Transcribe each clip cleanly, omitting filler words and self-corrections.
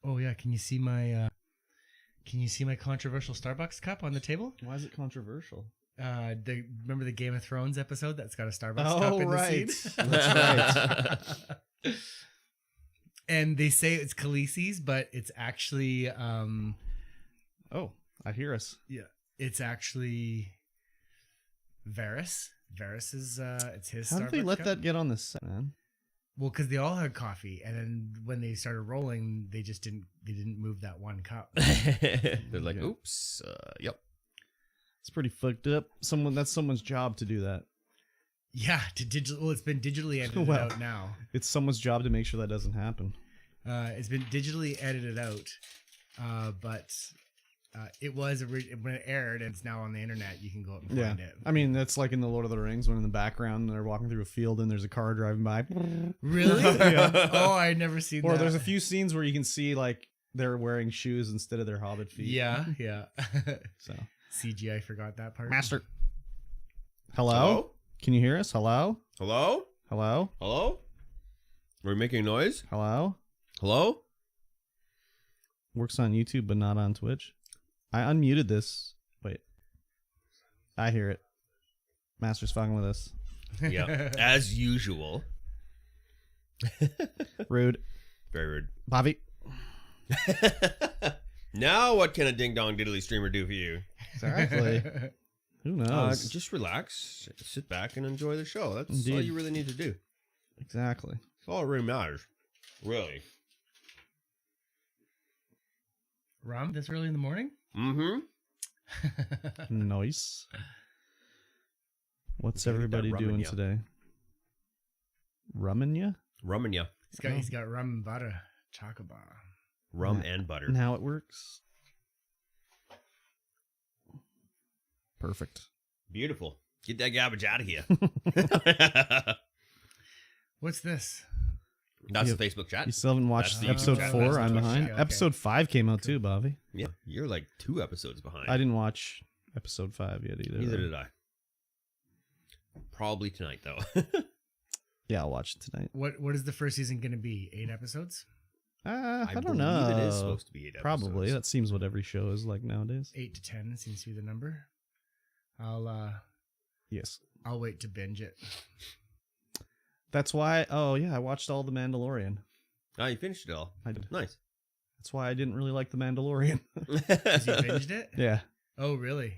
Oh yeah, can you see my controversial Starbucks cup on the table? Why is it controversial? Remember the Game of Thrones episode that's got a Starbucks cup in right. the scene? That's right. And they say it's Khaleesi's, but it's actually Oh, I hear us. yeah, it's actually Varys. Varys is it's his How Starbucks did they let cup. that get on the set, man? Well, because they all had coffee, and then when they started rolling, they didn't move that one cup. They're like, Yeah. oops. Yep. It's pretty fucked up. That's someone's job to do that. Yeah, it's been digitally edited Well. out now. It's someone's job to make sure that doesn't happen. It's been digitally edited out, but it was when it aired, and it's now on the internet. You can go up and Yeah. find it. I mean, that's like in the Lord of the Rings when in the background they're walking through a field and there's a car driving by. Really? Yeah. Oh, I'd never seen Or that. there's a few scenes where you can see like they're wearing shoes instead of their hobbit feet. Yeah. So CGI forgot that part. Master. Hello? Hello? Can you hear us? Hello? Hello? Hello? Hello? We're making noise? Hello? Hello? Works on YouTube but not on Twitch. I unmuted this. Wait. I hear it. Master's fucking with us. Yeah. As usual. Rude. Very rude. Bobby. Now what can a ding-dong diddly streamer do for you? Exactly. Who knows? Just relax, sit back, and enjoy the show. That's Indeed. all you really need to do. Exactly. That's all that really matters. Really. Rum this early in the morning? Mm-hmm. Nice. What's Okay, we got everybody rum in doing ya. today? Rumming ya? Rum and ya. He's got rum and butter. Chocolate bar. Rum Yeah. and butter. Now it works. Perfect. Beautiful. Get that garbage out of here. What's this? That's You- the Facebook chat. You still haven't watched That's the episode chat. 4? That's the I'm Twitch behind. chat. Okay. Episode 5 came out too, Bobby. Yeah, you're like 2 episodes behind. I didn't watch episode 5 yet either. Neither though. did I. Probably tonight, though. Yeah, I'll watch it tonight. What is the first season going to be? 8 episodes? I don't believe know. It is supposed to be 8 Probably. episodes. That seems what every show is like nowadays. 8 to 10 seems to be the number. Yes. I'll wait to binge it. That's why. Oh yeah, I watched all the Mandalorian. Oh, you finished it all. I did. Nice. That's why I didn't really like the Mandalorian. Because you binged it? Yeah. Oh, really?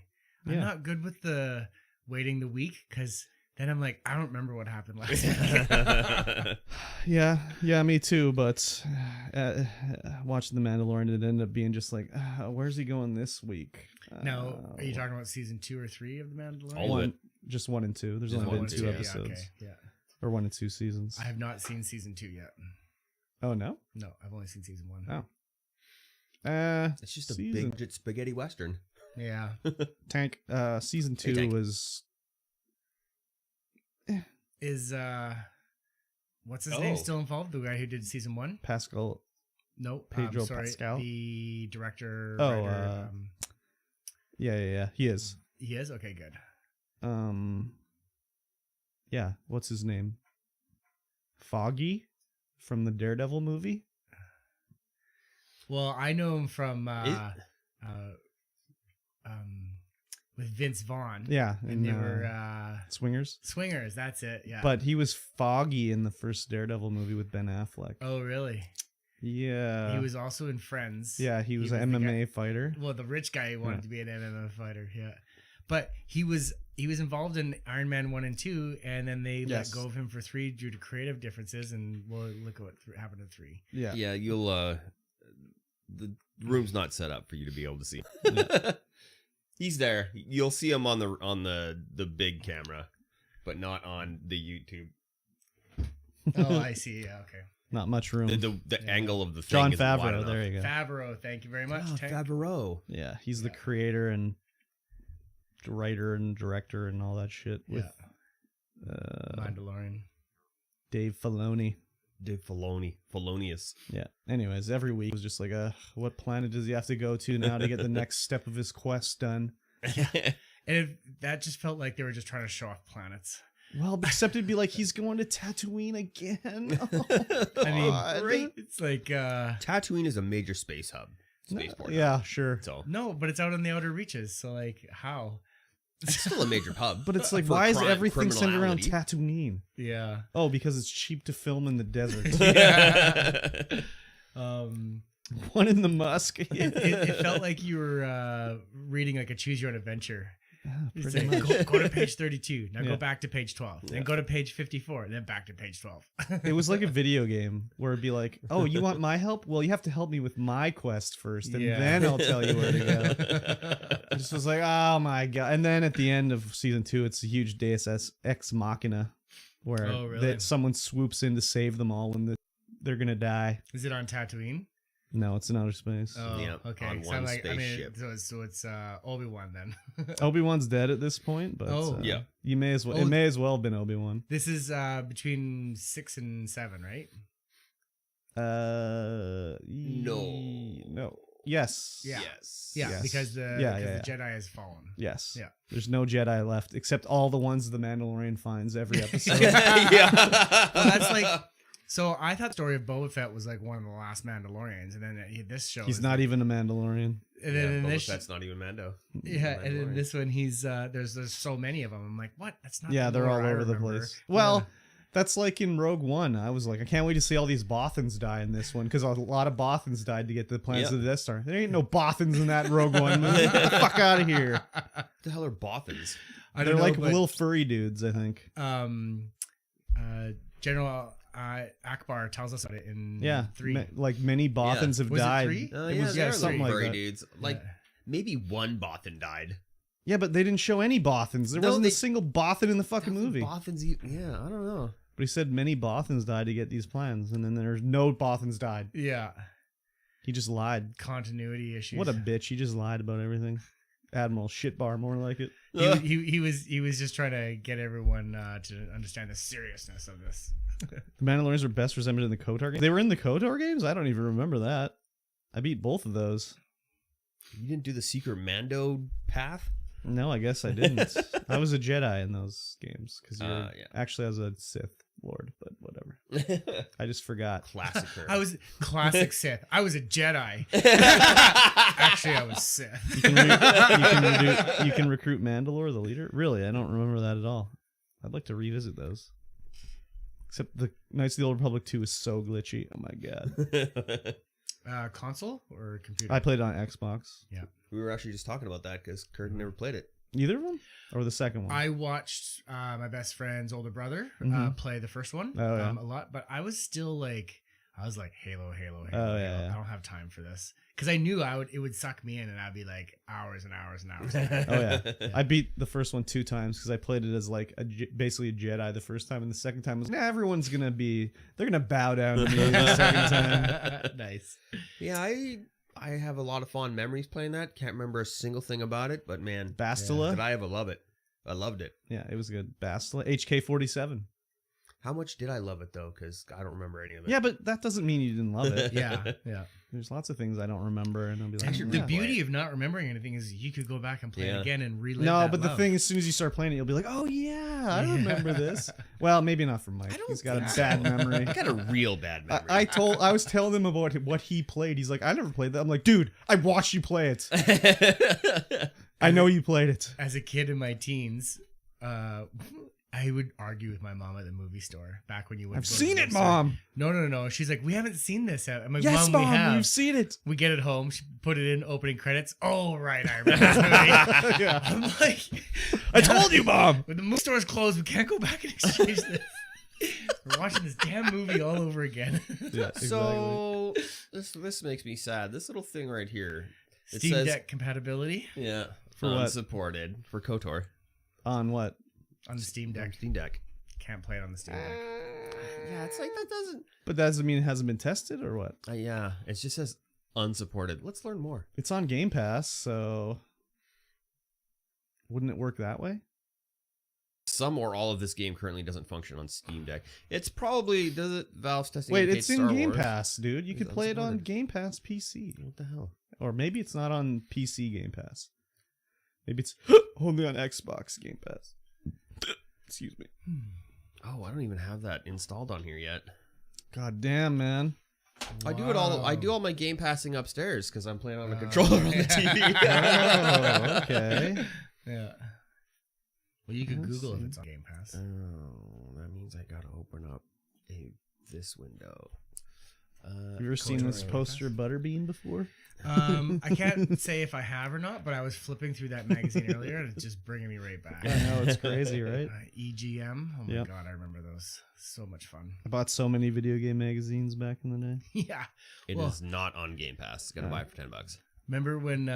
I'm Yeah. not good with the waiting the week because then I'm like, I don't remember what happened last week. Yeah, me too. But watching the Mandalorian, it ended up being just like, where's he going this week? Now, are you talking about season 2 or 3 of The Mandalorian? All of it. Just 1 and 2. There's Just only one been and 2 two, yeah, episodes, okay, yeah. or 1 and 2 seasons. I have not seen season 2 yet. Oh no. No, I've only seen season 1. Oh. It's just a season- big spaghetti western. Yeah. Tank. Season 2 Tank. was. Is what's his name still involved? The guy who did season 1? Pascal. Nope. Pedro sorry, Pascal? the director. Oh, writer, Yeah. He is. he is? Okay, good. Yeah. What's his name? Foggy, from the Daredevil movie. Well, I know him from with Vince Vaughn. Yeah, and they were Swingers. Swingers. That's it. Yeah. But he was Foggy in the first Daredevil movie with Ben Affleck. oh, really? Yeah. He was also in Friends. Yeah, he was an the guy- MMA fighter. Well, the rich guy who wanted Yeah. to be an MMA fighter. Yeah, but he was involved in Iron Man 1 and 2, and then they Yes. let go of him for 3 due to creative differences. And well, look at what happened to 3. Yeah. Yeah, you'll the room's not set up for you to be able to see. He's there. You'll see him on the big camera, but not on the YouTube. Oh, I see. Yeah, okay. Not much room. The Yeah. angle of the thing John isn't wide Favreau. enough. There you go. Favreau, thank you very much. Oh, Tank. Favreau. Yeah, he's the Yeah. creator and writer and director and all that shit with Mandalorian. Dave Filoni. Felonious. Yeah. Anyways, every week was just like, what planet does he have to go to now to get the next step of his quest done? And that just felt like they were just trying to show off planets. Well, except it'd be like he's going to Tatooine again. I mean, great. It's like Tatooine is a major space hub. Spaceport. Yeah, sure. So no, but it's out on the outer reaches. So like, how? it's still a major hub. But it's like, For why is everything centered around criminality. Tatooine? Yeah. Oh, because it's cheap to film in the desert. Yeah. One in the Musk. It felt like you were reading like a choose your own adventure. Yeah, It's pretty like, much. go to page 32. Now Yeah. go back to page 12. Then go to page 54. Then back to page 12. It was like a video game where it'd be like, oh, you want my help? Well, you have to help me with my quest first, and Yeah. then I'll tell you where to go. It just was like, oh my god. And then at the end of season 2, it's a huge Deus Ex Machina where Oh, really? someone swoops in to save them all when they're going to die. Is it on Tatooine? No, it's in outer space. Oh, Yeah, okay. on So one like, spaceship. so it's Obi-Wan then. Obi-Wan's dead at this point, but Oh. Yeah. you may as well. Oh. It may as well have been Obi-Wan. This is between 6 and 7, right? No. Yes. Yeah. Yes. Yeah, Yes. because the Yeah. Jedi has fallen. Yes. Yeah. There's no Jedi left except all the ones the Mandalorian finds every episode. Yeah. Well, that's like. So I thought the story of Boba Fett was like one of the last Mandalorians, and then this show. He's is not like, even a Mandalorian. And then Yeah, in Boba this, Fett's not even Mando. yeah, and in Mandalorian. this one, he's there's so many of them. I'm like, what? That's not. Yeah, the they're lore all I over the remember. place. Well, Yeah. that's like in Rogue One. I was like, I can't wait to see all these Bothans die in this one because a lot of Bothans died to get the plans Yeah. of the Death Star. There ain't no Bothans in that Rogue One movie. Get the fuck out of here. What the hell are Bothans? I They're don't know, like but, little furry dudes, I think. General Akbar tells us about it in Yeah, 3. like many Bothans have Was it died. 3? Oh, It yeah, was they are something little like furry that. dudes. Like Yeah. maybe one Bothan died. Yeah, but they didn't show any Bothans. There No, wasn't they- a single Bothan in the fucking movie. Bothans, yeah, I don't know. But he said many Bothans died to get these plans, and then there's no Bothans died. Yeah, He just lied. continuity issues. What a bitch. He just lied about everything. Admiral Shitbar, more like it. He was just trying to get everyone to understand the seriousness of this. The Mandalorians were best represented in the KOTOR games. They were in the KOTOR games? I don't even remember that. I beat both of those. You didn't do the secret Mando path? No, I guess I didn't. I was a Jedi in those games. Because Yeah. actually I was a Sith Lord, but whatever. I just forgot. Classic her. I was classic Sith. I was a Jedi. Actually, I was Sith. You can recruit Mandalore, the leader? Really? I don't remember that at all. I'd like to revisit those. Except the Knights of the Old Republic 2 is so glitchy. Oh my god. Console or computer? I played it on Xbox. We were actually just talking about that because Kurt never played it. Either of them? Or the second one? I watched my best friend's older brother Mhm. play the first one Oh, yeah. a lot, but I was still like, Halo. Oh, yeah, yeah. I don't have time for this because I knew it would suck me in, and I'd be like hours and hours and hours. Oh yeah, I beat the first one 2 times because I played it as like basically a Jedi the first time, and the second time was everyone's gonna they're gonna bow down to me the second time. Nice. Yeah, I have a lot of fond memories playing that. Can't remember a single thing about it, but man, Bastila, did I ever love it. I loved it. yeah, it was good. Bastila, HK-47. How much did I love it though? Because I don't remember any of it. Yeah, but that doesn't mean you didn't love it. Yeah. There's lots of things I don't remember, and I'll be like, Actually, yeah. the beauty of not remembering anything is you could go back and play it Yeah. again and relive. No, that but the love. thing, as soon as you start playing it, you'll be like, oh yeah, I Yeah. remember this. Well, maybe not for Mike. I don't He's got a think bad so. memory. I got a real bad memory. I was telling him about what he played. He's like, I never played that. I'm like, dude, I watched you play it. I know you played it. As a kid in my teens, I would argue with my mom at the movie store back when you went. I've seen it, Mom. No. She's like, we haven't seen this yet. I'm like, Yes, Mom, we Mom, have. you've seen it. We get it home. She put it in opening credits. Oh, right. I remember this movie. Yeah. I'm like, I told you, Mom. when the movie store is closed, we can't go back and exchange this. We're watching this damn movie all over again. Yeah, exactly. So this makes me sad. This little thing right here. It Steam says, Deck compatibility yeah, For what? unsupported for KOTOR. On what? on the Steam Deck. Steam Deck. Can't play it on the Steam Deck. Yeah, it's like that doesn't. But that doesn't mean it hasn't been tested or what? Yeah, it just says unsupported. Let's learn more. It's on Game Pass, so wouldn't it work that way? some or all of this game currently doesn't function on Steam Deck. It's probably Valve's testing. Wait, indicate it's in Star Game Wars. Pass, dude. You could play it on unsupported. Game Pass PC. What the hell? Or maybe it's not on PC Game Pass. Maybe it's only on Xbox Game Pass. Excuse me. Oh, I don't even have that installed on here yet. God damn, man. I do it all. I do all my game passing upstairs because I'm playing on a controller on the TV. Oh, okay. Yeah. Well, you can Let's Google if see. it's on Game Pass. Oh, that means I gotta open up this window. Have you ever seen this poster Butterbean before? I can't say if I have or not, but I was flipping through that magazine earlier and it's just bringing me right back. I know, it's crazy, right? EGM. Oh my Yep. God, I remember those. So much fun. I bought so many video game magazines back in the day. Yeah. It Well- is not on Game Pass. Gotta buy it for $10. Remember when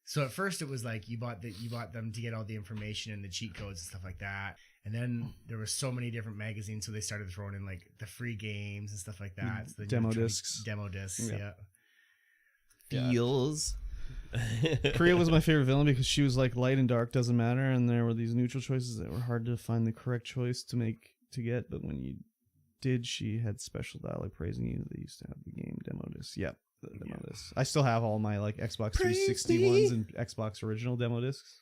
so at first it was like you bought them to get all the information and the cheat codes and stuff like that. And then there were so many different magazines, so they started throwing in like the free games and stuff like that. So then you Demo have to- discs. Demo discs, Yeah. yeah. Feels. Priya was my favorite villain because she was like light and dark doesn't matter, and there were these neutral choices that were hard to find the correct choice to get. But when you did, she had special dialogue praising you. They used to have the game demo discs. Yep, the demo discs. I still have all my like Xbox 360 ones and Xbox original demo discs.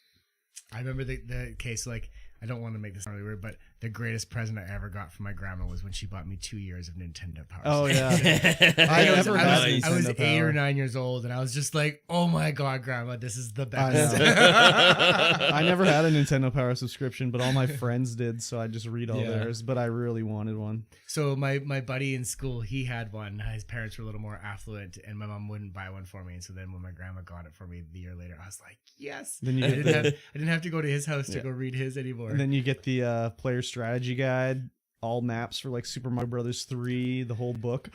I remember the case, like, I don't want to make this really weird, but the greatest present I ever got from my grandma was when she bought me 2 years of Nintendo Power. Oh System. yeah, I I was, never I had was, I was Nintendo 8 or Power. 9 years old, and I was just like, "Oh my God, Grandma, this is the I best." know. I never had a Nintendo Power subscription, but all my friends did, so I just read all Yeah. theirs. But I really wanted one. So my buddy in school, he had one. His parents were a little more affluent, and my mom wouldn't buy one for me. And so then when my grandma got it for me the year later, I was like, "Yes!" Then you I get didn't have to go to his house to Yeah. go read his anymore. And then you get the player strategy guide, all maps for like Super Mario Brothers 3, the whole book.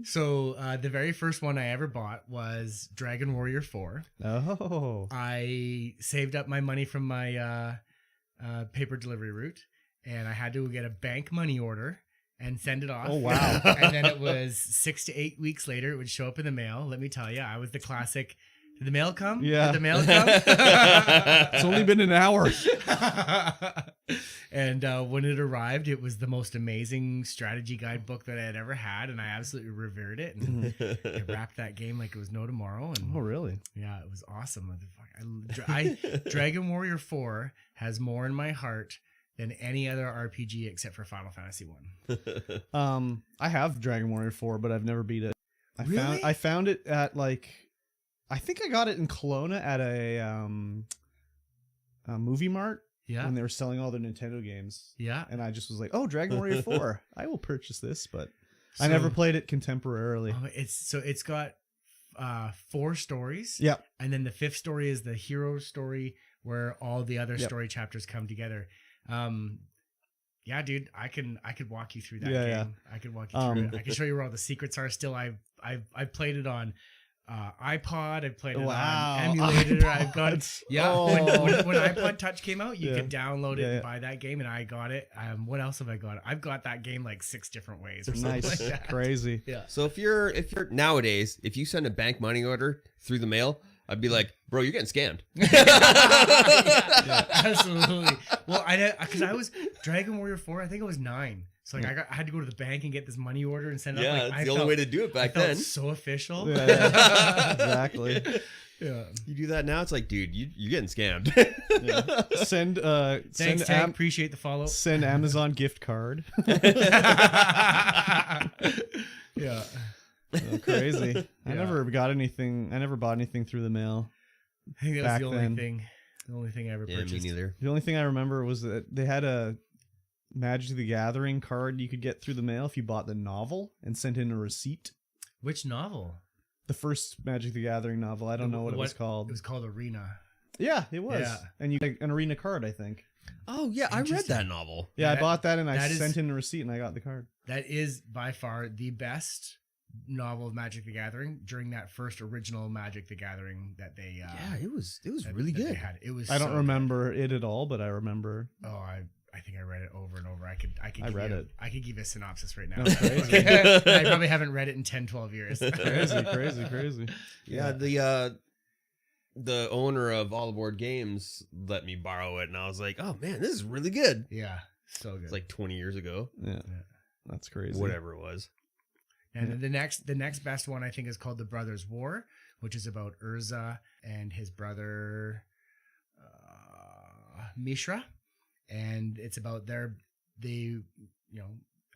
So the very first one I ever bought was Dragon Warrior 4. Oh, I saved up my money from my paper delivery route, and I had to get a bank money order and send it off. Oh, wow. And then it was 6 to 8 weeks later, it would show up in the mail. Let me tell you, I was the classic. Did the mail come? Yeah. Did the mail come? it's only been an hour. And when it arrived, it was the most amazing strategy guide book that I had ever had, and I absolutely revered it. And I wrapped that game like it was no tomorrow. And Oh, really? yeah, it was awesome. Dragon Warrior 4 has more in my heart than any other RPG except for Final Fantasy 1. I have Dragon Warrior 4, but I've never beat it. Really? I found it at like, I think I got it in Kelowna at a movie mart Yeah. when they were selling all their Nintendo games. Yeah. And I just was like, oh, Dragon Warrior 4. I will purchase this, but I So- never played it contemporarily. It's got 4 stories. Yep. And then the 5th story is the hero story where all the other Yep. story chapters come together. Yeah, dude, I could walk you through that Yeah, game. yeah. I could walk you through it. I can show you where all the secrets are still. I've played it on iPod. I've played it Wow, on emulator. I've got iPods. yeah. Oh. When iPod Touch came out, you Yeah. could download it Yeah, and yeah. buy that game, and I got it. What else have I got? I've got that game like 6 different ways or something Nice. like that. Crazy. Yeah. So if you're nowadays, if you send a bank money order through the mail, I'd be like, bro, you're getting scammed. Yeah, absolutely. Well, because I was Dragon Warrior 4. I think I was 9. So like I had to go to the bank and get this money order and send it. Yeah, Like, that's I the only felt- way to do it back I felt then. so official. Yeah, exactly. Yeah. You do that now, it's like, dude, you're getting scammed. Yeah. Send Thanks, Tank. Appreciate the follow. send Amazon gift card. Yeah. Oh, crazy. I Yeah. never got anything. I never bought anything through the mail. I think that was Back the only then. thing. The only thing I ever Yeah, me purchased. neither. The only thing I remember was that they had a Magic the Gathering card you could get through the mail if you bought the novel and sent in a receipt. Which novel? The first Magic the Gathering novel. I don't know what it was called. It was called Arena. Yeah, it was. Yeah. And you like an arena card, I think. Oh yeah, I read Interesting. that novel. Yeah, Yeah, I bought that and I that is- sent in a receipt and I got the card. That is by far the best novel of Magic the Gathering during that first original Magic the Gathering that they Yeah, it was that- really that they good. had. It was I don't so remember it at all, but I remember. good. Oh, I think I read it over and over. I could I give read you, it. I could give you a synopsis right now. That's crazy. I probably haven't read it in 10, 12 years. Crazy, crazy, crazy. Yeah, the the owner of All Aboard Games let me borrow it, and I was like, oh man, this is really good. Yeah, so good. It's like 20 years ago. Yeah. That's crazy. Whatever it was. And the next best one I think is called The Brothers' War, which is about Urza and his brother Mishra, and it's about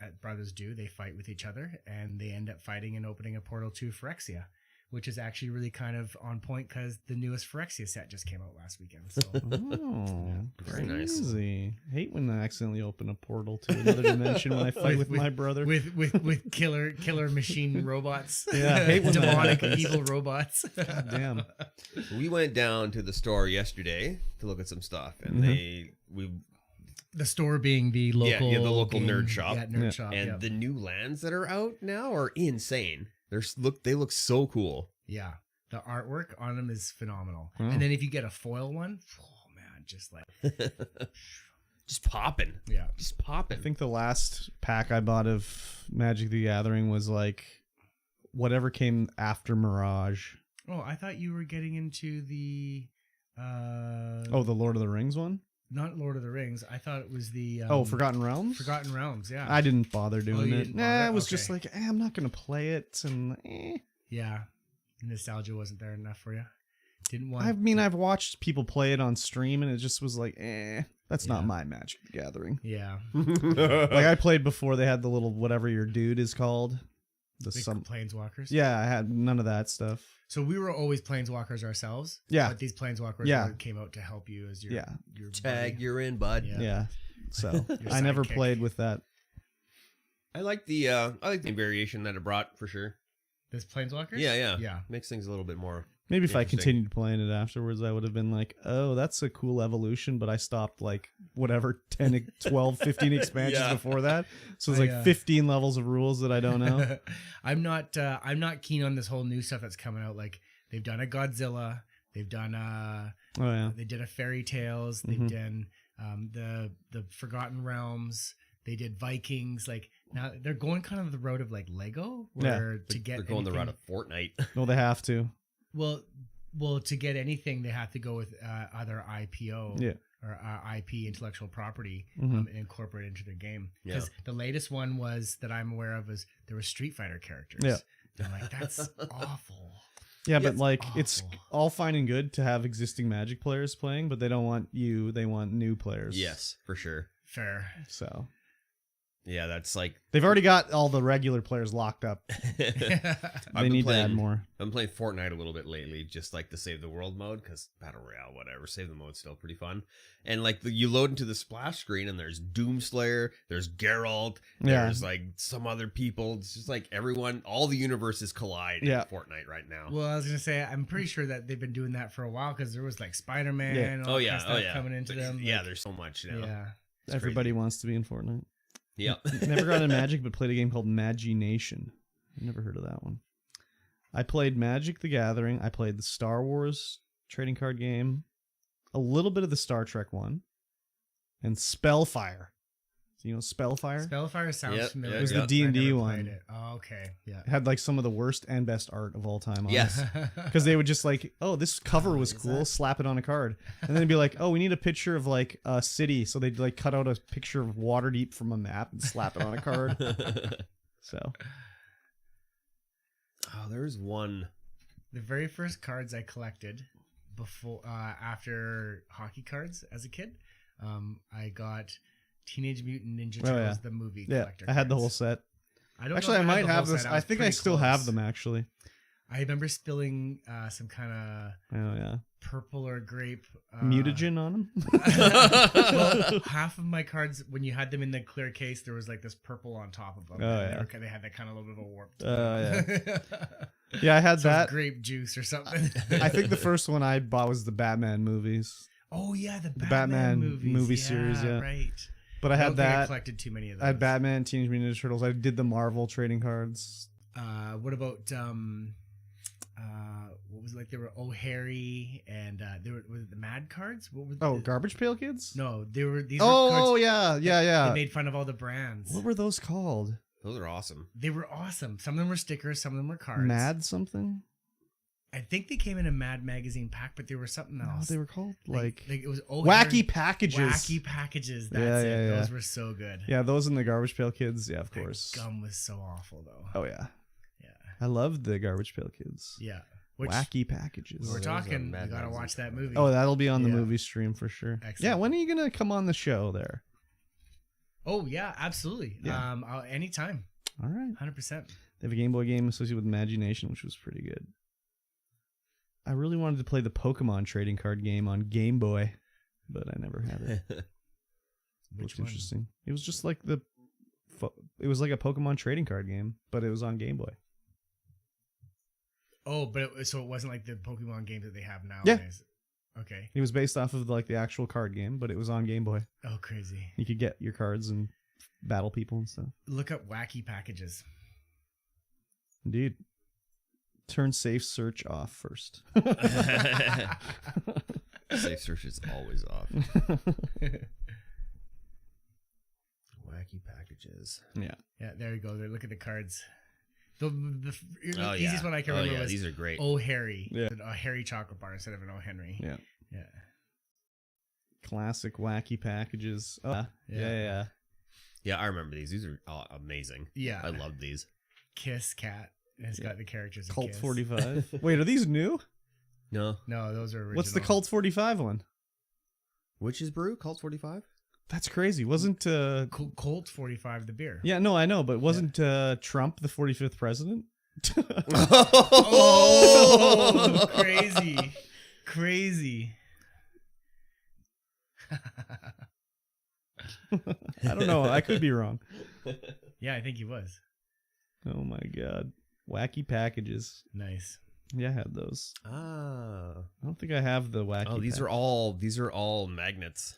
as brothers do, they fight with each other, and they end up fighting and opening a portal to Phyrexia, which is actually really kind of on point because the newest Phyrexia set just came out last weekend. So Oh, Very nice. crazy. Hate when I accidentally open a portal to another dimension when I fight with my brother. with killer machine robots. Yeah, I hate when demonic that happens. evil robots. God damn. We went down to the store yesterday to look at some stuff, and we The store being the local, the local game- nerd shop. Yeah, nerd Yeah. shop. and yeah. the new lands that are out now are insane. They look so cool. Yeah, the artwork on them is phenomenal. Oh. And then if you get a foil one, oh man, just like Just popping. yeah. Just popping. I think the last pack I bought of Magic the Gathering was like whatever came after Mirage. Oh, I thought you were getting into the Oh, the Lord of the Rings one? not Lord of the Rings. I thought it was the Forgotten Realms? Forgotten Realms. Yeah, I didn't bother doing you it. didn't Nah, bother? it was Okay. just like, I'm not going to play it. And yeah. Nostalgia wasn't there enough for you. Didn't want. I mean, I've watched people play it on stream, and it just was like, that's not Yeah. my Magic the Gathering. Yeah, Like, I played before they had the little whatever your dude is called. The big some. planeswalkers. Yeah, I had none of that stuff. So we were always planeswalkers ourselves. Yeah. But these planeswalkers Yeah. came out to help you as your Yeah. your Tag, buddy. you're in, bud. Yeah. Yeah. So Your I never sidekick. played with that. I like the variation that it brought for sure. This planeswalkers. Yeah. Yeah. Makes things a little bit more. Maybe if I Interesting. continued playing it afterwards, I would have been like, oh, that's a cool evolution, but I stopped like whatever 10, 12, 15 expansions Yeah. before that. So it's like 15 levels of rules that I don't know. I'm not keen on this whole new stuff that's coming out. Like they've done a Godzilla, they've done Oh, yeah. they did a Fairy Tales, they've Mhm. done the Forgotten Realms, they did Vikings. Like now they're going kind of the road of like Lego, where to get They're going the route anything- of Fortnite. No, they have to. well to get anything they have to go with either IPO Yeah. or IP, intellectual property, Mhm. and incorporate into their game. Yeah. Because the latest one was that I'm aware of is there were Street Fighter characters. Yeah. I'm like, that's awful. Yeah, Yeah, but it's like it's awful. all fine and good to have existing Magic players playing, but they don't want you. They want new players. Yes, for sure. Fair. So Yeah, that's like they've already got all the regular players locked up. They been need to add playing- more. I'm playing Fortnite a little bit lately, just like the Save the World mode, because Battle Royale, whatever. Save the mode's still pretty fun. And like you load into the splash screen, and there's Doomslayer, there's Geralt, Yeah. there's like some other people. It's just like everyone, all the universes collide Yeah. in Fortnite right now. Well, I was gonna say I'm pretty sure that they've been doing that for a while because there was like Spider-Man. Yeah. And all that kind of stuff coming into them. Yeah, like, there's so much now. yeah. It's Everybody wants to be in Fortnite. Yeah. Never got into Magic, but played a game called Magination. Never heard of that one. I played Magic the Gathering. I played the Star Wars trading card game, a little bit of the Star Trek one, and Spellfire. So, you know Spellfire? Spellfire sounds Yep, familiar. yeah, It was the yeah. D&D I never one. played it. Oh, okay. Yeah. It had like some of the worst and best art of all time on Yes. Because they would just like, oh, this cover was Is cool, that- slap it on a card. And then they'd be like, oh, we need a picture of like a city. So they'd like cut out a picture of Waterdeep from a map and slap it on a card. So, Oh, there's one. The very first cards I collected before after hockey cards as a kid, I got Teenage Mutant Ninja Oh, Turtles yeah. the movie. yeah, collector I had the whole cards. set. I don't Actually, know I if might had the have whole this. set. I was think I pretty still have close. them, actually. I remember spilling some kind of Oh, yeah. purple or grape Mutagen on them? Well, half of my cards, when you had them in the clear case, there was like this purple on top of them. Oh, and yeah. they had that kind of little bit of a warp. to Oh, them. Yeah, I had So it was that. grape juice or something. I think the first one I bought was the Batman movies. Oh yeah, the Batman movies. movie series, yeah. Right. But I don't had think I that. collected too many of those. I had Batman, Teenage Mutant Ninja Turtles. I did the Marvel trading cards. What about what was it like? There were Harry and there was it the Mad cards. What were Oh, the, Garbage Pail Kids? no, they were these. were Oh, cards yeah, yeah, They yeah. made fun of all the brands. What were those called? Those are awesome. They were awesome. Some of them were stickers. Some of them were cards. Mad something? I think they came in a Mad Magazine pack, but they were something No, else. they were called like it was wacky packages. Wacky packages. That's it. Those were so good. Yeah, those and the Garbage Pail Kids. Yeah, of That course. gum was so awful though. Oh yeah, Yeah. I loved the Garbage Pail Kids. Yeah. Wacky packages. We're Those are talking. Mad You gotta Magazine watch that stuff. movie. Oh, that'll be on the Yeah. movie stream for sure. Excellent. Yeah, when are you gonna come on the show there? Oh yeah, absolutely. Yeah. Anytime. All right. 100%. They have a Game Boy game associated with Imagination, which was pretty good. I really wanted to play the Pokemon trading card game on Game Boy, but I never had it. It Which looked one? interesting. It was just like it was like a Pokemon trading card game, but it was on Game Boy. Oh, but so it wasn't like the Pokemon games that they have nowadays. Okay. It was based off of like the actual card game, but it was on Game Boy. Oh, crazy. You could get your cards and battle people and stuff. Look up wacky packages. Indeed. Turn safe search off first. Safe search is always off. Wacky packages. Yeah. Yeah, there you go. Look at the cards. The Oh, easiest yeah. one I can Oh, remember yeah, was these are great. Oh Harry. Yeah. A Harry chocolate bar instead of an Oh Henry. Yeah. Yeah. Classic wacky packages. Oh, yeah. Yeah, I remember these. These are amazing. Yeah. I love these. Kiss Cat has got the characters of Cult Kiss. 45. Wait, are these new? No. No, those are original. What's the Cult 45 one? Witch's Brew? Cult 45? That's crazy. Wasn't Colt 45 the beer. yeah, no, I know, but wasn't Trump the 45th president? Oh, crazy. Crazy. I don't know. I could be wrong. Yeah, I think he was. Oh my god. Wacky packages. Nice. Yeah, I had those. Ah. I don't think I have the wacky. Oh, these are all magnets.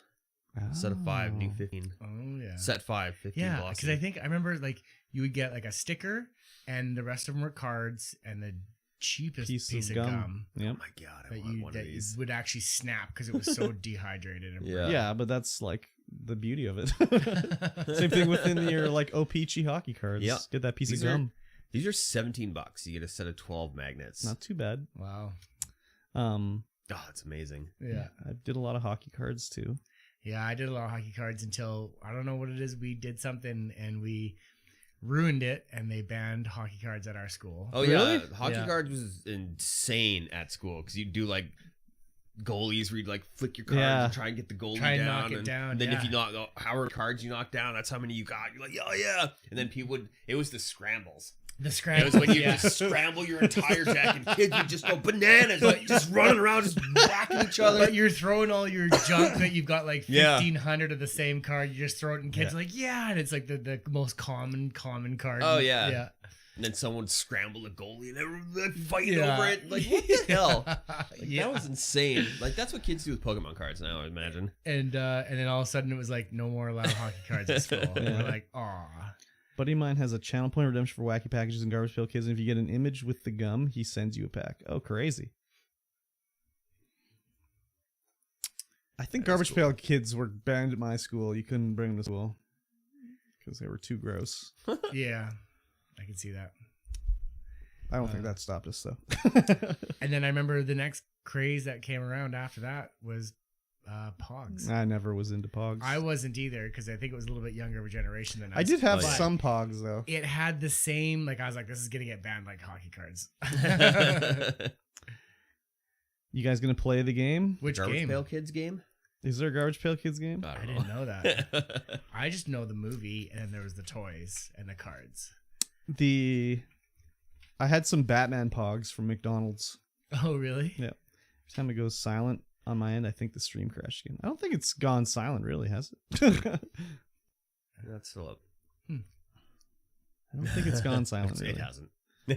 Set of 5, new 15. Oh, yeah. Set 5, 15 Yeah, velocity. because I remember like you would get like a sticker and the rest of them were cards and the cheapest piece of gum Yep. Oh my god, I that want you one that of these. would actually snap because it was so dehydrated. And Yeah. Yeah, but that's like the beauty of it. Same thing within your like O-Peachy hockey cards. Yep. Get that piece These of are- gum. These are $17. You get a set of 12 magnets. Not too bad. Wow. Oh, it's amazing. Yeah. I did a lot of hockey cards too. Yeah, I did a lot of hockey cards until I don't know what it is. We did something and we ruined it, and they banned hockey cards at our school. Oh Really? yeah, hockey Yeah. cards was insane at school because you do like goalies where you like flick your cards Yeah. and try and get the goalie Try and down. knock it down, And then if yeah. you knock however cards you knock down, that's how many you got. You're like, oh yeah. And then people would. It was the scrambles. The It scramble. was when you yeah. just scramble your entire deck and kids would just go bananas, like just running around, just whacking each other. But you're throwing all your junk that you've got like Yeah. 1,500 of the same card. You just throw it, and kids are like, yeah, and it's like the most common card. Oh, yeah. yeah. And then someone would scramble a goalie and they'd fight Yeah. over it. Like, what the hell? Like, Yeah. That was insane. Like, that's what kids do with Pokemon cards now, I imagine. And then all of a sudden it was like no more allowed hockey cards at school. And we're like, aw. Buddy of mine has a channel point redemption for wacky packages and Garbage Pail Kids, and if you get an image with the gum, he sends you a pack. Oh, crazy. I think That is Garbage cool. Pail Kids were banned at my school. You couldn't bring them to school because they were too gross. Yeah, I can see that. I don't think that stopped us, though. And then I remember the next craze that came around after that was Pogs. I never was into Pogs. I wasn't either because I think it was a little bit younger of a generation than us. I did have Oh, yeah. some Pogs, though. It had the same, like I was like, this is going to get banned like hockey cards. You guys gonna play the game? Which Garbage game? Pail Kids game? Is there a Garbage Pail Kids game? I didn't know that. I just know the movie, and then there was the toys and the cards. I had some Batman Pogs from McDonald's. Oh, really? Yeah. Every time it goes silent on my end, I think the stream crashed again. I don't think it's gone silent, really, has it? That's still up. I don't think it's gone silent, really. It hasn't. The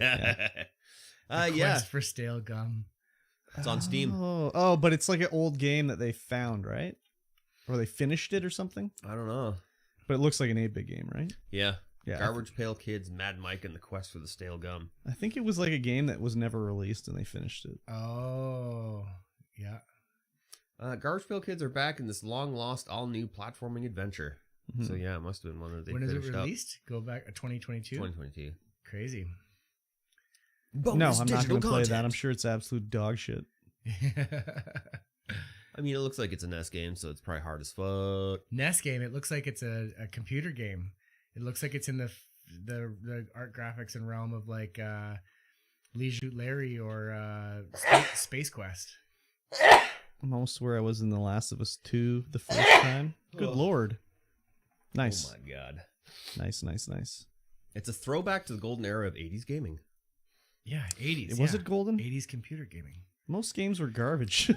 Yeah. Quest for stale gum. It's on Steam. Oh, but it's like an old game that they found, right? Or they finished it or something? I don't know. But it looks like an 8-bit game, right? Yeah. Yeah. Garbage Pail Kids, Mad Mike, and the Quest for the Stale Gum. I think it was like a game that was never released and they finished it. Oh, yeah. Garbage Pail Kids are back in this long-lost, all-new platforming adventure. Mhm. So yeah, it must have been one that they When is it finished up. released? Go back 2022? 2022. Crazy. No, I'm not going to play that. I'm sure it's absolute dog shit. I mean, it looks like it's an NES game, so it's probably hard as fuck. NES game. It looks like it's a computer game. It looks like it's in the art graphics and realm of like Leisure Larry or Space Quest. I'm almost where I was in The Last of Us 2 the first time. Good lord. Nice. Oh my god. Nice. It's a throwback to the golden era of 80s gaming. Yeah, 80s. Was it golden? 80s computer gaming. Most games were garbage.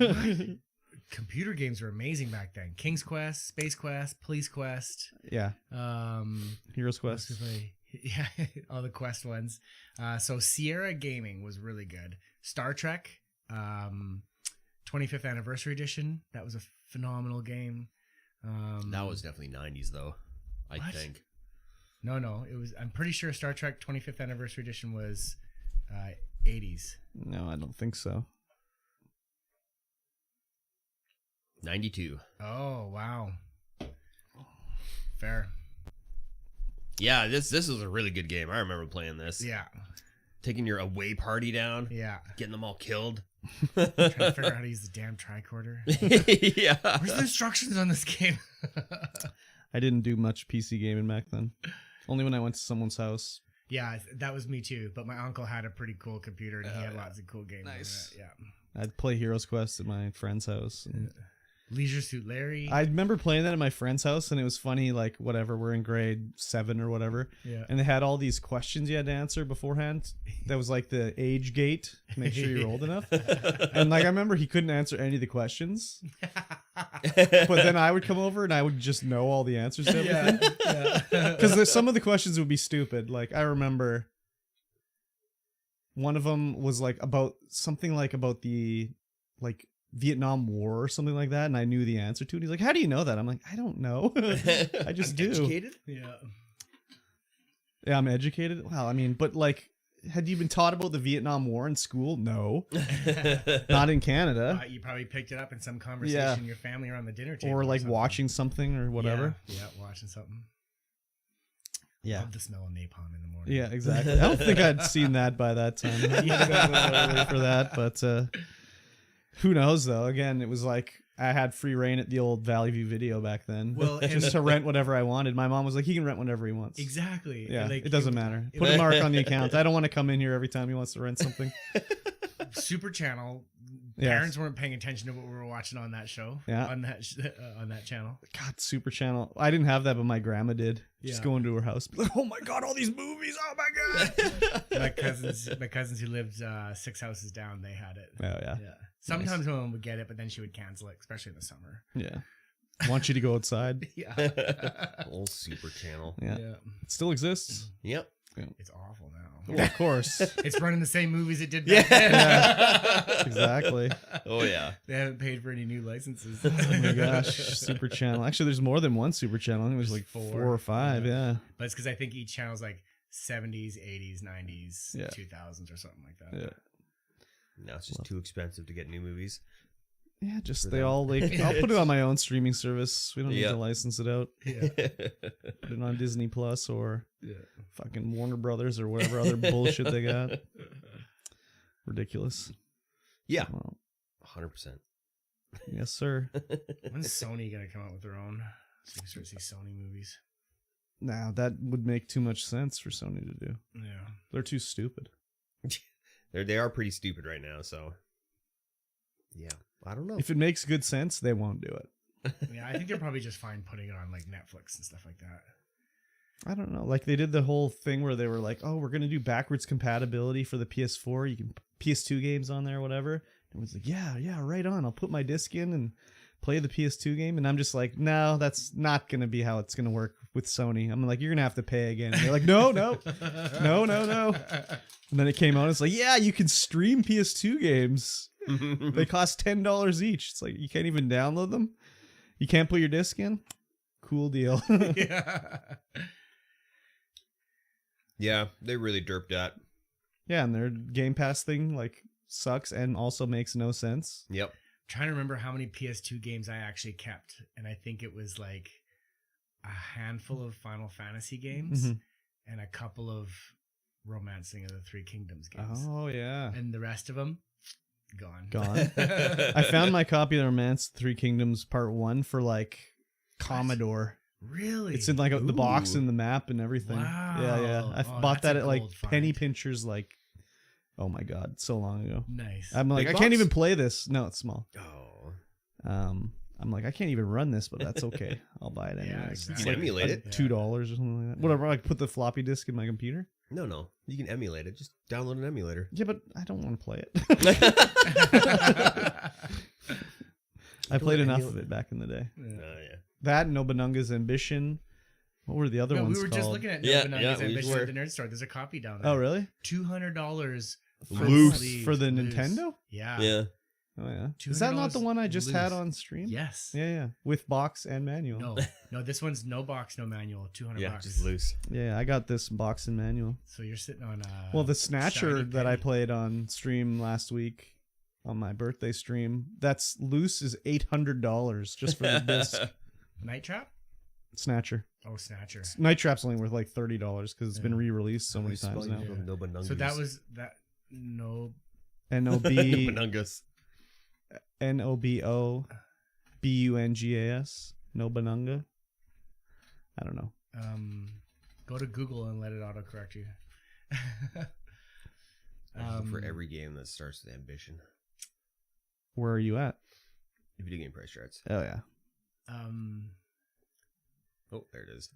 Computer games were amazing back then. King's Quest, Space Quest, Police Quest. Yeah. Heroes what else Quest. did I- Yeah, all the Quest ones. So Sierra Gaming was really good. Star Trek, 25th Anniversary Edition. That was a phenomenal game. That was definitely 90s, though, I What? think. No, it was. I'm pretty sure Star Trek 25th Anniversary Edition was 80s. No, I don't think so. 92. Oh wow, fair. Yeah, this is a really good game. I remember playing this. Yeah, Taking your away party down. yeah. Getting them all killed. Trying to figure out how to use the damn tricorder. Yeah. Where's the instructions on this game? I didn't do much PC gaming back then. Only when I went to someone's house. Yeah, that was me too. But my uncle had a pretty cool computer, and he had yeah. lots of cool games. Nice. On it. Yeah. I'd play Heroes Quest at my friend's house. And Leisure Suit Larry. I remember playing that at my friend's house, and it was funny, like, whatever, we're in grade 7 or whatever. Yeah. And they had all these questions you had to answer beforehand. That was like the age gate to make sure you're old enough. And like I remember he couldn't answer any of the questions. But then I would come over and I would just know all the answers to everything. Because some of the questions would be stupid. Like I remember one of them was like about something like about the like Vietnam War or something like that, and I knew the answer to it. He's like, "How do you know that?" I'm like, "I don't know. I just do." Educated? Yeah. Yeah, I'm educated. Well, I mean, but like, had you been taught about the Vietnam War in school? No, not in Canada. You probably picked it up in some conversation Yeah. in your family around the dinner table. Or like something. watching something or whatever. Yeah, watching something. Yeah. Love the smell of napalm in the morning. Yeah, exactly. I don't think I'd seen that by that time. I would have been a little early for that, but who knows though? Again, it was like I had free reign at the old Valley View Video back then. Well, just to rent whatever I wanted. My mom was like, he can rent whatever he wants. Exactly. Yeah, Like, it doesn't matter. Put a mark on the account. I don't want to come in here every time he wants to rent something. Super Channel. Yes. Parents weren't paying attention to what we were watching on that show. Yeah. On that channel. God, Super Channel. I didn't have that, but my grandma did. Just Yeah. go into her house, be like, "Oh my god, all these movies! Oh my god!" My cousins who lived 6 houses down, they had it. Oh yeah, Yeah. Sometimes my mom would get it, but then she would cancel it, especially in the summer. yeah. Want you to go outside. Yeah. Old Super Channel. Yeah, Yeah. it still exists. Yep. It's awful now. Well, of course. It's running the same movies it did Yeah. back then. Yeah, exactly. Oh, yeah. They haven't paid for any new licenses. Oh my gosh, Super Channel. Actually, there's more than one Super Channel. I think it was like There's 4 or 5. Yeah. But it's because I think each channel's like 70s, 80s, 90s, Yeah. 2000s or something like that. Yeah. Now it's just too expensive to get new movies. Yeah, just For they them. all like. I'll put it on my own streaming service. We don't need Yeah. to license it out. Yeah. Put it on Disney Plus or Yeah. fucking Warner Brothers or whatever other bullshit they got. Ridiculous. Yeah. Well, 100%. yes, sir. When's Sony going to come out with their own? So we can start to see Sony movies. Now that would make too much sense for Sony to do. Yeah. They're too stupid. They are pretty stupid right now, so. Yeah. I don't know. If it makes good sense, they won't do it. Yeah, I think they're probably just fine putting it on like Netflix and stuff like that. I don't know. Like they did the whole thing where they were like, "Oh, we're gonna do backwards compatibility for the PS4. You can PS2 games on there, or whatever." Everyone's like, "Yeah, right on. I'll put my disc in and play the PS2 game." And I'm just like, "No, that's not gonna be how it's gonna work with Sony." I'm like, "You're gonna have to pay again." And they're like, "No." And then it came out. It's like, "Yeah, you can stream PS2 games. They cost $10 each." It's like you can't even download them. You can't put your disc in. Cool deal. Yeah. Yeah, they really derped that. Yeah, and their Game Pass thing like sucks and also makes no sense. Yep. Trying to remember how many PS2 games I actually kept, and I think it was like a handful of Final Fantasy games Mhm. and a couple of Romancing of the Three Kingdoms games. Oh yeah, And the rest of them, gone. I found my copy of the Romance Three Kingdoms Part 1 for like Commodore. Really? It's in like the box Ooh. and the map and everything. Wow. Yeah. I Oh, bought that's that a at like gold find. Penny Pinchers like, oh my God, so long ago. Nice. I'm like, Big I can't box? even play this. No, it's small. Oh, I'm like, I can't even run this, but that's okay. I'll buy it Yeah, anyways. exactly. It's You can like emulate it. $2 or something like that. Whatever. I put the floppy disk in my computer. no, you can emulate it. Just download an emulator. Yeah, but I don't want to play it. I played enough of it back in the day. Yeah. Yeah. That and Nobunaga's Ambition. What were the other No, ones we were called? just looking at Yeah, Nobunaga's we Ambition were. at the nerd store. There's a copy down there. Oh, really? $200 Loose. For the Nintendo? Yeah. Yeah. Oh, yeah. Is that not the one I just had loose. on stream? Yes. Yeah. With box and manual. No, this one's no box, no manual. $200. Yeah, just loose. Yeah, I got this box and manual. So you're sitting on Well, the Snatcher shiny that I penny. played on stream last week, on my birthday stream, that's loose is $800 just for the disc. Night Trap? Snatcher. Oh, Snatcher. Night Trap's only worth like $30 because it's been Yeah. re-released so many times now. Nobunungus. So that was that. No. N-O-B Nobunungus. N-O-B-O-B-U-N-G-A-S. Nobunanga. I don't know. Go to Google and let it autocorrect you. For every game that starts with ambition. Where are you at? Video game price charts. Oh, yeah. Oh, there it is.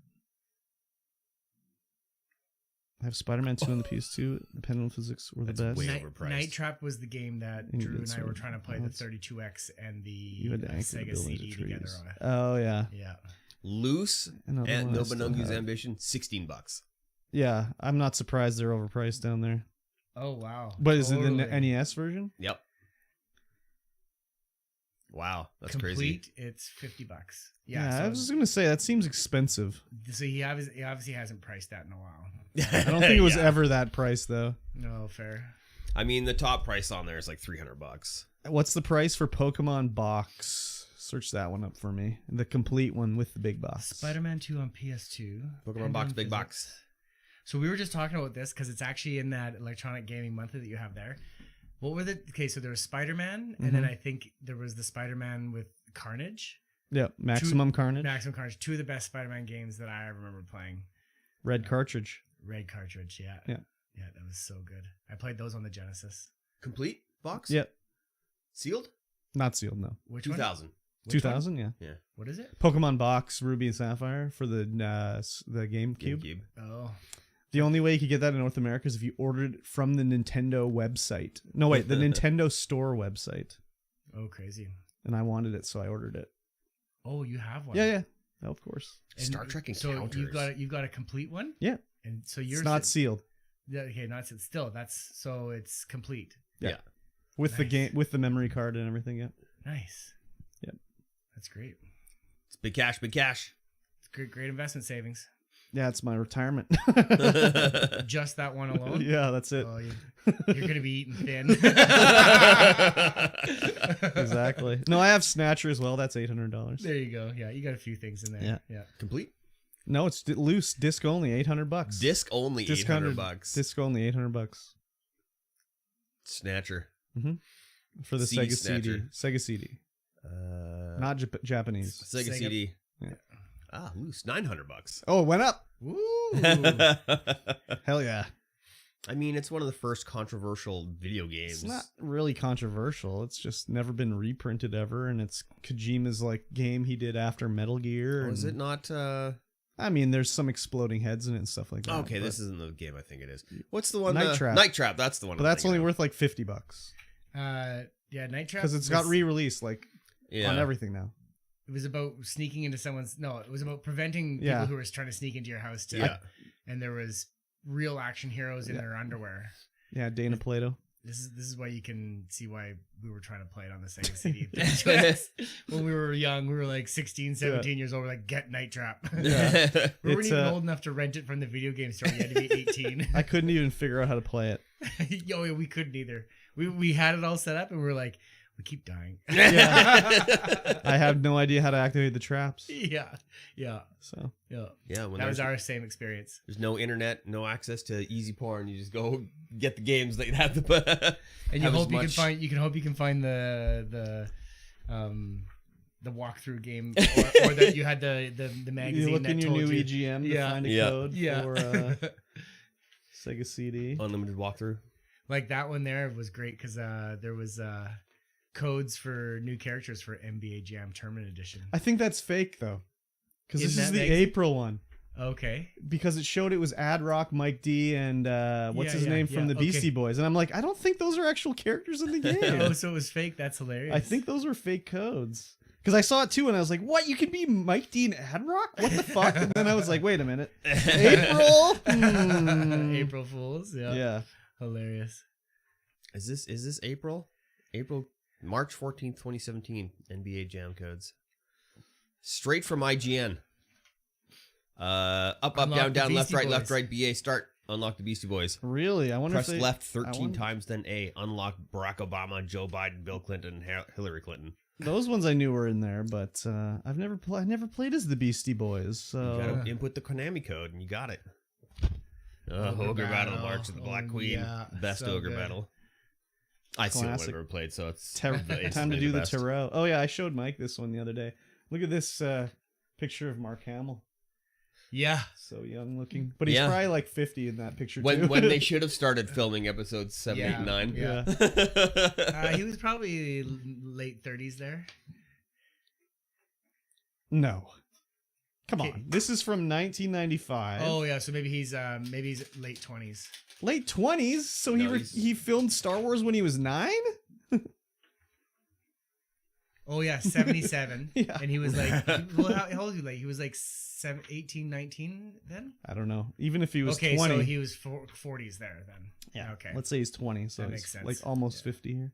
I have Spider-Man 2 on the PS2. The pendulum physics were the That's best. way overpriced. Night Trap was the game that And Drew and it's I were sort of trying to play the balance. 32X and the You had to anchor the Sega buildings CD of together trees. on it. Oh, yeah. Yeah. Loose Another and one I still Nobunungus have. ambition, $16. Yeah, I'm not surprised they're overpriced down there. Oh, wow. But is it the Totally. NES version? Yep. Wow, that's Complete, crazy. it's $50. Yeah, so, I was just going to say, that seems expensive. so he obviously hasn't priced that in a while. I don't think it was Yeah. ever that price, though. No, fair. I mean, the top price on there is like $300. What's the price for Pokemon Box? Search that one up for me. The complete one with the big box. Spider-Man 2 on PS2. Pokemon Box, big Physics. box. So we were just talking about this because it's actually in that electronic gaming monthly that you have there. What were the... Okay, so there was Spider-Man, and then I think there was the Spider-Man with Carnage. Yep, Maximum Carnage. Maximum Carnage. Two of the best Spider-Man games that I remember playing. Red cartridge. Red cartridge, yeah. Yeah. Yeah, that was so good. I played those on the Genesis. Complete box? Yep. Sealed? Not sealed, no. Which one? 2000. Which 2000, yeah. Yeah. What is it? Pokemon Box, Ruby and Sapphire for the GameCube. GameCube. Oh. The only way you could get that in North America is if you ordered it from the Nintendo website. No, wait, the Nintendo Store website. Oh, crazy. And I wanted it, so I ordered it. Oh, you have one. Yeah. Oh, of course. And Star Trek so Encounters. you've got a complete one? Yeah. And so you're It's not sealed. Yeah, okay, not still. That's so it's complete. Yeah. Yeah. With the Nice. game, with the memory card and everything. Yeah. Nice. Yep. That's great. It's big cash, big cash. It's great investment savings. Yeah, it's my retirement. Just that one alone. Yeah, that's it. Oh, you're gonna be eating thin. Exactly. No, I have Snatcher as well. That's $800. There you go. Yeah, you got a few things in there. Yeah. Yeah. Complete? No, it's loose, disc only, $800. Disc only, Disc $800. Disc only, $800 Snatcher. for the CD Sega CD. Snatcher. Sega CD, not Japanese. Sega CD. Yeah. Ah, loose. $900. Oh, it went up. Woo! Hell yeah! I mean, it's one of the first controversial video games. It's not really controversial. It's just never been reprinted ever, and it's Kojima's like game he did after Metal Gear. Oh, is and- it not? I mean, there's some exploding heads in it and stuff like that. Okay, but- this isn't the game I think it is. What's the one? Night Trap. Night Trap. That's the one. but I'm that's only thinking worth like $50 Yeah, Night Trap. because it's got was- re-released like of. Yeah. on everything now. It was about sneaking into someone's. No, it was about preventing people Yeah. who were trying to sneak into your house. To, Yeah. And there was real action heroes in Yeah. their underwear. Yeah, Dana Plato. This is why you can see why we were trying to play it on the Sega CD. When we were young, we were like 16, 17 years old. We're like, get Night Trap. Yeah. We weren't It's, even old enough to rent it from the video game store. You had to be 18. I couldn't even figure out how to play it. Yo, we couldn't either. We had it all set up and we were like, We keep dying. Yeah. I have no idea how to activate the traps. Yeah. So Yeah, when That was our same experience. there's no internet, no access to easy porn. You just go get the games that have the. And you hope you can find. You can hope you can find the walkthrough game, or that you had the magazine. you look that in your told new you. EGM to Yeah. find a Yeah. code Yeah. for Sega CD. Unlimited walkthrough. Like that one there was great because there was codes for new characters for NBA Jam Tournament Edition. I think that's fake though, because this In is that the magazine? April one. Okay. Because it showed it was Ad Rock, Mike D, and what's his name from the Beastie Boys, and I'm like, I don't think those are actual characters in the game. Oh, so it was fake. That's hilarious. I think those were fake codes. Because I saw it too, and I was like, "What? You can be Mike D and Ad Rock? What the fuck?" And then I was like, "Wait a minute, April? April Fools. Yeah. Yeah. Hilarious. Is this April? March 14th, 2017. NBA Jam codes. Straight from IGN. Up, Unlock down, the down, left, Beastie right, left, Boys. right. BA start. Unlock the Beastie Boys. Really? I wonder Press if they left 13 wonder- times, then A. Unlock Barack Obama, Joe Biden, Bill Clinton, and Hillary Clinton. Those ones I knew were in there, but I never played as the Beastie Boys. You So gotta input the Konami code, and you got it. Ogre Ogre Battle, Battle. March of the Black Oh, Queen. yeah. Best So Ogre good. Battle. I still Classic. never played, so it's time it's to do the best. tarot. Oh yeah, I showed Mike this one the other day. Look at this picture of Mark Hamill. Yeah. So young looking, but he's Yeah. probably like 50 in that picture too. When they should have started filming episodes 7, 8, and 9. Yeah. He was probably late 30s there. No. Come Okay. on. This is from 1995. Oh yeah, so maybe he's late 20s. Late 20s? So No, he filmed Star Wars when he was 9? Oh yeah, 77. Yeah. And he was like, well, how old was he? Like he was like 18, 19 then? I don't know. Even if he was Okay, 20. so he was 40s there then. Yeah. Okay. Let's say he's 20, so That he's makes sense. like almost 50 here.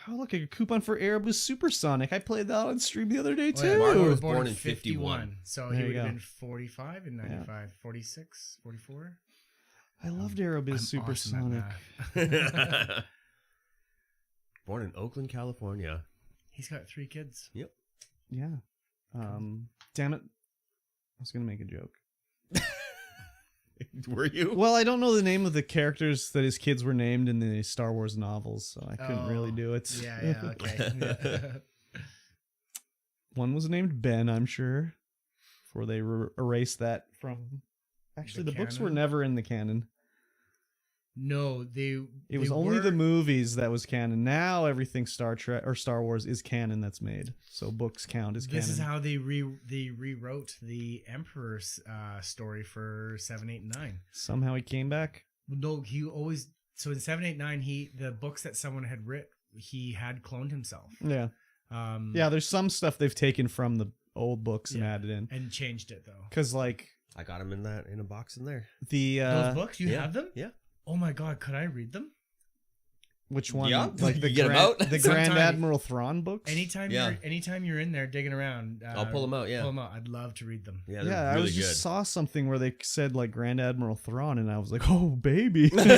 Oh, look, a coupon for Erebus Supersonic. I played that on stream the other day Oh, yeah, too. Mark Mark was born in 51. So There he you would have go. been 45 in 95, 46, 44. I loved Erebus Supersonic. Born in Oakland, California. He's got 3 kids. Yeah. Damn it. I was going to make a joke. Were you? Well, I don't know the name of the characters that his kids were named in the Star Wars novels, so I couldn't really do it. Yeah, okay. Yeah. One was named Ben, I'm sure, before they erased that from... Actually, the books were canon? never in the canon. No, It was only the movies that was canon. Now everything Star Trek or Star Wars is canon that's made. So books count as canon. This is how they rewrote the Emperor's story for 7, 8, and 9. Somehow he came back. No, he always in 7, 8, 9 the books that someone had written, he had cloned himself. Yeah. Yeah, there's some stuff they've taken from the old books and added in. and changed it though. Because like I got him in a box in there. the Those books you yeah. have them? Yeah. Oh my god, could I read them? which one? Yeah, Like the you get 'em out? the Grand Sometime. Admiral Thrawn books. Anytime you're in there digging around, I'll pull them out. Yeah. pull them out. I'd love to read them. Yeah, Yeah, they're I really was good. just saw something where they said like Grand Admiral Thrawn, and I was like, oh baby, crazy.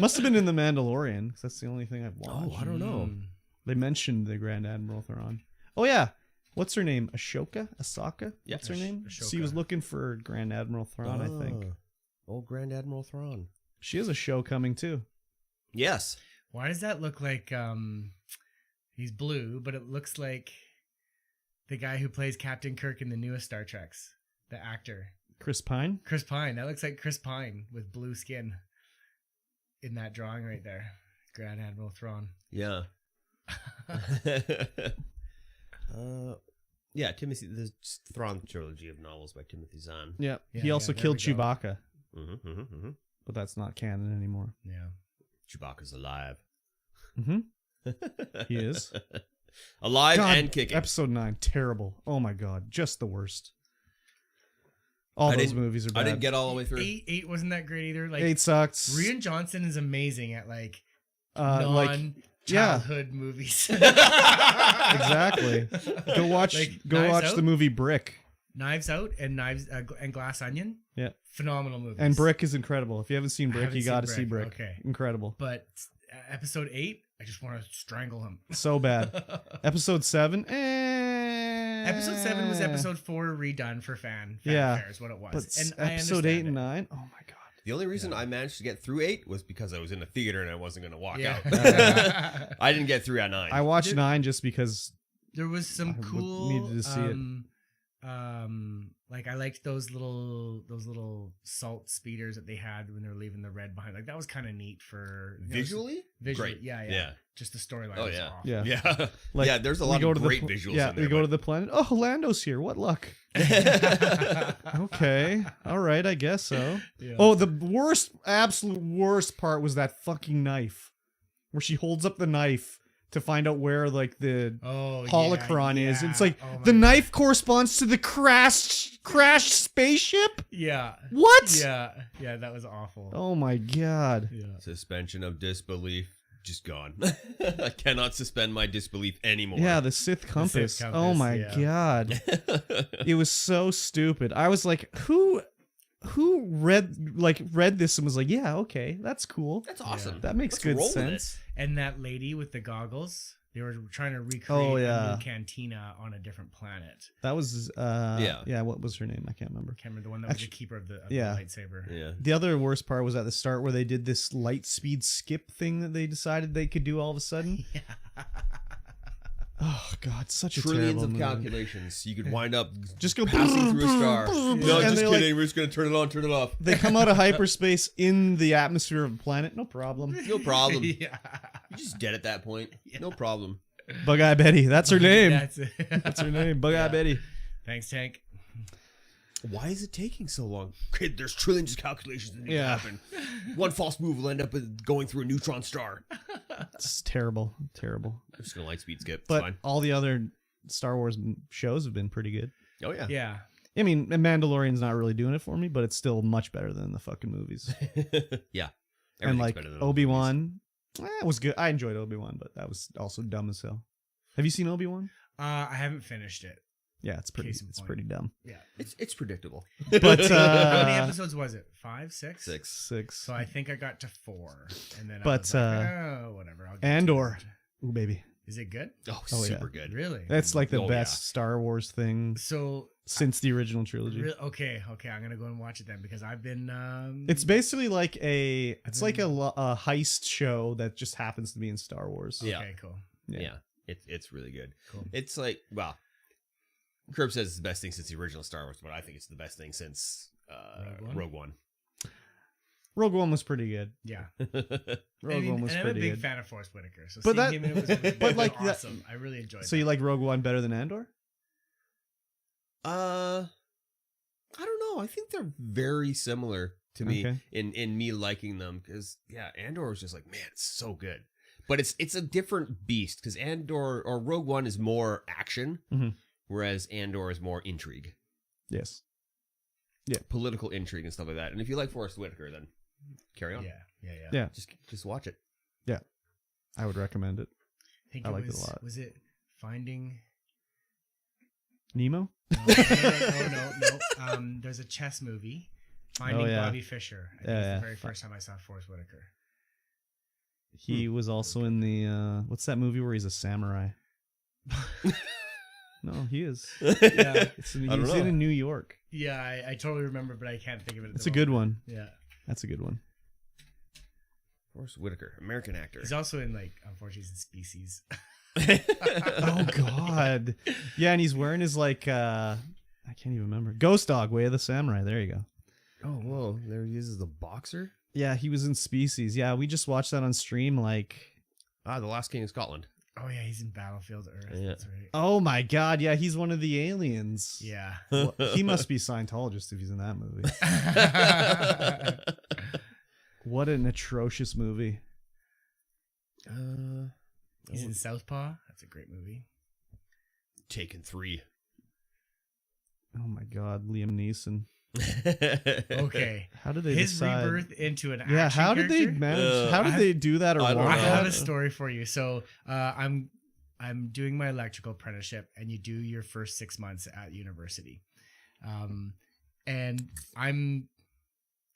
Must have been in the Mandalorian. 'Cause that's the only thing I've watched. I don't know. They mentioned the Grand Admiral Thrawn. Oh yeah, what's her name? Ahsoka. Yeah. What's her name? Ashoka. She was looking for Grand Admiral Thrawn, I think. Old Grand Admiral Thrawn. She has a show coming too. Yes. Why does that look like he's blue, but it looks like the guy who plays Captain Kirk in the newest Star Treks, the actor. Chris Pine. Chris Pine. That looks like Chris Pine with blue skin in that drawing right there. Grand Admiral Thrawn. Yeah. Yeah, the Thrawn trilogy of novels by Timothy Zahn. Yeah. Yeah, He also yeah, there killed we go. Chewbacca, Mm-hmm. but that's not canon anymore. Yeah. Chewbacca's alive. Mm-hmm. He is. Alive God, and kicking. Episode 9, terrible. Oh my god, just the worst. All those movies are bad. I didn't get all the way through. 8 wasn't that great either. Like 8 sucks. Rian Johnson is amazing at like like non-childhood movies. exactly. Go watch Like, go Knives watch Out? the movie Brick. Knives Out and and Glass Onion. Yeah. Phenomenal movies. And Brick is is if you haven't seen I Brick, haven't you seen got to see Brick. Brick. Okay. Incredible. But episode 8, I just want to strangle him. So bad. Episode 7. Episode 7 was episode 4 redone for fanfare is what it was. But And I episode 8 understand and it. 9. Oh my god. The only reason I managed to get through 8 was because I was in a theater and I wasn't going to walk Yeah. out. I didn't get through at 9. I watched 9 just because There was some I cool needed to see it. like I liked those little salt speeders that they had when they were leaving the red behind. Like that was kind of neat for Visually? Visually, Great. yeah. Yeah. Just the storyline. Oh, was yeah. awesome. yeah. Yeah. Like, yeah, there's a we lot go of to the great pl- visuals Yeah, in there. we go to the planet. Oh, Lando's here. What luck. Okay. All right, I guess so. Yeah. Oh, the absolute worst part was that fucking knife. Where she holds up the knife to find out where like the holocron is. It's like Oh, the my- knife corresponds to the crashed spaceship? Yeah. What? Yeah. Yeah, that was awful. Oh my god. Yeah. Suspension of disbelief. Just gone. I cannot suspend my disbelief anymore. Yeah, the Sith compass. Oh my yeah. god. It was so stupid. I was like, who read this and was like, yeah, okay, that's cool. That's awesome. That makes Let's good roll with sense. And that lady with the goggles, they were trying to recreate Oh, a yeah. new cantina on a different planet. That was Yeah. what was her name? I can't remember. Can't remember the one that was the Actu- keeper of the yeah. lightsaber. Yeah. The other worst part was at the start where they did this light speed skip thing that they decided they could do all of a sudden. Yeah. Oh god, such a Trillions terrible of movie. calculations. You could wind up Just go passing through a star. No, And just they're like- kidding. We're just going to turn it on, turn it off. They come out of hyperspace in the atmosphere of a planet, no problem. No problem. Yeah. You're just dead at that point. No problem. Bug-Eye Betty, that's her name. That's it. That's her name, Bug-Eye Yeah. Betty. Thanks, Tank. Why is it taking so long? Kid, there's trillions of calculations that need to Yeah. happen. One false move will end up with going through a neutron star. It's terrible, terrible. I'm just going to light speed skip. It's But fine. all the other Star Wars shows have been pretty good. Oh, yeah. Yeah. I mean, Mandalorian's not really doing it for me, but it's still much better than the fucking movies. Yeah. And Everything's like better than the movies. Obi-Wan, it was good. I enjoyed Obi-Wan, but that was also dumb as hell. Have you seen Obi-Wan? I haven't finished it. Yeah, it's pretty. Case in It's point. pretty dumb. Yeah. It's predictable. But How many episodes was it? 5, 6? 6. 6. So I think I got to 4, and then But, I was like, oh, whatever. I'll get to Andor. it. Ooh, baby. Is it good? Oh, Oh, yeah. super good. Really? That's like the Oh, best yeah. Star Wars thing So since the original trilogy. okay. I'm gonna go and watch it then because I've been. It's basically like a heist show that just happens to be in Star Wars. Yeah. Okay, cool. Yeah. It's really good. Cool. It's like, well, Curb says it's the best thing since the original Star Wars, but I think it's the best thing since Rogue One. Rogue One was pretty good. Yeah. Rogue One was and I'm a pretty big good. fan of Forrest Whitaker, so But seeing him in it was but like that- awesome. I really enjoyed. So you like Rogue One better than Andor? I don't know. I think they're very similar to me Okay. in me liking them because Andor was just like, man, it's so good. But it's a different beast because Andor or Rogue One is more action, Mhm. whereas Andor is more intrigue, Yes. political intrigue and stuff like that. And if you like Forrest Whitaker, then carry on. Yeah. Just watch it. I would recommend it. I think I it liked it was. a lot. Was it Finding? Nemo? No. There's a chess movie, Finding yeah. Bobby Fischer. I think Yeah, it's yeah. the very first time I saw Forrest Whitaker. He was also in the what's that movie where he's a samurai? No, he is. Yeah, He's don't know. in New York. yeah, I totally remember, but I can't think of it. At It's the a good moment. one. Yeah, That's a good one. Forrest Whitaker, American actor. he's also in unfortunately, he's in Species. Oh God. Yeah, and he's wearing his I can't even remember. Ghost Dog, Way of the Samurai. There you go. Oh, whoa. There he is as the boxer. Yeah, he was in Species. Yeah, we just watched that on stream. The Last King of Scotland. Oh yeah, he's in Battlefield Earth. Yeah. That's right. Oh my God. Yeah, he's one of the aliens. Yeah. Well, he must be Scientologist if he's in that movie. What an atrocious movie. He's in Southpaw. That's a great movie. Taken 3. Oh my God, Liam Neeson. Okay. How did they His decide? rebirth into an Yeah, action how did they character? manage? How did they do that or I don't want I have that? a story for you. So I'm doing my electrical apprenticeship, and you do your first 6 months at university. And I'm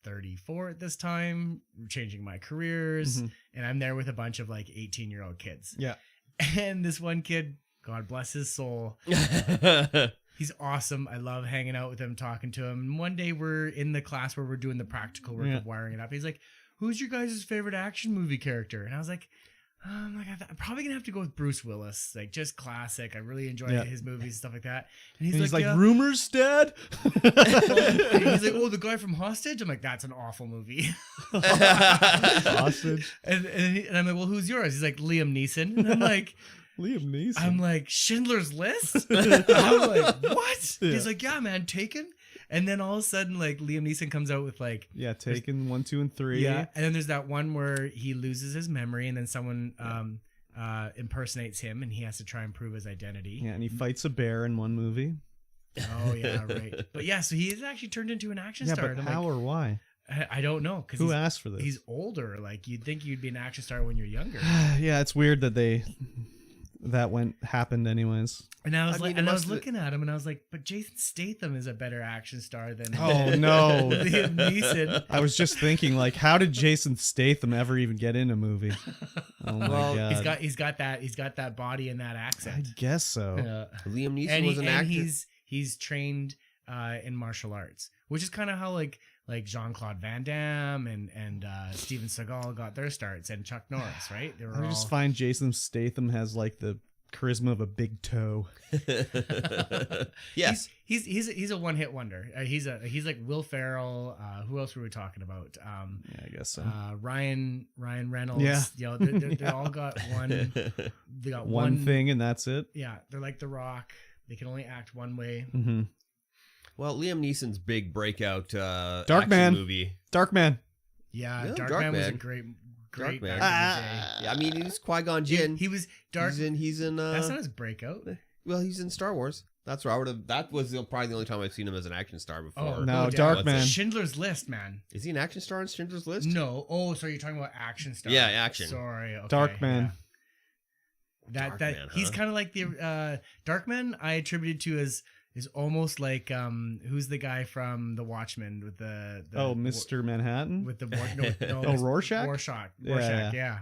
34 at this time, changing my careers, and I'm there with a bunch of like 18-year-old kids. Yeah. And this one kid, God bless his soul, he's awesome. I love hanging out with him, talking to him. And one day we're in the class where we're doing the practical work of wiring it up. He's like, "Who's your guys' favorite action movie character?" And I was like, I'm probably gonna have to go with Bruce Willis, like just classic. I really enjoy his movies and stuff like that. And he's like, rumors, Dad. and he's like, "Oh, the guy from Hostage." I'm like, "That's an awful movie." Hostage. And I'm like, "Well, who's yours?" He's like, "Liam Neeson." And I'm like, Liam Neeson. I'm like, "Schindler's List." I'm like, "What?" Yeah. He's like, "Yeah, man, Taken." And then all of a sudden, like Liam Neeson comes out with like, Taken 1, 2, and 3. yeah. And then there's that one where he loses his memory, and then someone impersonates him, and he has to try and prove his identity. Yeah, and he fights a bear in one movie. Oh yeah, right. But yeah, so he has actually turned into an action star. But And how or why? I don't know. Who asked for this? He's older. Like you'd think you'd be an action star when you're younger. Yeah, it's weird that happened anyways. And I was I was looking at him, and I was like, but Jason Statham is a better action star than Oh no, Liam Neeson. I was just thinking, like, how did Jason Statham ever even get in a movie? Oh my god, he's got that body and that accent. I guess so. Liam Neeson was an actor. He's trained in martial arts, which is kind of how like Jean-Claude Van Damme and Steven Seagal got their starts, and Chuck Norris, right? They were I just find Jason Statham has like the charisma of a big toe. Yes, he's a one-hit wonder. He's like Will Ferrell. Who else were we talking about? Yeah, I guess so. Ryan Reynolds. Yeah. You know, they all got one. They got one thing, and that's it. Yeah, they're like The Rock. They can only act one way. Mm-hmm. Well, Liam Neeson's big breakout Darkman movie. Yeah, Yeah, Darkman was a great Darkman. back in the day. Yeah, I mean, he's Qui-Gon Jinn. He was dark. He's in. That's not his breakout. Well, he's in Star Wars. That's where I would have. That was probably the only time I've seen him as an action star before. Oh no, doubt. Darkman. Schindler's List, man. Is he an action star on Schindler's List? No. Oh, so you're talking about action star? Yeah, action. Sorry. Okay, Darkman. Yeah. That he's kind of like the Darkman. I attributed to as is almost like who's the guy from The Watchmen with the Mr. Manhattan with the Rorschach. Rorschach. Yeah. Yeah.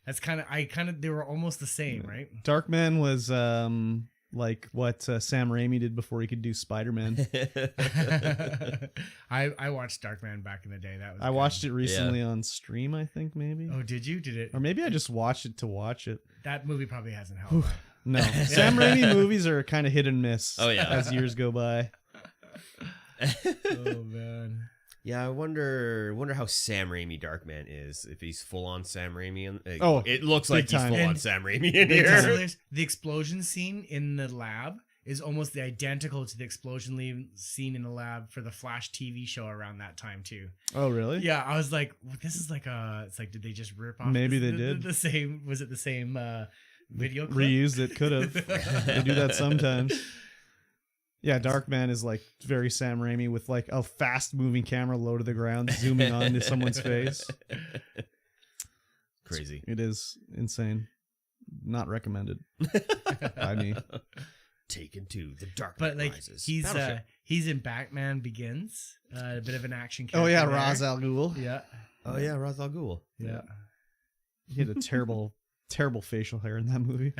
That's kind of they were almost the same, right? Darkman was like what Sam Raimi did before he could do Spider-Man. I watched Darkman back in the day. That was I watched it recently on stream, I think maybe. Oh, did you? Did it? Or maybe I just watched it to watch it. That movie probably hasn't held up. No, Sam Raimi movies are kind of hit and miss. Oh yeah, as years go by. Oh man. Yeah, I wonder how Sam Raimi Darkman is. If he's full on Sam Raimi, it looks like he's full on Sam Raimi in here. The explosion scene in the lab is almost identical to the explosion scene in the lab for the Flash TV show around that time too. Oh really? Yeah, I was like, this is like it's like, did they just rip off? Maybe they did the same. Was it the same video clip? Reused it? Could have. They do that sometimes. Yeah, Darkman is like very Sam Raimi with like a fast moving camera low to the ground, zooming onto someone's face. Crazy. It is insane. Not recommended by me. Taken to the Dark But like Rises. he's in Batman Begins, a bit of an action character. Oh yeah, there. Ra's al Ghul. Yeah. Oh yeah, Ra's al Ghul. Yeah. He had a terrible facial hair in that movie.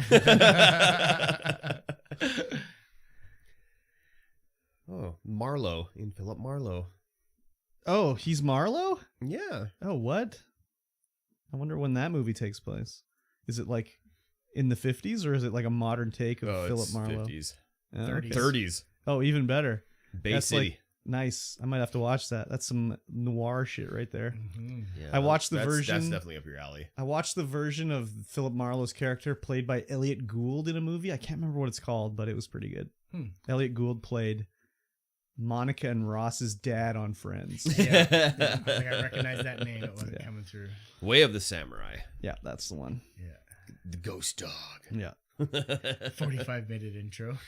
Oh, Marlowe in Philip Marlowe. Oh, he's Marlowe? Yeah. Oh, what? I wonder when that movie takes place. Is it like in the 50s or is it like a modern take of Philip Marlowe? 50s. Oh, 30s. Oh, even better. Bay City. Like, nice. I might have to watch that. That's some noir shit right there. Mm-hmm. Yeah, I watched the version. That's definitely up your alley. I watched the version of Philip Marlowe's character played by Elliot Gould in a movie. I can't remember what it's called, but it was pretty good. Elliot Gould played Monica and Ross's dad on Friends. Yeah. I think I recognize that name. It wasn't coming through. Way of the Samurai. Yeah, that's the one. Yeah. The Ghost Dog. Yeah. 45-minute intro.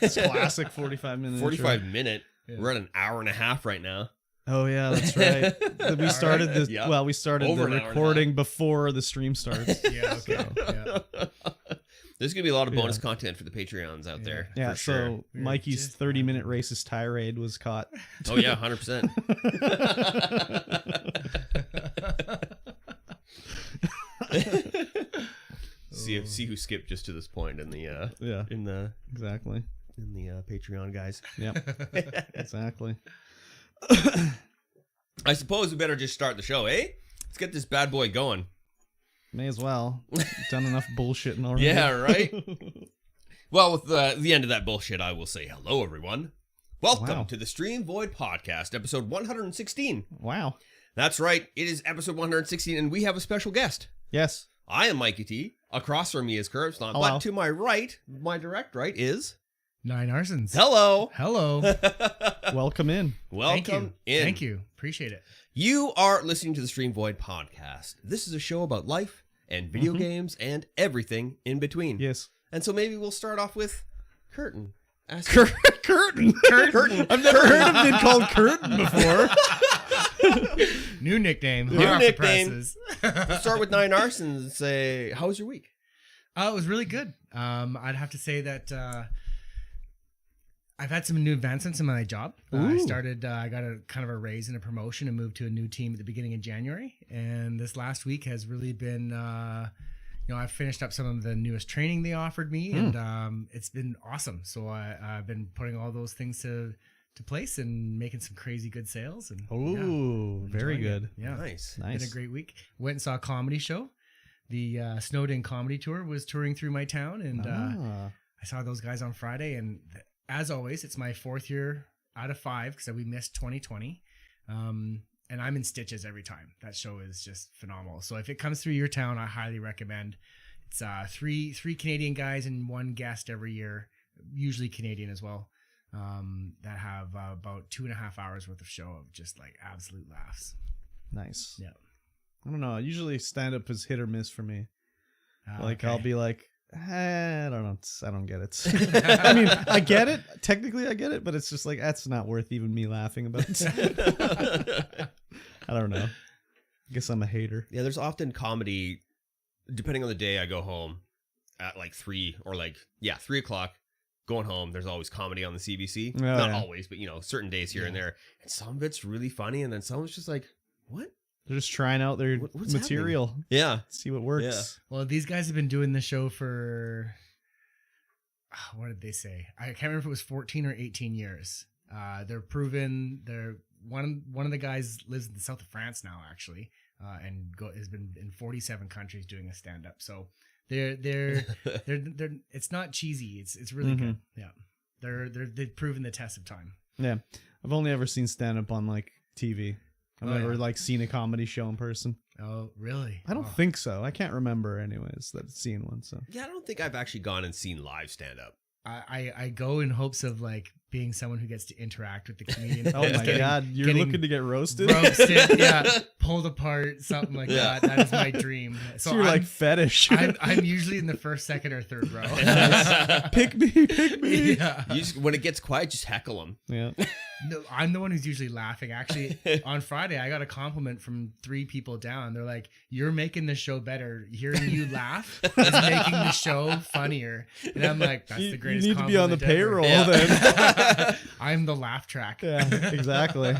It's classic 45-minute 45-minute. Yeah. We're at an hour and a half right now. Oh yeah, that's right. We started this. Yep. Well, we started the recording before the stream starts. Yeah. Okay. Yeah. There's going to be a lot of bonus Yeah. content for the Patreons out there. Yeah, for sure. so We're Mikey's just 30-minute racist tirade was caught. Oh, yeah, 100%. See who skipped just to this point in the Yeah, in the exactly. Patreon guys. Yep, exactly. I suppose we better just start the show, eh? Let's get this bad boy going. May as well. Done enough bullshitting already. Yeah, right. Well, with the end of that bullshit, I will say hello, everyone. Welcome Wow. to the StreamVoid podcast, episode 116. Wow. That's right, it is episode 116, and we have a special guest. Yes. I am Mikey T. Across from me is Kurbstomped, Hello. but to my right, my direct right is 9 arsons. hello. Hello. Welcome in. Welcome Thank you. in. Thank you. Appreciate it. You are listening to the StreamVoid podcast. This is a show about life and video games and everything in between. Yes. And so maybe we'll start off with Curtin. Curtin. Curtin. I've never heard of it called Curtin before. New nickname. New hot off the nickname. presses. We'll start with 9 arsons and say, how was your week? It was really good. I'd have to say that I've had some new advancements in my job. I got a kind of a raise and a promotion and moved to a new team at the beginning of January. And this last week has really been, I finished up some of the newest training they offered me, and it's been awesome. So I've been putting all those things to place and making some crazy good sales. And Ooh, very enjoying it. good. Yeah, Nice. Nice. been a great week. Went and saw a comedy show. The Snowed In Comedy Tour was touring through my town, and I saw those guys on Friday. And as always, it's my 4th year out of 5 because we missed 2020. And I'm in stitches every time. That show is just phenomenal. So if it comes through your town, I highly recommend. It's three Canadian guys and 1 guest every year, usually Canadian as well, that have about 2.5 hours worth of show of just like absolute laughs. Nice. Yeah. I don't know. Usually stand-up is hit or miss for me. Okay. I'll be like, I don't know. I don't get it. I mean, I get it. Technically, I get it, but it's just like, that's not worth even me laughing about. I don't know. I guess I'm a hater. Yeah, there's often comedy, depending on the day I go home at like 3 or 3 o'clock. Going home, there's always comedy on the CBC. Oh, Not yeah. always, but certain days here and there. And some of it's really funny, and then some of it's just like, what? They're just trying out their What's material. Yeah. See what works. Well, these guys have been doing the show for, what did they say? I can't remember if it was 14 or 18 years. They're proven. They're one of the guys lives in the south of France now, actually, and has been in 47 countries doing a stand up. So they're it's not cheesy. It's really good. Yeah, they've proven the test of time. Yeah. I've only ever seen stand-up on like TV. I've Oh, never yeah. seen a comedy show in person. Oh, really? I don't think so. I can't remember anyways that I've seen one. So Yeah, I don't think I've actually gone and seen live stand-up. I go in hopes of like being someone who gets to interact with the comedian. oh my god, you're getting looking to get roasted. roasted, yeah, pulled apart, something like Yeah. that. That is my dream. So you're like fetish. I'm usually in the first, second, or third row. pick me. Yeah. When it gets quiet, just heckle them. Yeah. No, I'm the one who's usually laughing. Actually, on Friday, I got a compliment from 3 people down. They're like, "You're making the show better. Hearing you laugh is making the show funnier." And I'm like, "That's the greatest." You need to be on the compliment ever." payroll then. I'm the laugh track. Yeah, exactly.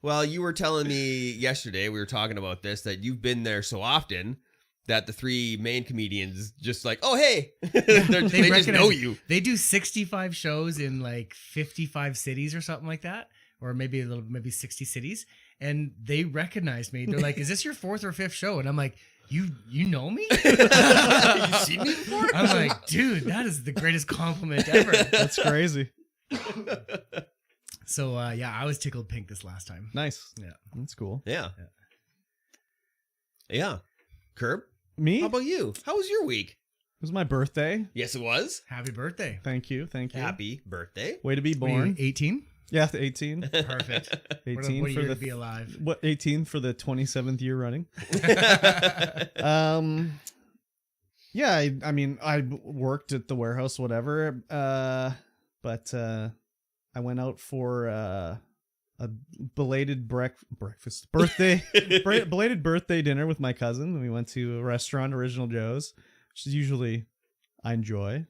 Well, you were telling me yesterday, we were talking about this, that you've been there so often that the 3 main comedians just like, oh, hey, they just recognize- know you. They do 65 shows in like 55 cities or something like that, or maybe 60 cities, and they recognized me. They're like, "Is this your 4th or 5th show?" And I'm like, You know me? You seen me before? I'm like, dude, that is the greatest compliment ever. That's crazy. So yeah, I was tickled pink this last time. Nice. Yeah. That's cool. Yeah. Yeah. Curb, Me? how It about you? How was your week? was my birthday. Yes, it was. Happy birthday. Thank you. Happy birthday. Way to be What are you, born. 18? Yeah, 18. Perfect. 18 what a for year the to be alive. What 18 for the 27th year running? Yeah, I mean, I worked at the warehouse, whatever. But I went out for a belated belated birthday dinner with my cousin. We went to a restaurant, Original Joe's, which is usually I enjoy.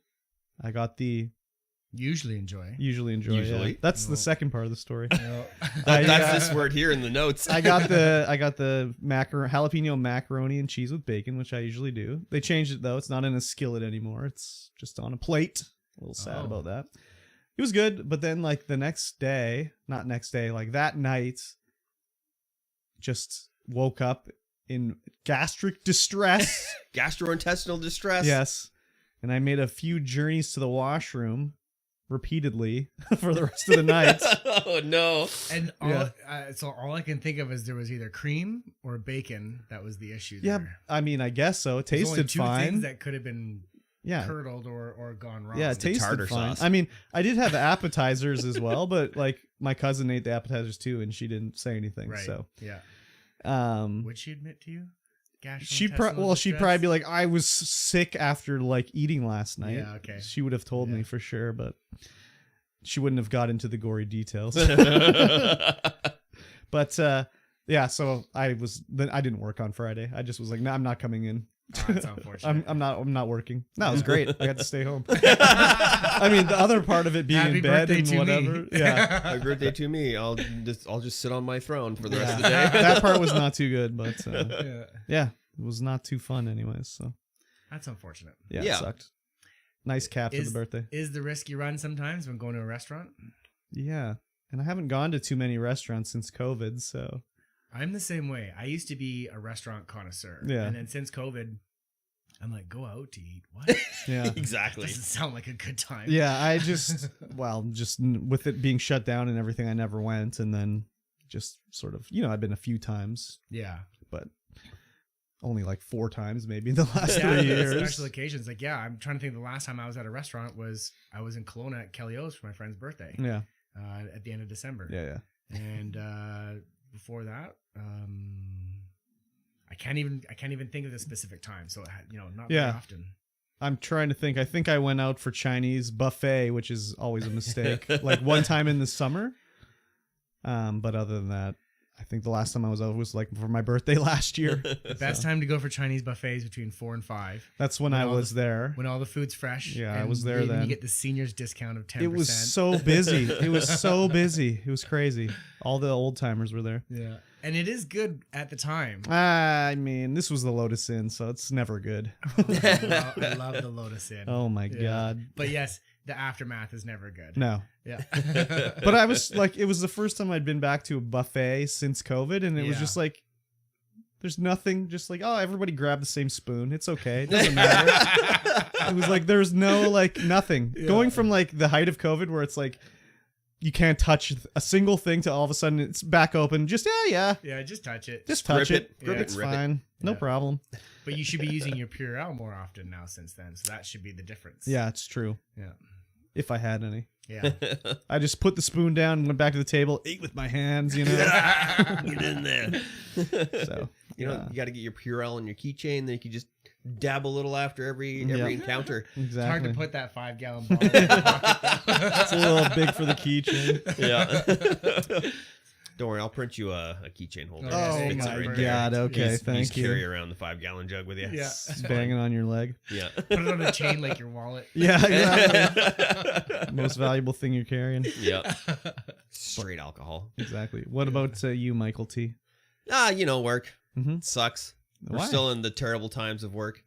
I got the Usually enjoy. Yeah. That's the second part of the story. No. That's this word here in the notes. I got the jalapeno macaroni and cheese with bacon, which I usually do. They changed it though. It's not in a skillet anymore. It's just on a plate. A little sad about that. It was good, but then like the next day, not next day, like that night, just woke up in gastric distress. Gastrointestinal distress. Yes. And I made a few journeys to the washroom repeatedly for the rest of the night. Oh no. And so all I can think of is there was either cream or bacon that was the issue there. Yeah, I mean, I guess so. It There's only tasted two fine. things that could have been curdled or gone wrong. Yeah, it tasted tartar fine. sauce. I mean, I did have appetizers as well, but like my cousin ate the appetizers too, and she didn't say anything. Right. So yeah. Would she admit to you? She'd probably be like, I was sick after like eating last night. Yeah, okay. She would have told me for sure, but she wouldn't have got into the gory details. But yeah, so I didn't work on Friday. I just was like, no, I'm not coming in. Oh, that's unfortunate. I'm not working. No, it was great. I got to stay home. I mean, the other part of it being Happy in bed birthday and to whatever. me. Yeah. Happy birthday to me. I'll just sit on my throne for the rest of the Yeah. day. That part was not too good, but Yeah. it was not too fun anyways. So That's unfortunate. yeah, Yeah. it sucked. Nice cap for the Is- birthday. Is the risk you run sometimes when going to a restaurant? Yeah. And I haven't gone to too many restaurants since COVID, so I'm the same way. I used to be a restaurant connoisseur. Yeah. And then since COVID, I'm like, go out to eat. What? yeah. Exactly. Doesn't sound like a good time. Yeah, I just with it being shut down and everything, I never went, and then just sort of, I've been a few times, Yeah. but only like 4 times maybe in the last Yeah, 3 years. Special occasions. Like, yeah, I'm trying to think the last time I was at a restaurant was I was in Kelowna at Kelly O's for my friend's birthday Yeah, at the end of December. yeah. And before that, I can't even think of the specific time. So, not very often. I'm trying to think. I think I went out for Chinese buffet, which is always a mistake. Like one time in the summer. But other than that, I think the last time I was out was like for my birthday last year. The best time to go for Chinese buffets between 4 and 5. That's when I was there. When all the food's fresh. Yeah, I and was there even then. You get the seniors discount of 10%. It was so busy. It was so busy. It was crazy. All the old timers were there. Yeah. And it is good at the time. I mean, this was the Lotus Inn, so it's never good. I love the Lotus Inn. Oh my God. But yes, the aftermath is never good. No. Yeah. But I was like, it was the first time I'd been back to a buffet since COVID, and it was Yeah. just like, there's nothing, just like, oh, everybody grab the same spoon. It's okay. It doesn't matter. It was like, there's no, like, nothing. Yeah. Going from, like, the height of COVID where it's like, you can't touch a single thing to all of a sudden it's back open. Just, yeah. Yeah, just touch it. Just touch Grip it. it. Grip it, It's rip it. fine. No Yeah. problem. But you should be using your Purell more often now since then. So that should be the difference. Yeah, it's true. Yeah. If I had any. Yeah. I just put the spoon down, went back to the table, ate with my hands, Get in there. So, You got to get your Purell and your keychain. Then you can just dab a little after every encounter. exactly. It's hard to put that 5-gallon bottle in your pocket. It's a little big for the keychain. Yeah. Don't worry, I'll print you a keychain holder. Oh, It fits my it right God. there. Okay, Just thank you. carry around the 5-gallon jug with you. Yeah. It's banging on your leg. Yeah. Put it on a chain like your wallet. Yeah, exactly. Most valuable thing you're carrying. Yeah. Straight alcohol. Exactly. What about you, Michael T? Work. Mm-hmm. Sucks. We're Why? still in the terrible times of work.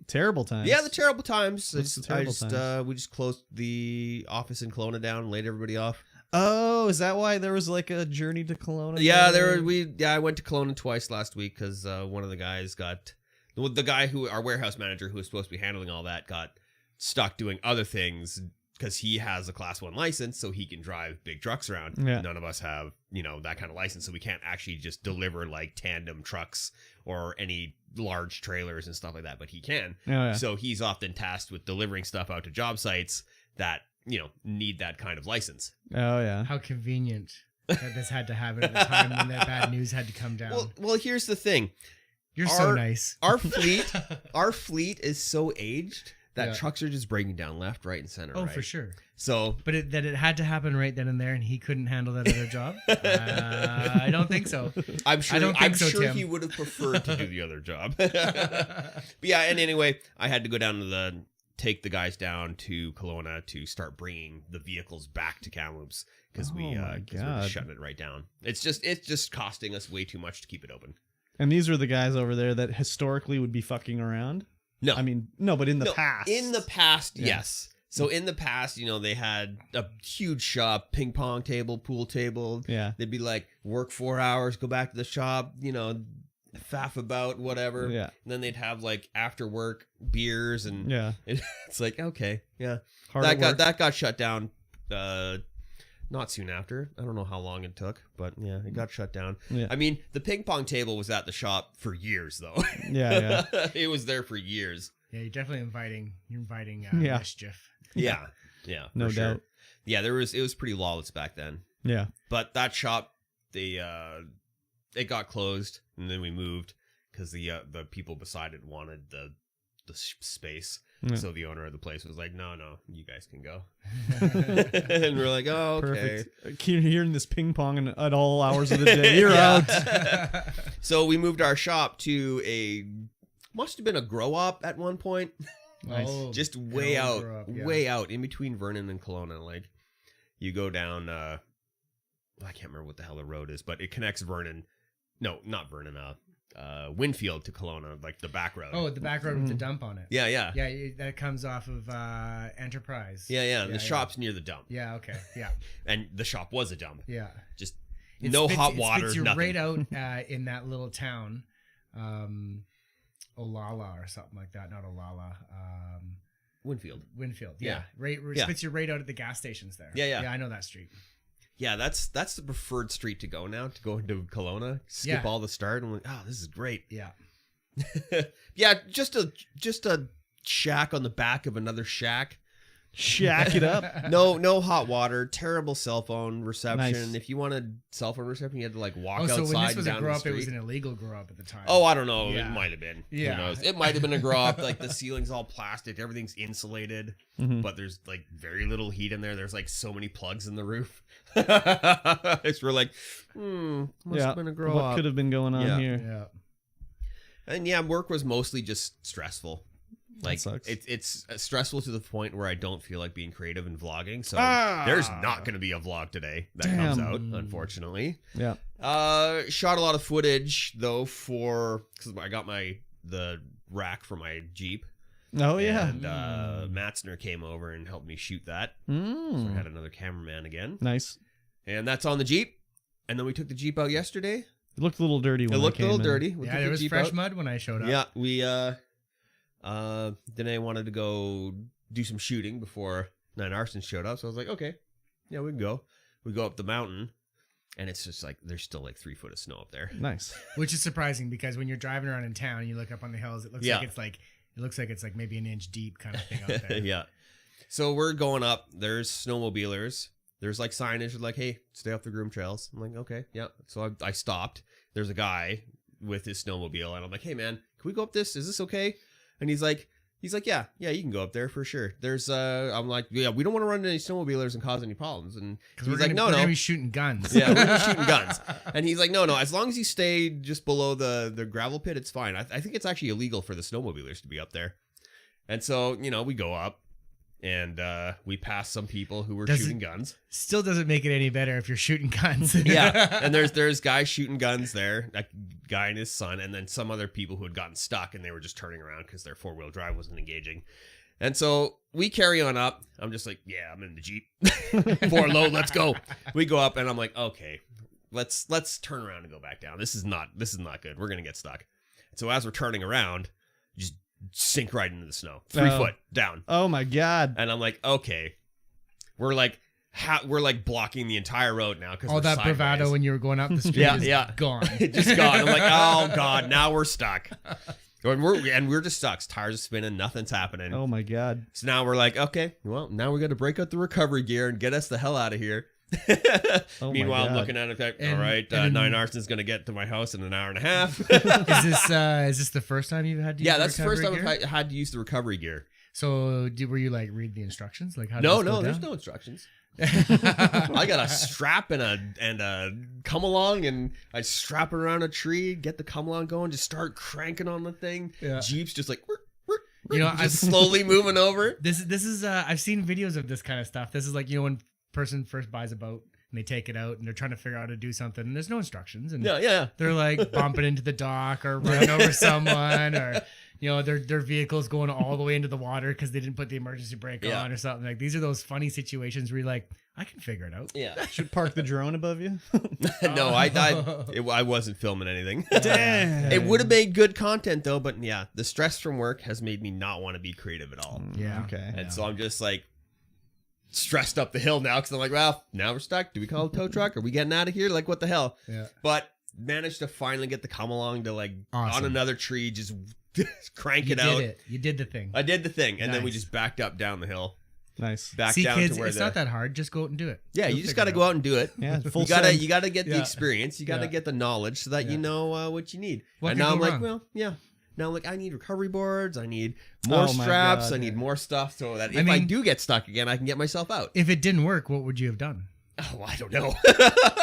Terrible times. Yeah, the terrible times. What's the terrible times? We just closed the office in Kelowna down and laid everybody off. Oh, is that why there was like a journey to Kelowna? Yeah, I went to Kelowna twice last week because one of the guys the guy our warehouse manager who was supposed to be handling all that got stuck doing other things because he has a class 1 license, so he can drive big trucks around. Yeah. None of us have, that kind of license, so we can't actually just deliver like tandem trucks or any large trailers and stuff like that, but he can. Oh, yeah. So he's often tasked with delivering stuff out to job sites that, need that kind of license. Oh, yeah. How convenient that this had to happen at the time when that bad news had to come down. Well, here's the thing. You're so nice. Our fleet is so aged that Yeah. trucks are just breaking down left, right, and center. Oh, right? for sure. So, But it had to happen right then and there, and he couldn't handle that other job. I don't think so. I'm sure. don't think I'm so, sure Tim. he would have preferred to do the other job. But yeah, and anyway, I had to go down to the take the guys down to Kelowna to start bringing the vehicles back to Kamloops because we're just shutting it right down. It's just costing us way too much to keep it open. And these are the guys over there that historically would be fucking around? No. I mean, no, but in the past. In the past, yes. So in the past, they had a huge shop, ping pong table, pool table. Yeah. They'd be like, work 4 hours, go back to the shop, faff about, whatever. Yeah. And then they'd have like after work beers and it's like, okay, yeah. That got shut down not soon after. I don't know how long it took, but yeah, it got shut down. Yeah. I mean, the ping pong table was at the shop for years though. Yeah. It was there for years. Yeah, you're definitely inviting mischief. Yeah. No doubt. Yeah, it was pretty lawless back then. Yeah. But that shop, it got closed, and then we moved because the people beside it wanted the space. Yeah. So the owner of the place was like, no, you guys can go. And we're like, oh, okay. Perfect. Keep hearing this ping pong at all hours of the day. You're out. So we moved our shop to must have been a grow up at one point. Nice. Oh, Just way out in between Vernon and Kelowna. Like you go down, I can't remember what the hell the road is, but it connects Vernon. No, not Vernon. Winfield to Kelowna, like the back road. Oh, the back road with the dump on it. Yeah. Yeah, that comes off of Enterprise. Yeah. The shop's near the dump. Yeah, okay. Yeah. And the shop was a dump. Yeah. Just It no spits- hot it water, spits you nothing. right out in that little town, Olala or something like that. Not Olala. Winfield. Yeah. Right. Yeah. Spits you right out at the gas stations there. Yeah. Yeah, I know that street. Yeah, that's the preferred street to go now, to go into Kelowna. Skip all the start and like, oh, this is great. Yeah. Yeah, just a shack on the back of another shack. Shack it up. No hot water. Terrible cell phone reception. Nice. If you wanted cell phone reception, you had to like walk So outside when this was and a down grow the up, street. it was an illegal grow up at the time. Oh, I don't know. Yeah. It might have been. Yeah. Who knows? It might have been a grow up. Like the ceiling's all plastic. Everything's insulated. Mhm. But there's like very little heat in there. There's like so many plugs in the roof. It's we're like, must have been a grow What up. could have been going on Yeah. here? Yeah. And yeah, work was mostly just stressful. Like sucks. it's stressful to the point where I don't feel like being creative and vlogging. So Ah! there's not going to be a vlog today that comes out, unfortunately. Yeah. Shot a lot of footage though because I got the rack for my Jeep. Oh yeah. And Matzner came over and helped me shoot that. So I had another cameraman again. Nice. And that's on the Jeep. And then we took the Jeep out yesterday. It looked a little dirty when It looked a little came in. dirty. We Yeah, took there the was Jeep fresh out. mud when I showed up. Yeah, we Danae wanted to go do some shooting before Nine Arson showed up, so I was like, okay, yeah, we can go. We go up the mountain, and it's just like there's still like 3 foot of snow up there. Nice. Which is surprising because when you're driving around in town and you look up on the hills, it looks like it's like maybe an inch deep kind of thing out there. Yeah. So we're going up. There's snowmobilers. There's like signage like, hey, stay off the groom trails. I'm like, okay, yeah. So I stopped. There's a guy with his snowmobile, and I'm like, hey man, can we go up this? Is this okay? And he's like, yeah, you can go up there for sure. There's, I'm like, yeah, we don't want to run into any snowmobilers and cause any problems. And he's like, no, we're gonna be shooting guns. Yeah, we're gonna be shooting guns. And he's like, no, as long as you stay just below the gravel pit, it's fine. I think it's actually illegal for the snowmobilers to be up there. And so, we go up and we pass some people who were shooting guns. Still doesn't make it any better if you're shooting guns. Yeah, and there's guys shooting guns there, a guy and his son, and then some other people who had gotten stuck and they were just turning around because their 4-wheel drive wasn't engaging. And so we carry on up. I'm just like, yeah, I'm in the Jeep. 4 low, let's go. We go up and I'm like, okay, let's turn around and go back down. This is not good. We're gonna get stuck. So as we're turning around, just sink right into the snow, 3 foot down. Oh my god. And I'm like, okay, we're like blocking the entire road now because all that bravado when you were going up the street is gone. Just gone. I'm like, oh god, now we're stuck. And we're just stuck. Tires are spinning, nothing's happening. Oh my god. So now we're like, okay, well, now we got to break out the recovery gear and get us the hell out of here. Oh Meanwhile, my I'm God. looking at it like, And- all right, and- Nine Arson's going to get to my house in an hour and a half. Is this the first time you've had to use Yeah, the that's the first time recovery gear? I had to use the recovery gear. So were you like read the instructions? Like how? No, does this go there's down? no instructions. I got a strap and a come along, and I strap it around a tree, get the come along going, just start cranking on the thing. Yeah. Jeep's just like, You know, just I've slowly moving over. This is I've seen videos of this kind of stuff. This is like, you know, when person first buys a boat and they take it out and they're trying to figure out how to do something and there's no instructions and Yeah. they're like bumping into the dock or running over someone, or you know, their vehicle's going all the way into the water because they didn't put the emergency brake on or something. Like, these are those funny situations where you're like, I can figure it out. Yeah. Should park the drone above you. No, I wasn't filming anything. Damn. It would have made good content though, but yeah, the stress from work has made me not want to be creative at all. Yeah. Okay. And so I'm just like stressed up the hill now because I'm like, well, now we're stuck. Do we call a tow truck? Are we getting out of here? Like, what the hell? Yeah. But managed to finally get the come along to like on Awesome. another tree, just crank You it did out. it. You did the thing. I did the thing, and then we Nice. just backed up down the hill, Nice. back See, down kids, to where it's not that hard. Just go out and do it. Yeah, You'll you just figure got to it go out and do it. Yeah. Full You gotta send. you gotta get the Yeah. experience. You gotta Yeah. get the knowledge so that Yeah. you know what you need. What and could now go I'm like, wrong? well, yeah. Now I'm like, I need recovery boards. I need more Oh my straps. God. I need more stuff so that if I I mean- do get stuck again, I can get myself out. If it didn't work, what would you have done? Oh, I don't know.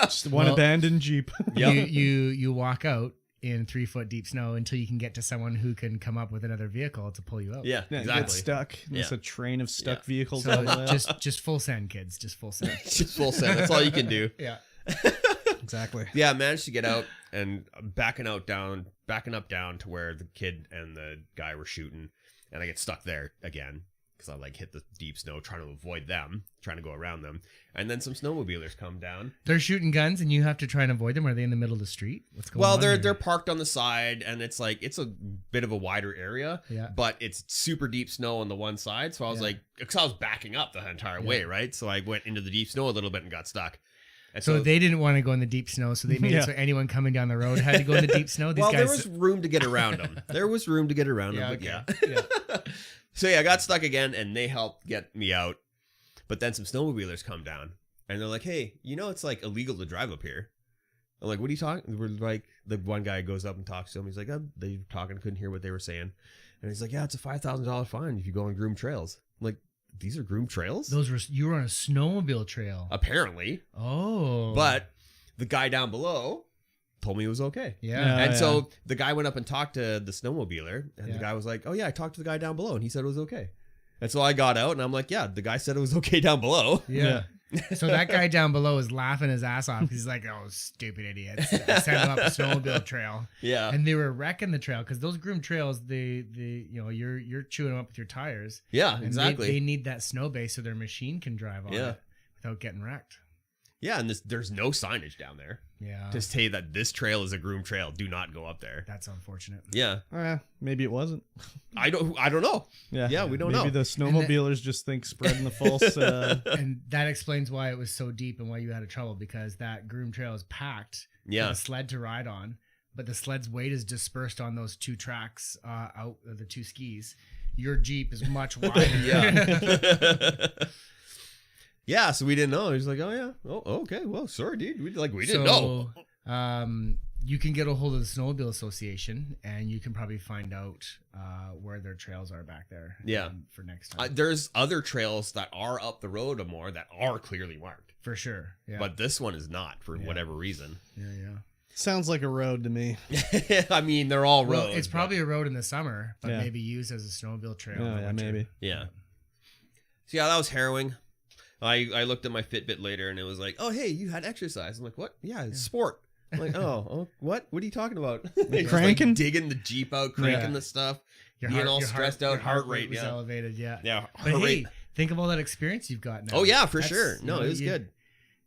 Just one Well- abandoned Jeep. Yep. You walk out in 3-foot deep snow until you can get to someone who can come up with another vehicle to pull you out. Yeah, Yeah, exactly. Get stuck. There's Yeah. a train of stuck Yeah. vehicles. So all the way up. just full send, kids. Just full send. Just full set. That's all you can do. Yeah. Exactly. Yeah, I managed to get out and backing up down to where the kid and the guy were shooting, and I get stuck there again because I like hit the deep snow trying to avoid them, trying to go around them, and then some snowmobilers come down. They're shooting guns and you have to try and avoid them. Are they in the middle of the street? What's going Well, on? they're here? they're parked on the side, and it's like it's a bit of a wider area, Yeah. but it's super deep snow on the one side. So I was Yeah. like, because I was backing up the entire way, right? So I went into the deep snow a little bit and got stuck. And So they didn't want to go in the deep snow, so they made Yeah. it so anyone coming down the road had to go in the deep snow. These well, there guys. was room to get around them. There was room to get around them, but okay. yeah. So yeah, I got stuck again, and they helped get me out. But then some snowmobilers come down, and they're like, "Hey, you know it's like illegal to drive up here." I'm like, "What are you talking?" We're like, the one guy goes up and talks to him. He's like, "They were talking, couldn't hear what they were saying," and he's like, "Yeah, it's a $5,000 fine if you go on groomed trails." I'm like, these are groomed trails? Those were you were on a snowmobile trail. Apparently, Oh. but the guy down below told me it was okay. yeah. Yeah. And so the guy went up and talked to the snowmobiler, and Yeah. the guy was like, "Oh yeah, I talked to the guy down below, and he said it was okay." And so I got out, and I'm like, "Yeah, the guy said it was okay down below." Yeah. So that guy down below is laughing his ass off because he's like, "Oh, stupid idiots! I sent him up a snowmobile trail." Yeah, And they were wrecking the trail because those groomed trails, they you know, you're chewing them up with your tires. yeah, And exactly. They need that snow base so their machine can drive on Yeah. it without getting wrecked. Yeah, and there's no signage down there Yeah. to say that this trail is a groomed trail. Do not go up there. That's unfortunate. Yeah, Maybe it wasn't. I don't know. Yeah. We don't Maybe know. the snowmobilers just think spreading the false. And that explains why it was so deep and why you had trouble, because that groomed trail is packed for Yeah, a sled to ride on, but the sled's weight is dispersed on those two tracks out of the two skis. Your Jeep is much wider. yeah. Yeah, so we didn't know. He's like, "Oh yeah, oh okay, well, sorry, dude, we didn't know." You can get a hold of the Snowmobile Association, and you can probably find out where their trails are back there. Yeah. For next time. There's other trails that are up the road more that are clearly marked, For sure. Yeah. but this one is not for whatever reason. yeah. Sounds like a road to me. I mean, they're all Well, roads. it's probably a road in the summer, but Yeah. maybe used as a snowmobile trail. Oh, in the yeah, winter. maybe. but, yeah. So yeah, that was harrowing. I looked at my Fitbit later, and it was like, "Oh hey, you had exercise." I'm like, "What? Yeah, it's sport." I'm like, oh, what? What are you talking about? Just, cranking? like, digging the Jeep out, cranking Yeah. the stuff, Your being all your stressed out, your heart rate, was yeah, elevated. Yeah. yeah, But heart hey, rate. think of all that experience you've got now. Oh yeah, for That's- sure. you No, know, it was you- good.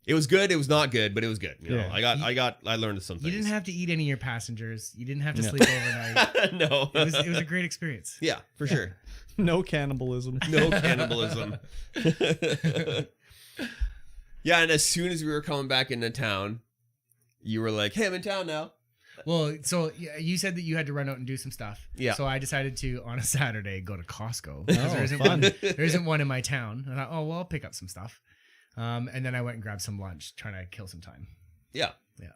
It was good. It was not good, but it was good. You know, Yeah. I learned some things. You didn't have to eat any of your passengers. You didn't have to Yeah. sleep overnight. No. It was a great experience. Yeah, for sure. No cannibalism. No cannibalism. Yeah, and as soon as we were coming back into town, you were like, "Hey, I'm in town now." Well, so you said that you had to run out and do some stuff. Yeah. So I decided to, on a Saturday, go to Costco. Oh, There isn't fun. there isn't one in my town. And I thought, oh, well, I'll pick up some stuff. And then I went and grabbed some lunch, trying to kill some time. Yeah. Yeah.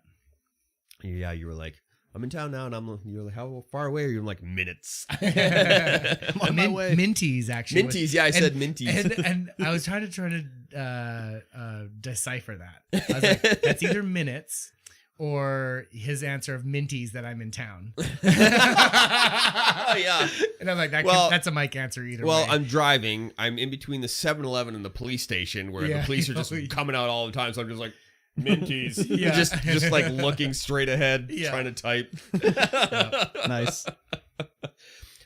Yeah, you were like, "I'm in town now," and you were like, "How far away are you?" I'm like, "Minutes." I'm on my way. Minties, actually. Minties, yeah, I said minties. And I was trying to decipher that. I was like, that's either minutes or his answer of Minties that I'm in town. Yeah. And I'm like, that's a Mike answer either Well, way. I'm driving. I'm in between the 7-Eleven and the police station where the police are just coming out all the time. So I'm just like, Minties. Yeah. just like looking straight ahead, Yeah. trying to type. Nice.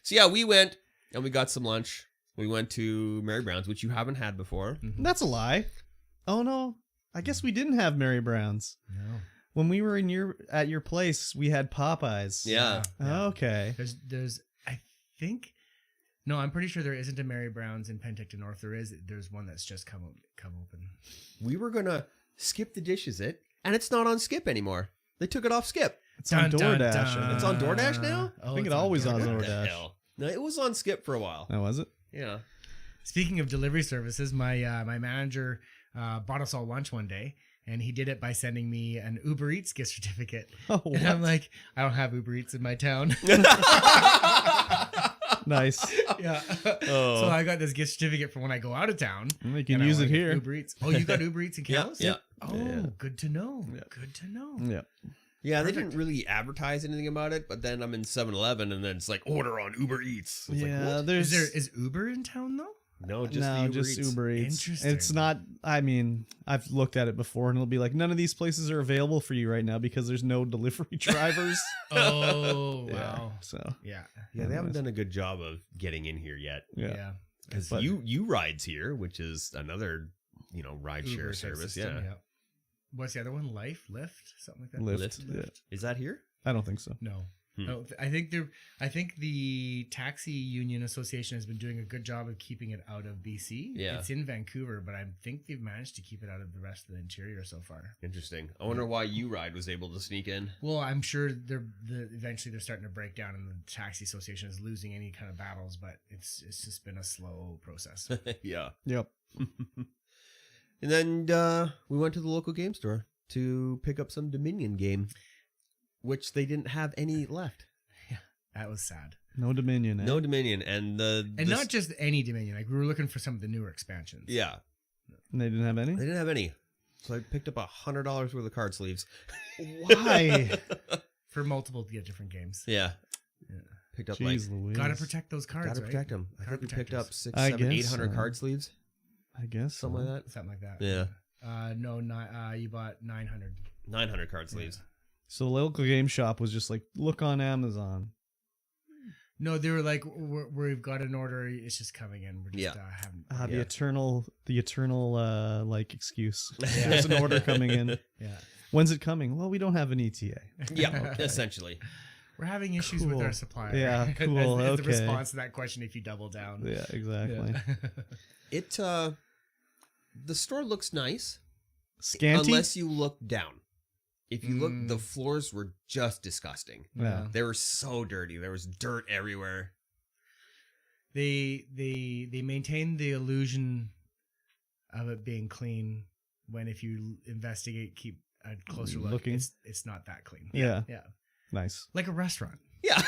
So yeah, we went and we got some lunch. We went to Mary Brown's, which you haven't had before. Mhm. That's a lie. Oh no, I guess we didn't have Mary Brown's. No. When we were at your place, we had Popeyes. Yeah. Okay. There's I think no, I'm pretty sure there isn't a Mary Brown's in Penticton North. There's one that's just come open. We were gonna skip the dishes and it's not on Skip anymore. They took it off Skip. It's on Dun, dun, DoorDash. dun. It's on DoorDash now? I think it's it always on What the DoorDash. hell? No, it was on Skip for a while. Oh, was it? Yeah. Speaking of delivery services, my manager bought us all lunch one day, and he did it by sending me an Uber Eats gift certificate. Oh, And I'm what? like, I don't have Uber Eats in my town. Nice. Yeah. Oh. So I got this gift certificate for when I go out of town. We can and I use wanna it get here. Uber Eats. Oh, you got Uber Eats in Yeah, Kamloops? yeah. Oh, Yeah. good to know. Yeah. Good to know. Yeah. Yeah, they Perfect. didn't really advertise anything about it, but then I'm in 7-Eleven and then it's like order on Uber Eats. It's like, Yeah, what? there's Is Uber in town though? No, just the Uber Eats. Uber Eats. Interesting. It's not. I mean, I've looked at it before, and it'll be like none of these places are available for you right now because there's no delivery drivers. Oh Yeah, wow. so Yeah. Yeah, they haven't done a good job of getting in here yet. yeah. Because But- you rides here, which is another, ride share Uber type service. system, Yeah. What's the other one? Lyft? Something like that? Lyft. Lyft? Yeah. Is that here? I don't think so. No. Hmm. I think the Taxi Union Association has been doing a good job of keeping it out of BC. Yeah. It's in Vancouver, but I think they've managed to keep it out of the rest of the interior so far. Interesting. I wonder why you ride was able to sneak in. Well, I'm sure eventually they're starting to break down, and the Taxi Association is losing any kind of battles, but it's just been a slow process. Yeah. Yep. And then we went to the local game store to pick up some Dominion game, which they didn't have any left. That was sad. No Dominion. Eh? No Dominion, and Not just any Dominion. Like we were looking for some of the newer expansions. Yeah, And they didn't have any. they didn't have any. So I picked up $100 worth of card sleeves. Why? For multiple different games. Yeah. Yeah. Picked up Jeez Louise. Gotta protect those cards, gotta right? protect them. I Card think we picked up protectors. 600, I 700, guess 800 so. card sleeves, I guess something like that. Something like that. Yeah, No, not. You bought 900. 900 card sleeves. So the local game shop was just like, look on Amazon. No, they were like, we've got an order. It's just coming in. We're just haven't. The Yeah. eternal like excuse. Yeah. There's an order coming in. Yeah, When's it coming? Well, we don't have an ETA. Yeah, essentially. we're having issues with Cool. our supplier. Yeah, cool, That's the okay. response to that question. If you double down. Yeah, exactly. Yeah. It the store looks nice Scanty. unless you look down. If you look, the floors were just disgusting. Yeah. They were so dirty. There was dirt everywhere. They maintain the illusion of it being clean when if you investigate, keep a closer look, Looking. it's not that clean. Yeah. Yeah. Nice. Like a restaurant. Yeah.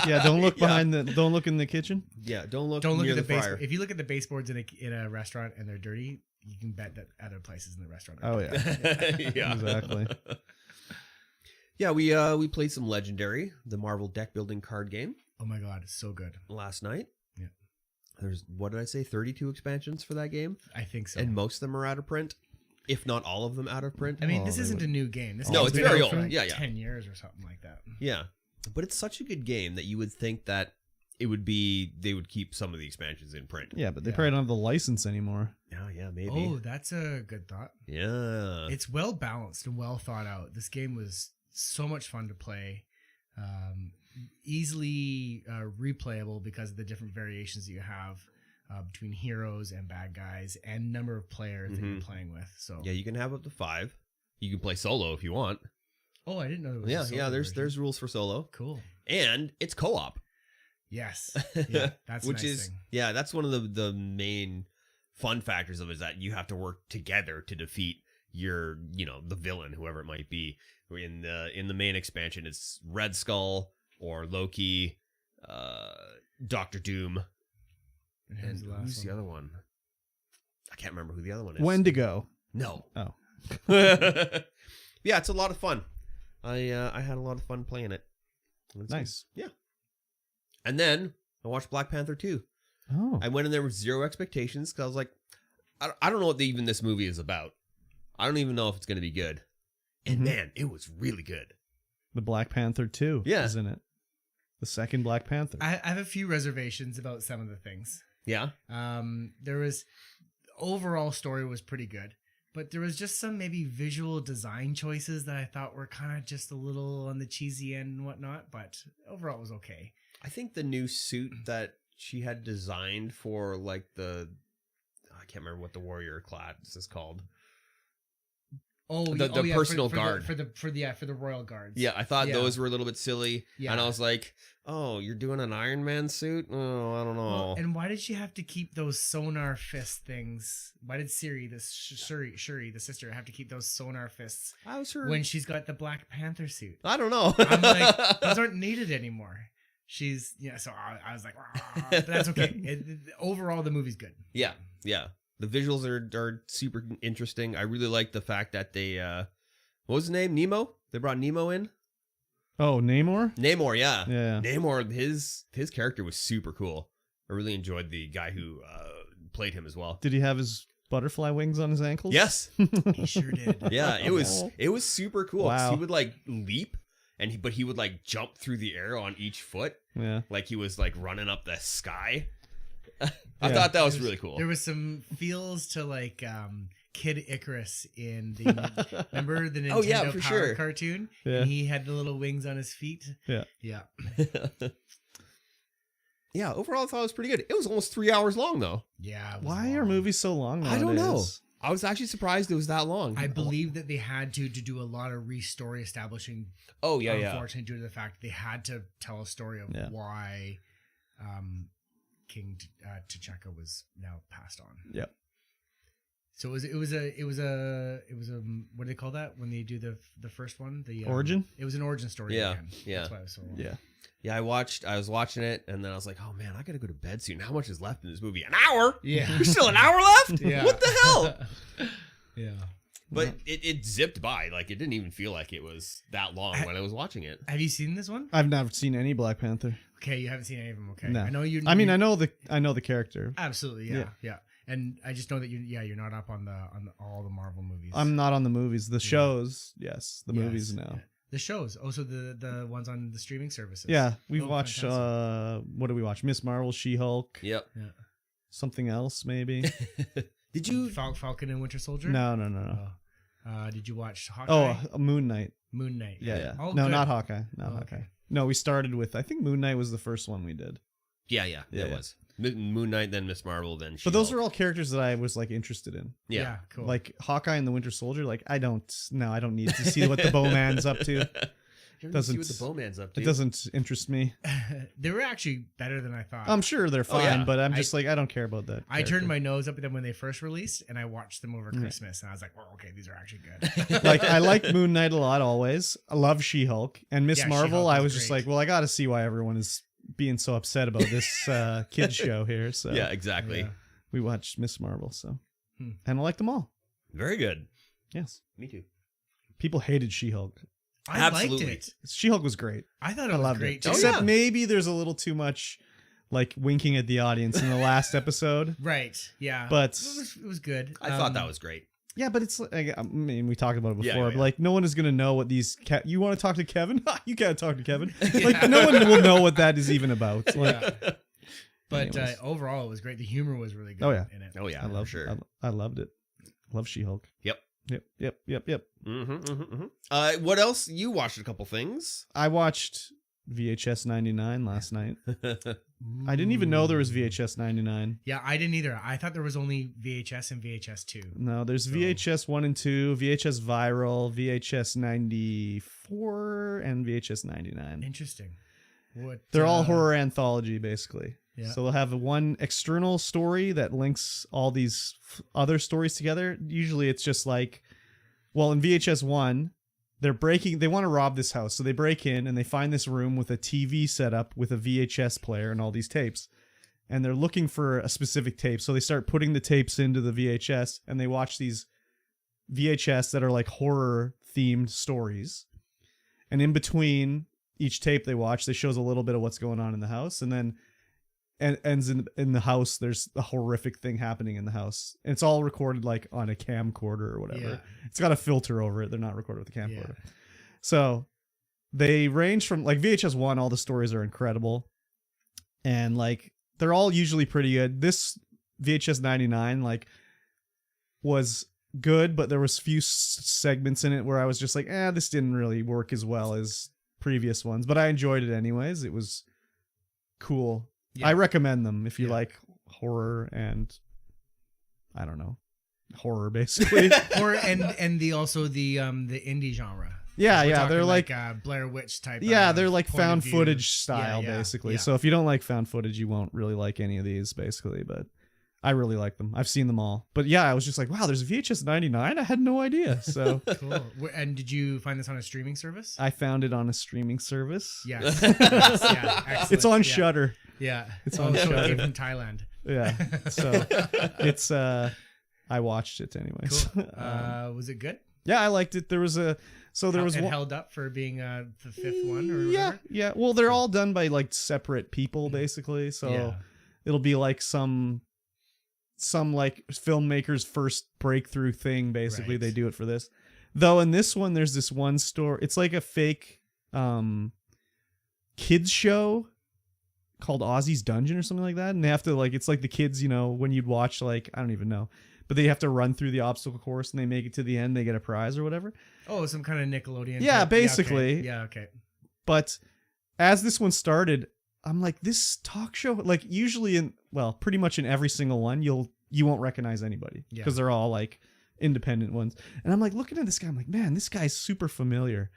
Yeah, don't look behind the. Don't look in the kitchen. Yeah, don't look Don't look near at the the base. fryer. If you look at the baseboards in a restaurant and they're dirty, you can bet that other places in the restaurant are Oh dirty. yeah. Yeah. Exactly. Yeah, we played some Legendary, the Marvel deck building card game, Oh my god, it's so good. last night. Yeah. There's, what did I say, 32 expansions for that game? I think so. And most of them are out of print, if not all of them out of print. I mean, Oh, this they isn't would- a new game. This No, game's it's been very out for old. like Yeah, yeah. 10 years or something like that. Yeah. But it's such a good game that you would think that they would keep some of the expansions in print. Yeah, but they Yeah. probably don't have the license anymore. Oh, yeah, maybe. Oh, that's a good thought. Yeah. It's well balanced and well thought out. This game was so much fun to play. Easily replayable because of the different variations that you have between heroes and bad guys and number of players that you're Mhm. playing with. So Yeah, you can have up to 5. You can play solo if you want. Oh, I didn't know there was a Yeah, solo there's version. rules for solo. Cool. And it's co-op. Yes. Yeah, that's a Which nice is thing. yeah, that's one of the main fun factors of it, is that you have to work together to defeat your, the villain, whoever it might be. In the main expansion, it's Red Skull or Loki, Doctor Doom, And and who's the last who's the one? other one? I can't remember who the other one is. Wendigo. No. Oh. Yeah, it's a lot of fun. I had a lot of fun playing it. It's Nice. good. Yeah. And then I watched Black Panther 2. Oh. I went in there with zero expectations because I was like, I don't know what even this movie is about. I don't even know if it's going to be good. And man, it was really good. The Black Panther 2 is in it. The second Black Panther. I have a few reservations about some of the things. Yeah. There was overall story was pretty good, but there was just some maybe visual design choices that I thought were kind of just a little on the cheesy end and whatnot. But overall, it was okay. I think the new suit that she had designed for like I can't remember what the warrior class is called. The personal guard for the royal guards. Yeah, I thought those were a little bit silly. Yeah. And I was like, oh, you're doing an Iron Man suit? Oh, I don't know. Well, and why did she have to keep those sonar fist things? Why did Shuri, the sister, have to keep those sonar fists when she's got the Black Panther suit? I don't know. I'm like, those aren't needed anymore. So I was like, but that's okay. Overall, the movie's good. Yeah. The visuals are super interesting. I really like the fact that they, what was his name? Nemo? They brought Nemo in? Oh, Namor? Namor, yeah. Yeah. Namor, his character was super cool. I really enjoyed the guy who played him as well. Did he have his butterfly wings on his ankles? Yes. He sure did. Yeah, it was super cool. Wow. He would like leap but he would like jump through the air on each foot. Yeah. Like he was like running up the sky. I thought that was really cool. There was some feels to like Kid Icarus in the remember the Nintendo Power cartoon? Yeah. And he had the little wings on his feet. Yeah. Yeah. Yeah, overall I thought it was pretty good. It was almost 3 hours long though. Yeah. Why are movies so long nowadays? I don't know. I was actually surprised it was that long. I believe that they had to do a lot of story establishing. Oh yeah, unfortunately, due to the fact they had to tell a story of why King T'Chaka was now passed on. Yep. So it was a what do they call that when they do the first one? The origin? It was an origin story. Yeah. Again. Yeah. That's why it was so long. Yeah. Yeah, I was watching it, and then I was like, "Oh man, I gotta go to bed soon. How much is left in this movie? An hour? Yeah, there's still an hour left. Yeah, what the hell? Yeah, but it zipped by. Like it didn't even feel like it was that long when I was watching it. Have you seen this one? I've never seen any Black Panther. Okay, you haven't seen any of them. Okay, No. I know you. I mean, I know the character. Absolutely, yeah. And I just know that you're not up on all the Marvel movies. I'm not on the movies. The shows, yes. The movies, no. Yeah. The shows, also the ones on the streaming services. Yeah, we've watched. What did we watch? Miss Marvel, She-Hulk. Yep. Yeah. Something else, maybe. Did you Falcon and Winter Soldier? No. Did you watch Hawkeye? Oh, Moon Knight. Moon Knight. Yeah. Oh, no, good. not Hawkeye. Not Hawkeye. No, we started with. I think Moon Knight was the first one we did. Yeah. It was Moon Knight, then Miss Marvel, then. But those are all characters that I was like interested in. Yeah, cool. Like Hawkeye and the Winter Soldier. Like I don't need to see what the Bowman's up to. Doesn't see what the Bowman's up to. It doesn't interest me. They were actually better than I thought. I'm sure they're fine, but I'm just I don't care about that. I turned my nose up at them when they first released, and I watched them over Christmas, and I was like, "Well, okay, these are actually good." Like I like Moon Knight a lot. Always, I love She-Hulk and Miss Marvel. She-Hulk I was great. just like, well, I got to see why everyone is being so upset about this kids show here. So yeah, exactly. Yeah. We watched Miss Marvel, and I like them all. Very good. Yes, me too. People hated She-Hulk. I liked it. She-Hulk was great. I thought it was great too. Except maybe there's a little too much like winking at the audience in the last episode. Right. Yeah. But it was good. I thought that was great. Yeah, but it's like, I mean, we talked about it before, Yeah. but like no one is gonna know what these. You want to talk to Kevin? You can't talk to Kevin. Like no one will know what that is even about. Like, but overall, it was great. The humor was really good. Oh yeah. In it. Oh yeah. I love sure. I loved it. Love She-Hulk. Yep. Yep. What else? You watched a couple things. I watched VHS 99 last night. I didn't even know there was VHS 99. Yeah, I didn't either. I thought there was only VHS and VHS 2. No, there's VHS 1 and 2, VHS Viral, VHS 94, and VHS 99. Interesting. They're all horror anthology, basically. Yeah. So they'll have one external story that links all these other stories together. Usually it's just like, well, in VHS 1, they want to rob this house. So they break in and they find this room with a TV set up with a VHS player and all these tapes. And they're looking for a specific tape. So they start putting the tapes into the VHS and they watch these VHS that are like horror themed stories, and in between each tape they watch, they shows a little bit of what's going on in the house, and then ends in the house. There's a horrific thing happening in the house, and it's all recorded like on a camcorder or whatever. Yeah. It's got a filter over it. They're not recorded with a camcorder. So they range from like VHS 1, all the stories are incredible, and like they're all usually pretty good. This VHS 99 like was good, but there was few segments in it where I was just like, this didn't really work as well as previous ones, but I enjoyed it anyways. It was cool. I recommend them if you like horror and I don't know, horror basically. Horror and the indie genre. Yeah, they're like Blair Witch type. They're like found view. footage style basically. Yeah. So if you don't like found footage, you won't really like any of these basically, but I really like them. I've seen them all. But yeah, I was just like, wow, there's a VHS 99? I had no idea. So cool. And did you find this on a streaming service? I found it on a streaming service. Yes. Yeah, excellent. It's on Shudder. Yeah. It's on Shudder. It came from Thailand. Yeah. So it's I watched it anyways. Cool. Was it good? Yeah, I liked it. There was it held up for being the fifth one or whatever? Yeah. Well, they're all done by like separate people basically. So it'll be like some like filmmaker's first breakthrough thing basically. Right. They do it for this. Though in this one there's this one story. It's like a fake kids show called Ozzy's Dungeon or something like that, and they have to like, it's like the kids, you know, when you'd watch like, I don't even know, but they have to run through the obstacle course and they make it to the end, they get a prize or whatever. Oh, some kind of Nickelodeon Yeah, type. basically. Yeah, okay. But as this one started, I'm like, this talk show, like usually pretty much in every single one, you won't recognize anybody because they're all like independent ones. And I'm like looking at this guy, I'm like, man, this guy's super familiar.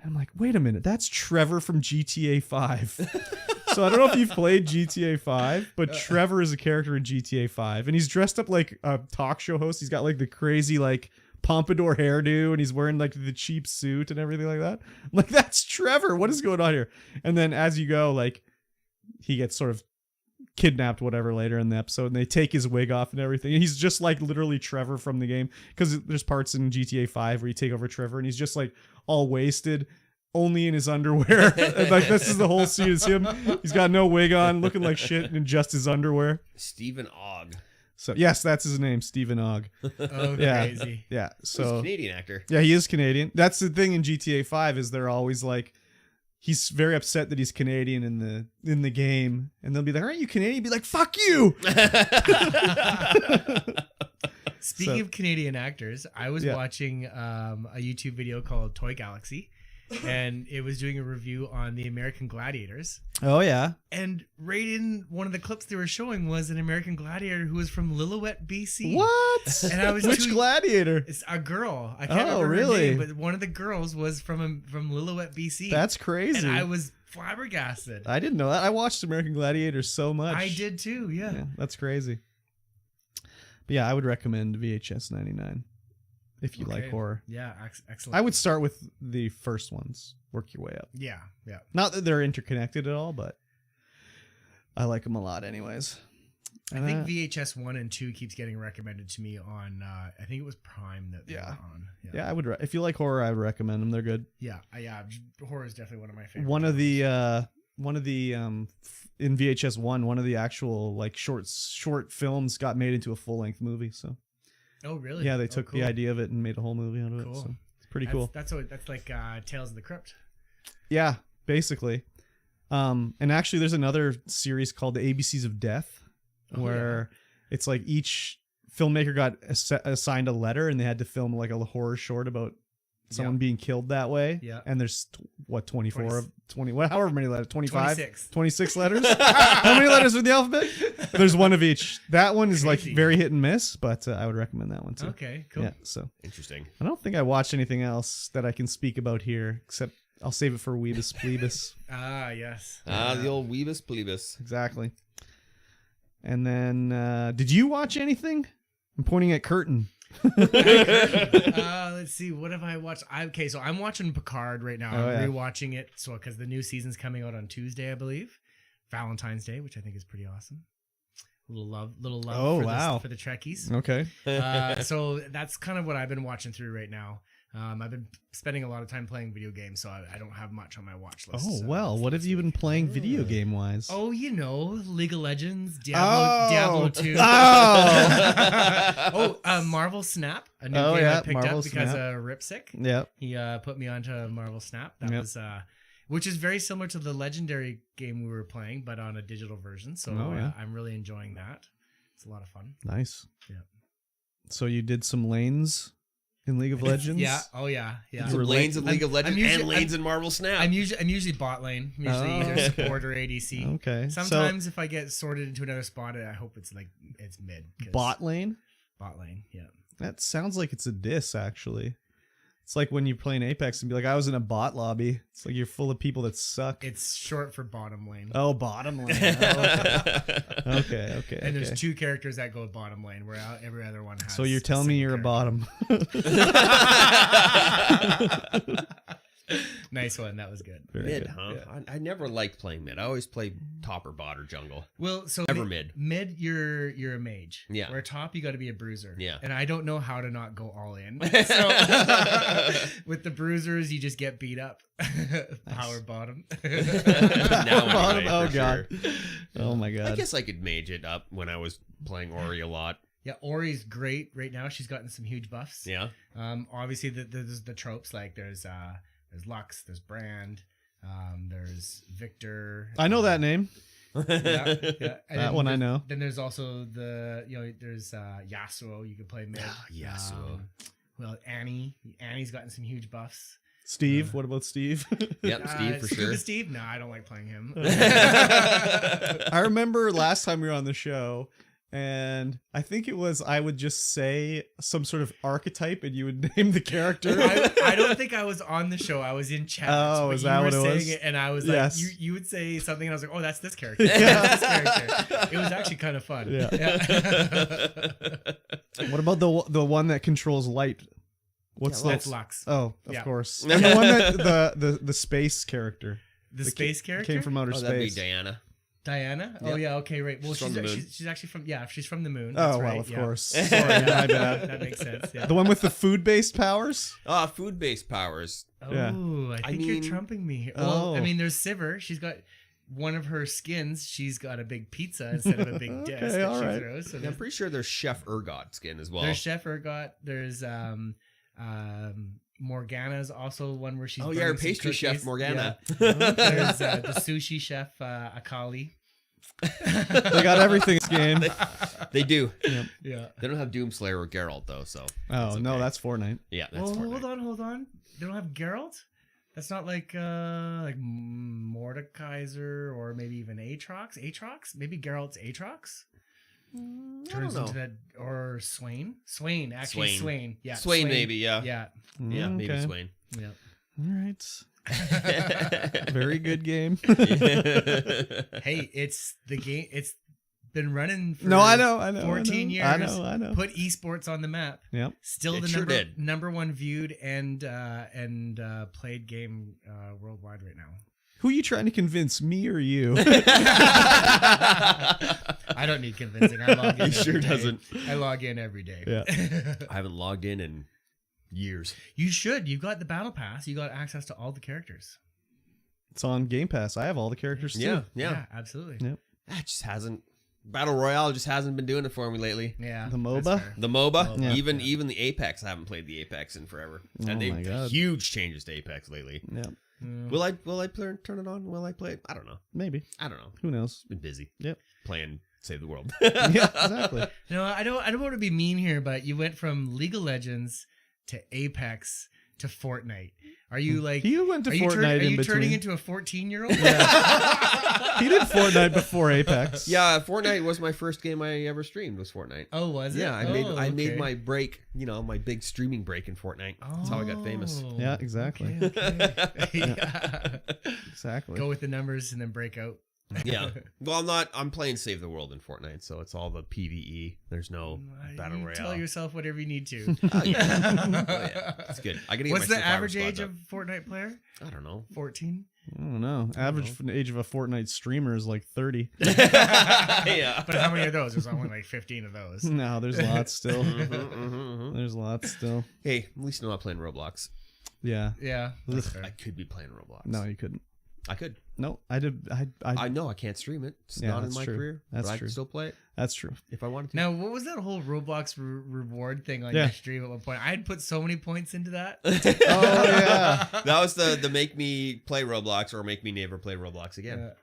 And I'm like, wait a minute, that's Trevor from GTA 5. So I don't know if you've played GTA 5, but Trevor is a character in GTA 5, and he's dressed up like a talk show host. He's got like the crazy like pompadour hairdo, and he's wearing like the cheap suit and everything like that. I'm like, that's Trevor. What is going on here? And then as you go, like he gets sort of kidnapped whatever later in the episode, and they take his wig off and everything, and he's just like literally Trevor from the game, because there's parts in GTA 5 where you take over Trevor and he's just like all wasted, only in his underwear. Like this is the whole scene, is him. He's got no wig on, looking like shit in just his underwear. Stephen Ogg. So yes, that's his name, Stephen Ogg. Oh, Yeah. crazy. Yeah. He's a So Canadian actor. yeah, he is Canadian. That's the thing in GTA 5, is they're always like, he's very upset that he's Canadian in the game, and they'll be like, aren't you Canadian? He'd be like, fuck you. Speaking of Canadian actors, I was watching a YouTube video called Toy Galaxy, and it was doing a review on the American Gladiators. Oh yeah. And right in one of the clips they were showing was an American gladiator who was from Lillooet, BC. What? And I was Which gladiator? It's a girl. I can't remember really? her name, but one of the girls was from Lillooet, BC. That's crazy. And I was flabbergasted. I didn't know that. I watched American Gladiators so much. I did too. Yeah. That's crazy. But yeah, I would recommend VHS 99 if you like horror. Yeah, excellent. I would start with the first ones, work your way up. Yeah. Not that they're interconnected at all, but I like them a lot anyways. I think VHS 1 and 2 keeps getting recommended to me on, I think it was Prime that they were on. Yeah, I would. If you like horror, I would recommend them. They're good. Yeah. Horror is definitely one of my favorites. One of the in VHS 1, one of the actual like short films got made into a full length movie. So. Oh really? Yeah, they took the idea of it and made a whole movie out of it. So it's pretty cool. That's like Tales of the Crypt. Yeah, basically. And actually, there's another series called The ABCs of Death, where it's like each filmmaker got assigned a letter, and they had to film like a horror short about someone being killed that way. Yeah. And there's 24 however many letters, 25, 26 letters. How many letters are in the alphabet? There's one of each. That one is like very hit and miss, but I would recommend that one too. Okay, cool. Yeah, so Interesting. I don't think I watched anything else that I can speak about here, except I'll save it for Weebus Plebus. Ah, yes. The old Weebus Plebus. Exactly. And then, did you watch anything? I'm pointing at Curtin. Let's see. What have I watched? So I'm watching Picard right now. I'm rewatching it. So because the new season's coming out on Tuesday, I believe, Valentine's Day, which I think is pretty awesome. Little love for the Trekkies. Okay. So that's kind of what I've been watching through right now. I've been spending a lot of time playing video games, so I don't have much on my watch list. Oh, so well, what have you been playing video game wise? Oh, League of Legends, Diablo 2. Oh. Marvel Snap, a new game I picked Marvel up because Snap. of Ripsick. Yep. He put me onto Marvel Snap. That Yep. was which is very similar to the Legendary game we were playing, but on a digital version. So I'm really enjoying that. It's a lot of fun. Nice. Yeah. So you did some lanes in League of Legends? Yeah. Oh yeah. Yeah. Some lanes in League of Legends and lanes in Marvel Snap. I'm usually bot lane. I'm usually either support or ADC. Okay. Sometimes if I get sorted into another spot, I hope it's mid. Bot lane? Bot lane. Yeah. That sounds like it's a diss, actually. It's like when you play an Apex and be like, I was in a bot lobby. It's like you're full of people that suck. It's short for bottom lane. Oh, bottom lane. Oh, okay. And there's 2 characters that go bottom lane, where every other one has. So you're telling me you're a bottom. Nice one. That was good. Very mid, good. huh? Yeah. I never liked playing mid. I always played top or bot or jungle. Well, so Never mid. Mid, you're a mage. Yeah. Where top, you got to be a bruiser. Yeah. And I don't know how to not go all in. So with the bruisers, you just get beat up. Power bottom. Now Bottom. anyway, Oh for god. sure. Oh my god. I guess I could mage it up when I was playing Ori a lot. Yeah, Ori's great right now. She's gotten some huge buffs. Yeah. Obviously, there's the tropes, like there's Lux, there's Brand, there's Victor. I know that name. Yeah. And That one I know. Then there's also there's Yasuo. You can play mid. Yasuo. Well, Annie's gotten some huge buffs. Steve. What about Steve? Yep, Steve for Scuba sure. Steve? No, I don't like playing him. I remember last time we were on the show, and I think it was I would just say some sort of archetype, and you would name the character. I don't think I was on the show. I was in chat. Oh, but is you that were what it saying was? It, and I was Yes. like, you would say something, and I was like, oh, that's this character. Yeah. That's this character. It was actually kind of fun. Yeah. Yeah. What about the one that controls light? What's That's that? Lux. Oh, of Yeah. course. And the one that the space character. The space character Came from outer Oh, that'd be space. Diana. Diana. Oh Yep. yeah. Okay. Right. Well, She's from the moon. she's actually from she's from the moon. Oh, That's well, right, of yeah. course. Sorry, Sorry, my that bad. makes sense. Yeah. The one with the food-based powers? Food-based powers. Oh, Yeah. I think you're mean- trumping me here. Well, Oh. I mean, there's Sivir. She's got one of her skins. She's got a big pizza instead of a big Okay, disc that all she right. throws. So Yeah, I'm pretty sure there's Chef Ergot skin as well. there's Chef Ergot. There's Morgana's also one where she's Oh, yeah, her burning some pastry chef, cookies. Morgana. Yeah. There's the sushi chef Akali. They got everything in this game. They do. Yeah. They don't have Doomslayer or Geralt though, so Oh, it's no, okay. that's Fortnite. yeah, that's Oh, Fortnite. hold on. They don't have Geralt? That's not like Mordekaiser or maybe even Aatrox? Aatrox? Maybe Geralt's Aatrox? Turns into that, or Swain? Swain, actually Swain. Yeah. Swain maybe, yeah. Yeah. Yeah, maybe Okay. Swain. Yeah. All right. Very good game. Hey, it's the game. It's been running for No, I know. 14 years. I know. Put esports on the map. Yep. Still It the sure did. number one viewed and played game worldwide right now. Who are you trying to convince, me or you? I don't need convincing. I log in. He sure every day. doesn't. I log in every day. Yeah. I haven't logged in years. You should. You got the battle pass. You got access to all the characters. It's on Game Pass. I have all the characters too. Yeah. absolutely. Yep. That just hasn't. Battle Royale just hasn't been doing it for me lately. Yeah. The MOBA? that's fair. The MOBA, Yeah. even the Apex, I haven't played the Apex in forever. Oh And my they've God. huge changes to Apex lately. Yeah. Mm. Will I turn it on? Will I play it? I don't know. Maybe. I don't know. Who knows? Been busy. Yep. Playing Save the World. Yeah, exactly. No, I don't want to be mean here, but you went from League of Legends to Apex to Fortnite. Are you like? He went to are you, Fortnite are in you between. turning into a 14-year-old? He did Fortnite before Apex. Yeah, Fortnite was my first game I ever streamed. Was Fortnite. Oh, was it? Yeah, I Oh, made okay. my break. You know, my big streaming break in Fortnite. That's how I got famous. Oh, Yeah, exactly. Okay. Yeah. Exactly. Go with the numbers and then break out. Yeah. Well, I'm playing Save the World in Fortnite, so it's all the PvE. There's no battle You royale. Tell yourself whatever you need to. Oh, yeah. It's good. I gotta get What's my the survivor average squad age up. of Fortnite player? I don't know. 14. I don't know. Average age of a Fortnite streamer is like 30. Yeah. But how many of those? There's only like 15 of those. No, there's lots still. Mhm. There's lots still. Hey, at least I'm not playing Roblox. Yeah. Yeah. That's fair. I could be playing Roblox. No, you couldn't. I could. No, I did. I know I can't stream it. It's Yeah, not in that's my true. career. That's but I true. can still play it That's true. if I wanted to. Now, what was that whole Roblox reward thing on Yeah. your stream at one point? I had put so many points into that. Oh yeah. That was the make me play Roblox or make me never play Roblox again. Yeah.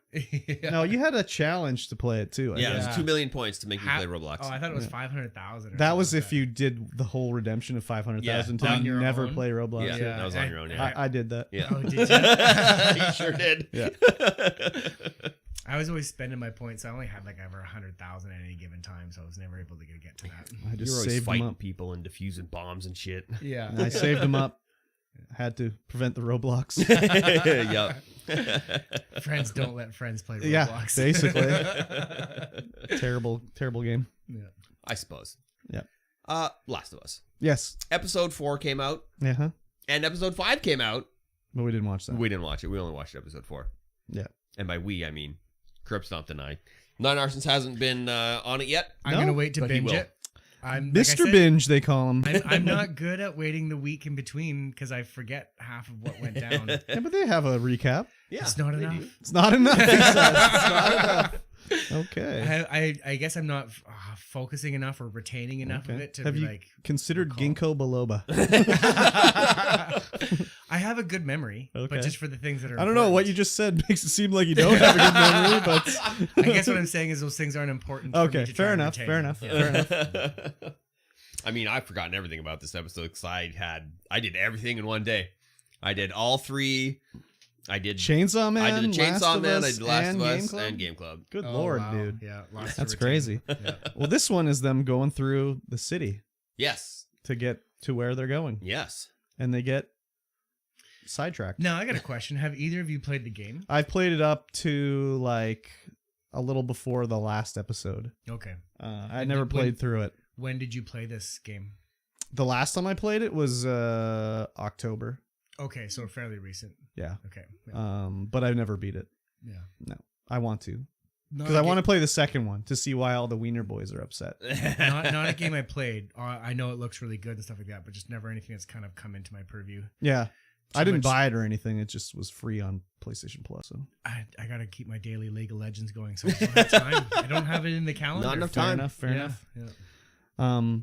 No, you had a challenge to play it too. I Yeah, think. it Yeah. was 2 million points to make me play Roblox. Oh, I thought it was Yeah. 500,000. That was if you did the whole redemption of 500,000 Yeah. to On your never own? play Roblox. Yeah. that was on your own, yeah. I did that. Yeah. Oh, did you? You sure did. Yeah. I was always spending my points. I only had like over 100,000 at any given time, so I was never able to get to that. I You're just always saved them fighting up. people and defusing bombs and shit. Yeah. I saved them up. Had to prevent the Roblox. Yep. Friends don't let friends play Roblox. Yeah, basically. Terrible game. Yeah. I suppose. Yep. Last of Us. Yes. Episode 4 came out, Yeah. Huh? and episode 5 came out. But we didn't watch that. We didn't watch it. We only watched episode 4. Yeah. And by we, I mean Kurbstomped and I. Nine Arsons hasn't been on it yet. I'm No, going to wait to but he binge will. it. I'm, like I Mr. said, Binge, they call him. I'm not good at waiting the week in between because I forget half of what went down. Yeah, but they have a recap. Yeah, It's not they enough. do. It's not enough. He says. It's not enough. Okay. I guess I'm not focusing enough or retaining enough of Okay. it to Have be you like. considered recall. ginkgo biloba? I have a good memory, Okay. but just for the things that are. I don't know what you just said makes it seem like you don't have a good memory, but I guess what I'm saying is those things aren't important. For okay, me to try fair and enough. retain. Fair enough. Yeah. Fair enough. I mean, I've forgotten everything about this episode because I did everything in one day. I did all 3. I did Chainsaw Man. I did the Last Chainsaw of Man. Us, I did Last and of Game Us Club? and Game Club. Good Oh, lord, wow. dude. Yeah, lots to That's retain. crazy. Yeah. Well, this one is them going through the city Yes. to get to where they're going, Yes. and they get sidetracked. Now I got a question. Have either of you played the game? I've played it up to like a little before the last episode. Okay. I never played through it. When did you play this game? The last time I played it was October. Okay, so fairly recent. Yeah. Okay. Yeah. But I've never beat it. Yeah. No, I want to Not because a I want to ga- play the second one to see why all the Wiener boys are upset. not a game I played. I know it looks really good and stuff like that, but just never anything that's kind of come into my purview. Yeah, I Too didn't much- buy it or anything. It just was free on PlayStation Plus. So I gotta keep my daily League of Legends going, so I don't have time. I don't have it in the calendar. Not enough fair time. enough. Fair Yeah, enough. yeah.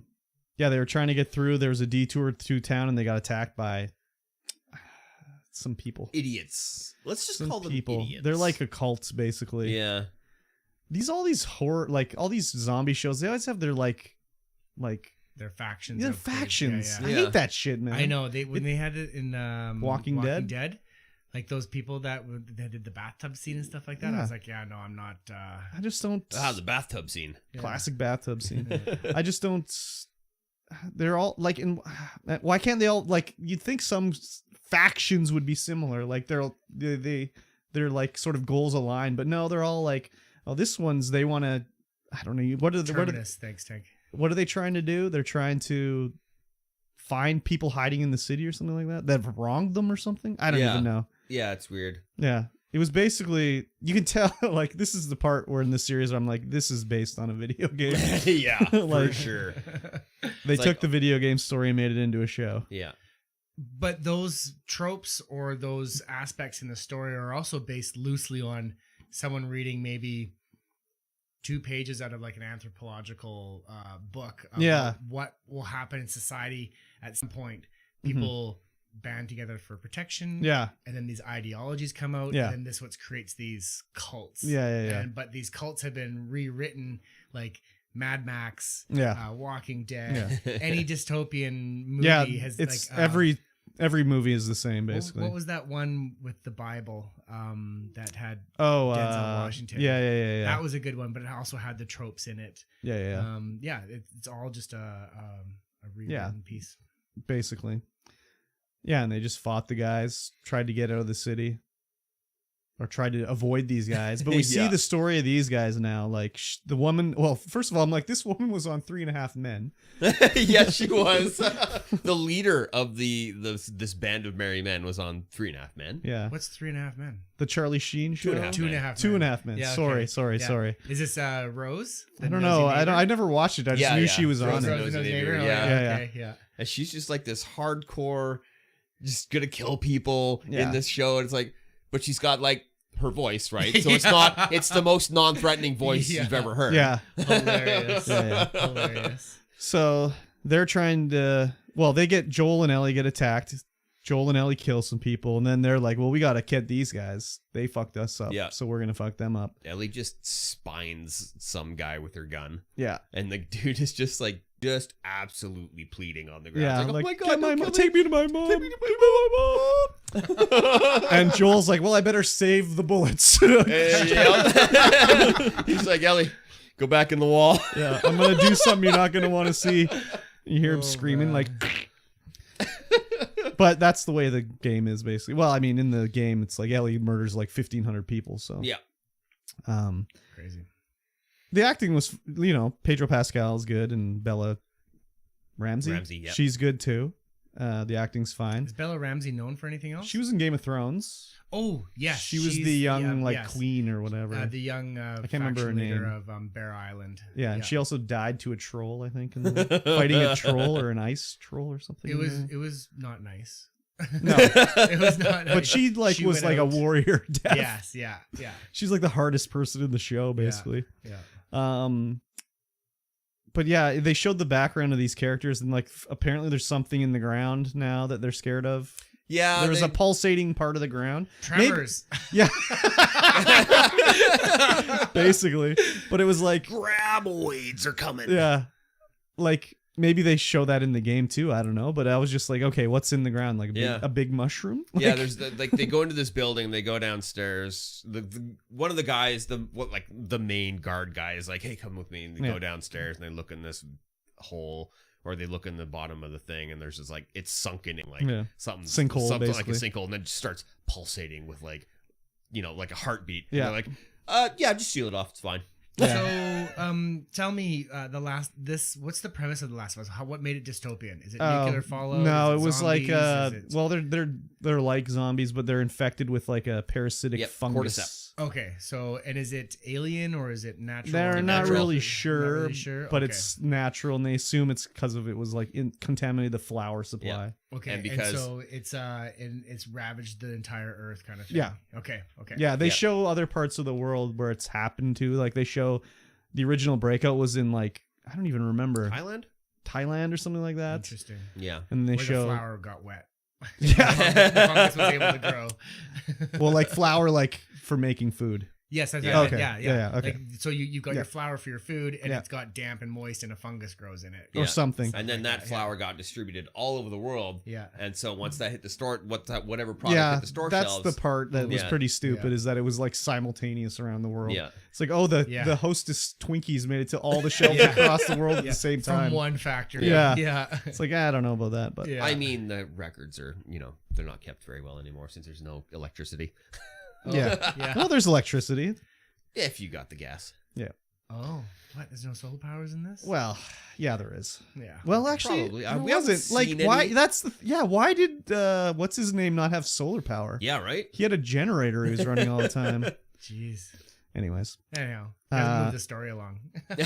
Yeah, they were trying to get through. There was a detour through town, and they got attacked by some people. Idiots. Let's just Some call them people. idiots. They're like occults, basically. Yeah. All these horror, like all these zombie shows. They always have their like They're factions. their of groups. factions. Yeah, I Yeah. hate that shit, man. I know when they had it in Walking Dead? like those people that did the bathtub scene and stuff like that. I Yeah. was like, yeah, no, I'm not. I just don't. The bathtub scene. Yeah. Classic bathtub scene. I just don't. They're all like in. Why can't they all like? You'd think some factions would be similar. Like they're like sort of goals aligned, but no, they're all like, oh, this one's they want to. I don't know. Terminus, thanks, Tank. What are they trying to do? They're trying to find people hiding in the city or something like that have wronged them or something. I don't Yeah. even know. Yeah, it's weird. Yeah. It was basically, you can tell, like, this is the part where in the series I'm like, this is based on a video game. Yeah, for Like- sure. They It's took like- the video game story and made it into a show. Yeah. But those tropes or those aspects in the story are also based loosely on someone reading maybe 2 pages out of like an anthropological book of Yeah. what will happen in society at some point. People band together for protection, Yeah. and then these ideologies come out, Yeah. and then this what creates these cults. Yeah. But these cults have been rewritten, like Mad Max, Yeah. Walking Dead, any dystopian movie Yeah. has It's like every movie is the same, what- basically. What was that one with the Bible that had Oh, Denzel Washington? Yeah. That was a good one, but it also had the tropes in it. Yeah. It's all just a rewritten Yeah. piece. Basically. Yeah, and they just fought the guys, tried to get out of the city. or try to avoid these guys. But we see Yeah. the story of these guys now. Like the woman. Well, first of all, I'm like, this woman was on 3.5 Men. Yes, she was. The leader of this band of merry men was on 3.5 Men. Yeah, What's 3.5 Men? the Charlie Sheen show. 2.5 2.5 Men. 2.5 Men. Yeah, Sorry, okay. sorry, Yeah. sorry. Is this Rose? I don't know. I never watched it. I just knew she was on Rose it. knows Nosy neighbor, neighbor? yeah. Yeah, Okay, yeah. And she's just like this hardcore, just gonna kill people Yeah. in this show. And it's like, but she's got like her voice, right? So Yeah. it's the most non-threatening voice Yeah. you've ever heard. Yeah. Hilarious. Yeah, Hilarious. So they're trying to. Well, they get Joel and Ellie get attacked. Joel and Ellie kill some people, and then they're like, "Well, we gotta get these guys. They fucked us up. Yeah. So we're gonna fuck them up." Ellie just spines some guy with her gun, Yeah. and the dude is just like absolutely pleading on the ground. Yeah. It's like, Like, oh my god, "Get my don't mom, kill take me to my mom. Take me to my mom. And Joel's like, "Well, I better save the bullets." Yeah. He's like, Ellie, go back in the wall. Yeah, I'm gonna do something you're not gonna want to see. You hear him Oh, screaming man. like. But that's the way the game is basically. Well, I mean, in the game, it's like Ellie murders like 1,500 people. So Yeah. Crazy. The acting was, Pedro Pascal is good, and Bella Ramsey, yeah. she's good too. The acting's fine. Is Bella Ramsey known for anything else? She was in Game of Thrones. Oh, yes. She was she's- the young yeah, yes. queen or whatever. The young I can't remember her faction leader name. of Bear Island. Yeah, and she also died to a troll, I think, fighting a troll or an ice troll or something. It was not nice. No. It was not nice. But she was went like out. a warrior death. Yes, yeah. She's like the hardest person in the show, basically. Yeah. But yeah, they showed the background of these characters, and like apparently there's something in the ground now that they're scared of. Yeah. There was a pulsating part of the ground. Tremors. Yeah. Basically. But it was like, graboids are coming. yeah. Like maybe they show that in the game too. I don't know. But I was just like, okay, what's in the ground? Like a big mushroom? Yeah, Like- there's they go into this building, they go downstairs. One of the guys, the main guard guy is like, "Hey, come with me." And they go downstairs and they look in this hole, or they look in the bottom of the thing, and there's just like it's sunken in like something Sinkhole, something basically. like a sinkhole, and then it just starts pulsating with like like a heartbeat. Yeah. And they're like, yeah, just seal it off. It's fine. Yeah. So, tell me, what's the premise of The Last of Us? What made it dystopian? Is it Oh, nuclear fallout? No, Is it was like zombies? Is it- well, they're like zombies, but they're infected with like a parasitic fungus. cordyceps. Okay, so and is it alien or is it natural? They're not Natural. really Not sure, really sure? but Okay. it's natural, and they assume it's because of it was like contaminated the flour supply. Okay, And and, because- so it's ravaged the entire Earth, kind of thing. Yeah. Okay. Yeah, they Yeah. show other parts of the world where it's happened to. Like they show the original breakout was in like I don't even remember Thailand or something like that. Interesting. Yeah. And they Where show the flower got wet. Yeah. The fungus was able to grow. well, like flour, like for making food. Yes, that's Yeah. right. Okay. Yeah. Yeah, okay. Like, so you got Yeah. your flour for your food, and Yeah. it's got damp and moist, and a fungus grows in it. Yeah. Or something. And then that Yeah. flour got distributed all over the world. Yeah. And so once that hit the store, whatever product Yeah, hit the store that's shelves. the part that was Yeah. pretty stupid. Yeah. Is that it was like simultaneous around the world. Yeah. It's like, oh, the Yeah. Hostess Twinkies made it to all the shelves Yeah. across the world at Yeah. the same time. From one factory. Yeah. Yeah. It's like, I don't know about that, but Yeah. I mean, the records are, they're not kept very well anymore since there's no electricity. Oh, yeah. Yeah. Well, there's electricity. If you got the gas. Oh, what? There's no solar powers in this? Well, yeah, there is. Yeah. Well, actually, Probably. there We haven't wasn't. Like, seen why? any. That's why did what's his name not have solar power? Yeah, right? He had a generator he was running all the time. Jeez. Anyways, Anyhow, gotta move the story along.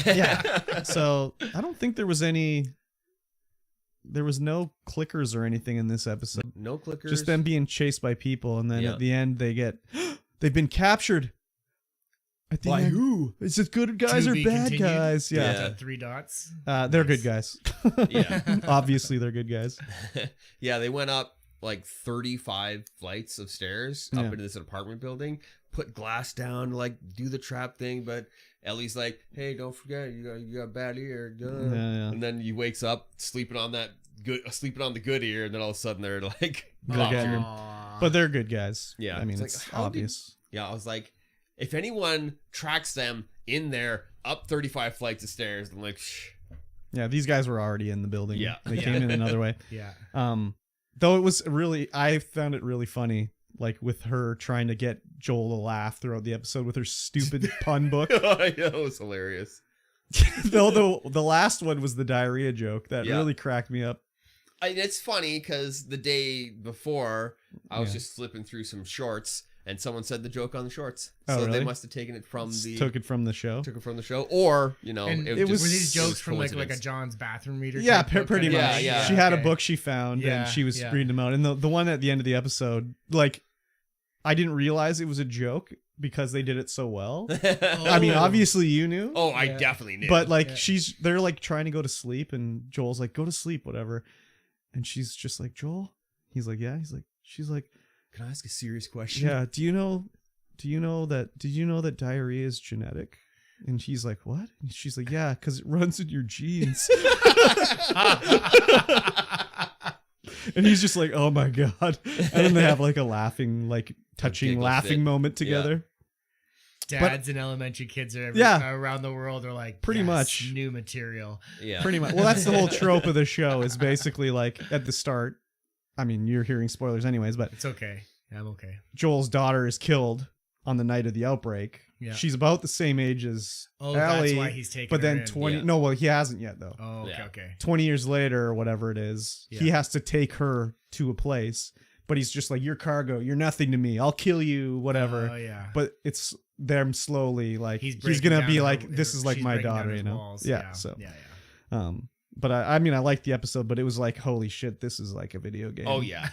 yeah. So I don't think there was any. There was no clickers or anything in this episode. No clickers. Just them being chased by people, and then Yeah. at the end they get they've been captured. At the By end, who? is it good guys To or be bad continued? guys? Yeah. Yeah. 3 dots. They're good guys. Yeah. Obviously, they're good guys. Yeah, they went up like 35 flights of stairs up Yeah. into this apartment building, put glass down, like do the trap thing, but Ellie's like, "Hey, don't forget, you got bad ear." Duh. Yeah. And then he wakes up sleeping on the good ear, and then all of a sudden they're like, They're cops getting are- him. Aw. But they're good guys. Yeah, I mean, it's it's like, how did- obvious. yeah, I was like, if anyone tracks them in there up 35 flights of stairs, I'm like, shh. Yeah, these guys were already in the building. Yeah. They Yeah. came in another way. Yeah. Though it was really, I found it really funny like with her trying to get Joel to laugh throughout the episode with her stupid pun book. That was hilarious. Though the last one was the diarrhea joke that Yeah. really cracked me up. It's funny because the day before, I was Yeah. just flipping through some shorts, and someone said the joke on the shorts. Oh, So really? they must have taken it from the Took it from the show. took it from the show, or you know, And it was- were these it was jokes from like a coincidence. John's bathroom reader? Yeah, type book pretty kind much. of thing? Yeah. She had a okay. book she found Yeah, and she was yeah. reading them out. And the one at the end of the episode, like, I didn't realize it was a joke because they did it so well. I mean, Oh. obviously you knew. Oh, I Yeah. definitely knew. But like Yeah. they're like trying to go to sleep and Joel's like, go to sleep, whatever. And she's just like, Joel? He's like, yeah. She's like, can I ask a serious question? yeah, did you know that diarrhea is genetic? And he's like, what? And she's like, yeah, because it runs in your genes. And he's just like, oh my God. And then they have like a laughing, like touching giggle laughing fit. moment together. Dads and elementary kids are Yeah. around the world are like, Pretty yes, much. new material. Yeah. Pretty much. Well, that's the whole trope of the show is basically like at the start. I mean, you're hearing spoilers anyways, but It's okay. I'm okay. Joel's daughter is killed on the night of the outbreak. Yeah. She's about the same age as Oh, Ellie, that's why he's taking. but her then in. 20 Yeah. no, well, he hasn't yet though. Oh, okay, Yeah. okay. 20 years later or whatever it is, he Yeah. has to take her to a place, but he's just like, you're cargo, you're nothing to me, I'll kill you, whatever. Oh yeah. But it's them slowly like He's he's breaking gonna down be her- like, this is like she's my breaking down daughter, his you know. walls. Yeah, so yeah. but I mean I liked the episode, but it was like, holy shit, this is like a video game. Oh yeah.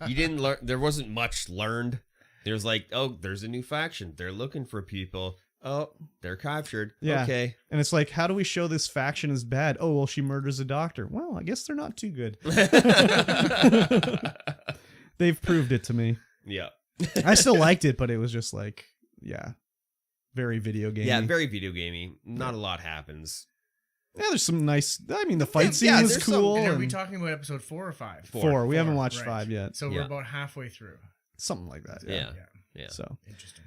You didn't learn. There wasn't much learned. There's like, oh, there's a new faction. They're looking for people. Oh, they're captured. Yeah. Okay. And it's like, how do we show this faction is bad? Oh, well, she murders a doctor. Well, I guess they're not too good. They've proved it to me. Yeah. I still liked it, but it was just like, yeah, very video game. Yeah. Very video gamey. Not a lot happens. Yeah, there's some nice. I mean, the fight scene yeah, was there's some- cool. And are we and- talking about episode 4 or 5? Four. We haven't watched right. 5 yet. So Yeah. we're about halfway through. Something like that. Yeah. Yeah. Yeah. So Interesting.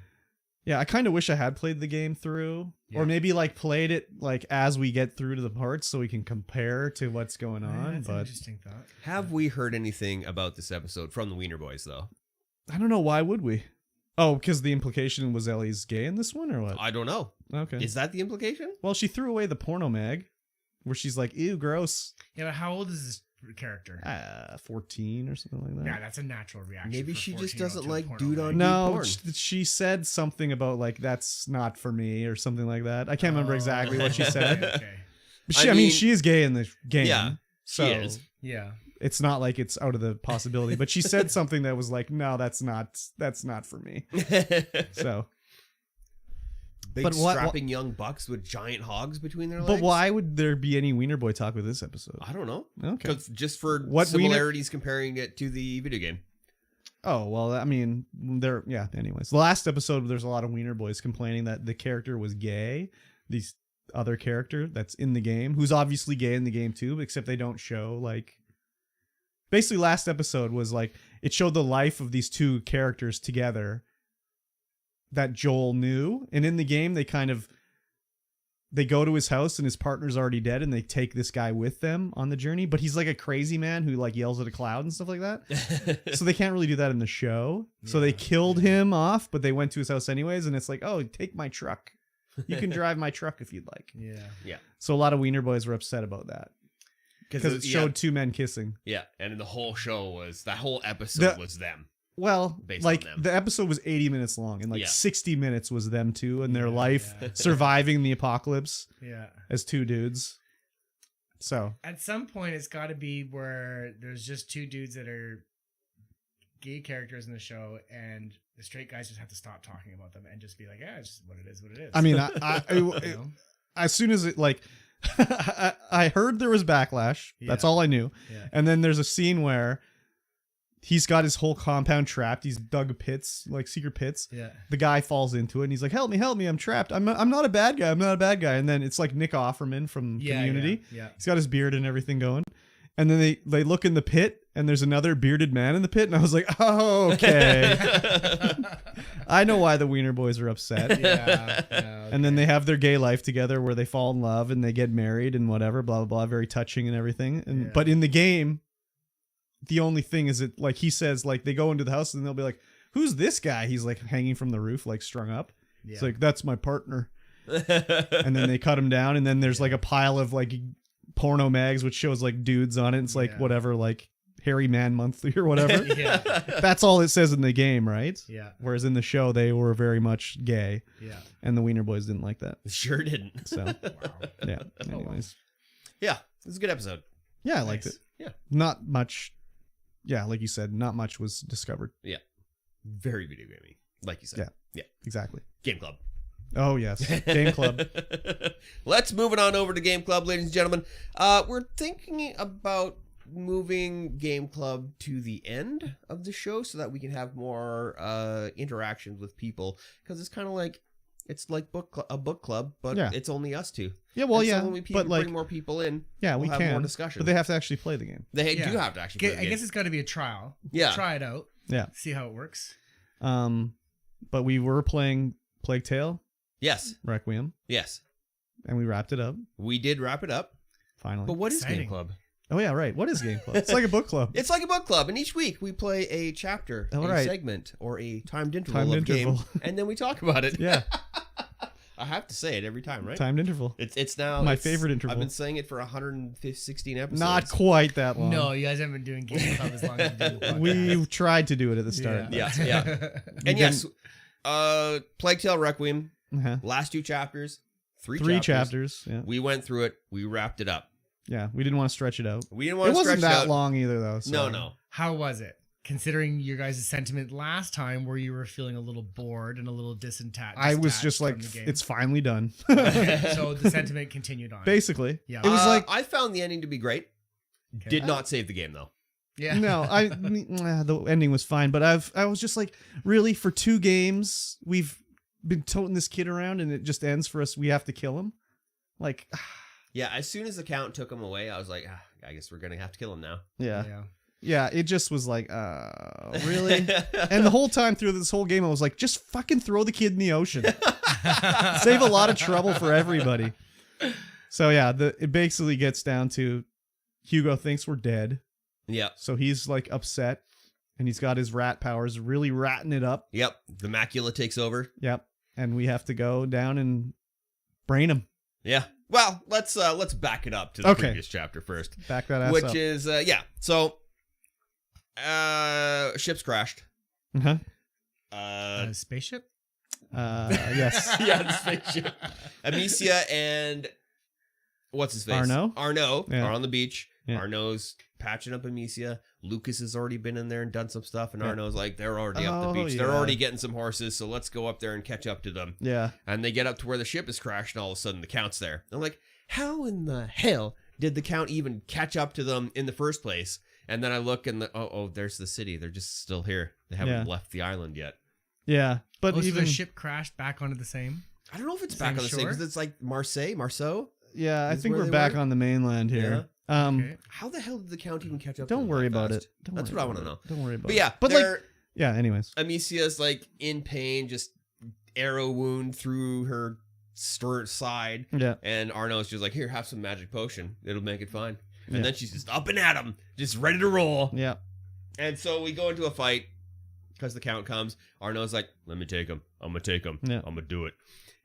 yeah, I kind of wish I had played the game through, Yeah. or maybe like played it like as we get through to the parts, so we can compare to what's going on. That's an But interesting thought. Have we heard anything about this episode from the Wiener Boys though? I don't know, why would we? Oh, because the implication was Ellie's gay in this one, or what? I don't know. Okay. Is that the implication? Well, she threw away the porno mag, where she's like, "Ew, gross." Yeah, but how old is this character? 14 or something like that. Yeah, that's a natural reaction. Maybe for she just 14-year-old doesn't to a like porno dude mag. on- No, porn. she said something about like that's not for me or something like that. I can't remember exactly what she said. Okay. But I I mean, mean- she is gay in the game. Yeah, so she is. Yeah. it's not like it's out of the possibility. But she said something that was like, "No, that's not for me." So, Big But what- strapping young bucks with giant hogs between their legs. but why would there be any Wiener Boy talk with this episode? I don't know. Okay. 'Cause just for What Wiener- similarities, comparing it to the video game. Oh, well, I mean, yeah, anyways. The last episode, there's a lot of Wiener Boys complaining that the character was gay. These other character that's in the game, who's obviously gay in the game too, except they don't show, like... Basically, last episode was, like, it showed the life of these two characters together that Joel knew. And in the game, they go to his house and his partner's already dead, and they take this guy with them on the journey. But he's like a crazy man who like yells at a cloud and stuff like that. So they can't really do that in the show. So they Yeah. killed him off, but they went to his house anyways. And it's like, oh, take my truck. You can drive my truck if you'd like. Yeah. So a lot of Wiener Boys were upset about that because it showed two men kissing. Yeah, and then the whole show was that whole episode The- was them. Well, Based like on them. the episode was 80 minutes long, and like Yeah. 60 minutes was them two and their Yeah, life yeah. surviving the apocalypse Yeah. as two dudes. So At some point, it's got to be where there's just two dudes that are gay characters in the show, and the straight guys just have to stop talking about them and just be like, yeah, it's just what it is, what it is. I mean, You know? as soon as it like, I heard there was backlash. That's Yeah. all I knew. Yeah. And then there's a scene where he's got his whole compound trapped. He's dug pits, like secret pits. Yeah. The guy falls into it and he's like, help me, I'm trapped. I'm not a bad guy. I'm not a bad guy. And then it's like Nick Offerman from Yeah. Community. Yeah. He's got his beard and everything going. And then they look in the pit and there's another bearded man in the pit. And I was like, oh, okay. I know why the Wiener Boys are upset. Yeah. And then they have their gay life together where they fall in love and they get married and whatever, blah, blah, blah. Very touching and everything. And But in the game, the only thing is that, like he says, like they go into the house and they'll be like, who's this guy? He's like hanging from the roof, like strung up. Yeah. It's like, that's my partner. And then they cut him down, and then there's like a pile of like porno mags which shows like dudes on it. It's like whatever, like Hairy Man Monthly or whatever. Yeah. That's all it says in the game, right? Yeah. Whereas in the show they were very much gay. Yeah. And the Wiener Boys didn't like that. Sure didn't. So Wow. yeah. Anyways. Yeah, it was a good episode. Yeah, I liked Nice. it. Yeah. Not much. Yeah, like you said, not much was discovered. Very video gamey, like you said. Yeah. Yeah. Exactly. Game Club. Oh yes, Game Club. Let's move it on over to Game Club, ladies and gentlemen. We're thinking about moving Game Club to the end of the show so that we can have more interactions with people, because it's kind of like a book club, but Yeah. it's only us two. Yeah, well, And yeah, so when we but like, bring more people in, yeah, we'll we have can more discussion. but they have to actually play the game. They Yeah. do have to actually. Play the I game. guess it's got to be a trial. Yeah. Try it out. Yeah. See how it works. But we were playing Plague Tale Yes. Requiem, Yes. and we wrapped it up We did wrap it up. finally. But what is Game Exciting. Club? Oh yeah, right. What is Game Club? It's like a book club. It's like a book club, and each week we play a chapter, All a right. segment, or a timed interval Timed of game, interval. and then we talk about it. Yeah, I have to say it every time, right? timed interval. It's now My it's- favorite interval. I've been saying it for 116 episodes. Not quite that long. No, you guys haven't been doing Game Club as long as you do the podcast. We tried to do it at the start. Yeah, yeah. And yes, Plague Tale Requiem, Uh-huh. last two chapters, three chapters. Yeah, We went through it. We wrapped it up. yeah. We didn't want to stretch it out. We didn't It want to wasn't stretch it that out. long either, though. So. No. How was it? Considering your guys' sentiment last time where you were feeling a little bored and a little disattached. I was just like, from the game. it's finally done. So the sentiment continued on. Basically, Yeah. It was like, I found the ending to be great. Okay. Did not save the game though. Yeah. no, the ending was fine, but I was just like, really, for 2 games, we've been toting this kid around, and it just ends for us. We have to kill him. Like, Yeah, as soon as the count took him away, I was like, I guess we're gonna have to kill him now. yeah. It just was like, really. And the whole time through this whole game, I was like, just fucking throw the kid in the ocean. Save a lot of trouble for everybody. So yeah, it basically gets down to Hugo thinks we're dead. Yeah. So he's like upset, and he's got his rat powers really ratting it up. Yep. The macula takes over. Yep. And we have to go down and brain him. Yeah. Well, let's back it up to the Okay. previous chapter first, Back that ass which up. is yeah. So, ships crashed. Uh-huh. Spaceship? Yes. Yeah, the spaceship. Amicia and what's his face? Arnaud Yeah. are on the beach. Yeah. Arnaud's patching up Amicia. Lucas has already been in there and done some stuff, and Yeah. Arnaud's like, they're already up the Oh, beach. They're yeah. already getting some horses, so let's go up there and catch up to them. Yeah. And they get up to where the ship is crashed, and all of a sudden the Count's there. I'm like, how in the hell did the Count even catch up to them in the first place? And then I look, and there's the city. They're just still here. They haven't Yeah. left the island yet. Yeah. But So even the ship crashed back onto the same? I don't know if it's Same back on the same, shore? because it's like Marseille. yeah, I is think where we're they back were? on the mainland here. Okay. How the hell did the Count even catch up to Don't them worry that about fast? it. Don't That's worry what I about want to know. it. Don't worry about But it. yeah, But like, they're- yeah, anyways. Amicia's like in pain, just arrow wound through her side. Yeah. And Arnaud's just like, here, have some magic potion. It'll make it fine. And Yeah. then she's just up and at him, just ready to roll. Yeah. And so we go into a fight because the Count comes. Arnaud's like, let me take him. I'm going to take him. Yeah. I'm going to do it.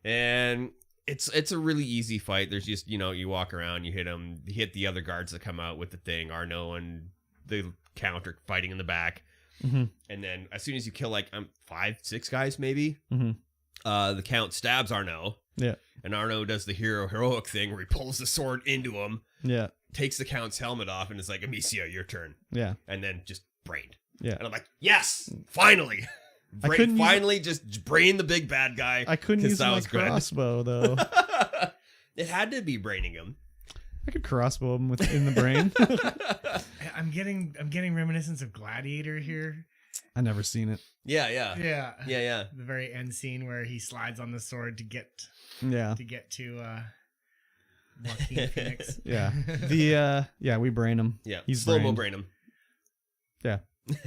And it's a really easy fight. There's just, you walk around, you hit him, you hit the other guards that come out with the thing. Arnaud and the Count are fighting in the back. Mm-hmm. And then as soon as you kill like 5, 6 guys maybe, Mm-hmm. the Count stabs Arnaud. Yeah. And Arnaud does the heroic thing where he pulls the sword into him, Yeah. takes the Count's helmet off, and is like, Amicia, your turn. Yeah. And then just brained. Yeah. And I'm like, yes, finally. I couldn't use- Finally just brain the big bad guy. I couldn't 'cause use that my was good. crossbow though. It had to be braining him. I could crossbow him in the brain. I'm getting reminiscence of Gladiator here. I never seen it. Yeah. Yeah. The very end scene where he slides on the sword to get Yeah. to Joaquin Phoenix. Yeah. The we brain him. Yeah. He's slow-mo brained. brain him. Yeah.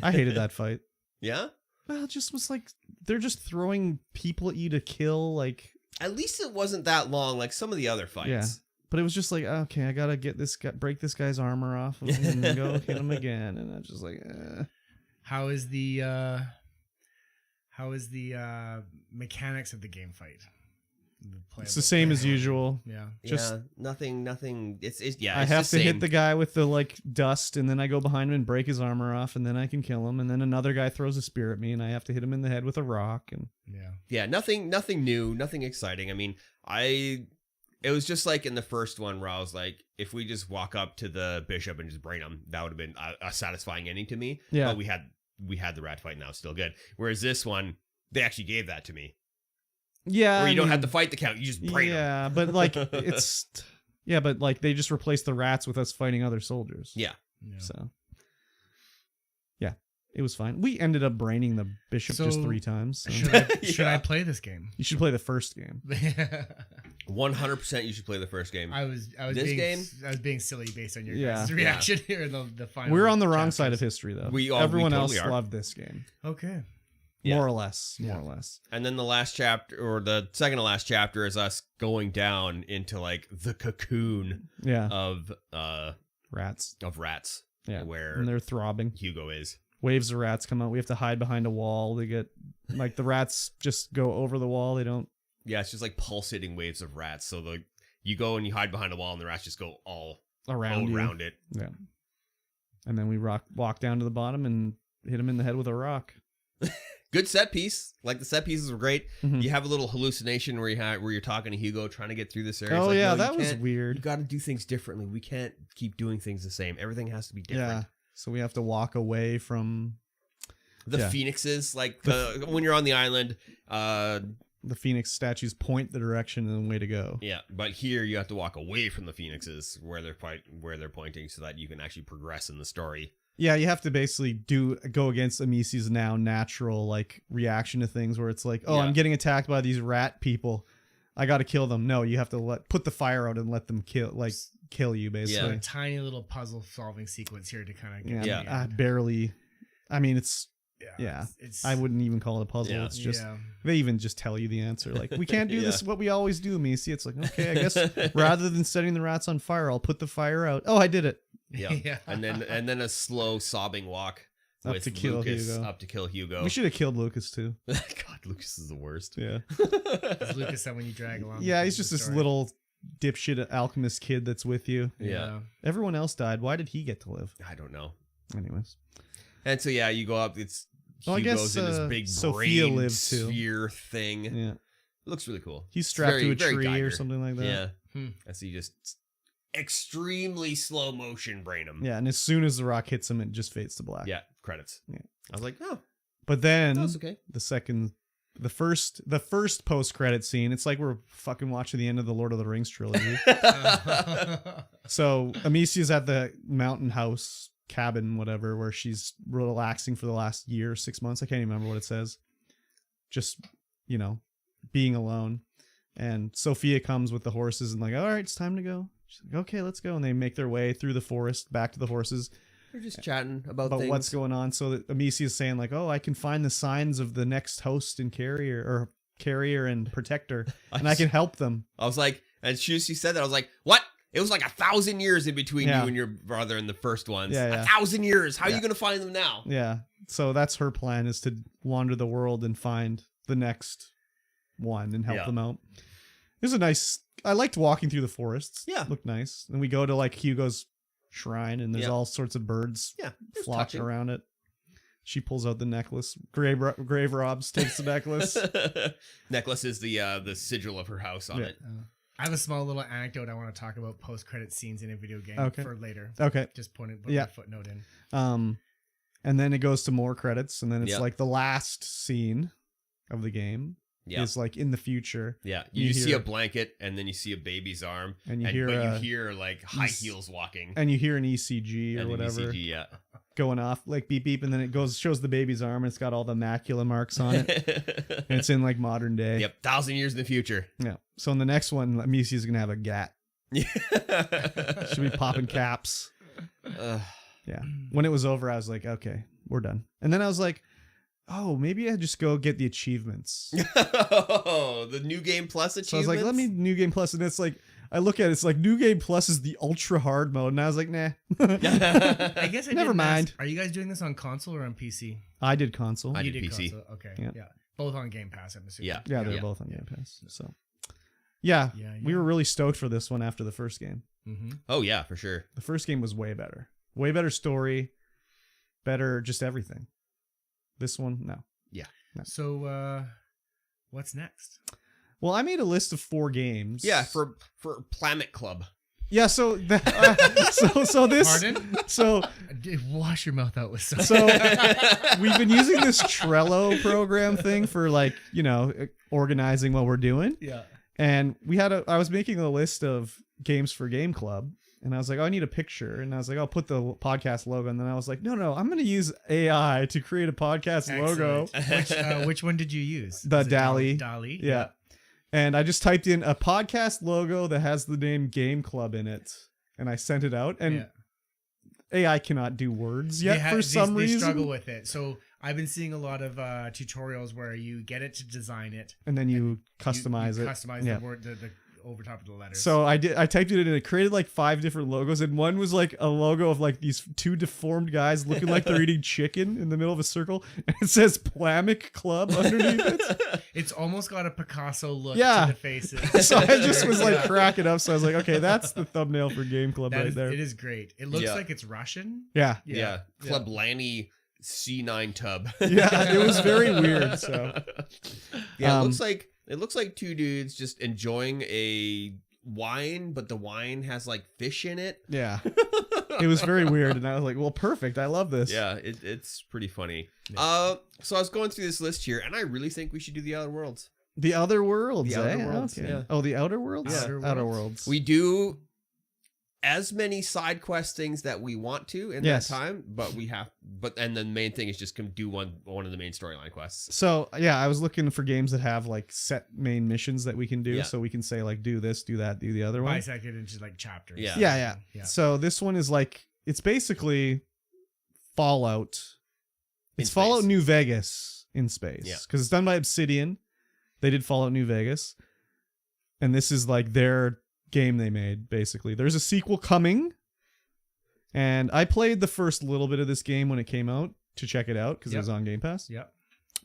I hated that fight. Yeah? Well, it just was like they're just throwing people at you to kill, like, At least it wasn't that long like some of the other fights. Yeah. but it was just like, okay, I gotta get this guy, break this guy's armor off of him and go hit him again, and I just like, How is the How is the mechanics of the game fight? It's the same as usual. Yeah. Just nothing. It's I have to hit the guy with the like dust, and then I go behind him and break his armor off, and then I can kill him. And then another guy throws a spear at me, and I have to hit him in the head with a rock. And nothing new, nothing exciting. I mean, it was just like in the first one where I was like, if we just walk up to the bishop and just brain him, that would have been a satisfying ending to me. Yeah, but we had the rat fight, now still good. Whereas this one, they actually gave that to me. Yeah, where you don't have to fight the count, you just brain them. Yeah, but like but like they just replaced the rats with us fighting other soldiers. Yeah. So yeah, it was fine. We ended up braining the bishop just 3 times. So. Should I play this game? You should play the first game. 100% you should play the first game. I was being silly based on your guys' reaction here in the final. We're on the wrong side of history though. Everyone totally else are. loved this game. Okay. More or less. And then the last chapter, or the second to last chapter, is us going down into like the cocoon of rats. Yeah. Where and they're throbbing. Hugo is. Waves of rats come out. We have to hide behind a wall. They get like the rats just go over the wall. They don't. Yeah, it's just like pulsating waves of rats. So you go and you hide behind a wall, and the rats just go all around it. Yeah. And then we walk down to the bottom and hit him in the head with a rock. Good set piece. Like the set pieces were great. Mm-hmm. You have a little hallucination where you're talking to Hugo trying to get through this area. Oh like, yeah, no, that was weird. You got to do things differently. We can't keep doing things the same. Everything has to be different. Yeah. So we have to walk away from the phoenixes. Like when you're on the island, the phoenix statues point the direction and the way to go. Yeah, but here you have to walk away from the phoenixes where they're pointing, so that you can actually progress in the story. Yeah, you have to basically go against Amici's now natural like reaction to things, where it's like, oh, I'm getting attacked by these rat people, I got to kill them. No, you have to put the fire out and let them kill you basically. Yeah, a tiny little puzzle solving sequence here to kind of barely. I mean, it's I wouldn't even call it a puzzle. Yeah. It's just they even just tell you the answer. Like, we can't do this. What we always do, Amici. It's like, okay, I guess rather than setting the rats on fire, I'll put the fire out. Oh, I did it. Yeah. And then a slow sobbing walk up to kill Hugo. We should have killed Lucas too. God, Lucas is the worst. Yeah. Is Lucas that when you drag along? Yeah, he's just this little dipshit alchemist kid that's with you. Yeah. Everyone else died. Why did he get to live? I don't know. Anyways. And so you go up. It's Hugo's in this big Sophia brain lived too. sphere thing. Yeah. It looks really cool. He's strapped to a tree or something like that. Yeah. And so you just extremely slow motion brain him. Yeah, and as soon as the rock hits him, it just fades to black. Yeah, credits. Yeah. I was like, oh. But then okay. the first post-credit scene, it's like we're fucking watching the end of the Lord of the Rings trilogy. So Amicia's at the mountain house cabin, whatever, where she's relaxing for the last year, 6 months. I can't even remember what it says. Just, being alone. And Sophia comes with the horses and like, all right, it's time to go. She's like, okay, let's go. And they make their way through the forest back to the horses. They're just chatting about things. What's going on. So that Amici is saying like, oh, I can find the signs of the next host and carrier and protector, and I can help them. I was like, and she said that, I was like, what? It was like 1,000 years in between you and your brother in the first ones. Yeah. 1,000 years. How are you going to find them now? Yeah. So that's her plan, is to wander the world and find the next one and help them out. It was a nice... I liked walking through the forests. Yeah. It looked nice. And we go to like Hugo's shrine, and there's all sorts of birds flocking around it. She pulls out the necklace. Grave Robs takes the necklace. Necklace is the sigil of her house on it. I have a small little anecdote I want to talk about post-credit scenes in a video game for later. Okay. Just put a footnote in. And then it goes to more credits, and then it's like the last scene of the game is like in the future. Yeah. You see a blanket, and then you see a baby's arm, and you hear like high heels walking. And you hear an ECG or whatever. ECG, going off like beep beep, and then it shows the baby's arm, and it's got all the macula marks on it. And it's in like modern day. Yep, 1,000 years in the future. Yeah. So in the next one, Amici's gonna have a gat. Should be popping caps. Yeah. When it was over, I was like, okay, we're done. And then I was like, oh, maybe I just go get the achievements. Oh, the New Game Plus achievements? So I was like, let me New Game Plus, and it's like, I look at it, it's like New Game Plus is the ultra hard mode, and I was like, nah. I guess never mind. Are you guys doing this on console or on PC? I did console. I did PC. Console. Okay. Yeah. Both on Game Pass, I'm assuming. Yeah. They're both on Game Pass. So, yeah, we were really stoked for this one after the first game. Mm-hmm. Oh yeah, for sure. The first game was way better story, better just everything. This one, no. So, what's next? Well, I made a list of 4 games. Yeah, for Planet Club. Yeah, so so this Pardon? so Wash your mouth out with soap. so we've been using this Trello program thing for like, organizing what we're doing. Yeah. And I was making a list of games for Game Club, and I was like, oh, I need a picture, and I was like, I'll put the podcast logo, and then I was like, no, I'm going to use AI to create a podcast logo. Which one did you use? The Was it DALL-E. DALL-E. Yeah. And I just typed in a podcast logo that has the name Game Club in it, and I sent it out. And AI cannot do words yet for some reason. They struggle with it. So I've been seeing a lot of tutorials where you get it to design it, and then you customize it. Customize the word, the over top of the letters. So I typed it in, and it created like 5 different logos, and one was like a logo of like these 2 deformed guys looking like they're eating chicken in the middle of a circle, and it says Plamic Club underneath it. It's almost got a Picasso look Yeah. to the faces. So I just was like cracking up. So I was like, okay, that's the thumbnail for Game Club there. It is great. It looks like it's Russian. Yeah. Yeah. Club Lanny C9 tub. Yeah, it was very weird. So yeah, it looks like 2 dudes just enjoying a wine, but the wine has like fish in it. yeah, it was very weird, and I was like, well, perfect. I love this. Yeah, it's pretty funny. Yeah. So I was going through this list here, and I really think we should do the Outer Worlds. The Other Worlds. The Outer Worlds, Okay. yeah. Oh, the Outer Worlds. Yeah. Outer Worlds. We do as many side quest things that we want to in that time, and the main thing is just do one of the main storyline quests. So yeah, I was looking for games that have like set main missions that we can do, Yeah. so we can say like do this, do that, do the other one. Bisected into like chapters. Yeah. Yeah. Yeah. So this one is like, it's basically Fallout. It's In Fallout space. New Vegas in space. Yeah. Because it's done by Obsidian. They did Fallout New Vegas. And this is like their game they made, basically. There's a sequel coming. And I played the first little bit of this game when it came out to check it out because it was on Game Pass. Yep.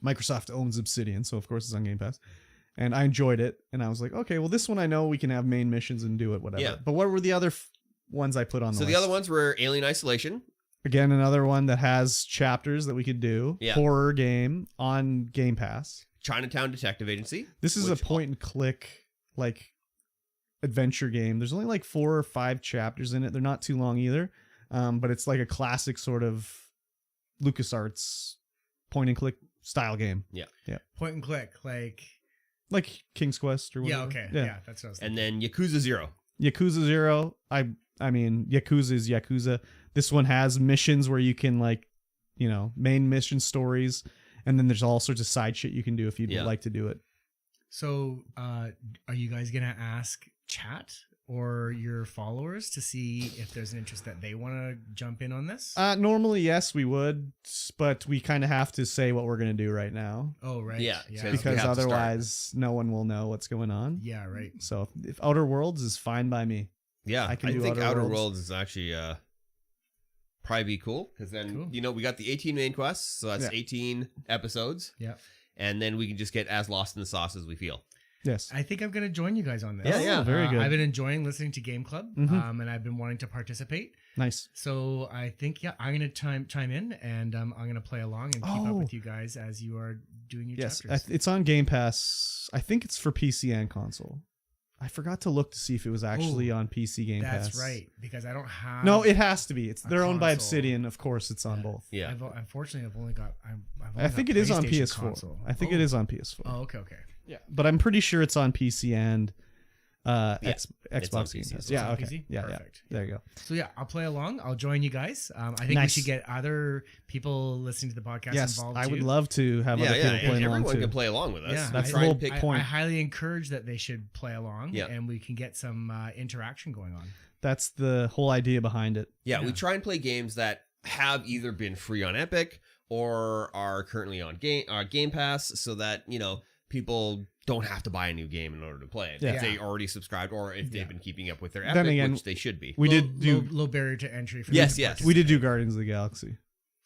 Microsoft owns Obsidian, so of course it's on Game Pass. And I enjoyed it. And I was like, okay, well, this one I know we can have main missions and do it, whatever. Yeah. But what were the other ones I put on the So list? the other ones were Alien Isolation. Again, another one that has chapters that we could do. Yeah. Horror game on Game Pass. Chinatown Detective Agency. This is Which- a point and click like adventure game. There's only like 4 or 5 chapters in it. They're not too long either. But it's like a classic sort of LucasArts point and click style game. Point and click, Like King's Quest or whatever. okay. Yeah, that's what I was And thinking. then Yakuza 0. Yakuza 0. I mean, Yakuza is Yakuza. This one has missions where you can like, main mission stories, and then there's all sorts of side shit you can do if you'd like to do it. So, are you guys gonna ask chat or your followers to see if there's an interest that they want to jump in on this? Normally, yes, we would, but we kind of have to say what we're going to do right now. Oh, right. Yeah, Yeah. so we Because have to start. otherwise, no one will know what's going on. Yeah, right. So if Outer Worlds is fine by me. Yeah, I can do think Outer Outer Worlds. Worlds is actually probably be cool because then Cool. we got the 18 main quests, so that's Yeah. 18 episodes, Yeah. and then we can just get as lost in the sauce as we feel. Yes. I think I'm going to join you guys on this. Yeah. Very good. I've been enjoying listening to Game Club, Mhm. and I've been wanting to participate. Nice. So I think, I'm going to chime in, and I'm going to play along and keep up with you guys as you are doing your Yes. chapters. It's on Game Pass. I think it's for PC and console. I forgot to look to see if it was actually on PC Game Pass. That's right, because I don't have... No, it has to be. They're owned by console. Obsidian. Of course, it's on both. Yeah. Unfortunately, I've only got... I think it is on PS4. Console. I think it is on PS4. Oh, okay. Yeah, but I'm pretty sure it's on PC and it's on Xbox Game PC. Pass. It's Yeah, on okay. PC? Yeah, Perfect. yeah. There you go. So I'll play along. I'll join you guys. I think we Nice. should get other people listening to the podcast Yes, involved I too. would love to have other people playing along everyone too. can play along with us. Yeah, That's I- the whole pick point. I highly encourage that they should play along, Yeah. and we can get some interaction going on. That's the whole idea behind it. Yeah, we Yeah. try and play games that have either been free on Epic or are currently on Game Pass, so that people don't have to buy a new game in order to play it. Yeah. If they already subscribed or if they've Yeah. been keeping up with their Then Epic, again, which they should be. We Low- did do low barrier to entry. For Yes, them to yes. we did do participate. Guardians of the Galaxy.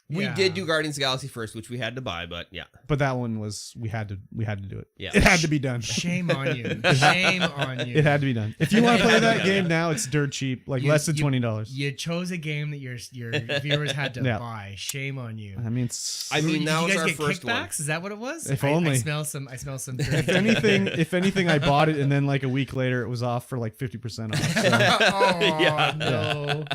We Yeah. did do Guardians of the Galaxy first, which we had to buy, but yeah. But that one was we had to do it. Yeah. It had to be done. Shame on you. Shame on you. It had to be done. If you want to play that game now, it's dirt cheap, like less than $20. You chose a game that your viewers had to Yeah. buy. Shame on you. I mean, Did that you was guys our get first one. kickbacks? Is that what it was? If I only. smell some. if anything, I bought it and then like a week later it was off for like 50% off. So, Oh Yeah. no!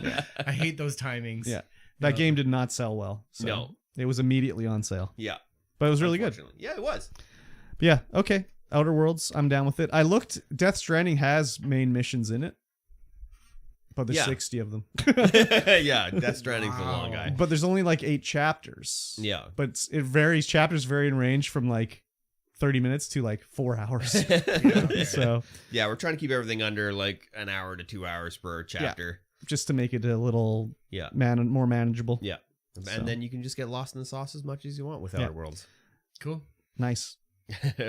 I hate those timings. yeah, that No. game did not sell well. So No. it was immediately on sale, Yeah. but it was really good. Unfortunately. Yeah, it was. But yeah, okay. Outer Worlds, I'm down with it. I looked. Death Stranding has main missions in it, but there's Yeah. 60 of them. Yeah, Death Stranding's a long guy. But there's only like 8 chapters. Yeah. But it varies. Chapters vary in range from like 30 minutes to like 4 hours. So Yeah, we're trying to keep everything under like an hour to 2 hours per chapter. just to make it a little Yeah. more manageable. Yeah. And So. then you can just get lost in the sauce as much as you want with Yeah. Outer Worlds. Cool. Nice.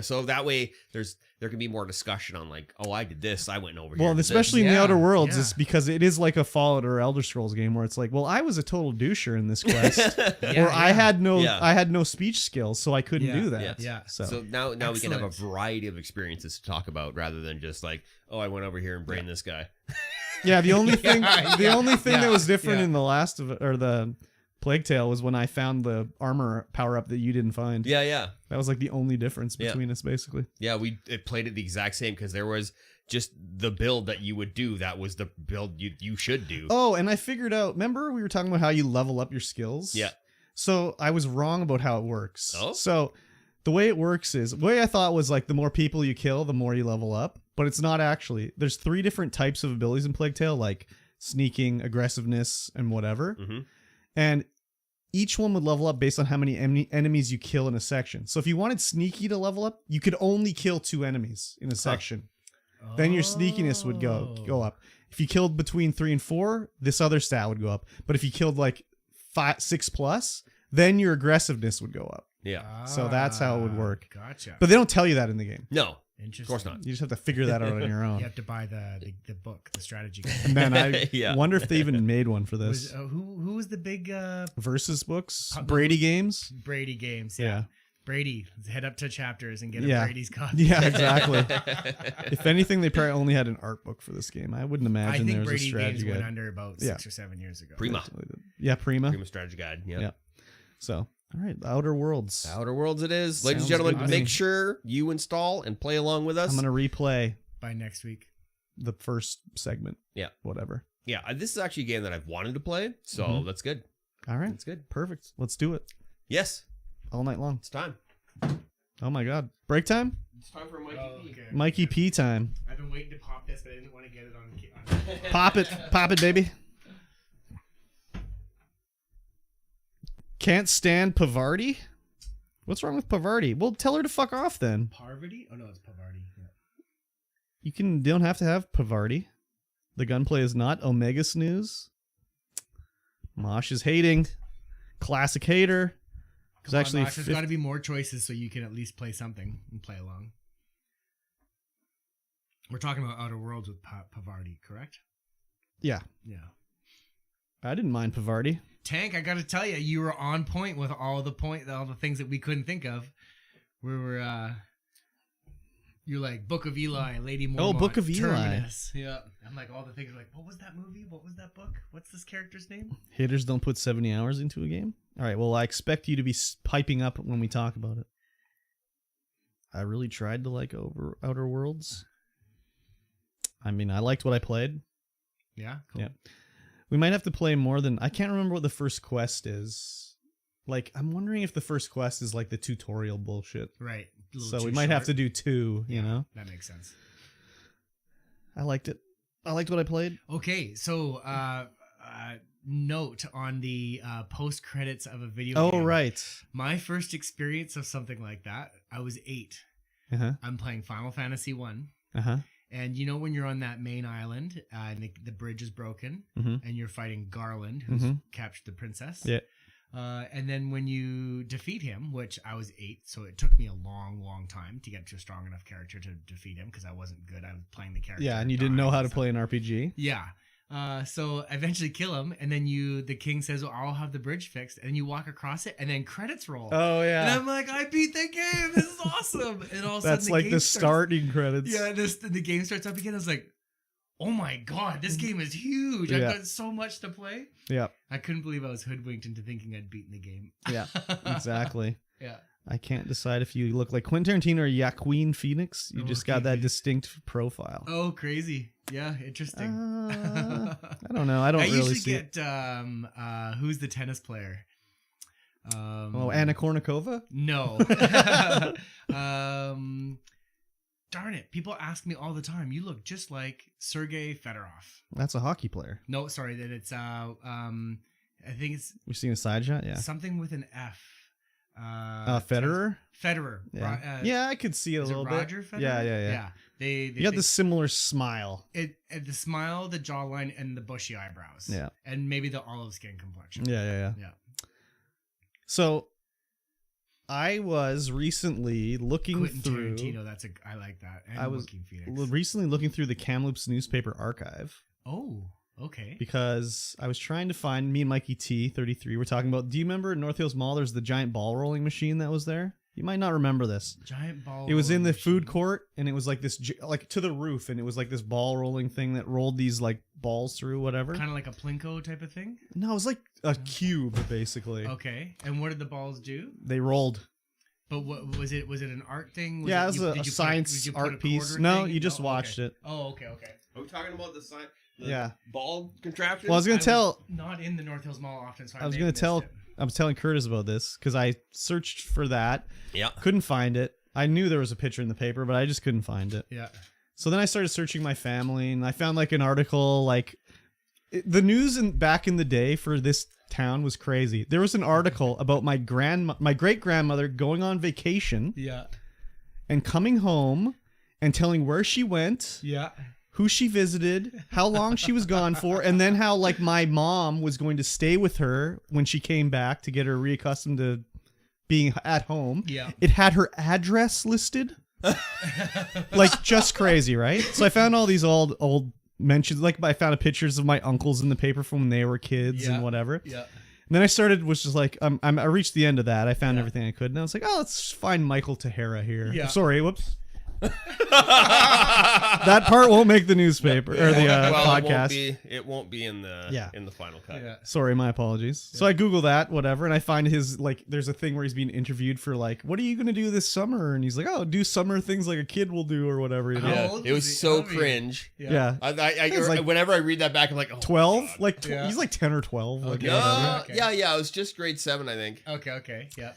So that way there can be more discussion on like, oh, I did this, I went over here. Well, and did this. especially in the Yeah, Outer Worlds, yeah. is because it is like a Fallout or Elder Scrolls game where it's like, well, I was a total doucher in this quest, Yeah, or I had no, Yeah. I had no speech skills, so I couldn't Yeah, do that. yeah. So now we can have a Excellent. variety of experiences to talk about rather than just like, oh, I went over here and brained this guy. Yeah, the only thing, Yeah, that was different yeah. in the last of or the Plague Tale was when I found the armor power up that you didn't find. Yeah, yeah. That was like the only difference Yeah. between us, basically. Yeah, it played it the exact same because there was just the build that you would do. That was the build you should do. Oh, and I figured out. Remember we were talking about how you level up your skills? Yeah. So I was wrong about how it works. Oh? So the way it works is, the way I thought was like the more people you kill, the more you level up. But it's not actually. There's 3 different types of abilities in Plague Tale, like sneaking, aggressiveness, and whatever. Mm-hmm. And each one would level up based on how many enemies you kill in a section. So if you wanted sneaky to level up, you could only kill 2 enemies in a section. Then your sneakiness would go up. If you killed between 3 and 4, this other stat would go up. But if you killed like 5, 6 plus, then your aggressiveness would go up. Yeah. So that's how it would work. Gotcha. But they don't tell you that in the game. No, Interesting. of course not. You just have to figure that out on your You own. have to buy the book, the strategy guide. And then I Yeah. wonder if they even made one for Was, this. who was the big Versus books, Pub- Brady games. Brady games? Yeah. Brady, head up to chapters and get Yeah. a Brady's copy. Yeah, exactly. If anything, they probably only had an art book for this game. I wouldn't I imagine there think was a Brady strategy games went guide. under about Yeah. 6 or 7 years ago. Prima. Yeah, Prima. Prima strategy guide. Yeah. Yeah. So, all right, Outer Worlds. Outer Worlds it is. Ladies and Sounds gentlemen, good to me. make sure you install and play along with us. I'm gonna replay By next week. the first segment. Yeah. Whatever. Yeah, this is actually a game that I've wanted to play, so Mhm. that's good. All right. That's good. Perfect. Let's do it Yes, all night long. it's time. Oh my God. Break time. It's time for Mikey P. Okay. Mikey P time. I've been waiting to pop this, but I didn't want to get it on. Pop it, baby. Can't stand Pavardi? What's wrong with Pavardi? Well, tell her to fuck off then. Parvati? Oh no, it's Pavardi. Yeah. You don't have to have Pavardi. The gunplay is not Omega Snooze. Mosh is hating. Classic hater. There's actually There's got to be more choices so you can at least play something and play along. We're talking about Outer Worlds with Pavardi, correct? Yeah. Yeah. I didn't mind Pavardi. Tank, I got to tell you, you were on point with all the things that we couldn't think of. We were, you're like Book of Eli, Lady Mormont. Oh, Book of Eli. Terminus. Yeah. I'm like, all the things are like, what was that movie? What was that book? What's this character's name? Haters don't put 70 hours into a game? All right, well, I expect you to be piping up when we talk about it. I really tried to like Outer Worlds. I mean, I liked what I played. Yeah. Cool. Yeah. We might have to play more than... I can't remember what the first quest is. Like, I'm wondering if the first quest is like the tutorial bullshit. Right. So we might have to do 2, you know? That makes sense. I liked it. I liked what I played. Okay, so note on the post credits of a video Oh, game. right. My first experience of something like that, I was 8. Uh-huh. I'm playing Final Fantasy 1. Uh-huh. And you know when you're on that main island and the bridge is broken Mhm. and you're fighting Garland, who's Mhm. captured the princess? Yeah. And then when you defeat him, which I was 8, so it took me a long, long time to get to a strong enough character to defeat him because I wasn't good. I was playing the character. Yeah, and you didn't know dying how to stuff. play an RPG? Yeah. So I eventually kill him, and then the king says, well, I'll have the bridge fixed, and you walk across it, and then credits roll. Oh And yeah, I'm like, I beat the game. This is awesome. And all of a that's sudden, like game the starts- starting credits. Yeah, the game starts up again. I was like, oh my god, this game is huge. I've Yeah. got so much to play. Yeah, I couldn't believe I was hoodwinked into thinking I'd beaten the game. yeah, exactly. Yeah. I can't decide if you look like Quentin Tarantino or Joaquin Phoenix. You just got Joaquin that Phoenix. distinct profile. Oh, crazy. Yeah, interesting. I don't know. I don't I really usually see it. get who's the tennis player? Oh, Anna Kournikova? No. Darn it. People ask me all the time, you look just like Sergei Fedorov. That's a hockey player. No, sorry, that it's I think it's You're seeing a side shot? Yeah. something with an F. Federer? Federer. Yeah. Yeah, I could see it a Is it little Roger bit. Federer? Yeah. They You got this similar smile. the smile, the jawline, and the bushy eyebrows. Yeah. And maybe the olive skin complexion. Yeah. Yeah. So I was recently looking Quentin through. Tarantino, I like that. And I was Joaquin Phoenix. recently looking through the Kamloops newspaper archive Oh, okay. because I was trying to find me and MikeyT33. We're talking about. Do you remember at North Hills Mall? There's the giant ball rolling machine that was there. You might not remember this. Giant ball. It was in the rolling food machine. court, and it was like this, like to the roof, and it was like this ball rolling thing that rolled these like balls through whatever. Kind of like a Plinko type of thing. No, it was like a cube basically. Okay. And what did the balls do? They rolled. But what was it? Was it an art thing? Yeah, it was did a you put science did you put a art piece. quarter No, thing? you just Oh, watched okay. it. Oh, okay. Are we talking about the sign? Yeah. Ball contraption? Well, I was gonna tell. Not in the North Hills Mall often, so I was may gonna have missed tell. it. I was telling Curtis about this because I searched for that. Yeah. Couldn't find it. I knew there was a picture in the paper, but I just couldn't find it. Yeah. So then I started searching my family, and I found like an article. Like the news back in the day for this town was crazy. There was an article about my great grandmother going on vacation Yeah. and coming home and telling where she went, Yeah. who she visited, how long she was gone for, and then how like my mom was going to stay with her when she came back to get her reaccustomed to being at home. Yeah. It had her address listed. Like just crazy, right? So I found all these old mentions. Like I found pictures of my uncles in the paper from when they were kids Yeah. and whatever. Yeah. And then I was just like, I reached the end of that. I found Yeah. everything I could, and I was like, oh, let's find Michael Tahara here. Yeah. Sorry, whoops. That part won't make the newspaper or the podcast. It won't be in the final cut. Yeah. Sorry, my apologies. So I Google that, whatever, and I find his like. There's a thing where he's being interviewed for like, what are you gonna do this summer? And he's like, oh, do summer things like a kid will do or whatever. You know? How Yeah, old it was was he? so I mean, cringe. Yeah. It's like- Whenever I read that back, I'm like, oh, 12, God. like Yeah. he's like 10 or 12. Like, Okay. whatever. Okay. Yeah. It was just grade 7, I think. Okay. Yeah.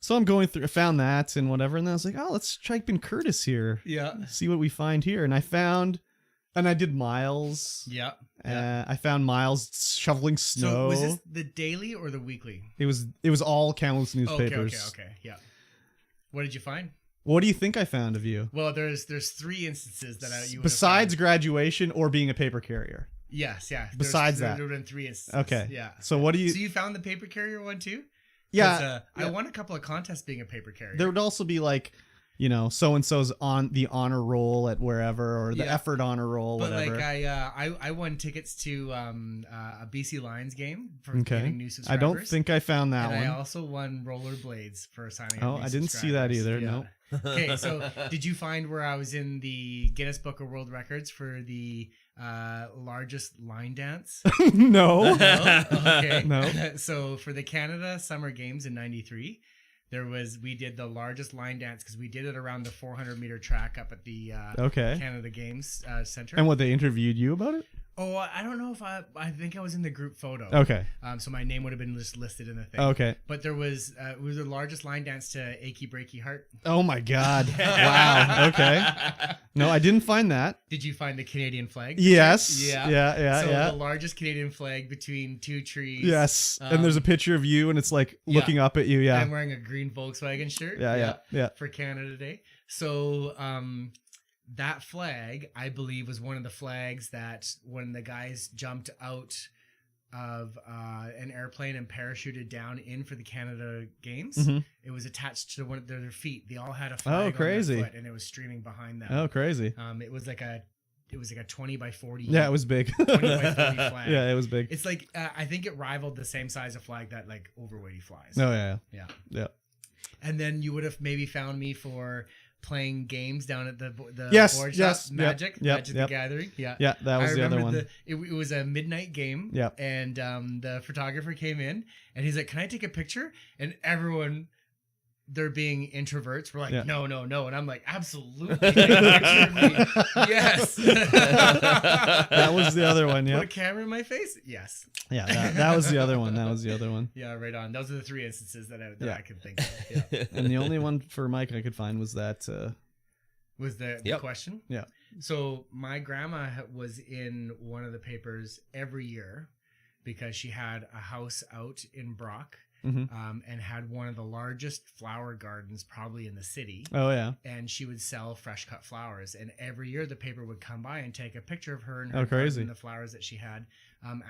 So I'm going through. I found that and whatever, and then I was like, oh, let's type in Curtis here. Yeah. See what we find here. And I found, and I did Miles. Yeah. I found Miles shoveling snow. So was this the daily or the weekly? It was all Kamloops newspapers. Okay. Yeah. What did you find? What do you think I found of you? Well, there's 3 instances that you would have Besides found. graduation or being a paper carrier. Yes, yeah. Besides there that. have been 3 instances. Okay. Yeah. So what do you? So you found the paper carrier one too? Yeah. I won a couple of contests being a paper carrier. There would also be like, so and so's on the honor roll at wherever, or the Yeah. effort honor roll, But whatever. like I won tickets to a BC Lions game for Okay. getting new I subscribers. don't think I found that and one. I also won rollerblades for signing up. Oh, new I didn't see that subscribers. either. Yeah. No. Okay, so did you find where I was in the Guinness Book of World Records for the largest line dance? No. No? Okay. No. So for the Canada Summer Games in '93, we did the largest line dance because we did it around the 400-meter track up at the Okay. Canada Games Center. And what, they interviewed you about it? Oh, I don't know if I think I was in the group photo. Okay. So my name would have been just listed in the thing. Okay. But it was the largest line dance to Achy Breaky Heart. Oh my God. Wow. Okay. No, I didn't find that. Did you find the Canadian flag? Yes. Yeah. Yeah. So Yeah. the largest Canadian flag between 2 trees. Yes. And there's a picture of you, and it's like yeah. looking up at you. Yeah. I'm wearing a green Volkswagen shirt. Yeah. For Canada Day. So that flag, I believe, was one of the flags that when the guys jumped out of an airplane and parachuted down in for the Canada Games, Mhm. it was attached to one of their feet. They all had a flag Oh, on crazy. their foot, and it was streaming behind them. Oh, crazy. It was like a it was like a 20 by 40. Yeah, it was big. 20 by 40 flag. Yeah, it was big. It's like I think it rivaled the same size of flag that like Overweighty flies. Oh yeah. Yeah. And then you would have maybe found me for playing games down at the Yes, board yes, shop. Magic yep, the Gathering. Yeah. Yeah, that was the other one. It was a midnight game. Yep. And the photographer came in and he's like, "Can I take a picture?" And everyone, they're being introverts. We're like, no. And I'm like, absolutely. Take a picture of me. Yes. That was the other one. Put Yeah. a camera in my face. Yes. Yeah, that was the other one. That was the other one. Yeah, right on. Those are the 3 instances that I could think of. Yeah. And the only one for Mike I could find was that. Was the question? Yeah. So my grandma was in one of the papers every year because she had a house out in Brock. Mm-hmm. And had one of the largest flower gardens probably in the city. Oh yeah. And she would sell fresh cut flowers. And every year the paper would come by and take a picture of her and Oh, crazy. and the flowers that she had,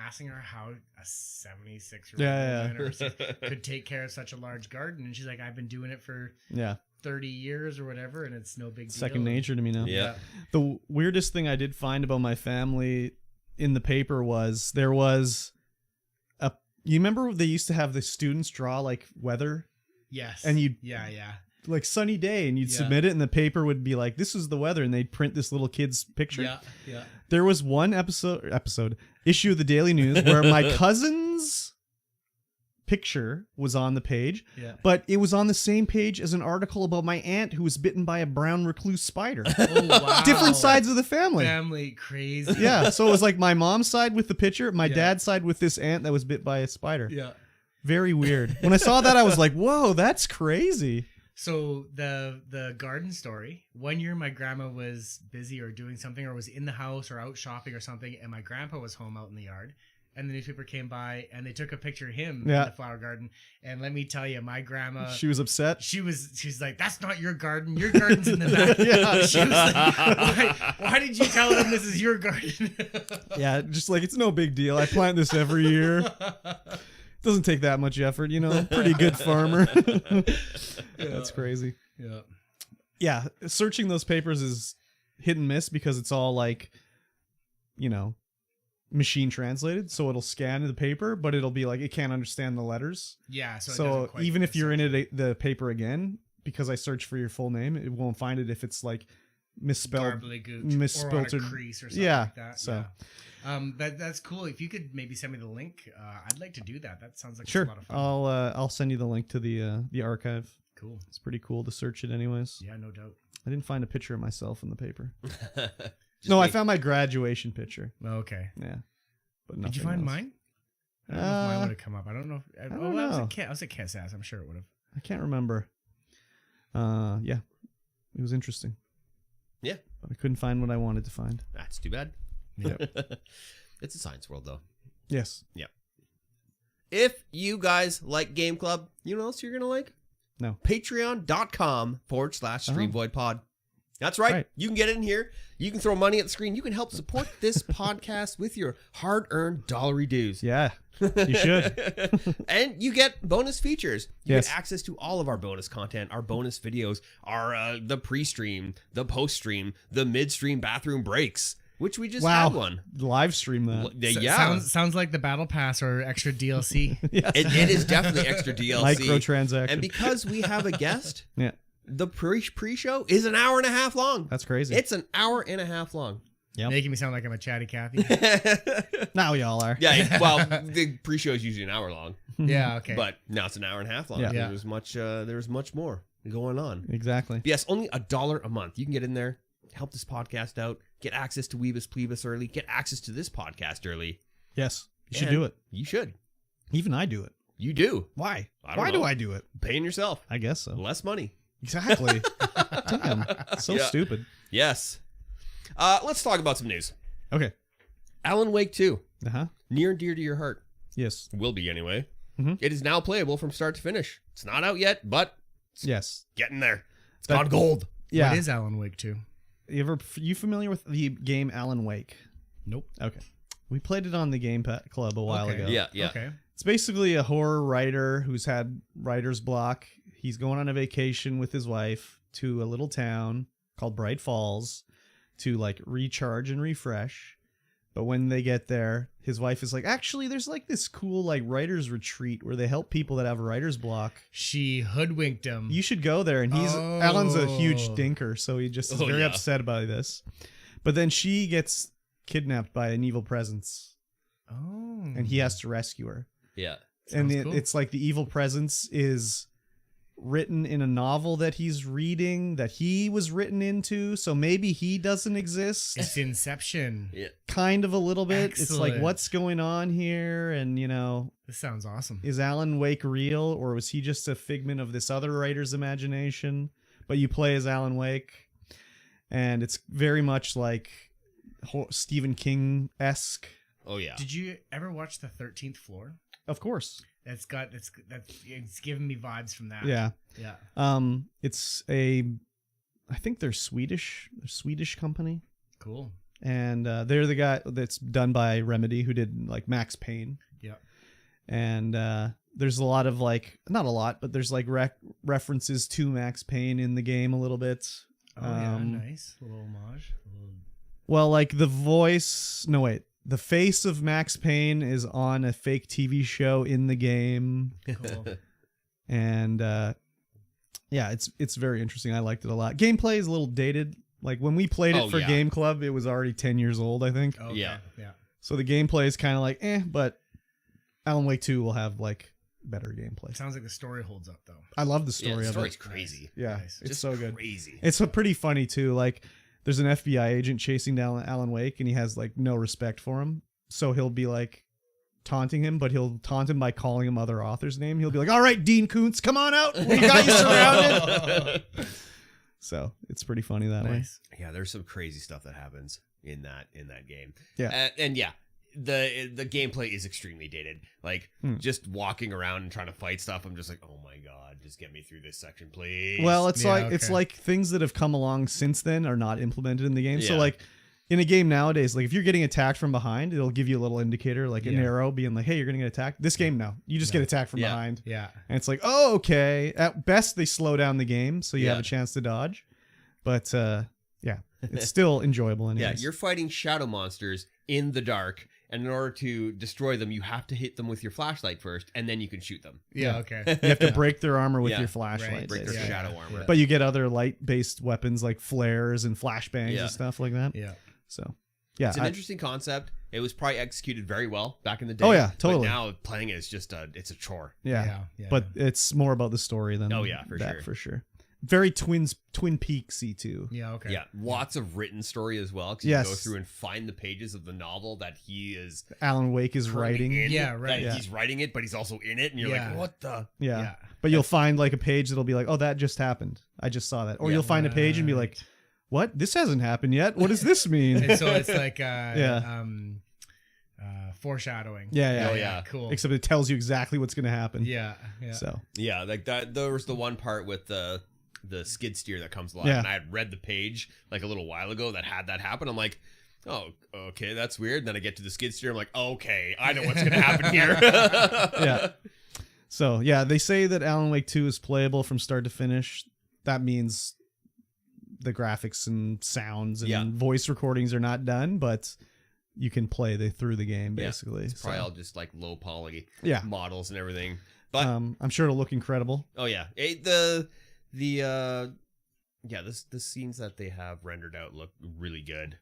asking her how a 76-year-old Yeah. woman could take care of such a large garden. And she's like, "I've been doing it for 30 years or whatever, and it's no big deal." Second nature to me now. Yeah. The weirdest thing I did find about my family in the paper was there was you remember they used to have the students draw like weather? Yes. And you'd Yeah. like sunny day and you'd submit it and the paper would be like, "This is the weather," and they'd print this little kid's picture. Yeah. There was one issue of the Daily News where my cousin's picture was on the page, but it was on the same page as an article about my aunt who was bitten by a brown recluse spider. Oh, wow. Different sides of the family. Family crazy. Yeah, so it was like my mom's side with the picture, my dad's side with this ant that was bit by a spider. Yeah. Very weird. When I saw that, I was like, "Whoa, that's crazy." So the garden story, one year my grandma was busy or doing something or was in the house or out shopping or something, and my grandpa was home out in the yard. And the newspaper came by and they took a picture of him in the flower garden. And let me tell you, my grandma, She was upset. She's like, "That's not your garden. Your garden's in the back." She was like, why did you tell them this is your garden? Yeah, just like, it's no big deal. I plant this every year. Doesn't take that much effort, Pretty good farmer. That's crazy. Yeah. Yeah, searching those papers is hit and miss because it's all like, machine translated, so it'll scan the paper, but it'll be like it can't understand the letters. Yeah, so it So doesn't quite even get if you're in searched. the paper again, because I search for your full name, it won't find it if it's like misspelled, Gobbledygook or on a crease or something like that. So that's cool. If you could maybe send me the link, I'd like to do that. That sounds like sure, it's a lot of fun. I'll send you the link to the archive. Cool. It's pretty cool to search it anyways. Yeah, no doubt. I didn't find a picture of myself in the paper. No, I found my graduation picture. Okay. Yeah. But did you find mine? I don't know if mine would have come up. I don't know. I don't know. I was at Kansas. I'm sure it would have. I can't remember. Yeah. It was interesting. Yeah. But I couldn't find what I wanted to find. That's too bad. Yep. It's a science world, though. Yes. Yeah. If you guys like Game Club, you know what else you're going to like? No. Patreon.com/StreamVoid pod. That's right. You can get in here. You can throw money at the screen. You can help support this podcast with your hard-earned dollary dues. Yeah. You should. And you get bonus features. You Yes. get access to all of our bonus content, our bonus videos, our the pre-stream, the post-stream, the mid-stream bathroom breaks, which we just had one. Live stream that. Yeah. Sounds like the battle pass or extra DLC. Yes. It is definitely extra DLC. Microtransaction. And because we have a guest, Yeah. the pre-show is an hour and a half long. That's crazy. It's an hour and a half long. Yep. Making me sound like I'm a chatty Cathy. Now y'all are. Yeah, well, the pre-show is usually an hour long, Yeah, okay. but now it's an hour and a half long. Yeah. Yeah. There's much more going on. Exactly. But yes, only $1 a month. You can get in there, help this podcast out, get access to Weebus Plebus early, get access to this podcast early. Yes. You should And do it. You should. Even I do it. You do. Why? I don't Why know. do I do it? Paying yourself. I guess so. Less money. Exactly. Damn. So Yeah. stupid. Yes. Let's talk about some news. Okay. Alan Wake 2. Uh-huh. Near and dear to your heart. Yes. Will be anyway. Mhm. It is now playable from start to finish. It's not out yet, but Yes. getting there. It's That- gone gold. Yeah. What is Alan Wake 2? You familiar with the game Alan Wake? Nope. Okay. We played it on the Game Club a while Okay. ago. Yeah. Okay. It's basically a horror writer who's had writer's block. He's going on a vacation with his wife to a little town called Bright Falls to like recharge and refresh. But when they get there, his wife is like, actually, there's like this cool like writer's retreat where they help people that have writer's block. She hoodwinked him. You should go there. And Alan's a huge dinker, so he just is very upset about this. But then she gets kidnapped by an evil presence. Oh. And he has to rescue her. Yeah. And Sounds cool. it's like the evil presence is written in a novel that he's reading that he was written into, so maybe he doesn't exist. It's Inception. Yeah. Kind of a little bit. It's like, Excellent. what's going on here? And This sounds awesome. is Alan Wake real, or was he just a figment of this other writer's imagination? But you play as Alan Wake, and it's very much like Stephen King-esque. Oh yeah. Did you ever watch The 13th Floor? Of course. It's giving me vibes from that. Yeah. Yeah. It's I think they're Swedish. They're a Swedish company. Cool. And they're the guy that's done by Remedy, who did like Max Payne. Yeah. And there's a lot of like, not a lot, but there's like references to Max Payne in the game a little bit. Oh yeah, nice little homage. Well, like the voice. No, wait. The face of Max Payne is on a fake TV show in the game. Cool. And yeah, it's very interesting. I liked it a lot. Gameplay is a little dated. Like when we played it for Game Club, it was already 10 years old, I think. Okay. Yeah. Yeah. So the gameplay is kind of like, but Alan Wake 2 will have like better gameplay. It sounds like the story holds up though. I love the Yeah, story the of story's it. crazy. Yeah, Nice. it's Just so good. Crazy. It's pretty funny too. Like there's an FBI agent chasing down Alan Wake, and he has like no respect for him. So he'll be like taunting him, but he'll taunt him by calling him other authors' name. He'll be like, "All right, Dean Koontz, come on out. We got you surrounded." So it's pretty funny that way. Nice. Yeah, there's some crazy stuff that happens in that game. Yeah. And yeah, the gameplay is extremely dated. Like just walking around and trying to fight stuff, I'm just like, oh my god, just get me through this section, please. Well, it's Yeah, it's okay. like things that have come along since then are not implemented in the game. So Yeah. like in a game nowadays, like if you're getting attacked from behind, it'll give you a little indicator, like an Yeah. arrow being like, "Hey, you're gonna get attacked." This game, no, you just get attacked from Yeah. behind, Yeah. and it's like, "Oh, okay." At best, they slow down the game so you have Yeah. a chance to dodge, but yeah, it's still enjoyable anyways. yeah, you're fighting shadow monsters in the dark, and in order to destroy them, you have to hit them with your flashlight first, and then you can shoot them. Yeah. Okay. You have to break their armor with Yeah. your flashlight, Right. Break their basically. Yeah. shadow armor. But you get other light-based weapons like flares and flashbangs Yeah. and stuff like that. Yeah. So, yeah, It's an interesting concept. It was probably executed very well back in the day. Oh, yeah, But totally. now playing it is just it's a chore. yeah. Yeah. But it's more about the story than Oh, yeah, for that sure. for sure. Very Twin Peaksy too. Yeah. Okay. Yeah, lots of written story as well. 'Cause Yes. you go through and find the pages of the novel that he is Alan Wake is currently writing. in. Yeah, right. That Yeah. He's writing it, but he's also in it, and you're Yeah. like, what the? Yeah. Yeah. But you'll find like a page that'll be like, "Oh, that just happened. I just saw that." Or Yeah. you'll find a page and be like, "What? This hasn't happened yet. What does this mean?" And so it's like Yeah. foreshadowing. yeah. Oh, yeah. Cool. Except it tells you exactly what's going to happen. Yeah. Yeah. So, Yeah, like that. There was the one part with the skid steer that comes along, Yeah. and I had read the page like a little while ago that had that happen. I'm like, oh, okay, that's weird. Then I get to the skid steer. I'm like, okay, I know what's gonna happen here. yeah. So, yeah, they say that Alan Wake 2 is playable from start to finish. That means the graphics and sounds and Yeah. voice recordings are not done, but you can play through the game basically. It's probably all just like low poly Yeah. models and everything. But I'm sure it'll look incredible. oh yeah, the scenes that they have rendered out look really good.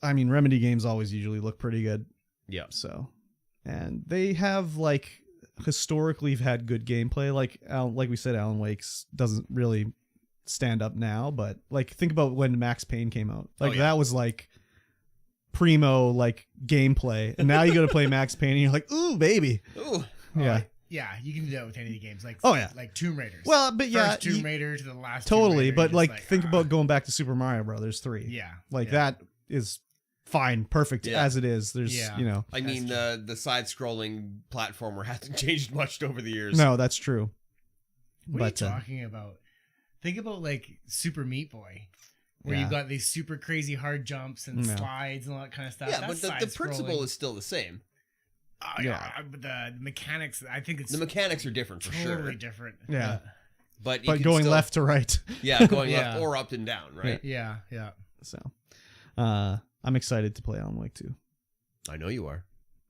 Remedy games always usually look pretty good. Yeah. So, and they have like historically had good gameplay. Like we said, Alan Wake's doesn't really stand up now, but like think about when Max Payne came out. Like that was like primo like gameplay, and now you go to play Max Payne and you're like, ooh baby, Ooh. yeah. Yeah, you can do that with any of the games. Like, Oh, yeah. like Tomb Raiders. Well, but yeah, First Tomb Raider to the last. totally. Tomb Raider, But you're like, just think about going back to Super Mario Brothers 3. Yeah, Like yeah. that is fine, perfect Yeah. as it is. There's, Yeah. I mean, the side-scrolling platformer hasn't changed much over the years. no, that's true. What are you But, talking about? Think about like Super Meat Boy, where Yeah. you've got these super crazy hard jumps and No. slides and all that kind of stuff. Yeah, That's but the principle side-scrolling. is still the same. Oh, yeah. But the mechanics, I think it's The mechanics are different for totally sure. different. Yeah. but but going left to right. Yeah, going Yeah. left or up and down, right? Yeah. So, I'm excited to play Alan Wake 2. I know you are.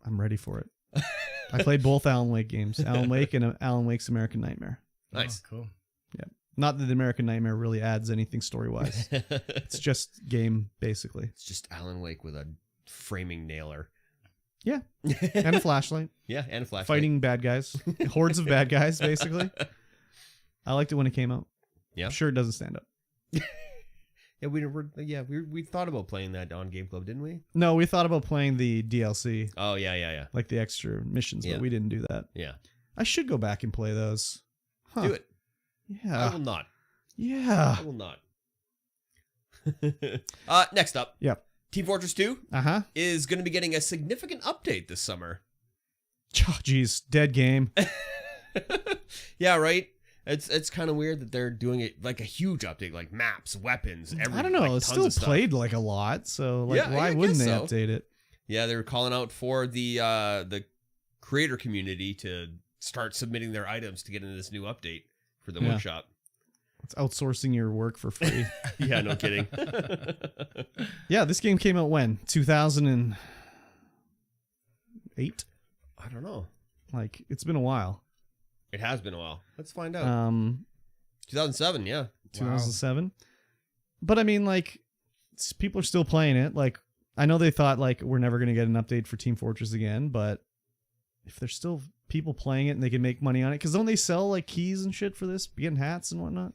I'm ready for it. I played both Alan Wake games, Alan Wake and Alan Wake's American Nightmare. Nice. Oh, cool. Not that the American Nightmare really adds anything story-wise. It's just game, basically. It's just Alan Wake with a framing nailer. Yeah. And a flashlight. Yeah, and a flashlight. Fighting bad guys. Hordes of bad guys, basically. I liked it when it came out. Yeah. I'm sure it doesn't stand up. Yeah, we thought about playing that on Game Club, didn't we? No, we thought about playing the DLC, Oh, yeah. like the extra missions, Yeah. but we didn't do that. Yeah. I should go back and play those. Huh. Do it. I Yeah. will not. Yeah. I will not. Next up. Yep. Team Fortress 2 Uh-huh. is going to be getting a significant update this summer. Oh, geez. Dead game. Yeah, right? It's kind of weird that they're doing it like a huge update, like maps, weapons, everything. I don't know. like, It's tons still of stuff. played like a lot, so like, Yeah, why I wouldn't guess they so. update it? Yeah, they were calling out for the creator community to start submitting their items to get into this new update for the Yeah. workshop. It's outsourcing your work for free. Yeah, no kidding. Yeah, this game came out when? 2008? I don't know. Like, it's been a while. It has been a while. Let's find out. 2007, yeah. 2007. But I mean, like, people are still playing it. Like, I know they thought, like, we're never going to get an update for Team Fortress again, but if there's still people playing it and they can make money on it, because don't they sell, like, keys and shit for this? Getting hats and whatnot?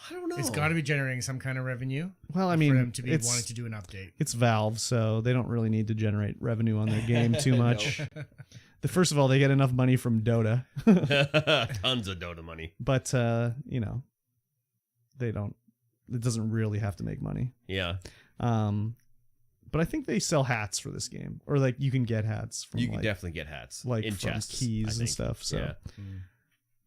I don't know. It's got to be generating some kind of revenue. Well, I for mean, them to be it's, wanting to do an update. it's Valve, so they don't really need to generate revenue on their game too much. First of all, they get enough money from Dota. Tons of Dota money. But, you know, they don't, it doesn't really have to make money. Yeah. But I think they sell hats for this game, or like you can get hats from You can like, definitely get hats. like in from chests, I keys and think. stuff. So Yeah.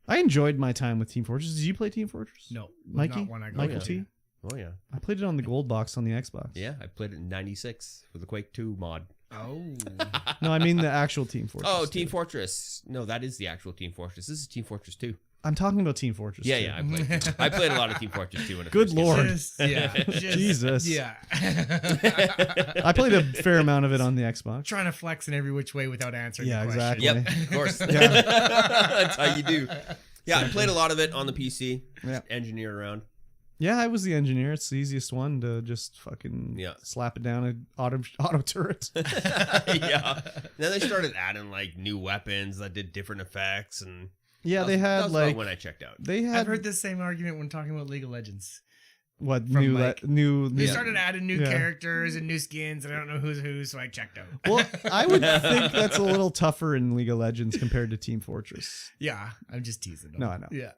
I enjoyed my time with Team Fortress. Did you play Team Fortress? No, Mikey? not one I got Michael into. T? Oh, yeah. I played it on the gold box on the Xbox. Yeah, I played it in 96 for the Quake 2 mod. Oh, No, I mean the actual Team Fortress. Oh, Team 2. Fortress. No, that is the actual Team Fortress. This is Team Fortress 2. I'm talking about Team Fortress. Yeah, 2. yeah. I played a lot of Team Fortress 2 when it Good first came lord. out. Jesus. Yeah. I played a fair amount of it on the Xbox. Trying to flex in every which way without answering Yeah, the question. exactly. Yep, of course. Yeah. That's how you do. Yeah, I played a lot of it on the PC. Yeah. Just engineer around. Yeah, I was the engineer. It's the easiest one to just fucking slap it down an auto turret. Yeah. Then they started adding like new weapons that did different effects, and Yeah, that they was had about like when I checked out. they had I've heard the same argument when talking about League of Legends. what from, new like, new They yeah. started adding new Yeah. characters and new skins, and I don't know who's who, so I checked out. Well, I would think that's a little tougher in League of Legends compared to Team Fortress. Yeah, I'm just teasing. No, I know. Yeah.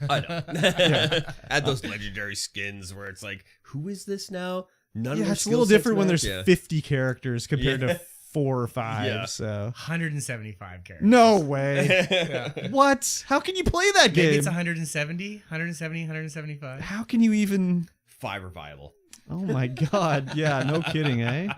I know. Add those legendary skins where it's like, who is this now? None of Yeah, their it's a skill little sets different when match? there's 50 characters compared Yeah. to 4 or 5. Yeah. So 175 characters. no way. Yeah. What? How can you play that Maybe game? it's 170, 175. How can you even? 5 are viable. Oh my god! Yeah, no kidding, eh?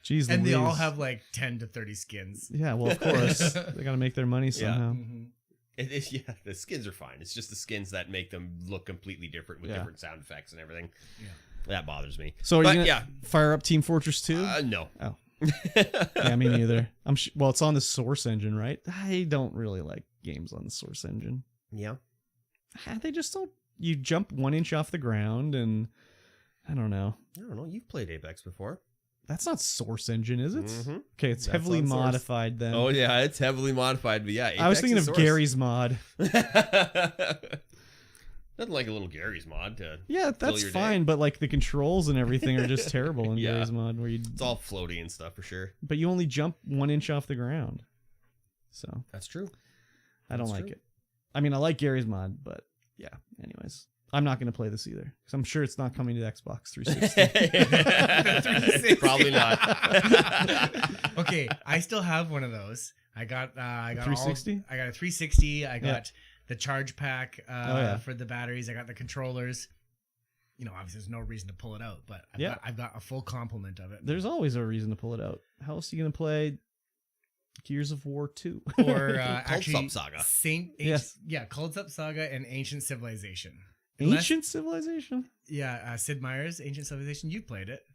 Jeez, And they all Louise. have like 10 to 30 skins. Yeah, well, of course they got to make their money somehow. Mhm. Yeah, the skins are fine. It's just the skins that make them look completely different with Yeah. different sound effects and everything. Yeah. That bothers me. So, are But you gonna yeah, fire up Team Fortress 2? no. Oh. Yeah, me neither. Well, it's on the Source engine, right? I don't really like games on the Source engine. Yeah. They just don't. You jump 1 inch off the ground, and I don't know. I don't know. You've played Apex before. That's not Source engine, is it? Mhm. Okay, it's That's heavily on Source. modified then. Oh yeah, it's heavily modified, but yeah, Apex I was thinking is of Source. Gary's mod. Nothing like a little Gary's mod to. Yeah, that's your fine, day. but like the controls and everything are just terrible in Yeah. Gary's mod, where you. It's all floaty and stuff for sure. But you only jump 1 inch off the ground, so That's true. I don't That's like true. it. I mean, I like Gary's mod, but yeah. Anyways, I'm not going to play this either because I'm sure it's not coming to Xbox 360. Probably not. Okay, I still have one of those. I got 360? I got a 360. I got Yeah. the charge pack yeah. for the batteries. I got the controllers. You know, obviously there's no reason to pull it out, but I've got a full complement of it. There's always a reason to pull it out. How else are you going to play Gears of War 2. Or actually, Kurbstomped Saga. Kurbstomped Saga and Ancient Civilization. Ancient Civilization? Yeah, Sid Meier's Ancient Civilization. You played it.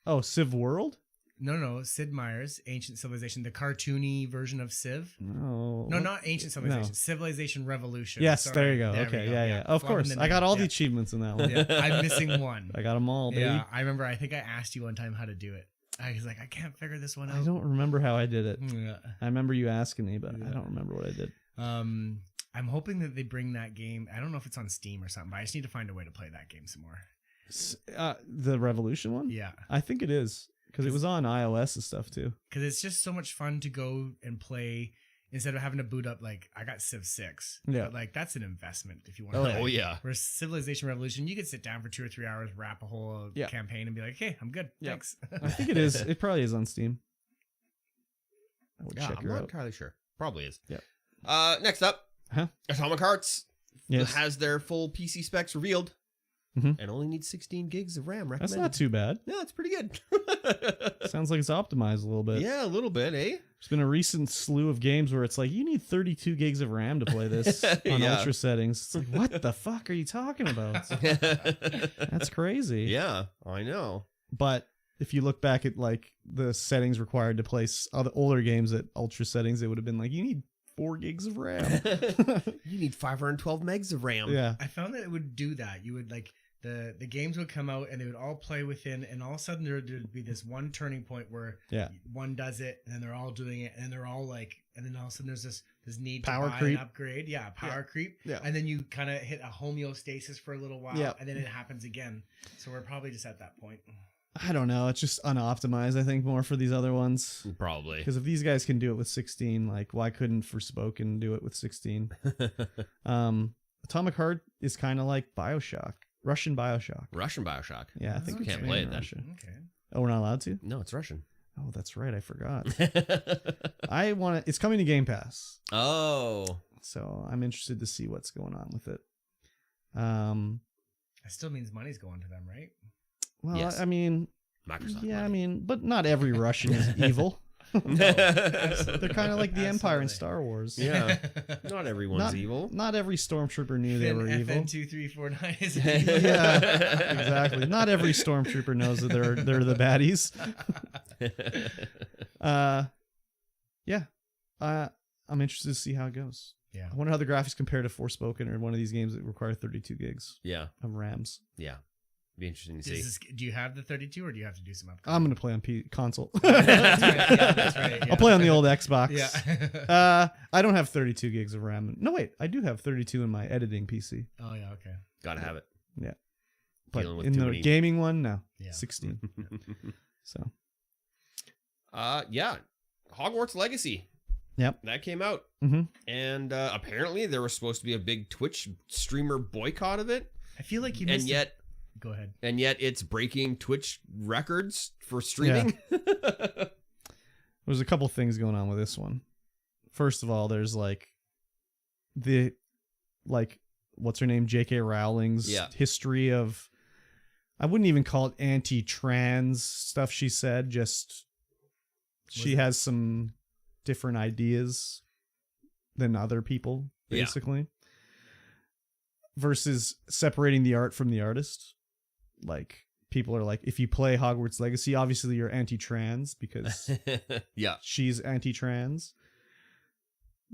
Oh, Civ World? No, Sid Meier's Ancient Civilization, the cartoony version of Civ. No. No, not Ancient Civilization. No. Civilization Revolution. Yes, Sorry. there you go. There Okay, we go. yeah. Of Flubbing course. the I got name. all the Yeah. achievements in that one. Yeah, I'm missing one. I got them all, baby. Yeah, I remember. I think I asked you one time how to do it. I was like, I can't figure this one out. I don't remember how I did it. Yeah. I remember you asking me, but Yeah. I don't remember what I did. I'm hoping that they bring that game. I don't know if it's on Steam or something, but I just need to find a way to play that game some more. The Revolution one? Yeah, I think it is. Because it was on iOS and stuff too. because it's just so much fun to go and play instead of having to boot up. Like I got Civ 6. Yeah. But like that's an investment if you want. Oh, to yeah. play. Oh yeah. Whereas Civilization Revolution, you could sit down for 2 or 3 hours, wrap a whole Yeah. campaign, and be like, "Hey, I'm good. Yeah. Thanks." I think it is. It probably is on Steam. I would Yeah, check I'm her not out. entirely sure. Probably is. Yep. Next up, Huh? Atomic Hearts Yes. has their full PC specs revealed, Mhm. and only needs 16 gigs of RAM. That's Recommended. not too bad. No, it's pretty good. Sounds like it's optimized a little bit. Yeah, a little bit, eh? There's been a recent slew of games where it's like, you need 32 gigs of RAM to play this on Yeah. ultra settings. It's like, what the fuck are you talking about? That's crazy. Yeah, I know. But if you look back at like the settings required to play other older games at ultra settings, it would have been like, you need 4 gigs of RAM. You need 512 megs of RAM. Yeah. I found that it would do that. You would like the games would come out and they would all play within, and all of a sudden there'd be this one turning point where Yeah. one does it, and then they're all doing it, and then they're all like, and then all of a sudden there's this need Power to buy creep. an upgrade. Yeah, power creep. Yeah. And then you kind of hit a homeostasis for a little while, Yeah. and then it happens again. So we're probably just at that point. I don't know. It's just unoptimized, I think, more for these other ones. Probably. Because if these guys can do it with 16, like, why couldn't Forspoken do it with 16? Atomic Heart is kind of like Bioshock. Russian Bioshock. Russian Bioshock. Yeah, I think we it's can't made play in it then. Russia. Okay. Oh, we're not allowed to? No, it's Russian. Oh, that's right. I forgot. I want to. It's coming to Game Pass, Oh. so I'm interested to see what's going on with it. That still means money's going to them, right? Well, Yes. I mean, Microsoft. yeah, I money. mean, but not every Russian is evil. They're kind of like the Empire in Absolutely. Star Wars. Yeah. Not everyone's Not evil. Not every stormtrooper knew they were evil. FN2349 is Yeah, exactly. Not every stormtrooper knows that they're the baddies. Yeah. I'm interested to see how it goes. Yeah. I wonder how the graphics compare to Forspoken or one of these games that require 32 gigs Yeah. of RAMs. Yeah. Be interesting to see. Do you have the 32 or do you have to do some upgrades? I'm gonna play on console. That's right. Yeah, that's right. Yeah. I'll play on the old Xbox. Yeah. I don't have 32 gigs of RAM. No, wait, I do have 32 in my editing PC. Oh yeah. Okay. Gotta have it. Yeah, but Dealing with in too the many- gaming one, no, Yeah. 16. So Yeah. Hogwarts Legacy. Yep. That came out. Mhm. And apparently there was supposed to be a big Twitch streamer boycott of it. I feel like you And missed. yet Go ahead. it's breaking Twitch records for streaming. there's a couple things going on with this one. First of all, there's what's her name, J.K. Rowling's Yeah. history of, I wouldn't even call it anti-trans stuff she said, just she has some different ideas than other people, Yeah. basically. Versus separating the art from the artist. Like, people are like, if you play Hogwarts Legacy, obviously you're anti-trans because Yeah. she's anti-trans.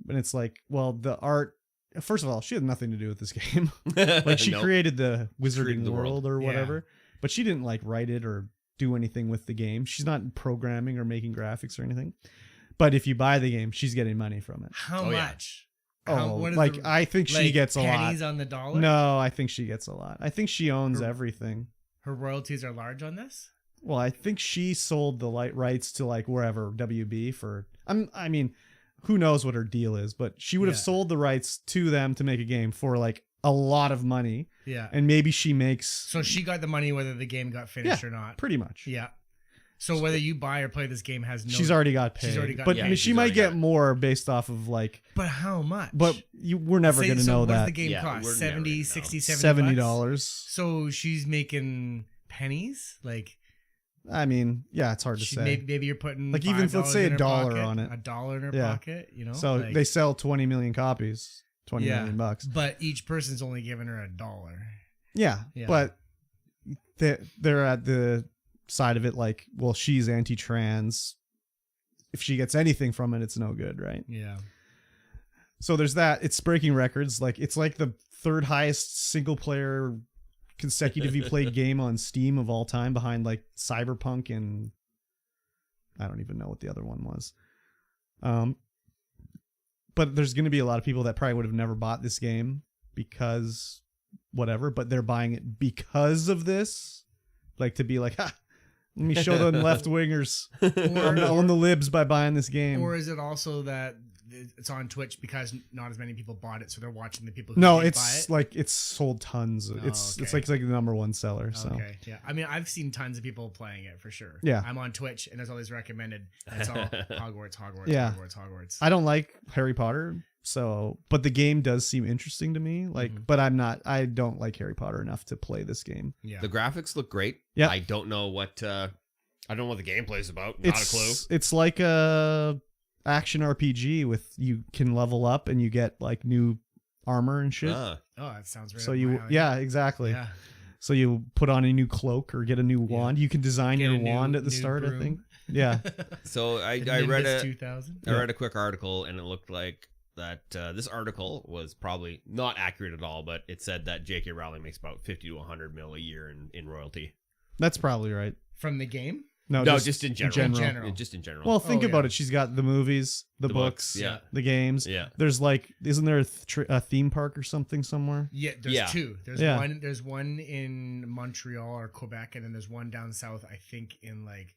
And it's like, well, the art, first of all, she had nothing to do with this game. Like, she Nope. created the Wizarding Created the world. World or Yeah. whatever, but she didn't write it or do anything with the game. She's not programming or making graphics or anything. But if you buy the game, she's getting money from it. How Oh, yeah. much? What is the- I think she gets a lot. pennies on the dollar. No, I think she gets a lot. I think she owns Her- everything. Her royalties are large on this. Well, I think she sold the rights to wherever WB for. I mean, who knows what her deal is, but she would have Yeah. sold the rights to them to make a game for a lot of money, Yeah. and maybe she makes So she got the money whether the game got finished or not. pretty much. Yeah. So whether you buy or play this game has no. She's already got paid. She's already got but paid. I mean, Yeah, she she's might already get got it. more based off of But how much? But we're never Say- going to so know what does that. the game Yeah, cost? we're never 70, gonna know. 60, $70 bucks? $70. So she's making pennies? I mean, yeah, it's hard to say. Maybe you're putting Like, even, let's say, $5 in her $1 pocket, on it. $1 in her Yeah. pocket, you know? So like, they sell 20 million copies, 20 million bucks. but each person's only giving her $1. Yeah, Yeah. but they're at the side of it like, well, she's anti-trans. If she gets anything from it, it's no good, right? Yeah. So there's that. It's breaking records. Like, it's like the third highest single player consecutively played game on Steam of all time, behind like Cyberpunk and I don't even know what the other one was. But there's going to be a lot of people that probably would have never bought this game because whatever, but they're buying it because of this. Like, to be like, ha, let me show them left wingers on the libs by buying this game. Or is it also that it's on Twitch because not as many people bought it, so they're watching the people who No, did it's buy it? like it's sold tons. Oh, It's okay. like the number one seller. So Okay, yeah. I mean, I've seen tons of people playing it for sure. Yeah. I'm on Twitch, and there's always recommended. And it's all Hogwarts, Yeah. Hogwarts. I don't like Harry Potter, so but the game does seem interesting to me. Like, Mhm. but I don't like Harry Potter enough to play this game. Yeah. The graphics look great. Yeah. I don't know what the gameplay is about. Not a clue. It's like a action RPG with, you can level up and you get like new armor and shit. Ah. Oh, that sounds right. So up you, my alley. yeah, exactly. Yeah. So you put on a new cloak or get a new wand. You can design Get your a new- wand at the new start, I broom. think. Yeah. So I The read Nimbus a 2000. I read a quick article, and it looked like that this article was probably not accurate at all, but it said that J.K. Rowling makes about 50 to 100 mil a year in royalty. That's probably right. From the game? No, Just in general. In general. Just in general. Well, think Oh, about yeah. it. She's got the movies, the books, Yeah. the games. Yeah. There's like, isn't there a theme park or something somewhere? Yeah, there's Yeah. two. There's Yeah. one. There's one in Montreal or Quebec, and then there's one down south. I think in like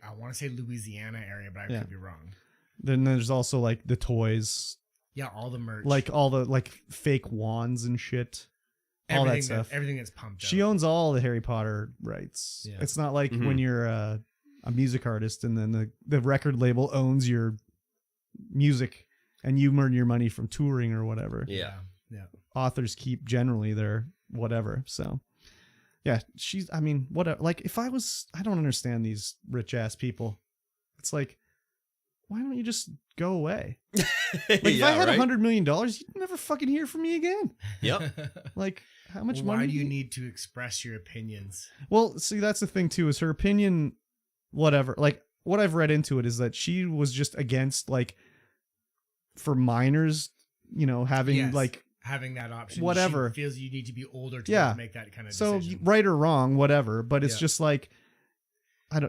I want to say Louisiana area, but I Yeah. could be wrong. Then there's also like the toys, Yeah, all the merch, like all the like fake wands and shit. All that everything stuff. everything that's pumped. She out. owns all the Harry Potter rights. Yeah. It's not like Mhm. when you're a music artist and then the record label owns your music and you earn your money from touring or whatever. Yeah. Yeah. Authors keep generally their whatever. So yeah, I mean, what, like if I don't understand these rich ass people. It's like, why don't you just go away? Like, if I had $100 million, you'd never fucking hear from me again. Yep. Like, how much Why money? do you need to express your opinions? Well, see, that's the thing too, is her opinion, whatever. Like, what I've read into it is that she was just against, like, for minors, you know, having Yes. like, Having that option, Whatever. She feels you need to be older to Yeah. make that kind of so decision. right or wrong, whatever. But it's Yeah. just like,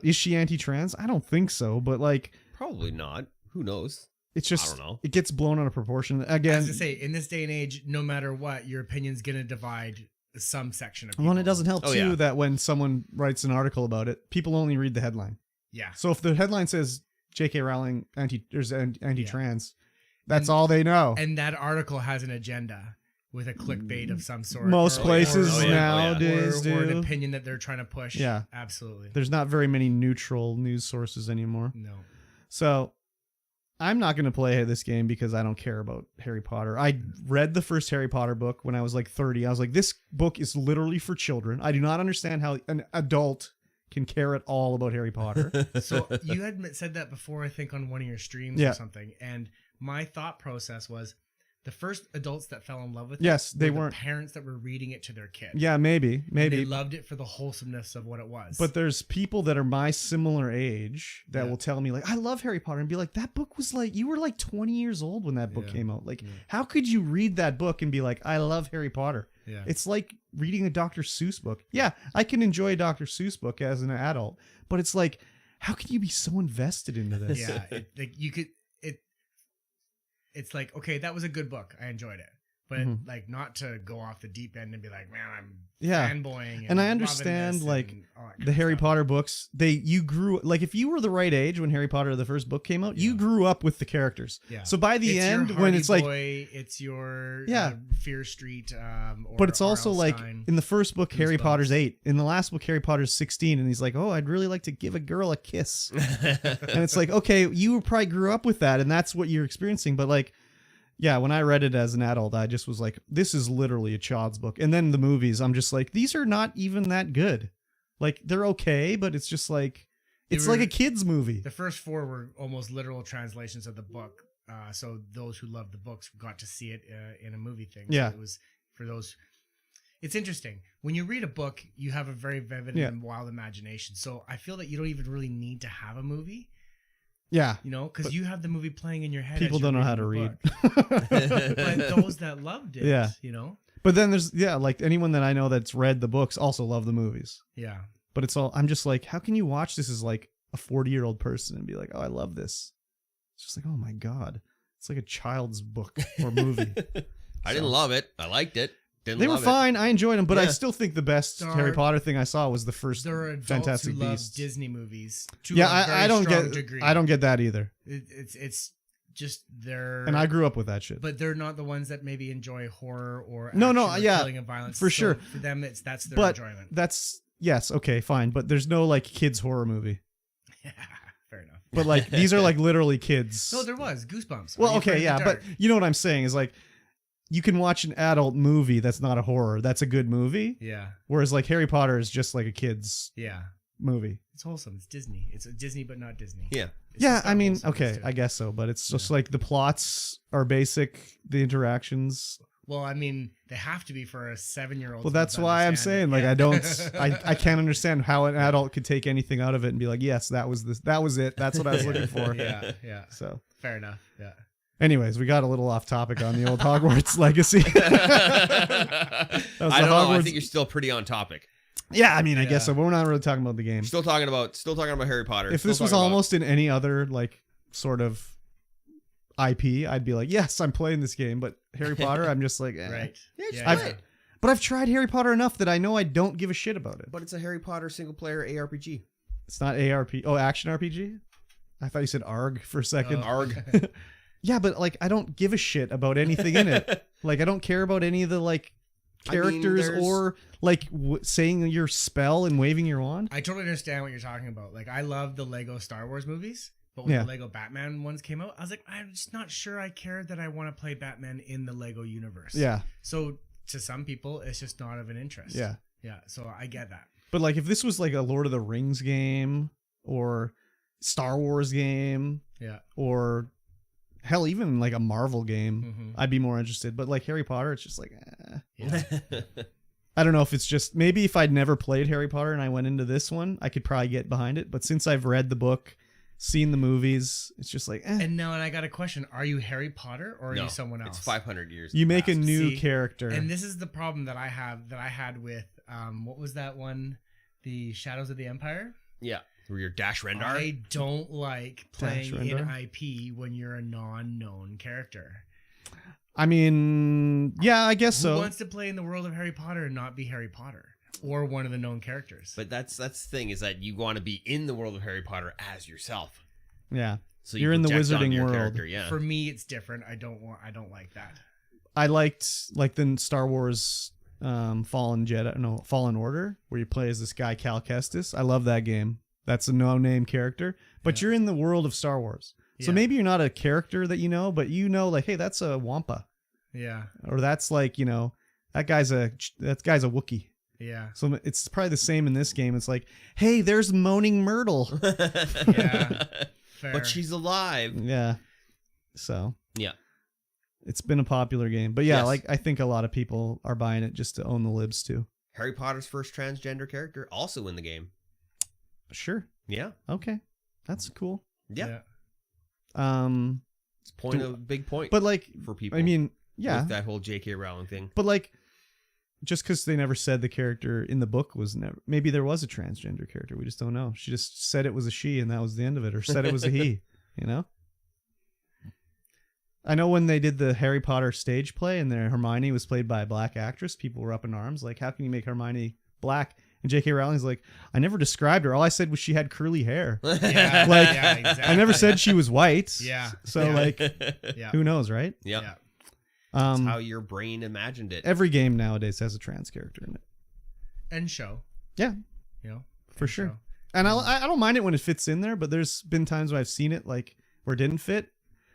is she anti-trans? I don't think so. But like, Probably not. Who knows? it's just, I don't know. it gets blown out of proportion. Again, As I say, in this day and age, no matter what, your opinion's gonna divide some section of people. well, and it doesn't help Oh, too yeah. that when someone writes an article about it, people only read the headline. Yeah. So if the headline says J.K. Rowling anti-trans, that's all they know. And that article has an agenda with a clickbait of some sort. Most places Oh, yeah. nowadays or an do. opinion that they're trying to push. Yeah. Absolutely. There's not very many neutral news sources anymore. No. So I'm not going to play this game because I don't care about Harry Potter. I read the first Harry Potter book when I was like 30. I was like, this book is literally for children. I do not understand how an adult can care at all about Harry Potter. So you had said that before, I think, on one of your streams Yeah. or something. And my thought process was the first adults that fell in love with Yes, it they were weren't. the parents that were reading it to their kids. Yeah, maybe. They loved it for the wholesomeness of what it was. But there's people that are my similar age that Yeah. will tell me like, I love Harry Potter, and be like, that book was like, you were like 20 years old when that book Yeah. came out. Like, Yeah. how could you read that book and be like, I love Harry Potter? yeah. It's like reading a Dr. Seuss book. Yeah, I can enjoy a Dr. Seuss book as an adult, but it's like, how can you be so invested into this? Yeah, you could. It's like, okay, that was a good book. I enjoyed it, but Mhm. like not to go off the deep end and be like, man, I'm Yeah. fanboying. And I loving understand, this like, and all that kind The of Harry stuff. Potter books, you grew, like, if you were the right age when Harry Potter, the first book came out, you Yeah. grew up with the characters. Yeah. So by the It's your end, when Hardy it's like, Boy, it's your Yeah. Fear Street, or but it's also R.L. like Stein. in the first book, Harry Goosebumps. Potter's 8. In the last book, Harry Potter's 16, and he's like, "Oh, I'd really like to give a girl a kiss." And it's like, okay, you probably grew up with that, and that's what you're experiencing. But like, yeah, when I read it as an adult, I just was like, this is literally a child's book. And then the movies, I'm just like, these are not even that good. Like they're okay, but it's just like it's like a kids movie. The first 4 were almost literal translations of the book. So those who loved the books got to see it in a movie thing. Yeah. So it was for those. It's interesting. When you read a book, you have a very vivid and wild imagination. So I feel that you don't even really need to have a movie. Yeah. You know, because you have the movie playing in your head. People don't know how to read. But those that loved it, you know. But then there's, like anyone that I know that's read the books also love the movies. Yeah. But it's all, I'm just like, how can you watch this as like a 40-year-old person and be like, oh, I love this? It's just like, oh my God. It's like a child's book or movie. I didn't love it. I liked it. They were fine. I enjoyed them, but I still think the best There Harry are- Potter thing I saw was the first There are adults Fantastic who love Beasts. Disney movies. I don't get that either. It's just they're And I grew up with that shit. but they're not the ones that maybe enjoy horror or No, action or killing and violence. for So sure. For them, that's their But enjoyment. that's yes, okay, fine. But there's no like kids horror movie. Fair enough. But like these are like literally kids. No, there was Goosebumps. Well, Are You Afraid okay, of the yeah, but Dark? you know what I'm saying is like you can watch an adult movie that's not a horror. That's a good movie. Yeah, Whereas like Harry Potter is just like a kid's yeah. movie. It's wholesome. It's Disney. It's a Disney, but not Disney. Yeah. It's Yeah, just I not mean, wholesome, okay, it's I guess so, but it's just like the plots are basic, the interactions. Well, I mean, they have to be for a 7-year-old. Well, that's why I'm saying like I don't I can't understand how an adult could take anything out of it and be like, "Yes, that was it. That's what I was looking for." Yeah. So, Fair enough. Yeah. anyways, we got a little off topic on the old Hogwarts legacy. I don't know. I think you're still pretty on topic. Yeah, I mean, I guess so, but we're not really talking about the game. Still talking about Harry Potter. If this was almost in any other like sort of IP, I'd be like, yes, I'm playing this game. But Harry Potter, I'm just like, eh. Right. Yeah, But I've tried Harry Potter enough that I know I don't give a shit about it. but it's a Harry Potter single player ARPG. It's not ARP. Oh, action RPG? I thought you said ARG for a second. Arg. Yeah, but like I don't give a shit about anything in it. Like I don't care about any of the like characters or like saying your spell and waving your wand. I totally understand what you're talking about. Like, I love the Lego Star Wars movies, but when the Lego Batman ones came out, I was like, I'm just not sure I care that I want to play Batman in the Lego universe. Yeah. So to some people, it's just not of an interest. Yeah. Yeah. So I get that. But like if this was like a Lord of the Rings game or Star Wars game, or hell, even like a Marvel game, I'd be more interested. But like Harry Potter, it's just like, I don't know if it's just maybe if I'd never played Harry Potter and I went into this one, I could probably get behind it. But since I've read the book, seen the movies, it's just like, And I got a question: are you Harry Potter or are you someone else? It's 500 years. You make a new character, and this is the problem that I had with what was that one, the Shadows of the Empire? Yeah. Where you're Dash Rendar. I don't like playing in IP when you're a non-known character. I mean, yeah, I guess so. Who wants to play in the world of Harry Potter and not be Harry Potter or one of the known characters? But that's the thing, is that you want to be in the world of Harry Potter as yourself. Yeah. So you're in the project onto wizarding your world. character, yeah. For me, it's different. I don't like that. I liked like the Star Wars Fallen Order, where you play as this guy Cal Kestis. I love that game. That's a no-name character, but you're in the world of Star Wars. So maybe you're not a character that you know, but you know, like, hey, that's a Wampa. Yeah. Or that's like, you know, that guy's a Wookiee. Yeah. So it's probably the same in this game. It's like, hey, there's Moaning Myrtle. Yeah. Fair. But she's alive. Yeah. So. Yeah. It's been a popular game. But yeah, like I think a lot of people are buying it just to own the libs too. Harry Potter's first transgender character also in the game. Sure. Yeah. Okay. That's cool. Yeah. It's big point. But like for people. I mean, yeah. With that whole J.K. Rowling thing. But like just because they never said the character in the book was never, maybe there was a transgender character. We just don't know. She just said it was a she and that was the end of it, or said it was a he, you know? I know when they did the Harry Potter stage play and their Hermione was played by a black actress, people were up in arms. Like, how can you make Hermione black? And J.K. Rowling's like, I never described her. All I said was she had curly hair. Yeah. Like, yeah, exactly. I never said she was white. Yeah. So like, who knows, right? Yeah. That's how your brain imagined it. Every game nowadays has a trans character in it. And show. Yeah. You know? For sure. Show. And I don't mind it when it fits in there, but there's been times when I've seen it like where it didn't fit.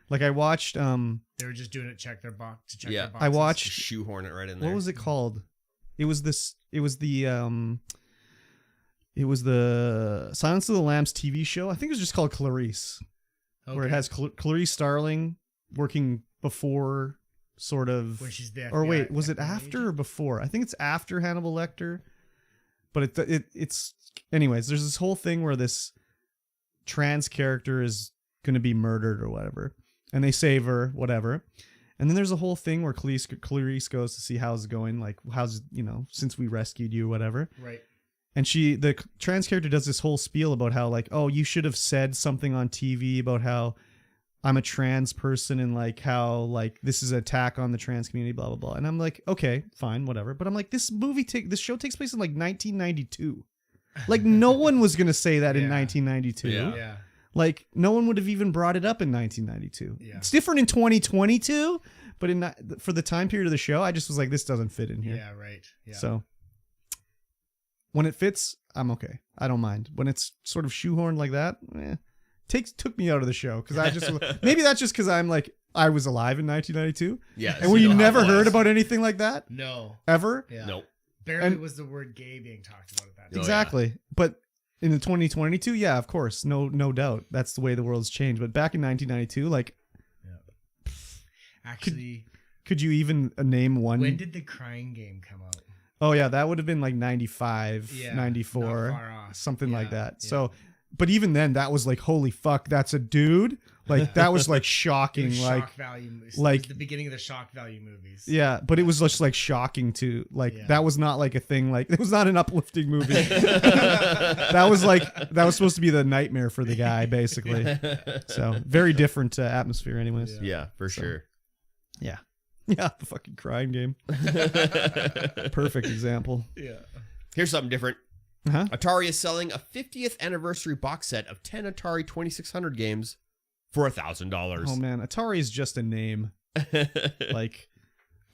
Like I watched they were just doing it check their box to check their boxes. I watched shoehorn it right in there. What was it called? It was the It was the Silence of the Lambs TV show. I think it was just called Clarice, where it has Clarice Starling working before, sort of. When she's dead. Or wait, was it after or before? I think it's after Hannibal Lecter. But it's anyways. There's this whole thing where this trans character is going to be murdered or whatever, and they save her, whatever. And then there's a whole thing where Clarice goes to see how's it going, like how's since we rescued you, whatever. Right. And the trans character does this whole spiel about how like, oh, you should have said something on TV about how I'm a trans person and like how like this is an attack on the trans community, blah blah blah. And I'm like, okay, fine, whatever. But I'm like, this show takes place in like 1992. Like no one was gonna say that in 1992. Yeah. Like no one would have even brought it up in 1992. Yeah. It's different in 2022, but for the time period of the show, I just was like, this doesn't fit in here. Yeah, right. Yeah. So when it fits, I'm okay. I don't mind. When it's sort of shoehorned like that, took me out of the show because I just maybe that's just because I'm like I was alive in 1992. Yeah, and you never heard about anything like that. No. Ever. Yeah. Nope. Barely was the word gay being talked about at that time. Exactly. But in the 2022, yeah, of course, no doubt, that's the way the world's changed. But back in 1992, like, actually, could you even name one? When did the Crying Game come out? Oh yeah, that would have been like 95, 94, not far off. something like that. Yeah. So, but even then, that was like, holy fuck, that's a dude. Like that was like shocking. Like shock value movies. like it was the beginning of the shock value movies. Yeah, but it was just like shocking too. Like that was not like a thing. Like it was not an uplifting movie. that was supposed to be the nightmare for the guy, basically. So very different atmosphere, anyways. Yeah, for sure. Yeah, the fucking Crying Game. Perfect example. Yeah. Here's something different. Uh-huh. Atari is selling a 50th anniversary box set of 10 Atari 2600 games for $1,000. Oh man, Atari is just a name. Like,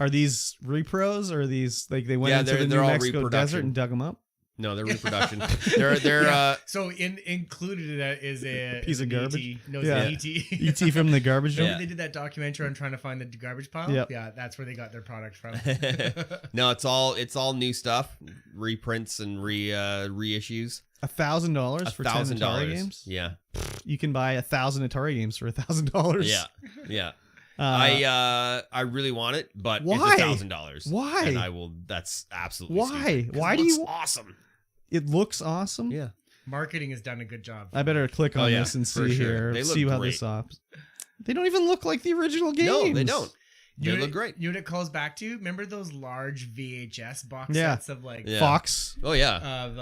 are these repros or are these like they went into the New Mexico desert and dug them up? No, they're reproduction. they're So included in that is a piece of garbage. E.T. No, it's E.T. E.T. from the garbage dump. Remember they did that documentary on trying to find the garbage pile? Yep. Yeah, that's where they got their product from. No, it's all new stuff, reprints and reissues. $1,000 for 10 Atari games? Yeah. You can buy 1,000 Atari games for $1,000. Yeah. I really want it, but why? It's $1,000. Why? And I will. That's absolutely why. Stupid, why do you? Awesome. It looks awesome. Yeah. Marketing has done a good job. I better click on this and see here. They see look how great. this ops. They don't even look like the original games. No, they don't. They You look great. You know what it calls back to? Remember those large VHS box Yeah. sets of like Fox? Oh yeah.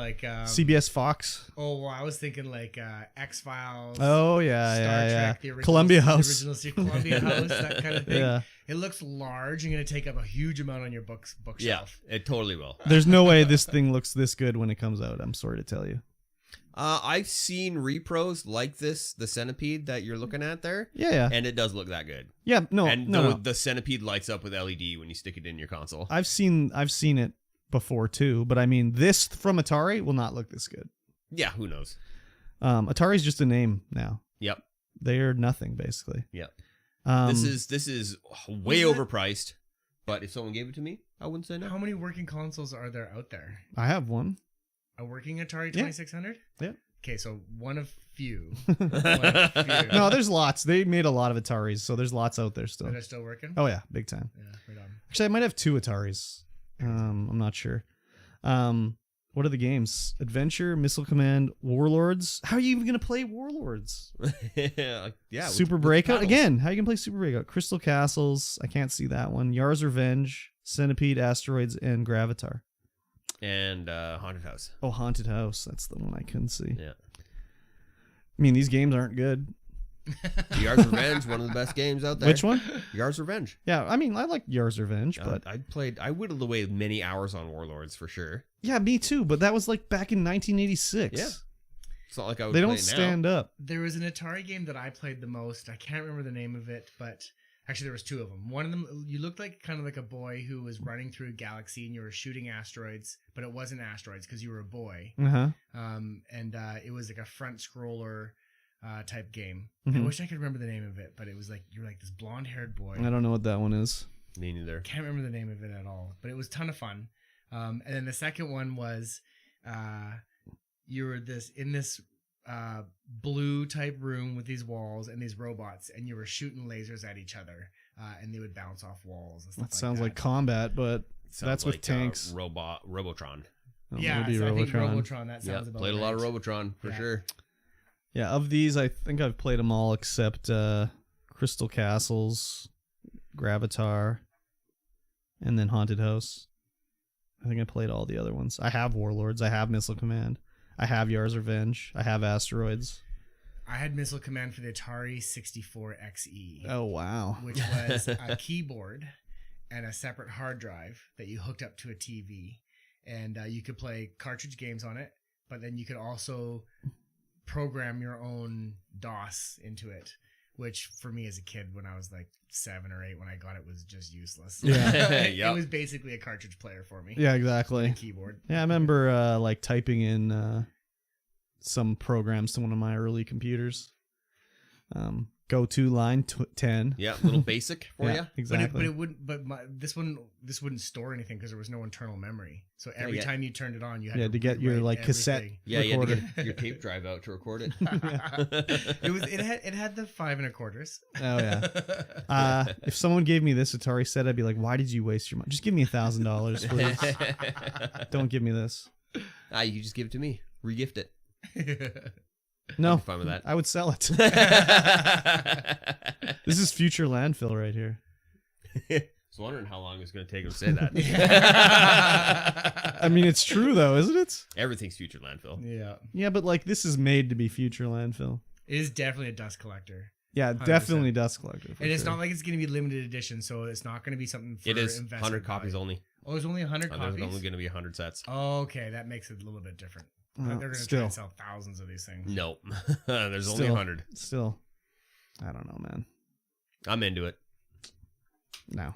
CBS Fox. Oh, well, I was thinking like X-Files. Oh yeah, Star yeah, Trek, yeah. the original, Columbia the House. original Columbia House, that kind of thing. Yeah. It looks large and going to take up a huge amount on your Yeah. bookshelf. It totally will. There's no way this thing looks this good when it comes out. I'm sorry to tell you. I've seen repros like this, the centipede that you're looking at there. Yeah. And it does look that good. Yeah. No. And no. the centipede lights up with LED when you stick it in your console. I've seen it before too, but I mean, this from Atari will not look this good. Yeah. Who knows? Atari's just a name now. Yep. They're nothing basically. Yep. Um, This is way overpriced, but if someone gave it to me, I wouldn't say no. How many working consoles are there out there? I have one. A working Atari 2600? Yeah. Okay, so one of few. No, there's lots. They made a lot of Ataris, so there's lots out there still. Are they still working? Oh yeah, big time. Yeah, right on. Actually, I might have 2 Ataris. I'm not sure. What are the games? Adventure, Missile Command, Warlords. How are you even gonna play Warlords? Yeah. Super Breakout again. How are you gonna play Super Breakout? Crystal Castles. I can't see that one. Yar's Revenge, Centipede, Asteroids, and Gravatar. And Haunted House. Oh, Haunted House. That's the one I couldn't see. Yeah. I mean, these games aren't good. Yar's Revenge, one of the best games out there. Which one? Yar's Revenge. Yeah, I mean, I like Yar's Revenge, but I whittled away many hours on Warlords for sure. yeah, me too. But that was like back in 1986. Yeah. It's not like I would They play don't it now. stand up. There was an Atari game that I played the most. I can't remember the name of it, but actually there was 2 of them. One of them, you looked like kind of like a boy who was running through a galaxy and you were shooting asteroids, but it wasn't asteroids because you were a boy. Uh-huh. And it was like a front scroller type game. Mhm. I wish I could remember the name of it, but it was like you were like this blonde haired boy. I don't know what that one is. Me neither. Can't remember the name of it at all, but it was a ton of fun. And then the second one was you were in this blue type room with these walls and these robots, and you were shooting lasers at each other, and they would bounce off walls and stuff. That sounds like combat, but that's with tanks. Robotron. Oh, Yeah, maybe so I think Robotron. Robotron. That sounds about Played a lot of right. Robotron for Yeah. sure. Yeah, of these, I think I've played them all except Crystal Castles, Gravatar, and then Haunted House. I think I played all the other ones. I have Warlords. I have Missile Command. I have Yar's Revenge. I have Asteroids. I had Missile Command for the Atari 64 XE, Oh, wow. which was a keyboard and a separate hard drive that you hooked up to a TV, and you could play cartridge games on it. But then you could also program your own DOS into it, which for me as a kid, when I was like 7 or 8, when I got it, was just useless. Yeah. It Yep. was basically a cartridge player for me. Yeah, A exactly. keyboard. Yeah, I remember like typing in some programs to one of my early computers. Go to line 10. Yeah, little basic for Yeah, you. exactly. But it wouldn't. But this wouldn't store anything because there was no internal memory. So every yeah. time you turned it on, you had Yeah, to get your, rewrite like, cassette. everything. Yeah, you had to Recorder. get your tape drive out to record it. It had the 5 1/4. Oh yeah. If someone gave me this Atari set, I'd be like, "Why did you waste your money? Just give me $1,000, please. Don't give me this." You can just give it to me. Regift it. No, I'd be fine with that. I would sell it. This is future landfill right here. I was wondering how long it was going to take him to say that. I mean, it's true though, isn't it? Everything's future landfill. Yeah, Yeah, but like this is made to be future landfill. it is definitely a dust collector, Yeah, 100%. definitely dust collector. For and it's sure. not like it's going to be limited edition, so it's not going to be something for It is investment 100 copies value. only. Oh, it's only 100 There's copies. only going to be 100 sets. Oh, okay, that makes it a little bit different. Well, They're going to try still, and sell thousands of these things. No. There's only Still. 100. still, I don't know, man. I'm into it. No.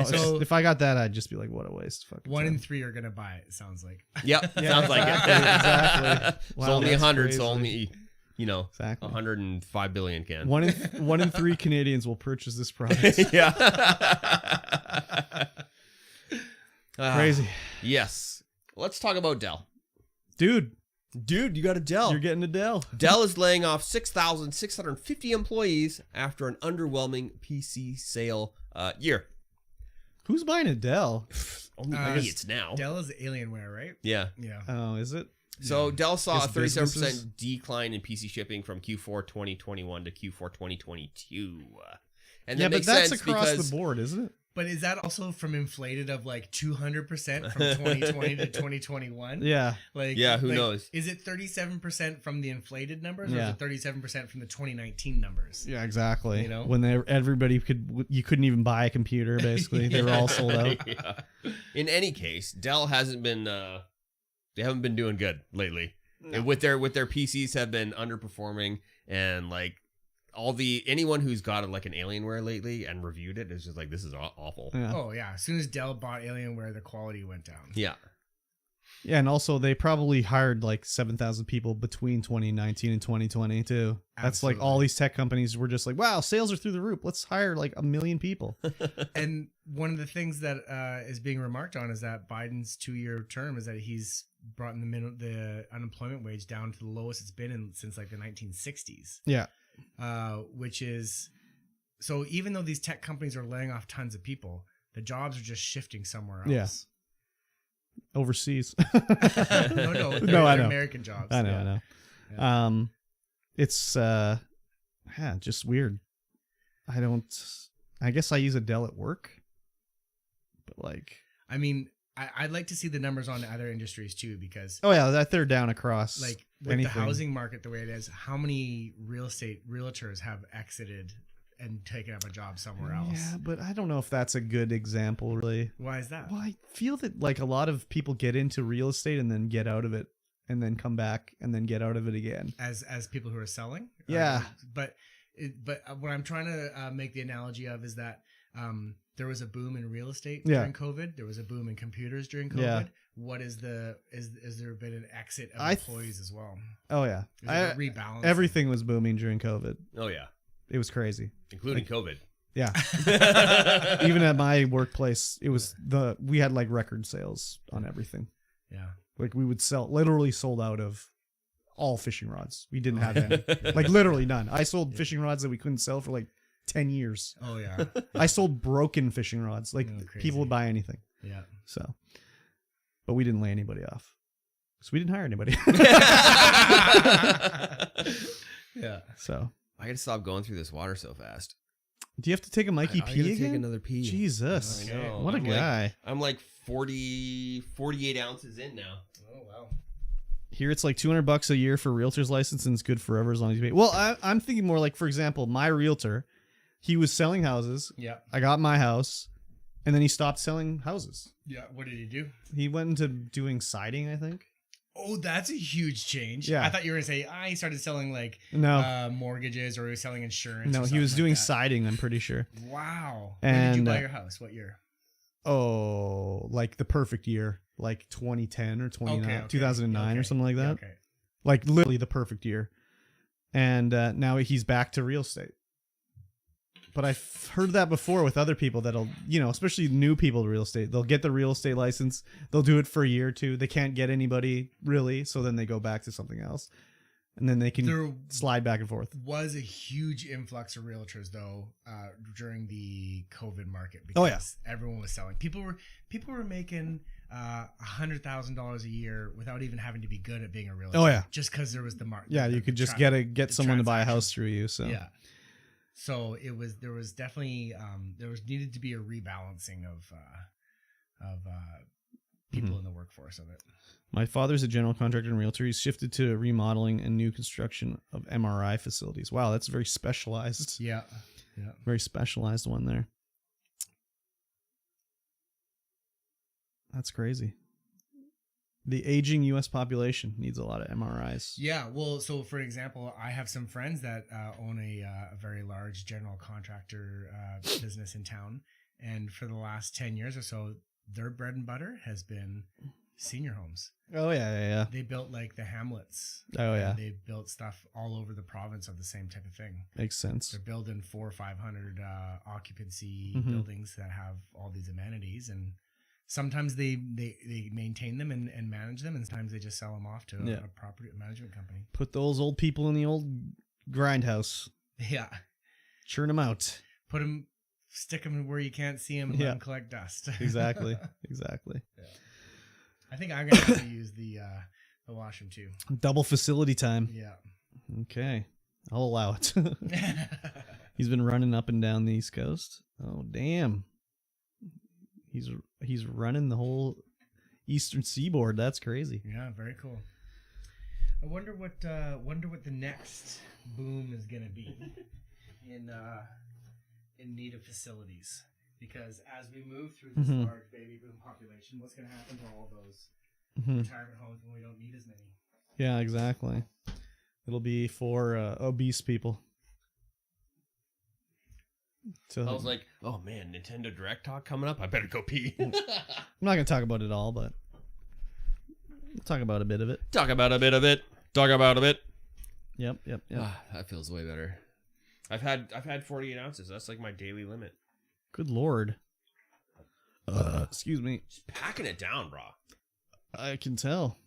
So- if I got that, I'd just be like, "What a waste." Fucking 1 in time. 3 are going to buy it. It sounds like. Yep. Yeah, Sounds like exactly, it. exactly. It's Wow, only that's 100, crazy. so only, Exactly. 105 billion can. 1 in 3 Canadians will purchase this product. Yeah. Crazy, Yes. Let's talk about Dell. dude. Dude, you got a Dell. You're getting a Dell. Dell is laying off 6,650 employees after an underwhelming PC sale year. Who's buying a Dell? Only Uh, idiots now. Dell is Alienware, right? Yeah. Yeah. Oh, is it? So Dell saw a Guess 37% businesses- decline in PC shipping from Q4 2021 to Q4 2022. And Yeah, that but makes that's sense across because the board, isn't it? But is that also from inflated of like 200% from 2020 to 2021? Yeah. Like, Yeah, who like, knows? Is it 37% from the inflated numbers, or Yeah. is it 37% from the 2019 numbers? Yeah, exactly. You know? When everybody you couldn't even buy a computer. Basically, they were all sold out. Yeah. In any case, Dell hasn't been they haven't been doing good lately. And with their PCs have been underperforming, and like anyone who's got like an Alienware lately and reviewed it is just like, this is awful. Yeah. Oh yeah, as soon as Dell bought Alienware, the quality went down. Yeah. Yeah, and also they probably hired like 7,000 people between 2019 and 2020 too. That's like all Absolutely. these tech companies were just like, wow, sales are through the roof. Let's hire like 1 million people. And one of the things that is being remarked on is that Biden's 2-year term is that he's brought the unemployment wage down to the lowest it's been since like the 1960s. Yeah. Which is, so even though these tech companies are laying off tons of people, the jobs are just shifting somewhere else. Yeah. Overseas. no, No, they're I know. American jobs. I know, Yeah. I know. Yeah. It's just weird. I guess I use a Dell at work, but like, I mean, I'd like to see the numbers on other industries too, because oh yeah, that they're down across like with anything. the housing market the way it is, how many realtors have exited and taken up a job somewhere else? Yeah, but I don't know if that's a good example, really. Why is that? Well, I feel that like a lot of people get into real estate and then get out of it, and then come back and then get out of it again. As people who are selling? Yeah. But what I'm trying to make the analogy of is that there was a boom in real estate Yeah. during COVID. There was a boom in computers during COVID. Yeah. What is is there been an exit of I th- employees as well? Oh yeah, Is there a rebalance? everything was booming during COVID. Oh yeah. It was crazy. Including COVID. Yeah. Even at my workplace, it was we had like record sales on everything. Yeah. Like we would literally sold out of all fishing rods. We didn't have any. Like literally none. I sold fishing rods that we couldn't sell for like 10 years. Oh yeah. I sold broken fishing rods. Like people would buy anything. Yeah. So, but we didn't lay anybody off. So we didn't hire anybody. Yeah. So I gotta stop going through this water so fast. do you have to take a Mikey I pee gotta again? take another pee. Jesus. I know. What a guy. I'm like 48 ounces in now. Oh wow. Here it's like $200 a year for realtor's license and it's good forever as long as you pay. Well, I'm thinking more like, for example, my realtor, he was selling houses. Yeah. I got my house and then he stopped selling houses. Yeah. What did he do? He went into doing siding, I think. Oh, that's a huge change. Yeah. I thought you were gonna say he started selling like No, mortgages or he was selling insurance. no, or he was something doing like that. siding, I'm pretty sure. Wow. When did you And, buy your house? What year? Oh, like the perfect year, like 2010 or 2009 or something like that. Yeah, okay. Like literally the perfect year. And now he's back to real estate. But I've heard that before with other people that'll, especially new people to real estate. They'll get the real estate license. They'll do it for a year or two. They can't get anybody really. So then they go back to something else. And then they can slide back and forth. Was a huge influx of realtors though during the COVID market because everyone was selling. People were making $100,000 a year without even having to be good at being a realtor. Oh yeah, just because there was the market. Yeah, you could just get someone to buy a house through you. So yeah, so there was definitely needed to be a rebalancing of people in the workforce of it. My father's a general contractor and realtor. He's shifted to remodeling and new construction of MRI facilities. Wow, that's very specialized. Yeah. Very specialized one there. That's crazy. The aging U.S. population needs a lot of MRIs. Yeah, well, so for example, I have some friends that own a very large general contractor business in town, and for the last 10 years or so, their bread and butter has been senior homes. Oh yeah. They built like the hamlets. Oh yeah. They built stuff all over the province of the same type of thing. Makes sense. They're building 400 or 500 occupancy buildings that have all these amenities, and sometimes they maintain them and manage them, and sometimes they just sell them off to a property management company. Put those old people in the old grindhouse. Yeah. Churn them out. Stick them where you can't see them and let them collect dust. Exactly. Yeah. I think I'm gonna have to use the washroom too. Double facility time. Yeah. Okay, I'll allow it. He's been running up and down the East Coast. Oh damn. He's running the whole Eastern Seaboard. That's crazy. Yeah, very cool. I wonder what the next boom is gonna be in need of facilities. Because as we move through this large baby boom population, what's going to happen to all those retirement homes when we don't need as many? Yeah, exactly. It'll be for obese people. So I was like, oh man, Nintendo Direct talk coming up. I better go pee. I'm not going to talk about it all, but we'll talk about a bit of it. Talk about a bit of it. Talk about a bit. Yep. That feels way better. I've had 48 ounces. That's like my daily limit. Good Lord. Excuse me. Just packing it down, bro. I can tell.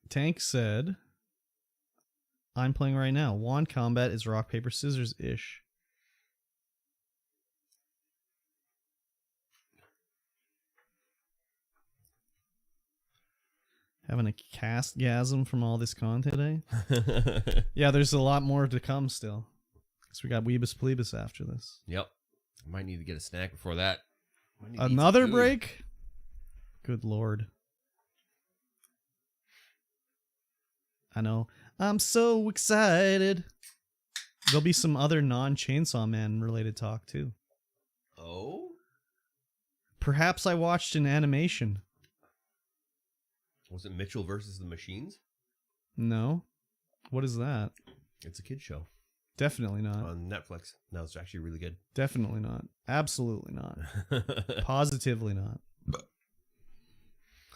Tank said, I'm playing right now. Wand combat is rock, paper, scissors-ish. Having a cast-gasm from all this content today. Yeah, there's a lot more to come still. So we got Weebus Plebus after this. Yep. I might need to get a snack before that. Another break? Good Lord. I know. I'm so excited. There'll be some other non-Chainsaw Man related talk too. Oh? Perhaps I watched an animation. Was it Mitchell versus the Machines? No. What is that? It's a kid's show. Definitely not. On Netflix. No, it's actually really good. Definitely not. Absolutely not. Positively not.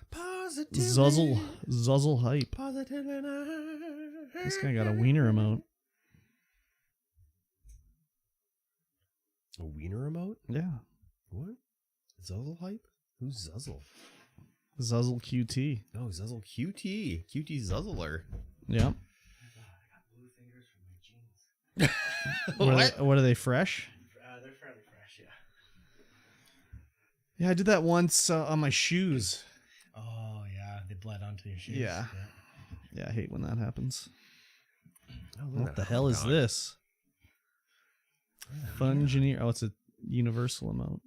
Positively. Zuzzle hype. Positively not. This guy got a wiener emote. A wiener emote? Yeah. What? Zuzzle hype? Who's Zuzzle? Zuzzle QT. Oh, Zuzzle QT. QT Zuzzler. Yep. What? What are they, fresh? They're fairly fresh, yeah. Yeah, I did that once on my shoes. Oh, yeah. They bled onto your shoes. Yeah. Yeah, I hate when that happens. Oh, What the hell is this? Fungineer. Oh, it's a universal emote.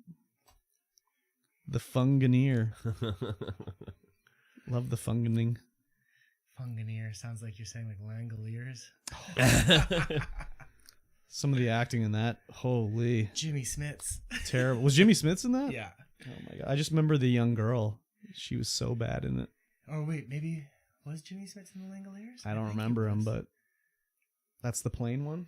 The Fungineer. Love the funganing. Funganeer. Sounds like you're saying like Langoliers. Some of the acting in that, holy. Jimmy Smits. Terrible. Was Jimmy Smits in that? Yeah. Oh my god. I just remember the young girl. She was so bad in it. Oh, wait. Maybe was Jimmy Smits in the Langoliers? I don't think remember he him, was. but that's the plane one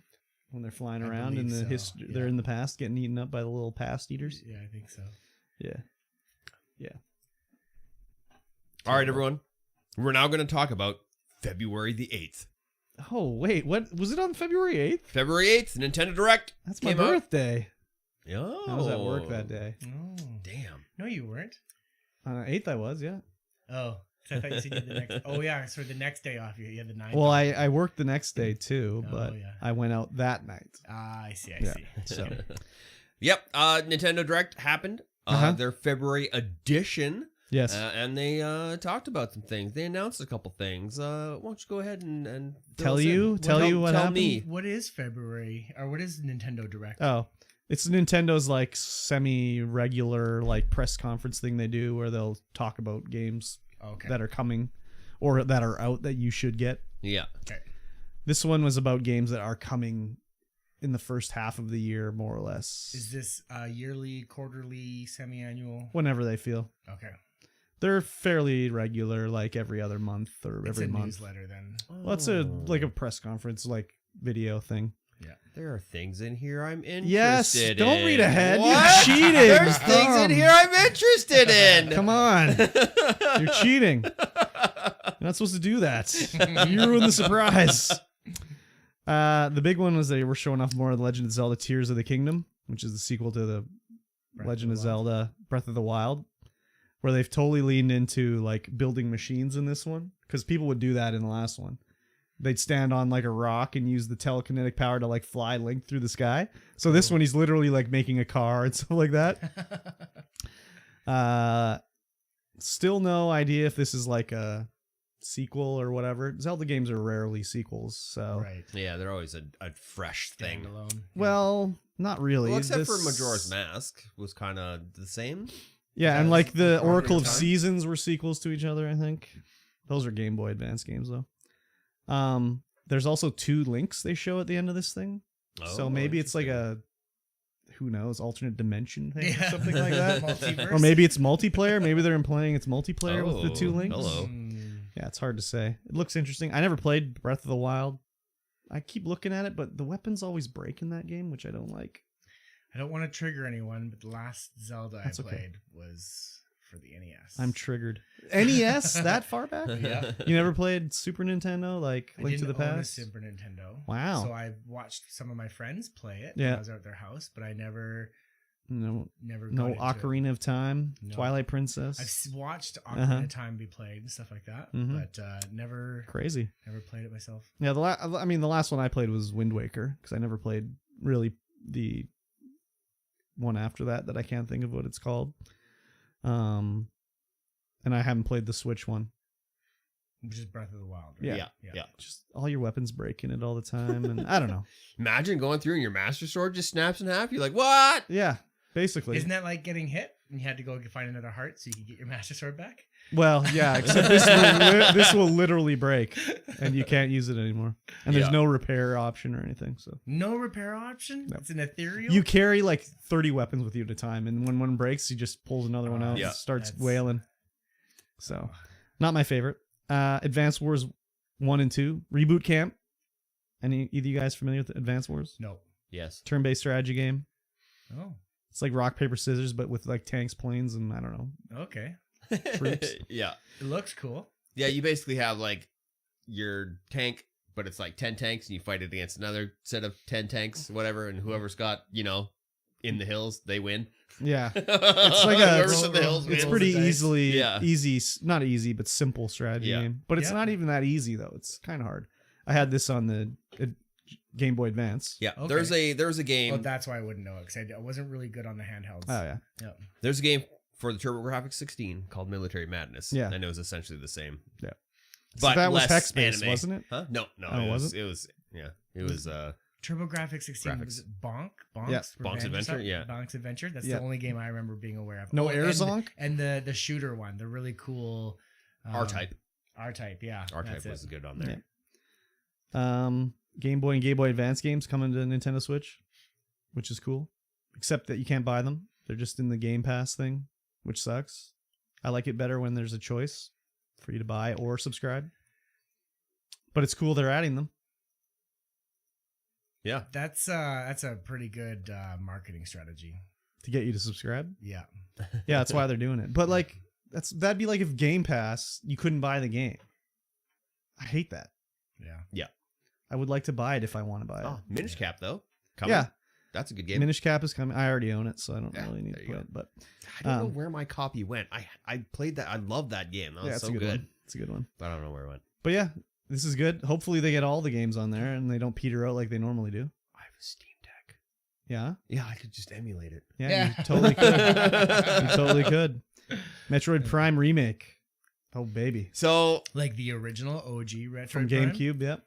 when they're flying I around in believe the so, history. yeah. They're in the past getting eaten up by the little past eaters. Yeah, I think so. Yeah. Yeah. All right, everyone. We're now going to talk about February the 8th. Oh, wait. What was it on February 8th? February 8th, Nintendo Direct. That's my came out. birthday. Oh. I was at work that day. Oh. Damn. No, you weren't. On the 8th I was, yeah. Oh. So I thought you said you had the next. Oh, yeah. So the next day off, you had the 9th. Well, off. I worked the next day too, Oh, but yeah. I went out that night. Ah, I see. I Yeah. see. So Yep. Nintendo Direct happened. Their February edition. yes. And they talked about some things. They announced a couple things. Why don't you go ahead and fill Tell us you? in? Tell you what tell happened? me. What is February? Or what is Nintendo Direct? Oh, it's Nintendo's like semi-regular like press conference thing they do where they'll talk about games Okay. that are coming or that are out that you should get. Yeah. Okay. This one was about games that are coming in the first half of the year, more or less. Is this yearly, quarterly, semi-annual? Whenever they feel. Okay. They're fairly regular, like every other month or It's every a month. newsletter then. Well, it's a like a press conference, like video thing. There are things in here I'm interested Yes, in. don't read ahead. You What? cheated. There's things in here I'm interested in. Come on. You're cheating. You're not supposed to do that. You ruined the surprise. The big one was they were showing off more of the Legend of Zelda Tears of the Kingdom, which is the sequel to the Legend of Zelda Breath of the Wild, where they've totally leaned into like building machines in this one, because people would do that in the last one. They'd stand on like a rock and use the telekinetic power to like fly Link through the sky. So this one, he's literally like making a car and stuff like that. Still no idea if this is like a sequel or whatever. Zelda games are rarely sequels, so Right. Yeah, they're always a fresh thing. Standalone. well, not really. Well, except for This- Majora's Mask was kind of the same. Yeah, and Yes. like the Ocarina Oracle of of Time. Seasons were sequels to each other, I think. Those are Game Boy Advance games though. There's also 2 links they show at the end of this thing. So maybe it's like a who knows, alternate dimension thing or Yeah. something like that. Multiverse. Or maybe it's multiplayer. Maybe they're implying it's multiplayer with the 2 links. Hello. Yeah, it's hard to say. It looks interesting. I never played Breath of the Wild. I keep looking at it, but the weapons always break in that game, which I don't like. I don't want to trigger anyone, but the last Zelda That's I okay. played was for the NES. I'm triggered. NES that far back? Yeah. You never played Super Nintendo, like I Link to the didn't own a Past? Super Nintendo. Wow. So I watched some of my friends play it Yeah. when I was out at their house, but I never No, got no into it. Ocarina of Time, No. Twilight Princess. I've watched Ocarina Uh-huh. of Time be played and stuff like that, Mhm. but never Crazy. played it myself. Yeah, the last one I played was Wind Waker because I never played really the one after that I can't think of what it's called. And I haven't played the Switch one. Which is Breath of the Wild. Right? Yeah. Yeah. Just all your weapons break in it all the time, and I don't know. Imagine going through and your Master Sword just snaps in half. You're like, what? Yeah, basically. Isn't that like getting hit and you had to go find another heart so you could get your Master Sword back? Well, yeah, except this will literally break, and you can't use it anymore. And there's Yeah. no repair option or anything. So No repair option? No. It's an ethereal? you carry like 30 weapons with you at a time, and when one breaks, he just pulls another one out Yeah. and starts That's- wailing. So, not my favorite. Advance Wars 1 and 2, Reboot Camp. Either of you guys familiar with Advance Wars? No. Yes. Turn-based strategy game. Oh, It's like rock paper scissors, but with like tanks, planes, and I don't know. okay. Troops. Yeah. It looks cool. Yeah, you basically have like your tank, but it's like 10 tanks and you fight it against another set of 10 tanks, whatever, and whoever's got, in the hills, they win. Yeah. It's like whoever's in the hills It's wins. pretty Yeah. easy, not easy, but simple strategy Yeah. game. But it's not even that easy though. It's kind of hard. I had this on the Game Boy Advance. Yeah, Okay. there's a game. Oh, that's why I wouldn't know it, because I wasn't really good on the handhelds. Oh yeah. Yep. There's a game for the TurboGrafx 16 called Military Madness. Yeah. and it was essentially the same. Yeah. But So that was less hex based, anime. wasn't it? Huh? No, Oh, it was it? It was yeah. It was TurboGrafx 16 Graphics. was it Bonk? Bonk's Yeah. Revenge Bonk's or Adventure, something? yeah. Bonk's Adventure. That's Yeah. the only game I remember being aware of. No Air and, Zonk? and the shooter one, the really cool R-Type. R-Type, yeah. R-Type that's was it. good on there. Game Boy and Game Boy Advance games coming to Nintendo Switch, which is cool. Except that you can't buy them. They're just in the Game Pass thing, which sucks. I like it better when there's a choice for you to buy or subscribe. But it's cool they're adding them. Yeah, That's a pretty good marketing strategy. To get you to subscribe. Yeah. Yeah, that's why they're doing it. But like that'd be like if Game Pass, you couldn't buy the game. I hate that. Yeah. I would like to buy it if I want to buy it. Oh, Minish Cap though. Coming. Yeah. That's a good game. Minish Cap is coming. I already own it, so I don't Yeah, really need there to you play go. it. But I don't know where my copy went. I played that. I love that game. That was it's so a good good. one. It's a good one. But I don't know where it went. But yeah, this is good. Hopefully they get all the games on there and they don't peter out like they normally do. I have a Steam Deck. Yeah. Yeah, I could just emulate it. Yeah, Yeah. you totally could. You totally could. Metroid Prime remake. Oh baby. So Like the original OG Metroid From Prime? GameCube, yep.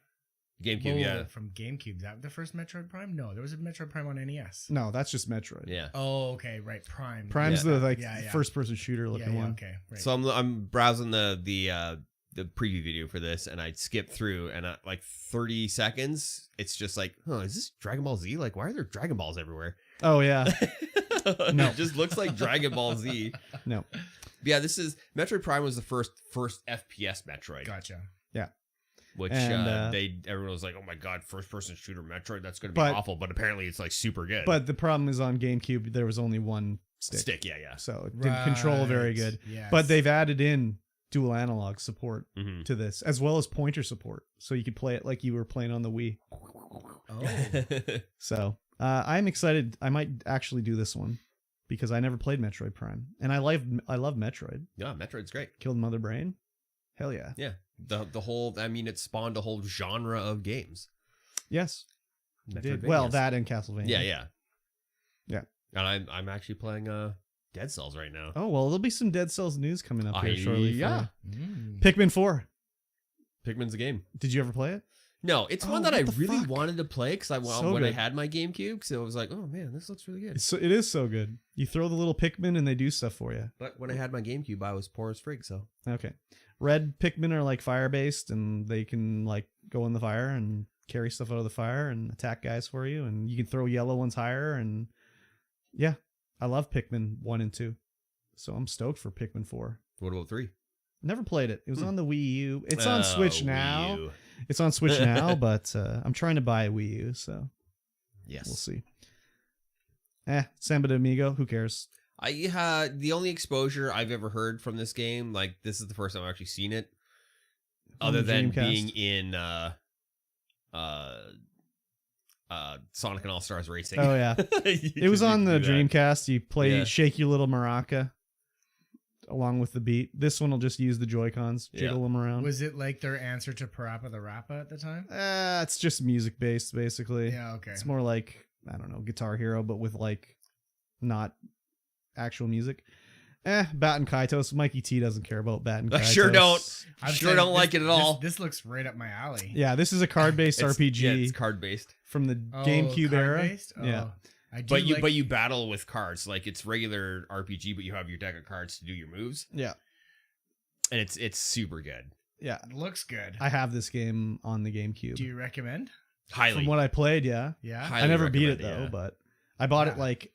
GameCube, Whoa, yeah, From GameCube. Is that the first Metroid Prime? No, there was a Metroid Prime on NES. No, that's just Metroid. yeah. Oh, okay, right. Prime. Prime's Yeah. the like Yeah. first person shooter Yeah, looking yeah, one. okay. Right. So I'm browsing the preview video for this, and I skip through, and at like 30 seconds, it's just like, huh, is this Dragon Ball Z? Like, why are there Dragon Balls everywhere? Oh yeah. No. It just looks like Dragon Ball Z. No. Yeah, this is Metroid Prime was the first FPS Metroid, Gotcha. which And, everyone was like, oh my god, first person shooter Metroid, that's gonna be But- awful. But apparently, it's like super good. But the problem is on GameCube there was only one stick. stick, yeah. So it didn't control very Right, good. yes. But they've added in dual analog support Mm-hmm. to this, as well as pointer support. So you could play it like you were playing on the Wii. Oh. So I'm excited. I might actually do this one because I never played Metroid Prime, and I love Metroid. Yeah, Metroid's great. Killed Mother Brain. Hell yeah. Yeah, the whole. I mean, it spawned a whole genre of games. Yes. It did. Metroidvanias. Well, that and Castlevania. Yeah. Yeah. And I'm actually playing Dead Cells right now. Oh well, there'll be some Dead Cells news coming up here shortly. for Yeah. Pikmin 4. Pikmin's a game. Did you ever play it? No, it's Oh, one that I what the really fuck? wanted to play because So when I good. had my GameCube, so I was like, oh man, this looks really good. It is so good. You throw the little Pikmin and they do stuff for you. But when I had my GameCube, I was poor as frig. So Okay. Red Pikmin are like fire based and they can like go in the fire and carry stuff out of the fire and attack guys for you. And you can throw yellow ones higher. And yeah, I love Pikmin 1 and 2. So I'm stoked for Pikmin 4. what about 3? Never played it. It was Hmm. on the Wii U. It's on Switch now. Wii U. It's on Switch now, but I'm trying to buy a Wii U, so Yes. we'll see. Samba de Amigo, who cares? The only exposure I've ever heard from this game, like this is the first time I've actually seen it, On other the than Dreamcast? being in Sonic and All Stars Racing. Oh yeah, it was on the Dreamcast. You play Yeah. Shake Your Little Maraca along with the beat. This one will just use the Joy-Cons, jiggle them around. Was it like their answer to Parappa the Rappa at the time? It's just music based, basically. Yeah, okay. It's more like, I don't know, Guitar Hero, but with like not actual music. Bat and Kaitos. Mikey T doesn't care about Bat and I Kaitos. sure don't. I'm Sure saying don't like it at all. This looks right up my alley. Yeah, this is a card-based RPG Yeah, it's card based. from the Oh, GameCube era. card-based? Oh, Yeah. I do But like, you battle with cards. Like it's regular RPG, but you have your deck of cards to do your moves. Yeah. And it's super good. Yeah. it looks good. I have this game on the GameCube. Do you recommend? Highly. From what I played, yeah. Yeah. Highly I never beat it recommend though, yeah. but I bought it Yeah. like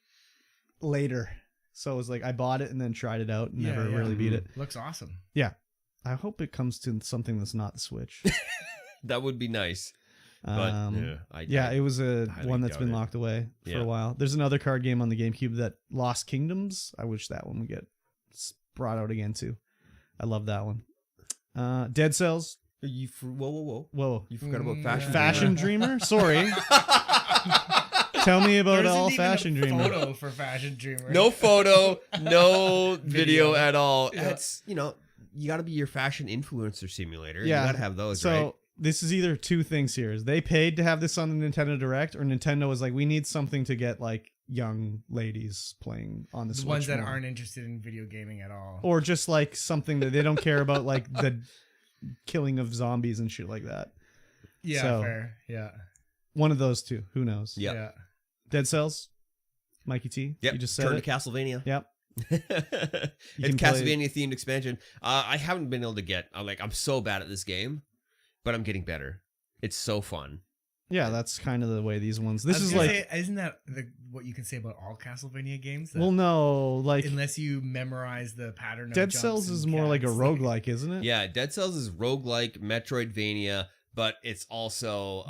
later. So it was like I bought it and then tried it out and Yeah, never yeah. really beat it. Looks awesome. I hope it comes to something that's not the Switch. That would be nice. But Yeah, it was a highly one that's doubt been it. locked away for Yeah. a while. There's another card game on the GameCube that Lost Kingdoms. I wish that one would get brought out again too. I love that one. Dead Cells. Whoa. Whoa. You forgot about Mm, Fashion Fashion Dreamer. Sorry. Tell me about There isn't all even Fashion a Dreamer. photo for Fashion Dreamer. No photo, no video Video. at all. Yeah. That's, you know, you got to be your fashion influencer simulator. Yeah. You got to have those, So right? this is either two things here. Is they paid to have this on the Nintendo Direct, or Nintendo was like, we need something to get like young ladies playing on the The Switch ones that more. aren't interested in video gaming at all. Or just like something that they don't care about, like the killing of zombies and shit like that. Yeah, so- fair. Yeah. One of those two. Who knows? Yep. Yeah. Dead Cells. Mikey T. Yep. You just said Turn it. to Castlevania. Yep. It's can play- Castlevania themed expansion. I haven't been able to get. I'm so bad at this game, but I'm getting better. It's so fun. Yeah, that's kind of the way these ones. I This was is gonna like, say, isn't that what you can say about all Castlevania games? That well, no, like unless you memorize the pattern of Dead jumps Cells and is more like a cats, roguelike, isn't it? Yeah, Dead Cells is roguelike, Metroidvania, but it's also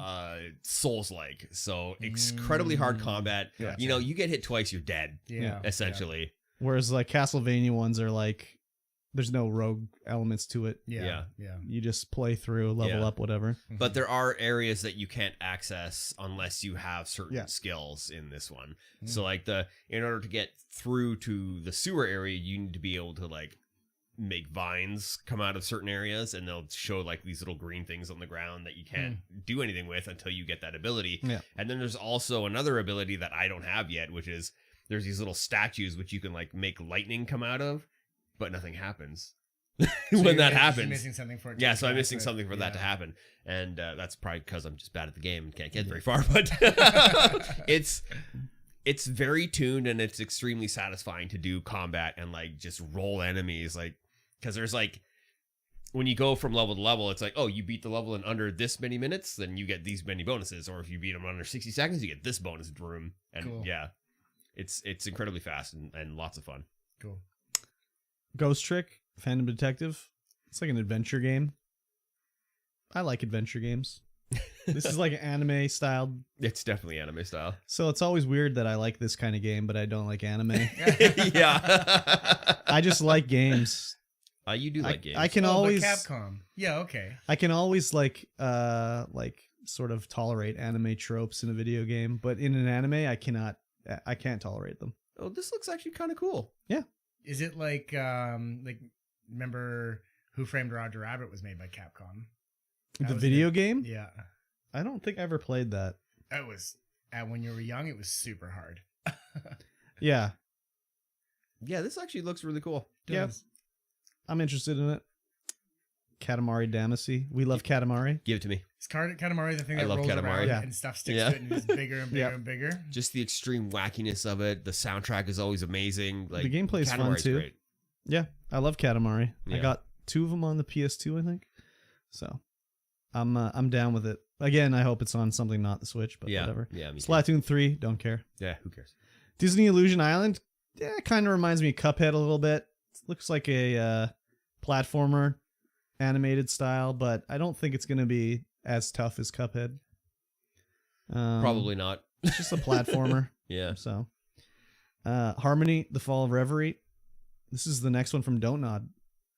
Souls-like. So incredibly hard combat. Gotcha. You know, you get hit twice, you're dead. Yeah. Essentially. Whereas like Castlevania ones are like, there's no rogue elements to it. Yeah. Yeah. You just play through, level Yeah. up, whatever. But there are areas that you can't access unless you have certain Yeah. skills in this one. So like in order to get through to the sewer area, you need to be able to like make vines come out of certain areas, and they'll show like these little green things on the ground that you can't do anything with until you get that ability. Yeah. And then there's also another ability that I don't have yet, which is there's these little statues which you can like make lightning come out of, but nothing happens So when you're that you're happens. missing something for it to Yeah, so I'm interact missing with. something for that to Yeah. happen, and that's probably because I'm just bad at the game and can't get very far. But it's very tuned, and it's extremely satisfying to do combat and like just roll enemies, like because there's like when you go from level to level, it's like, oh, you beat the level in under this many minutes, then you get these many bonuses, or if you beat them in under 60 seconds, you get this bonus room, and Cool. yeah, it's incredibly fast and lots of fun. Cool. Ghost Trick, Phantom Detective. It's like an adventure game. I like adventure games. This is like an anime styled. It's definitely anime style. So it's always weird that I like this kind of game, but I don't like anime. Yeah. I just like games. You do like games. I can But always Capcom. Yeah. Okay. I can always like sort of tolerate anime tropes in a video game, but in an anime I can't tolerate them. Oh, this looks actually kind of cool. Is it like remember Who Framed Roger Rabbit was made by Capcom? That The was video good. game? Yeah. I don't think I ever played that. That was when you were young. It was super hard. Yeah, Yeah, this actually looks really cool. Yeah. I'm interested in it. Katamari Damacy. We love Katamari. Give it to me. Is Katamari the thing I that love rolls Katamari. around Yeah. and stuff sticks Yeah. to it and it's bigger and bigger Yeah. and bigger? Just the extreme wackiness of it. The soundtrack is always amazing. Like The gameplay's fun, Katamari's too. Great. Yeah, I love Katamari. I Yeah. got 2 of them on the PS2, I think. So I'm down with it. Again, I hope it's on something not the Switch, but Yeah, whatever. yeah, me too. Splatoon 3, don't care. Yeah, who cares? Disney Illusion Island, yeah, kind of reminds me of Cuphead a little bit. Looks like a platformer, animated style, but I don't think it's going to be as tough as Cuphead. Probably not. It's just a platformer. Yeah. So, Harmony, The Fall of Reverie. This is the next one from Don't Nod.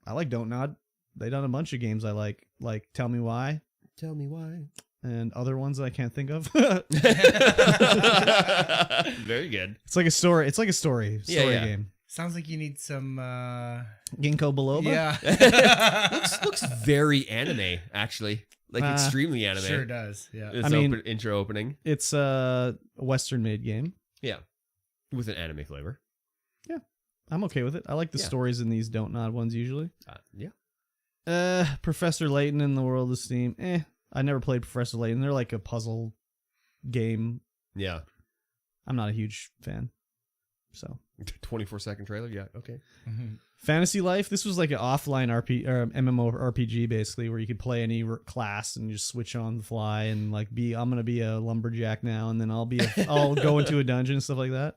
I like Don't Nod. They done a bunch of games I like Tell Me Why Tell me why. and other ones that I can't think of. Very good. It's like a story. It's like a story Yeah. game. Sounds like you need some. Ginkgo biloba. Yeah. looks very anime, actually. Like extremely anime. Sure does. Yeah. This I mean- intro opening. It's a Western-made game. Yeah. With an anime flavor. I'm okay with it. I like the Yeah. stories in these Don't Nod ones usually. Yeah. Professor Layton in the World of Steam. I never played Professor Layton. They're like a puzzle game. Yeah. I'm not a huge fan. So 24-second trailer. Yeah. Okay. Mm-hmm. Fantasy Life. This was like an offline MMORPG basically, where you could play any class and just switch on the fly and like I'm gonna be a lumberjack now, and then I'll go into a dungeon and stuff like that.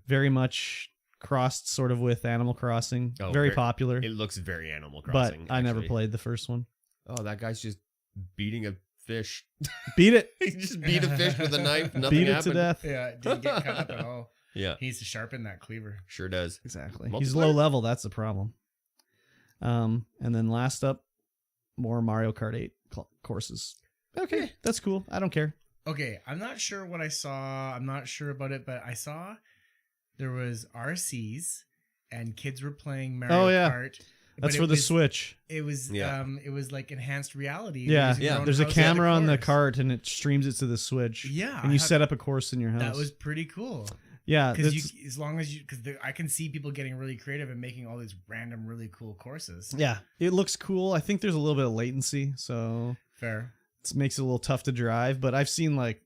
Very much crossed sort of with Animal Crossing. Oh, very popular. It looks very Animal But Crossing. I never actually. played the first one. Oh, that guy's just beating a fish. Beat it. He just beat a fish with a knife. Nothing Beat it happened. to death. Yeah. Didn't get cut up at all. Yeah. He needs to sharpen that cleaver. Sure does. Exactly. Multiplayer? He's low level. That's the problem. And then last up, more Mario Kart 8 courses. Okay, that's cool. I don't care. Okay, I'm not sure what I saw. I'm not sure about it, but I saw there was RCs and kids were playing Mario Kart. That's but for the Switch. It was it was like enhanced reality. Yeah, There's a camera on the course. cart and it streams it to the Switch. Yeah, and you set up a course in your house. That was pretty cool. Yeah, because as long as you, because I can see people getting really creative and making all these random, really cool courses. Yeah, it looks cool. I think there's a little bit of latency, so fair. It makes it a little tough to drive. But I've seen like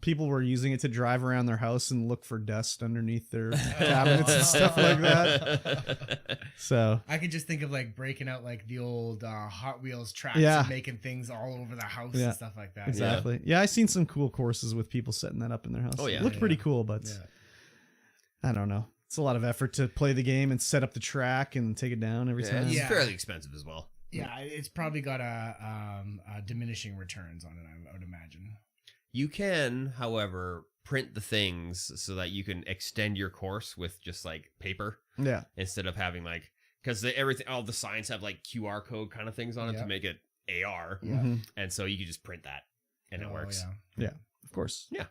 people were using it to drive around their house and look for dust underneath their cabinets and stuff like that. So I could just think of like breaking out like the old Hot Wheels tracks and making things all over the house and stuff like that. Exactly. Yeah, I've seen some cool courses with people setting that up in their house. Oh yeah, it looked pretty cool, but I don't know. It's a lot of effort to play the game and set up the track and take it down every time. It's fairly expensive as well. Yeah, it's probably got a diminishing returns on it, I would imagine. You can, however, print the things so that you can extend your course with just like paper. Yeah. Instead of having like, because all the signs have like QR code kind of things on it to make it AR. Yeah. Mm-hmm. And so you can just print that and it works. Yeah, of course. Yeah.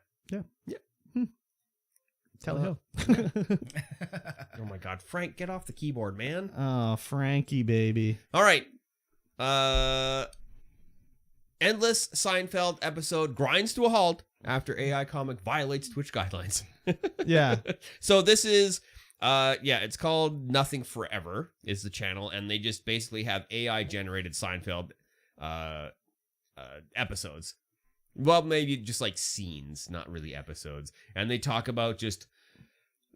Tally ho. Oh my God. Frank, get off the keyboard, man. Oh, Frankie, baby. All right. Endless Seinfeld episode grinds to a halt after AI comic violates Twitch guidelines. Yeah. So this is, it's called Nothing Forever is the channel, and they just basically have AI generated Seinfeld episodes. Well, maybe just like scenes, not really episodes. And they talk about just,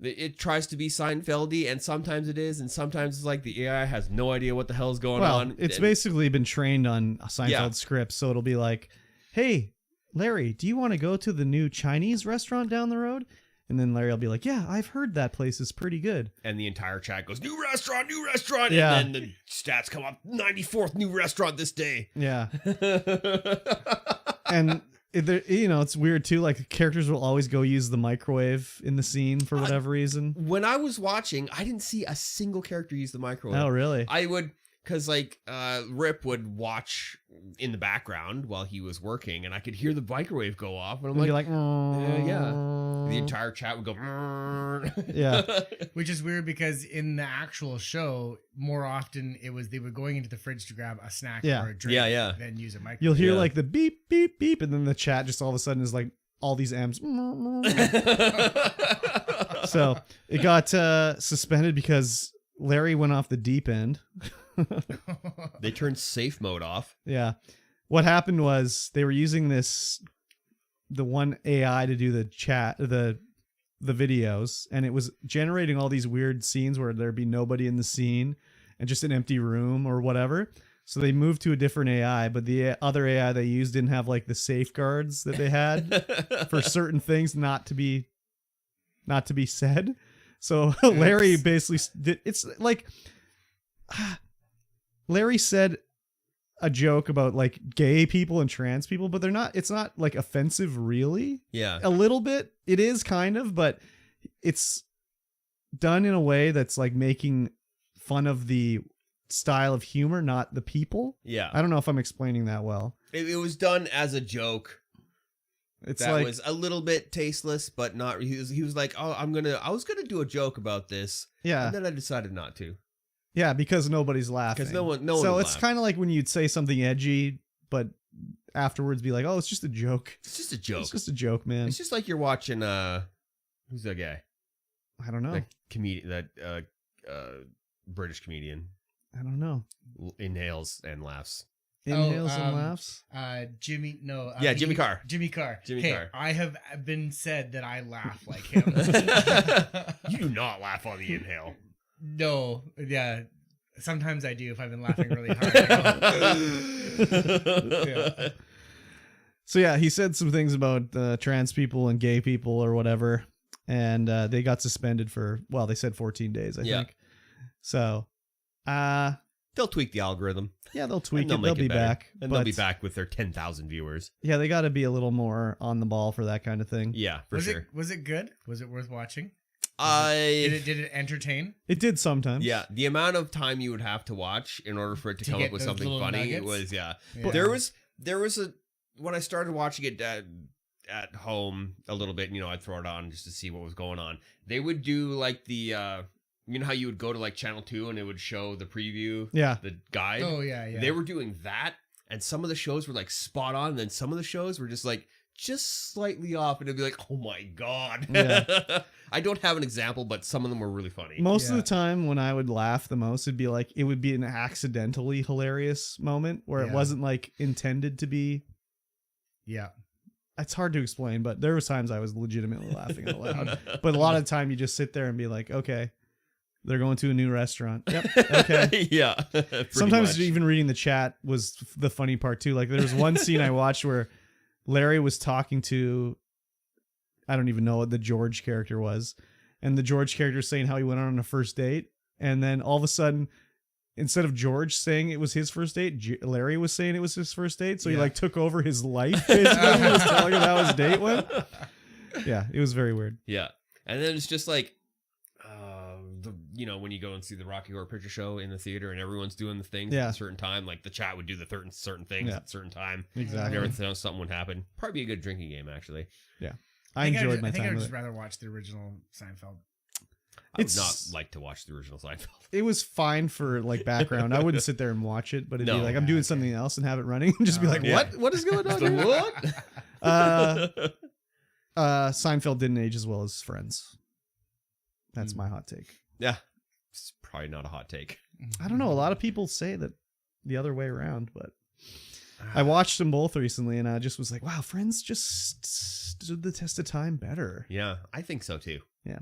it tries to be Seinfeldy, and sometimes it is, and sometimes it's like the AI has no idea what the hell's going on. It's basically been trained on Seinfeld scripts, so it'll be like, hey, Larry, do you want to go to the new Chinese restaurant down the road? And then Larry will be like, yeah, I've heard that place is pretty good. And the entire chat goes, new restaurant, new restaurant. Yeah. And then the stats come up, 94th new restaurant this day. Yeah. And it's weird too. Like characters will always go use the microwave in the scene for whatever reason. When I was watching, I didn't see a single character use the microwave. Oh, really? I would, because like Rip would watch in the background while he was working, and I could hear the microwave go off, and I'm like, The entire chat would go, yeah. Which is weird because in the actual show, more often they were going into the fridge to grab a snack or a drink, then use a microwave. You'll hear like the beep, beep, beep, and then the chat just all of a sudden is like all these M's. So it got suspended because Larry went off the deep end. They turned safe mode off. Yeah. What happened was they were using the one AI to do the chat, the videos, and it was generating all these weird scenes where there'd be nobody in the scene and just an empty room or whatever. So they moved to a different AI, but the other AI they used didn't have like the safeguards that they had for certain things not to be said. So Larry basically it's like Larry said a joke about like gay people and trans people, but it's not like offensive really. Yeah. A little bit. It is kind of, but it's done in a way that's like making fun of the style of humor, not the people. Yeah. I don't know if I'm explaining that well. It was done as a joke. It's that like, was a little bit tasteless, but not. He was like, "Oh, I was gonna do a joke about this." Yeah. And then I decided not to. Yeah, because nobody's laughing. Because no one. So it's kind of like when you'd say something edgy, but afterwards be like, "Oh, it's just a joke." It's just a joke. It's just a joke, man. It's just like you're watching. Who's that guy? I don't know. That comedian. That British comedian. I don't know. Inhales and laughs. Inhales and laughs. Jimmy. No. Jimmy Carr. Jimmy Carr. Jimmy Carr. I have been said that I laugh like him. You do not laugh on the inhale. No. Yeah. Sometimes I do if I've been laughing really hard. Yeah. So yeah, he said some things about trans people and gay people or whatever, and they got suspended for, well, they said 14 days, I think. So, they'll tweak the algorithm. Yeah, they'll tweak it. They'll They'll be back. And they'll be back with their 10,000 viewers. Yeah, they got to be a little more on the ball for that kind of thing. Yeah, for sure. Was it good? Was it worth watching? Did it entertain? It did sometimes. Yeah, the amount of time you would have to watch in order for it to come up with something funny, nuggets? it was, Yeah. But there was a, when I started watching it, at home a little bit, I'd throw it on just to see what was going on. They would do like the how you would go to like channel 2 and it would show the preview, the guide. Oh yeah. They were doing that, and some of the shows were like spot on, and then some of the shows were just slightly off, and it'd be like, oh my god. Yeah. I don't have an example, but some of them were really funny. Most of the time when I would laugh the most, it would be an accidentally hilarious moment where it wasn't like intended to be. Yeah. It's hard to explain, but there was times I was legitimately laughing out loud. But a lot of the time you just sit there and be like, okay, they're going to a new restaurant. Yep. Okay. Yeah. Sometimes even reading the chat was the funny part too. Like there was one scene I watched where Larry was talking to, I don't even know what the George character was. And the George character saying how he went on a first date. And then all of a sudden, instead of George saying it was his first date, Larry was saying it was his first date. So he like took over his life. Basically. He was telling her how his date went. Yeah, it was very weird. Yeah. And then it's just like, when you go and see the Rocky Horror Picture Show in the theater and everyone's doing the things at a certain time, like the chat would do the certain things at a certain time. Exactly. Whenever something would happen. Probably be a good drinking game, actually. Yeah. I enjoyed my I think time I'd with just it. rather watch the original Seinfeld. I would not like to watch the original Seinfeld. It was fine for like background. I wouldn't sit there and watch it, but it'd be like I'm doing something else and have it running and just be like, what is going on? What? Seinfeld didn't age as well as Friends. That's my hot take. Yeah. It's probably not a hot take. I don't know. A lot of people say that the other way around, but I watched them both recently and I just was like, wow, Friends just stood the test of time better. Yeah, I think so too. Yeah.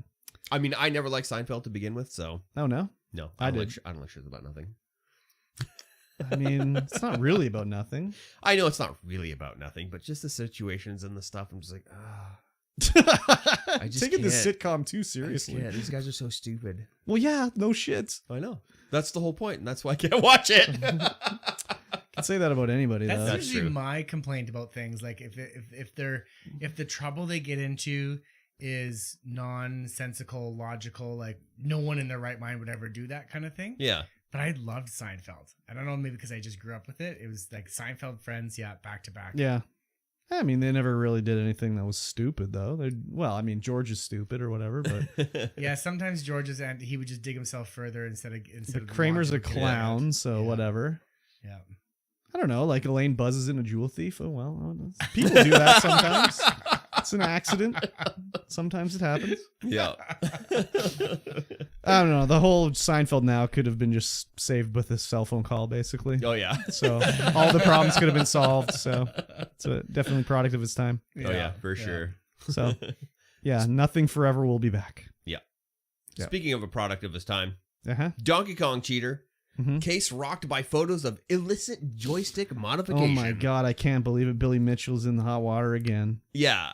I mean, I never liked Seinfeld to begin with, so. Oh, no? No, I don't did. I don't like shows about nothing. I mean, it's not really about nothing. I know it's not really about nothing, but just the situations and the stuff, I'm just like, I just Taking the can't. sitcom too seriously. Yeah, these guys are so stupid. Well, yeah, no shit. I know. That's the whole point, and that's why I can't watch it. Can say that about anybody, though. That's usually true. my complaint about things. Like if the trouble they get into is nonsensical, logical, like no one in their right mind would ever do that kind of thing. Yeah. But I loved Seinfeld. I don't know, maybe because I just grew up with it. It was like Seinfeld, Friends, back to back. Yeah. I mean, they never really did anything that was stupid, though. I mean, George is stupid or whatever, but Yeah, sometimes George's and he would just dig himself further instead of Kramer's a logical clown, comment. so whatever. Yeah. I don't know, like Elaine buzzes in a jewel thief. Oh, well, people do that sometimes. It's an accident. Sometimes it happens. Yeah. I don't know. The whole Seinfeld now could have been just saved with a cell phone call, basically. Oh, yeah. So all the problems could have been solved. So it's definitely a product of its time. Oh, yeah, for sure. So, yeah, Nothing Forever will be back. Yeah. Yep. Speaking of a product of his time, Uh-huh. Donkey Kong cheater. Mhm. Case rocked by photos of illicit joystick modification. Oh, my God. I can't believe it. Billy Mitchell's in the hot water again. Yeah.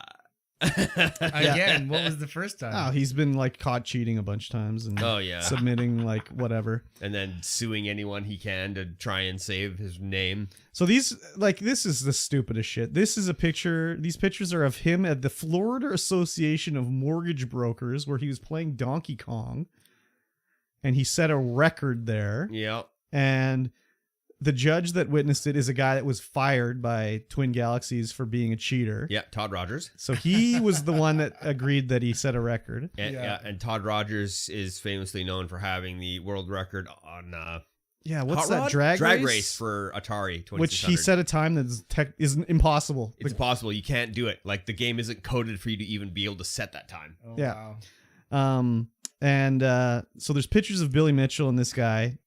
Again, what was the first time? Oh, he's been like caught cheating a bunch of times and Oh, yeah. submitting like whatever. And then suing anyone he can to try and save his name. So this is the stupidest shit. This is a picture. These pictures are of him at the Florida Association of Mortgage Brokers where he was playing Donkey Kong. And he set a record there. Yeah. And the judge that witnessed it is a guy that was fired by Twin Galaxies for being a cheater. Yeah, Todd Rogers. So he was the one that agreed that he set a record. And, and Todd Rogers is famously known for having the world record on What's Hot that Rod? drag race for Atari 2600. which he set a time that is impossible. It's impossible. You can't do it. Like the game isn't coded for you to even be able to set that time. Oh, Yeah. Wow. So there's pictures of Billy Mitchell and this guy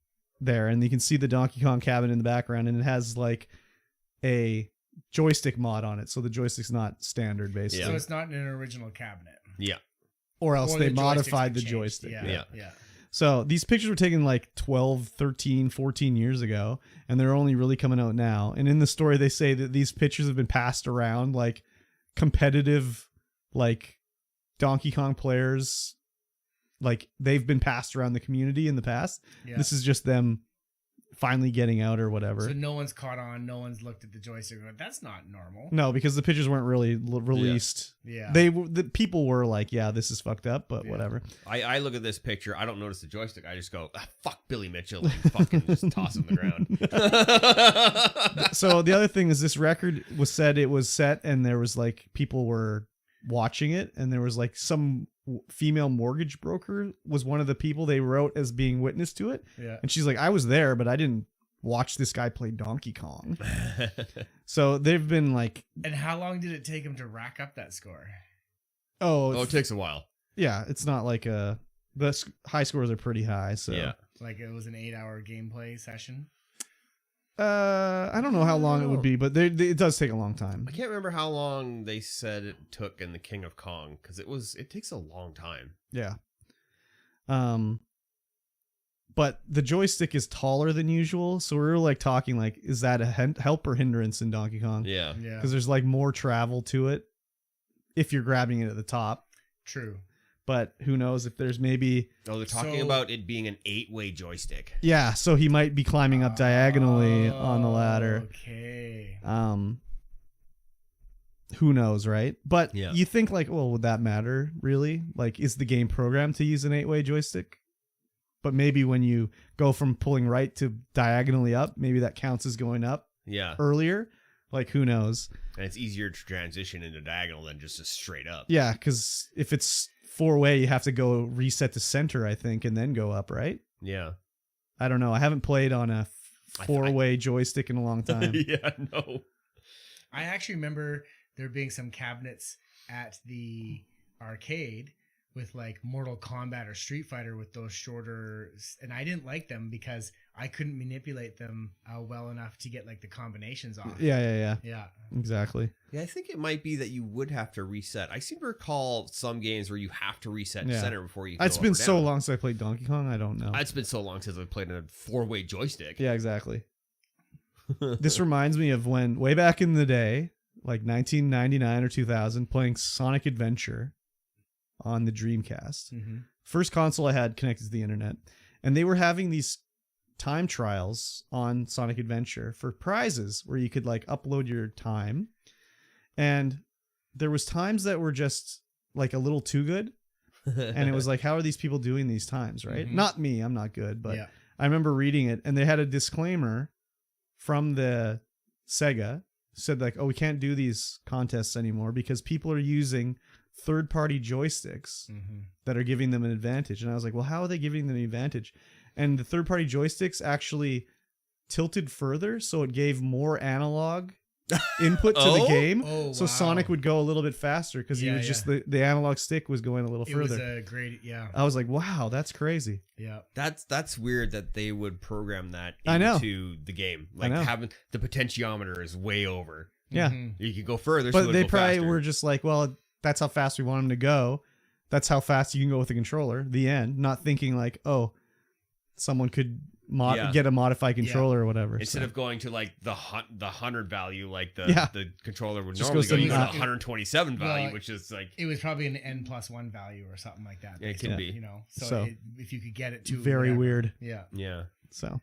there, and you can see the Donkey Kong cabin in the background, and it has like a joystick mod on it, so the joystick's not standard basically. So it's not in an original cabinet. Yeah. Or else Or they the joystick's modified the been changed. joystick. Yeah. So these pictures were taken like 12, 13, 14 years ago, and they're only really coming out now. And in the story, they say that these pictures have been passed around, like competitive, like Donkey Kong players, like they've been passed around the community in the past. Yeah. This is just them finally getting out or whatever. So no one's caught on. No one's looked at the joystick. Going, that's not normal. No, because the pictures weren't really released. Yeah. The people were like, yeah, this is fucked up, but whatever. I look at this picture. I don't notice the joystick. I just go, fuck Billy Mitchell, and fucking just toss him on the ground. So the other thing is this record was said it was set, and there was like people were watching it, and there was like some female mortgage broker was one of the people they wrote as being witness to it. Yeah. And she's like, I was there, but I didn't watch this guy play Donkey Kong. So they've been like, And how long did it take him to rack up that score? Oh, it takes a while. Yeah, it's not like high scores are pretty high. So Yeah. Like it was an 8-hour gameplay session. I don't know how long it would be, but it does take a long time. I can't remember how long they said it took in the King of Kong, because it takes a long time. Yeah. But the joystick is taller than usual, so we were like talking like, is that a help or hindrance in Donkey Kong? Yeah. Yeah. Because there's like more travel to it if you're grabbing it at the top. True. But who knows if there's maybe... Oh, they're talking about it being an 8-way joystick. Yeah, so he might be climbing up diagonally on the ladder. Okay. Who knows, right? But Yeah. you think like, well, would that matter, really? Like, is the game programmed to use an 8-way joystick? But maybe when you go from pulling right to diagonally up, maybe that counts as going up Yeah. earlier. Like, who knows? And it's easier to transition into diagonal than just a straight up. Yeah, because if it's 4-way, you have to go reset to center, I think, and then go up, right? Yeah. I don't know. I haven't played on a 4-way joystick in a long time. Yeah, no. I actually remember there being some cabinets at the arcade with like Mortal Kombat or Street Fighter with those shorter, and I didn't like them because I couldn't manipulate them well enough to get like the combinations off. Yeah. Yeah. Exactly. Yeah, I think it might be that you would have to reset. I seem to recall some games where you have to reset center before you go It's up been or so down. long since I played Donkey Kong, I don't know. It's been so long since I played a 4-way joystick. Yeah, exactly. This reminds me of when, way back in the day, like 1999 or 2000, playing Sonic Adventure on the Dreamcast. Mm-hmm. First console I had connected to the internet. And they were having these time trials on Sonic Adventure for prizes where you could like upload your time. And there was times that were just like a little too good. And it was like, how are these people doing these times, right? Mhm. Not me, I'm not good, but Yeah. I remember reading it, and they had a disclaimer from the Sega, said like, oh, we can't do these contests anymore because people are using third-party joysticks Mm-hmm. that are giving them an advantage. And I was like, well, how are they giving them an advantage? And the third-party joysticks actually tilted further, so it gave more analog input to the game. Oh, So wow. Sonic would go a little bit faster because he Yeah, was just the analog stick was going a little It further. was a great, yeah. I was like, wow, that's crazy. Yeah. That's weird that they would program that I know. into the game. Like know. having the potentiometer is way over. Yeah. Mhm. You could go further, so But it they would go probably faster. were just like, well, that's how fast we want him to go. That's how fast you can go with the controller. The end. Not thinking like, oh, someone could Yeah. get a modified controller or whatever. Instead So, of going to like the 100 value, like the Yeah. the controller would Just normally goes go, to you go to not- 127 value, Well, which is like It was probably an N+1 value or something like that. Yeah, it could basically, be. You know, So, if you could get it to very whatever. weird. Yeah. yeah. So,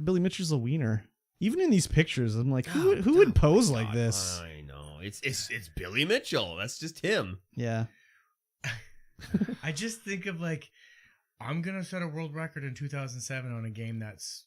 Billy Mitchell's a wiener. Even in these pictures, I'm like, who would pose like this? I know. It's Billy Mitchell. That's just him. Yeah. I just think of like, I'm gonna set a world record in 2007 on a game that's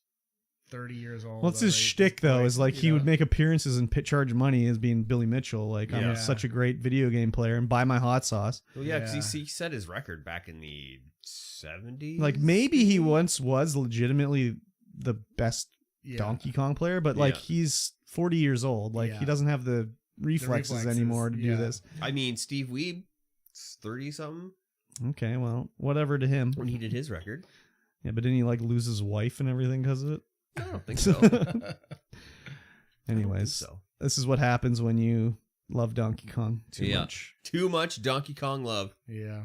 30 years old. What's his already at shtick this though? point, Is like you he know? would make appearances and charge money as being Billy Mitchell. Like I'm Yeah. such a great video game player and buy my hot sauce. Well, yeah, because Yeah. he set his record back in the 70s. Like maybe he once was legitimately the best Yeah. Donkey Kong player, but like Yeah. he's 40 years old. Like he Yeah. doesn't have the reflexes anymore to do yeah. this. I mean, Steve Weeb, 30 something Okay, well, whatever to him. when he did his record. Yeah, but didn't he like lose his wife and everything because of it? I don't think so. Anyways, so this is what happens when you love Donkey Kong too Yeah. much. too much Donkey Kong love. Yeah.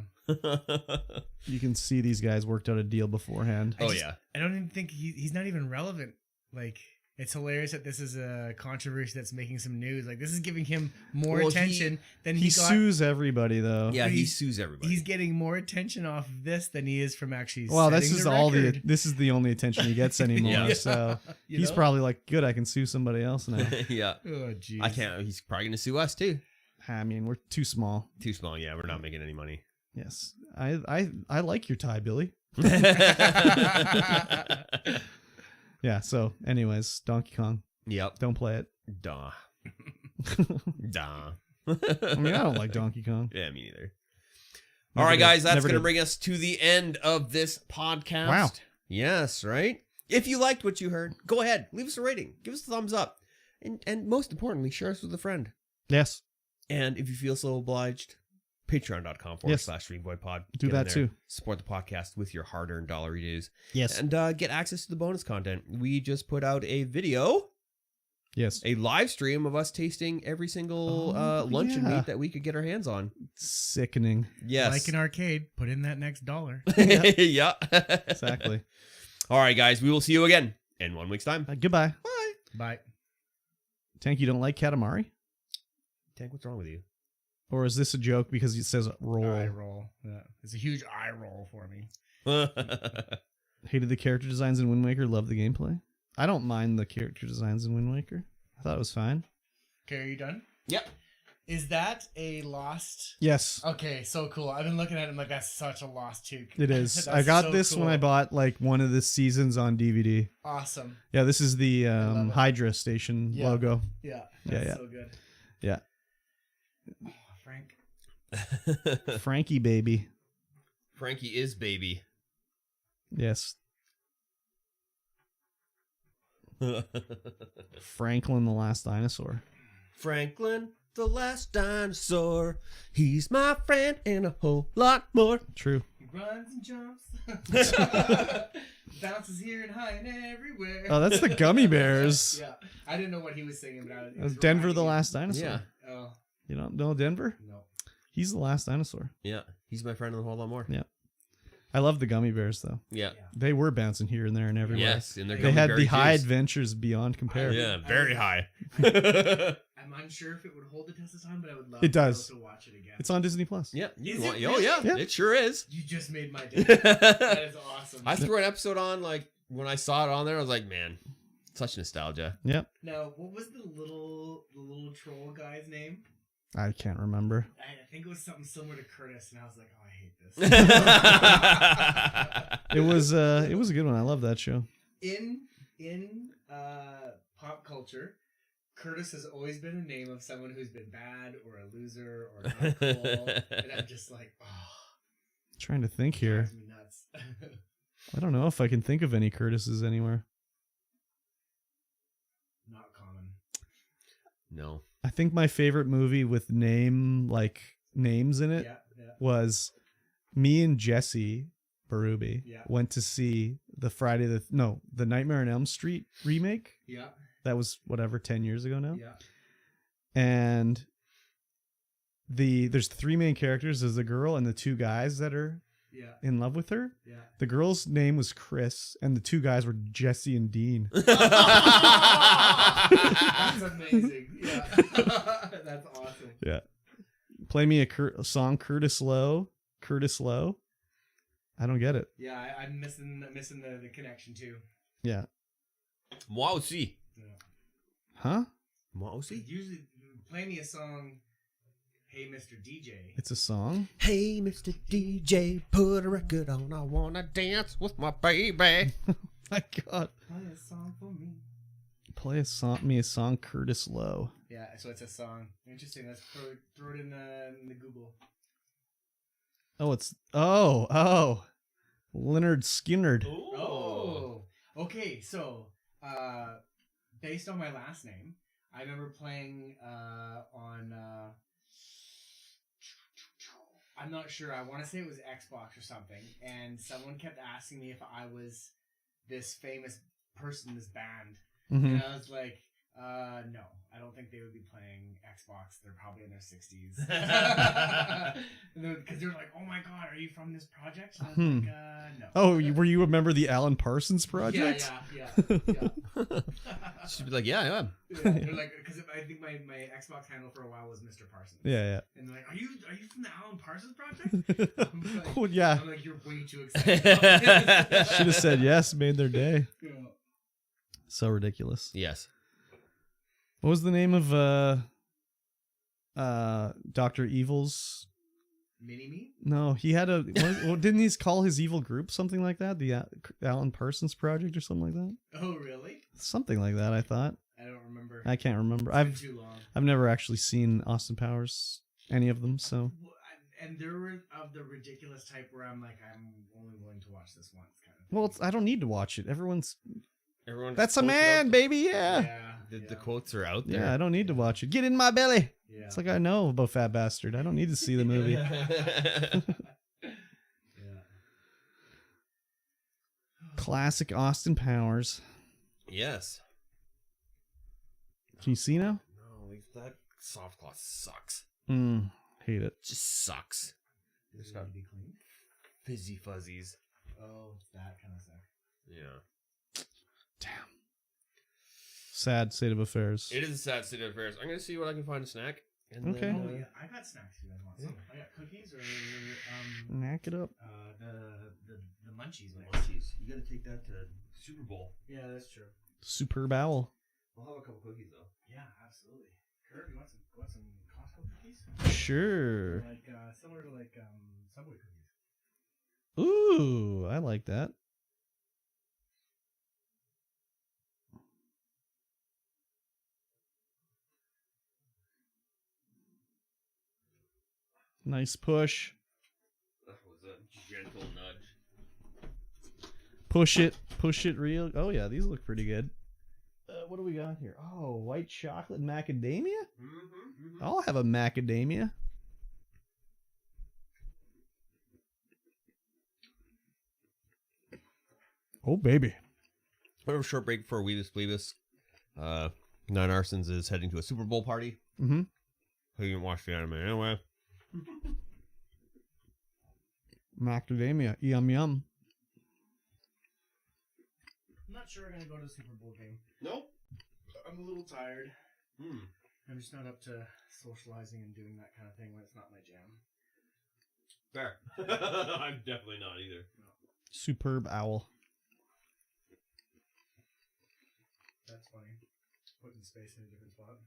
You can see these guys worked out a deal beforehand. Oh just- yeah. I don't even think he's not even relevant. Like It's hilarious that this is a controversy that's making some news. Like, this is giving him more Well, attention than He he got. sues everybody though. Yeah, But he he's- sues everybody. He's getting more attention off of this than he is from actually. Well, this setting is the all record. this is the only attention he gets anymore. Yeah. So You he's know? probably like, good, I can sue somebody else now. Yeah. Oh, jeez. I can't. He's probably going to sue us too. I mean, we're too small. Too small. Yeah, we're not making any money. Yes, I like your tie, Billy. Yeah. So, anyways, Donkey Kong, Yep. don't play it. Duh. Duh. I mean, I don't like Donkey Kong. Yeah, me neither. Never All right, did. guys, that's Never going to did. bring us to the end of this podcast. Wow. Yes, right? If you liked what you heard, go ahead. Leave us a rating. Give us a thumbs up. And most importantly, share us with a friend. Yes, And if you feel so obliged, patreon.com/StreamVoidPod. do Get in that there. too. Support the podcast with your hard-earned dollar dues. Yes, And get access to the bonus content. We just put out a video, yes. a live stream of us tasting every single luncheon yeah. meat that we could get our hands on. Sickening. Yes. Like an arcade, put in that next $1. Yeah. Exactly. All right, guys. We will see you again in 1 week's time. Goodbye. Bye. Bye. Tank, you don't like Katamari? Tank, what's wrong with you? Or is this a joke because it says roll? Eye roll. Yeah. It's a huge eye roll for me. Hated the character designs in Wind Waker. Loved the gameplay. I don't mind the character designs in Wind Waker. I thought it was fine. Okay, are you done? Yep. Is that a lost? Yes, Okay, so cool. I've been looking at him like that's such a lost too. it is. That's I got so this when I cool. bought like one of the seasons on DVD. Awesome. Yeah, this is the love it. Hydra Station Yeah. logo. Yeah. Yeah, That's yeah. so good. Yeah. Oh, Frank. Frankie baby. Frankie is baby. Yes. Franklin the Last Dinosaur. Franklin, the last dinosaur. He's my friend and a whole lot more. True. He runs and jumps. Bounces here and high and everywhere. Oh, that's the Gummy Bears. Yeah. I didn't know what he was singing, but That was Denver the Last Dinosaur. Yeah. Oh, You don't know Denver? no. He's the last dinosaur. Yeah. He's my friend and a whole lot more. Yeah. I love the Gummy Bears though. Yeah. They were bouncing here and there and everywhere. Yes. And They They had the gummy high berry juice. adventures beyond compare. Yeah. Very high. I'm unsure if it would hold the test of time, but I would love It does. to be able to watch it again. It's on Disney Plus. Yeah. Is Want, it oh, yeah, really? Yeah. It sure is. You just made my day. That is awesome. I threw an episode on, like, when I saw it on there, I was like, man, such nostalgia. Yep. Now, what was the little troll guy's name? I can't remember. I think it was something similar to Curtis, and I was like, oh, I hate this. It was a good one. I love that show. in pop culture, Curtis has always been a name of someone who's been bad or a loser or not cool, and I'm just like, oh, Trying to think here. drives me nuts. I don't know if I can think of any Curtises anywhere. Not common. No. I think my favorite movie with names in it Yeah, yeah. was me and Jesse Berube Yeah. went to see the the Nightmare on Elm Street remake. Yeah, That was whatever 10 years ago now. yeah. And there's three main characters. There's the girl and the two guys that are Yeah, in love with her. yeah. The girl's name was Chris, and the two guys were Jesse and Dean. That's amazing. Yeah. That's awesome. Yeah. Play me a song, Curtis Lowe. Curtis Lowe. I don't get it. Yeah, I'm missing the connection too. Yeah. Moi aussi. Yeah. Huh? Moi aussi. Usually, play me a song. Hey, Mr. DJ. It's a song? Hey, Mr. DJ, put a record on. I wanna dance with my baby. My God. Play a song for me. Play a song, Curtis Lowe. Yeah, so it's a song. Interesting. Let's throw it in the Google. Oh, Leonard Skinnerd. Oh. Okay, so based on my last name, I remember playing on I'm not sure. I want to say it was Xbox or something, and someone kept asking me if I was this famous person, this band, Mhm. and I was like, No, I don't think they would be playing Xbox. They're probably in their 60s. Because they're like, "Oh my god, are you from this project?" And I was like, "No." Oh, were you a member of the Alan Parsons project? Yeah. She'd be like, yeah, I am. They're like, because I think my Xbox handle for a while was Mr. Parsons. Yeah. And they're like, "Are you from the Alan Parsons project?" I'm like, Oh, yeah. I'm like, "You're way too excited." Should have said yes, made their day. Yeah. So ridiculous. Yes. What was the name of Dr. Evil's? Mini-Me? No, he had a didn't he call his evil group something like that? The Alan Parsons project or something like that? Oh, really? Something like that, I thought. I don't remember. I can't remember. It's been too long. I've never actually seen Austin Powers, any of them, so. And there were of the ridiculous type where I'm like, I'm only willing to watch this once, kind of thing. Well, I don't need to watch it. Everyone That's a quotes it man, out baby, yeah. The quotes are out there. Yeah, I don't need to watch it. Get in my belly. Yeah. It's like I know about Fat Bastard. I don't need to see the movie. Yeah. Classic Austin Powers. Yes. Can you see now? No, that soft cloth sucks. Hate it. Just sucks. It's got to be clean. Fizzy fuzzies. Oh, that kind of stuff. Yeah. Damn. Sad state of affairs. It is a sad state of affairs. I'm gonna see what I can find a snack. And Okay. Oh yeah, I got snacks if you guys want some. I got cookies or Knack it up. the munchies. Munchies. You gotta take that to Super Bowl. Yeah, that's true. Superb owl. We'll have a couple cookies though. Yeah, absolutely. Kurt, you want some Costco cookies? Sure. Like similar to like Subway cookies. Ooh, I like that. Nice push. That was a gentle nudge. Push it real. Oh yeah, these look pretty good. What do we got here? Oh, white chocolate macadamia? I'll have a macadamia. Oh baby. We have a short break before Weebus Bleebus. Nine Arsons is heading to a Super Bowl party. Mm-hmm. Who didn't watch the anime anyway? Macadamia. Yum yum. I'm not sure I'm gonna go to the Super Bowl game. Nope. I'm a little tired. Hmm. I'm just not up to socializing and doing that kind of thing when it's not my jam. Fair. I'm definitely not either. Superb owl. That's funny. Putting space in a different spot.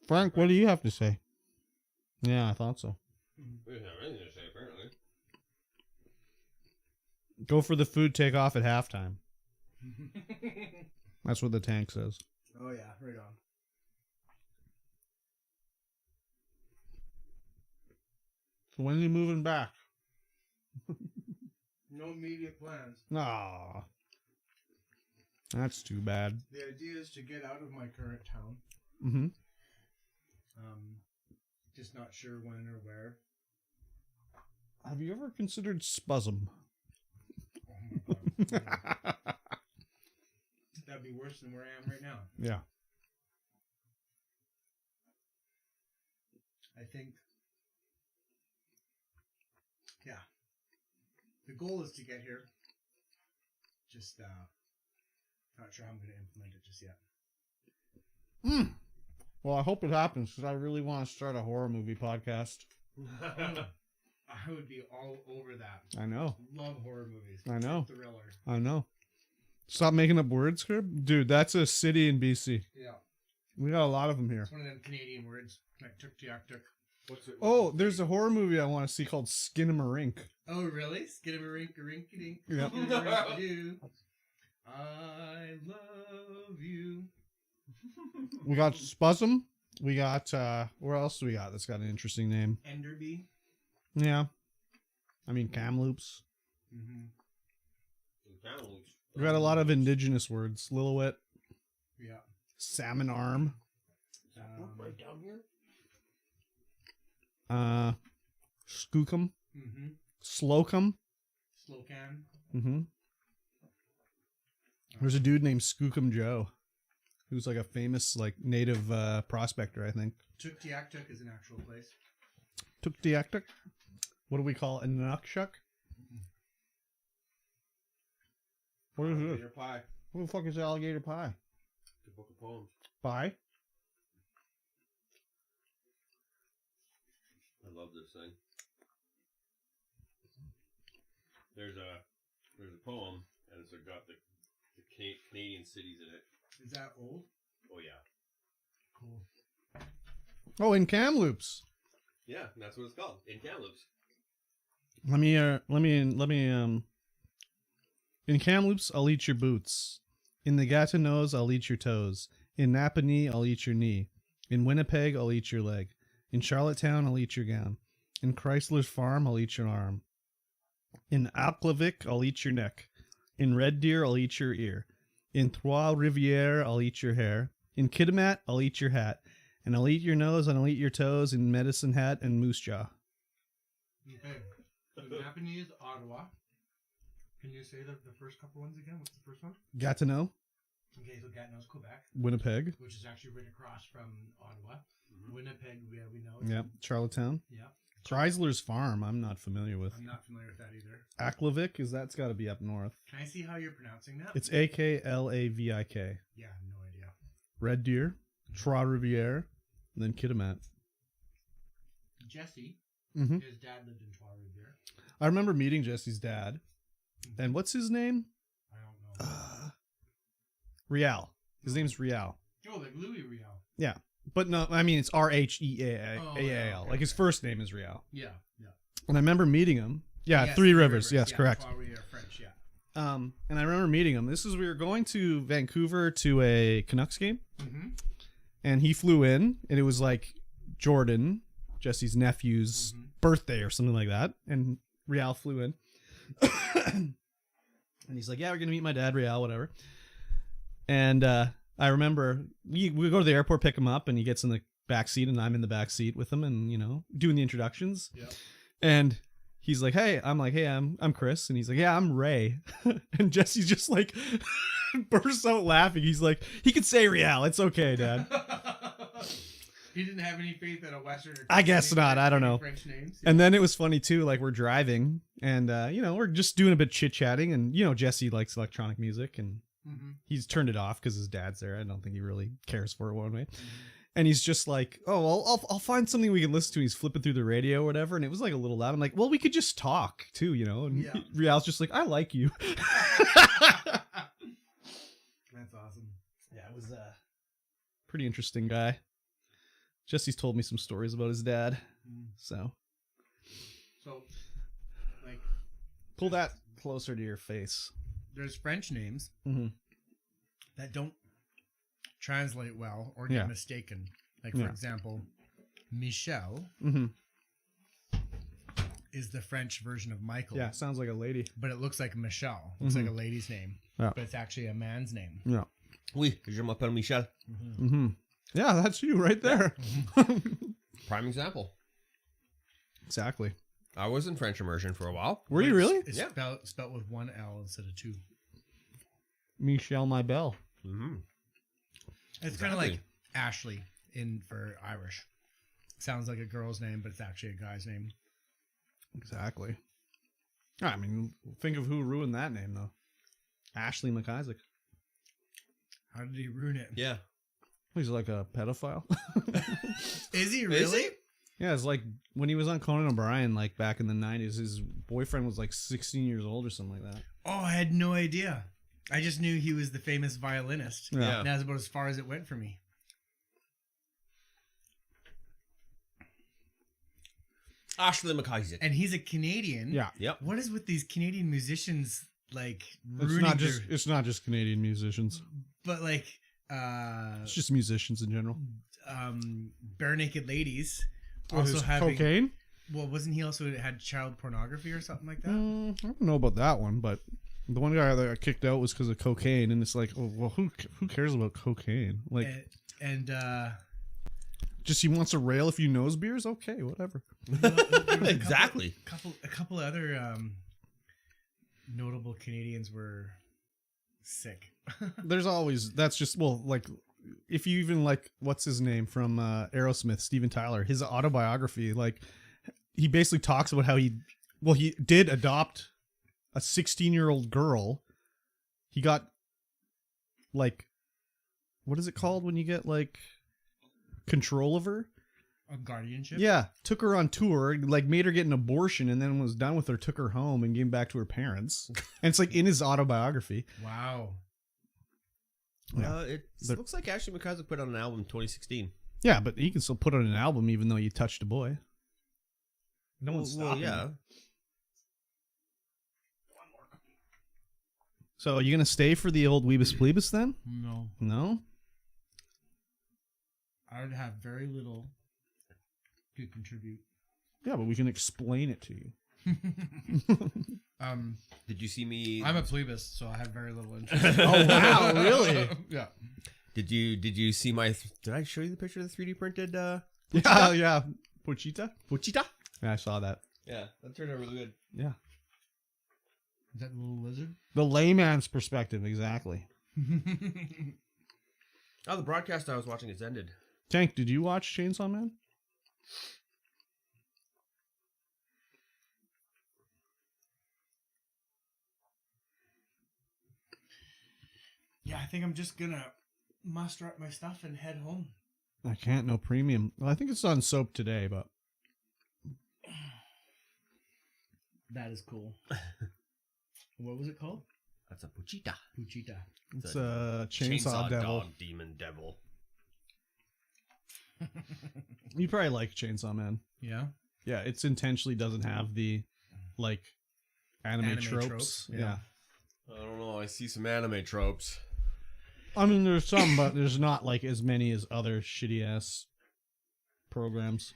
Frank, what do you have to say? Yeah, I thought so. We don't have anything to say, apparently. Go for the food, take off at halftime. That's what the tank says. Oh yeah, right on. So when are you moving back? No immediate plans. Aw. That's too bad. The idea is to get out of my current town. Mm-hmm. Just not sure when or where. Have you ever considered spasm? Oh my god. That'd be worse than where I am right now. Yeah. I think, yeah. The goal is to get here. Just, not sure how I'm going to implement it just yet. Well, I hope it happens because I really want to start a horror movie podcast. I would be all over that. I know. Love horror movies. I know. Thriller. I know. Stop making up words, Herb. Dude, that's a city in BC. Yeah. We got a lot of them here. It's one of them Canadian words. Like tuk tuk tuk. What's it? Oh, there's a horror movie I want to see called Skinamarink. Oh, really? Skidamarinky-rinky-dink. Yep. Skidamarinky-doo. I love you. We got Spasm. We got, where else do we got that's got an interesting name? Enderby. Yeah. I mean, Kamloops. Mm-hmm. We got a lot of indigenous words. Lillooet. Yeah. Salmon arm. Right down here? Skookum. Mm-hmm. Slocum. Slocan. Mm-hmm. There's a dude named Skookum Joe, who's like a famous like native prospector, I think. Tuktiaktuk is an actual place. Tuktiaktuk? What do we call it? A Nukshuk? What is this? Alligator pie. What the fuck is alligator pie? The book of poems. Pie? I love this thing. There's a poem, and it's got the Canadian cities in it. Is that old? Oh yeah, Cool. Oh, in Kamloops. yeah, that's what it's called in Kamloops. In Kamloops, I'll eat your boots. In the Gatineaus, I'll eat your toes. In Napanee, I'll eat your knee. In Winnipeg, I'll eat your leg. In Charlottetown, I'll eat your gown. In Chrysler's Farm, I'll eat your arm. In Aklavik, I'll eat your neck. In Red Deer, I'll eat your ear. In Trois-Rivières, I'll eat your hair. In Kitimat, I'll eat your hat. And I'll eat your nose and I'll eat your toes in Medicine Hat and Moose Jaw. Okay. So Japanese, Ottawa. Can you say the first couple ones again? What's the first one? Gatineau, Okay, so Gatineau's Quebec, Winnipeg, which is actually right across from Ottawa. Mm-hmm. Winnipeg, we know. yep, Charlottetown. Yeah. Chrysler's Farm, I'm not familiar with. I'm not familiar with that either. Aklavik, that's got to be up north. Can I see how you're pronouncing that? It's Aklavik. Yeah, no idea. Red Deer, Trois-Rivières, and then Kitimat. Jesse, Mm-hmm. his dad lived in Trois-Rivières. I remember meeting Jesse's dad. And what's his name? I don't know. Rial. His name's Rial. Oh, like Louis Riel. Yeah. But no, I mean, it's Rheaal. Oh, yeah, okay. Like his first name is Rial. Yeah, yeah. And I remember meeting him. Yeah, Yes, Three Rivers. Yes, yeah, correct. Trois-Rivières French, yeah. And I remember meeting him. We were going to Vancouver to a Canucks game. Mm-hmm. And he flew in, and it was like Jordan, Jesse's nephew's birthday or something like that. And Rial flew in. And he's like, yeah, we're going to meet my dad, Rial, whatever. And I remember we go to the airport, pick him up, and he gets in the back seat, and I'm in the back seat with him and, doing the introductions. Yep. And he's like, hey, I'm like, hey, I'm Chris. And he's like, yeah, I'm Ray. And Jesse's just like bursts out laughing. He's like, he could say Rial. It's okay, Dad. He didn't have any faith in a Western. I guess not. I don't know. French names. And then it was funny too. Like we're driving, and we're just doing a bit chit chatting, and Jesse likes electronic music, and he's turned it off because his dad's there. I don't think he really cares for it one way. And he's just like, oh, well, I'll find something we can listen to. He's flipping through the radio or whatever, and it was like a little loud. I'm like, well, we could just talk too, And Yeah. Rial's just like, I like you. That's awesome. Yeah, it was pretty interesting guy. Jesse's told me some stories about his dad. So like, pull that closer to your face. There's French names Mm-hmm. that don't translate well or get Yeah. mistaken. Like, for Yeah. example, Michel Mm-hmm. is the French version of Michael. Yeah, sounds like a lady. But it looks like Michel. Looks like a lady's name. Yeah. But it's actually a man's name. Yeah. Oui, je m'appelle Michel. Mm-hmm. Yeah, that's you right there. Prime example. Exactly. I was in French immersion for a while. Were you really? It's Yeah. spelled with one L instead of two. Michel my belle. Mm-hmm. It's kind of Exactly. like Ashley for Irish. Sounds like a girl's name, but it's actually a guy's name. Exactly. I mean, think of who ruined that name, though. Ashley McIsaac. How did he ruin it? Yeah. He's like a pedophile. Is he really? Yeah, it's like when he was on Conan O'Brien, like back in the 90s, his boyfriend was like 16 years old or something like that. Oh, I had no idea. I just knew he was the famous violinist. Yeah. And that's about as far as it went for me. Ashley McIsaac. And he's a Canadian. Yeah. Yep. What is with these Canadian musicians like It's ruining not their, just Canadian musicians. but like It's just musicians in general. bare naked ladies What, also his having cocaine? well, wasn't he also had child pornography or something like that? I don't know about that one, but the one guy that got kicked out was because of cocaine, and it's like, oh, well, who cares about cocaine? Like, And just he wants a rail if you knows beers? Okay, whatever. there was Exactly. a couple other notable Canadians were sick. There's always that's just like if you even like what's his name from Aerosmith, Steven Tyler, his autobiography, like he basically talks about how he did adopt a 16-year-old girl. He got like what is it called when you get like control of her? A guardianship? Yeah, took her on tour, like made her get an abortion, and then was done with her, took her home and gave back to her parents. And it's like in his autobiography. Wow. Yeah. It looks like Ashley McCusker put out an album in 2016. Yeah, but he can still put on an album even though you touched a boy. No one's Well, stopping. yeah. him. So are you gonna stay for the old Weebus Plebus then? No. No? I would have very little to contribute. Yeah, but we can explain it to you. Did you see me? I'm a plebis, so I have very little interest. Oh wow, really? Yeah. Did you see my? Did I show you the picture of the 3D printed? Yeah. Pochita? Pochita. Yeah, I saw that. Yeah, that turned out really good. Yeah. Is that the little lizard? The layman's perspective, exactly. Oh, the broadcast I was watching has ended. Tank, did you watch Chainsaw Man? Yeah, I think I'm just gonna muster up my stuff and head home. I can't, no premium. Well, I think it's on soap today, but That is cool. What was it called? That's a Pochita. Puchita. it's a Chainsaw Devil. Dog, demon devil. You probably like Chainsaw Man. Yeah. Yeah, it's intentionally doesn't have the like anime tropes. tropes, Yeah. yeah. I don't know. I see some anime tropes. I mean, there's some, but there's not like as many as other shitty ass programs.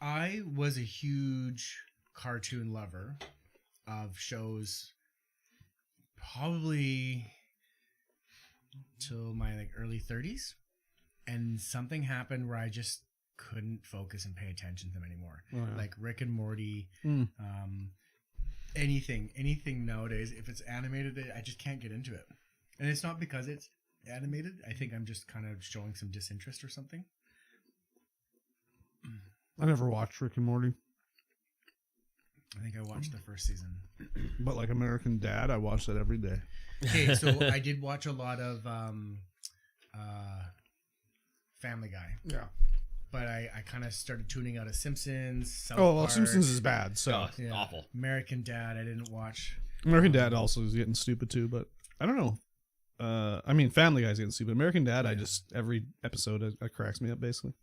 I was a huge cartoon lover of shows probably till my like early 30s, and something happened where I just couldn't focus and pay attention to them anymore. Oh, yeah. Like Rick and Morty, Mm. anything nowadays, if it's animated, I just can't get into it. And it's not because it's animated. I think I'm just kind of showing some disinterest or something. I never watched Rick and Morty, I think I watched the first season. but like American Dad, I watch that every day. Okay, so I did watch a lot of Family Guy, Yeah. but I kind of started tuning out of Simpsons. South Oh, well, Park. Simpsons is bad. So Oh, it's awful. American Dad, I didn't watch. American Dad also is getting stupid too, but I don't know. I mean, Family Guy's getting stupid. American Dad, I just every episode it cracks me up basically.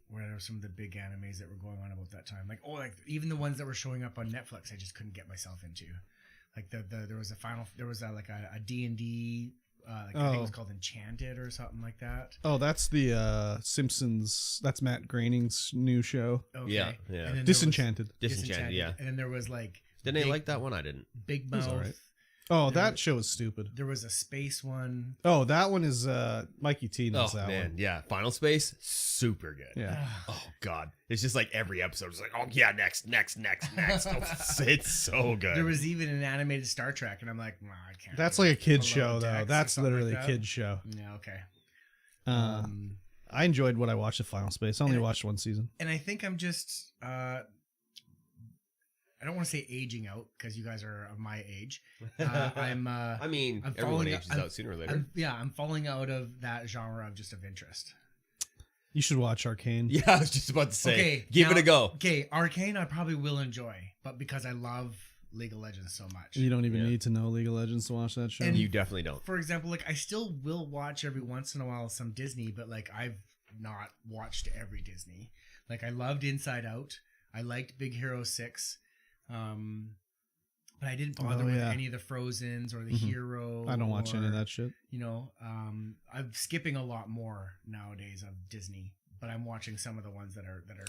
What are some of the big animes that were going on about that time? Like even the ones that were showing up on Netflix, I just couldn't get myself into. Like there was a D&D. I think it was called Enchanted or something like that. Oh, that's the Simpsons. That's Matt Groening's new show, Okay. Yeah. And then there was Disenchanted. Disenchanted, yeah. And then there was like Didn't they like that one? I didn't. Big was Mouth. alright. Oh, There that was- show is stupid. There was a space one. Oh, that one is Mikey T knows Oh that man, one. yeah. Final Space, super good. Yeah. Oh god, it's just like every episode is like, oh yeah, next. It's so good. There was even an animated Star Trek, and I'm like, nah, I can't. That's do like a it. kid's Below show though. Decks or That's something literally like a that. kid's show. Yeah, okay. I enjoyed what I watched of Final Space. I only watched one season. And I think I'm just I don't want to say aging out because you guys are of my age. I'm I mean, I'm everyone falling- ages I'm- out sooner or later. I'm falling out of that genre of just of interest. You should watch Arcane. Yeah, I was just about to say, Okay, give it now- a go. Okay, Arcane I probably will enjoy, but because I love League of Legends so much. You don't even Yeah. need to know League of Legends to watch that show. And You definitely don't. For example, like I still will watch every once in a while some Disney, but like I've not watched every Disney. Like I loved Inside Out. I liked Big Hero 6. But I didn't bother with yeah. any of the Frozens or the Mhm. Hero. I don't watch any of or, that shit. You know, I'm skipping a lot more nowadays of Disney, but I'm watching some of the ones that are. You know,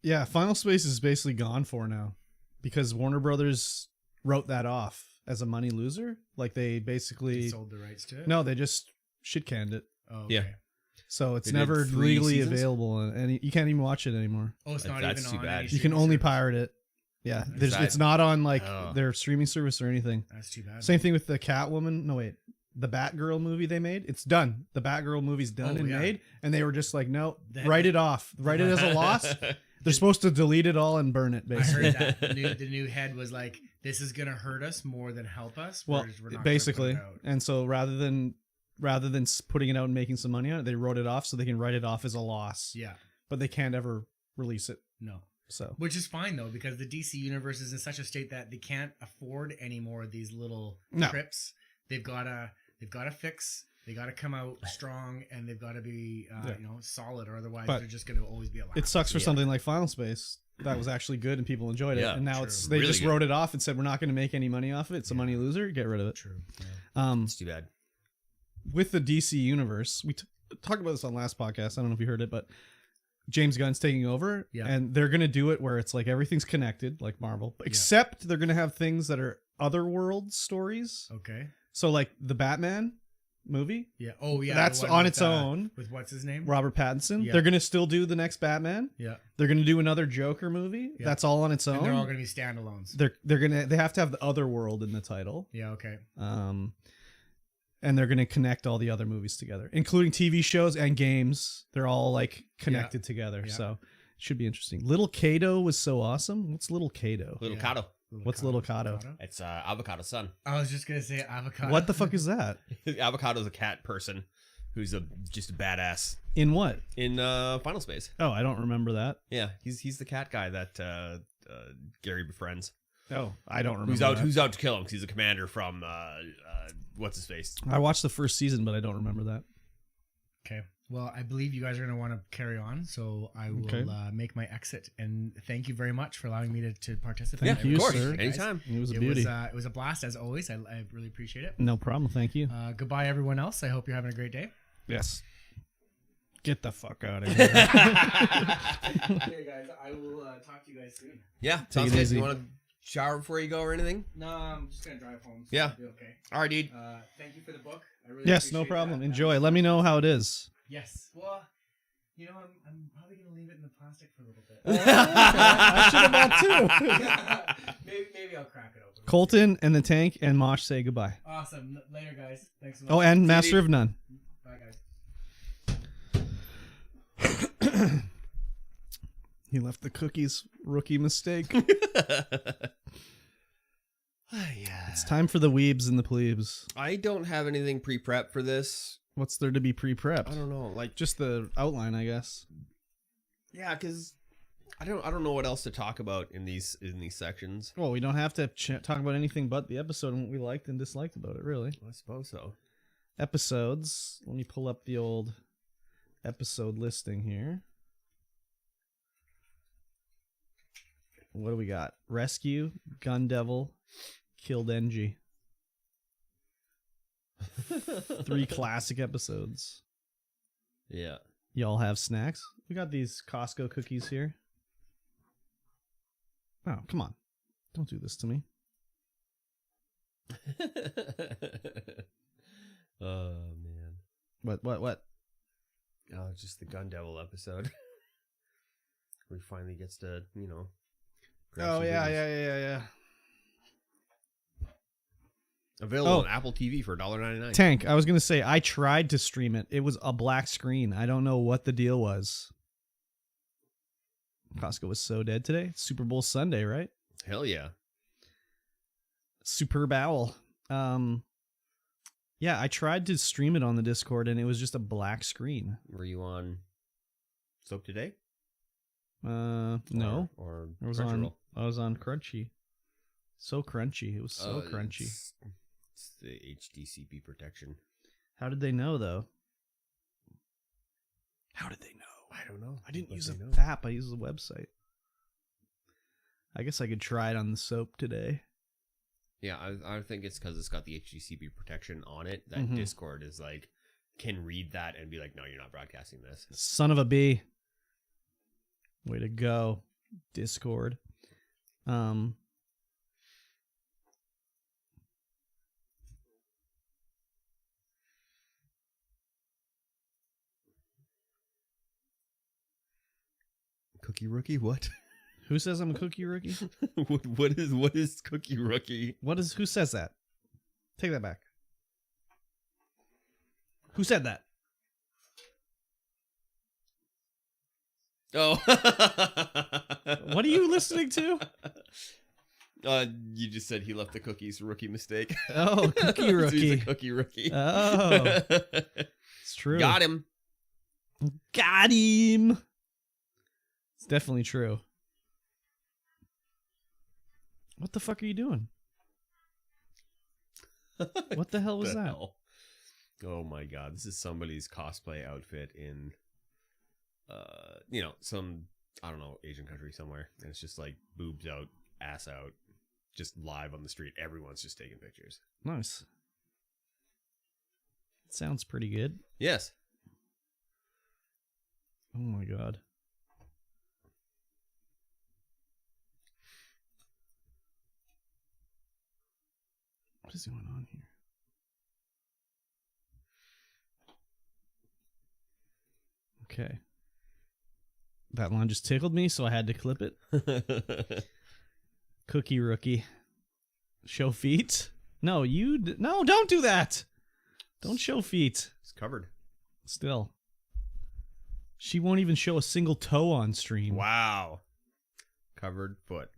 Yeah, Final Space is basically gone for now because Warner Brothers wrote that off as a money loser. Like they basically sold the rights to it. no, they just shit canned it. Oh, okay. Yeah. So it's They did never 3 legally seasons? available, and you can't even watch it anymore. Oh, it's not That's even too on bad. any You can streaming only service. pirate it. Yeah, that- it's not on like Oh. their streaming service or anything. That's too bad. Same thing with the Catwoman. No, wait. The Batgirl movie they made. It's done. The Batgirl movie's done Oh, and yeah. made. And they were just like, no, That- write it off. Write it as a loss. They're supposed to delete it all and burn it, I basically. heard that the new head was like, "This is gonna hurt us more than help us." Well, we're not basically. gonna put it out. And so rather than putting it out and making some money on it, they wrote it off so they can write it off as a loss. Yeah, But they can't ever release it. no, So which is fine though because the DC universe is in such a state that they can't afford any more of these little No. trips. They've got to fix. They got to come out strong, and they've got to be Yeah. solid, or otherwise But they're just going to always be a laugh. it sucks for Yeah. something like Final Space that was actually good and people enjoyed it. Yeah, And now true. they Really just good. wrote it off and said we're not going to make any money off of it. It's a money loser. Get rid of it. True. Yeah. It's too bad. With the DC universe, we talked about this on last podcast. I don't know if you heard it, but James Gunn's taking over, Yeah. and they're going to do it where it's like everything's connected, like Marvel, except they're going to have things that are otherworld stories. Okay. So, like the Batman movie, Yeah. Oh, yeah. that's the one on with, its own. With what's his name? Robert Pattinson. Yeah. They're going to still do the next Batman. Yeah. They're going to do another Joker movie. Yeah. That's all on its And they're all own. going to be standalones. They have to have the otherworld in the title. Yeah. Okay. And they're going to connect all the other movies together, including TV shows and games. They're all like connected together. Yeah. So it should be interesting. Little Kato was so awesome. What's Little Kato? Little Yeah. Kato. What's Little Kato? It's Avocado Son. I was just gonna say avocado. What the fuck is that? Avocado's a cat person who's just a badass In what? in Final Space. Oh, I don't remember that. Yeah, he's the cat guy that Gary befriends. Oh, I don't remember. that. Who's out to kill him? 'Cause he's a commander from what's his face. I watched the first season, but I don't remember that. Okay. Well, I believe you guys are going to want to carry on, so I will Okay. make my exit. And thank you very much for allowing me to participate. Thank I you, really of course, appreciate it, guys. anytime. It was a It beauty. was a blast as always. I really appreciate it. No problem. Thank you. Goodbye, everyone else. I hope you're having a great day. Yes. Get the fuck out of here. Okay, guys. I will talk to you guys soon. Yeah, Take sounds it good. easy. You want to shower before you go or anything? No, I'm just going to drive home. So Yeah. it'll be okay. All right, dude. Thank you for the book. I really Yes, no appreciate problem. that. Enjoy. Let me know how it is. Yes. Well, I'm probably going to leave it in the plastic for a little bit. I should have bought two. maybe I'll crack it open. Colton and the tank and Mosh say goodbye. Awesome. Later, guys. Thanks so much. Oh, and Master of None. Bye, guys. He left the cookies. Rookie mistake. Yeah. It's time for the weebs and the plebes. I don't have anything pre-prep for this. What's there to be pre-prepped? I don't know. Like, Just the outline, I guess. yeah, because I don't know what else to talk about in these sections. Well, we don't have to talk about anything but the episode and what we liked and disliked about it, really. I suppose so. Episodes. Let me pull up the old episode listing here. What do we got? Rescue, Gun Devil, Killed NG. 3 classic episodes. Yeah. Y'all have snacks? We got these Costco cookies here. Oh, come on. Don't do this to me. Oh man. What? Oh, just the Gun Devil episode. Where he finally gets to, grab Oh, some yeah, goodies. yeah. Available Oh. on Apple TV for $1.99. Tank, I was going to say, I tried to stream it. It was a black screen. I don't know what the deal was. Costco was so dead today. Super Bowl Sunday, right? Hell yeah. Superb Owl. Yeah, I tried to stream it on the Discord, and it was just a black screen. Were you on Soap Today? No. Or I was on Crunchy. So crunchy. It was so crunchy. It's the HDCP protection. How did they know, though? How did they know? I don't know. I didn't But use they an know. app. I used the website. I guess I could try it on the Soap today. Yeah, I think it's because it's got the HDCP protection on it that Mhm. Discord is like, can read that and be like, no, you're not broadcasting this. Son of a bee. Way to go, Discord. Cookie Rookie? What? Who says I'm a cookie rookie? what is Cookie Rookie? Who says that? Take that back. Who said that? Oh. What are you listening to? You just said he left the cookies rookie mistake. Oh, cookie So rookie. he's a cookie rookie. Oh, it's true. Got him. Got him. It's definitely true. What the fuck are you doing? What the hell was that? Hell? Oh my god, this is somebody's cosplay outfit in some, I don't know, Asian country somewhere, and it's just like boobs out, ass out, just live on the street. Everyone's just taking pictures. Nice. Sounds pretty good. Yes. Oh my god. What is going on here? Okay. That line just tickled me, so I had to clip it. Cookie rookie. Show feet? No, no, don't do that. Don't show feet. It's covered. Still. She won't even show a single toe on stream. Wow. Covered foot.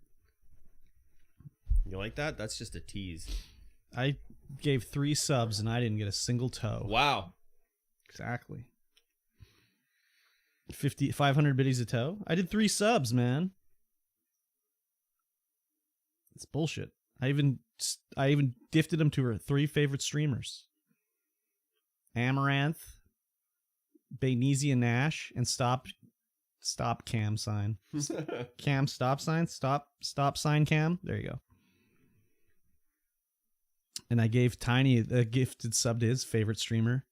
You like that? That's just a tease. I gave 3 subs and I didn't get a single toe. Wow. Exactly. 500 biddies a toe? I did 3 subs, man. It's bullshit. I even gifted them to her 3 favorite streamers. Amaranth, Baynesian Nash, and stop cam sign. Cam stop sign? Stop sign cam? There you go. And I gave Tiny a gifted sub to his favorite streamer,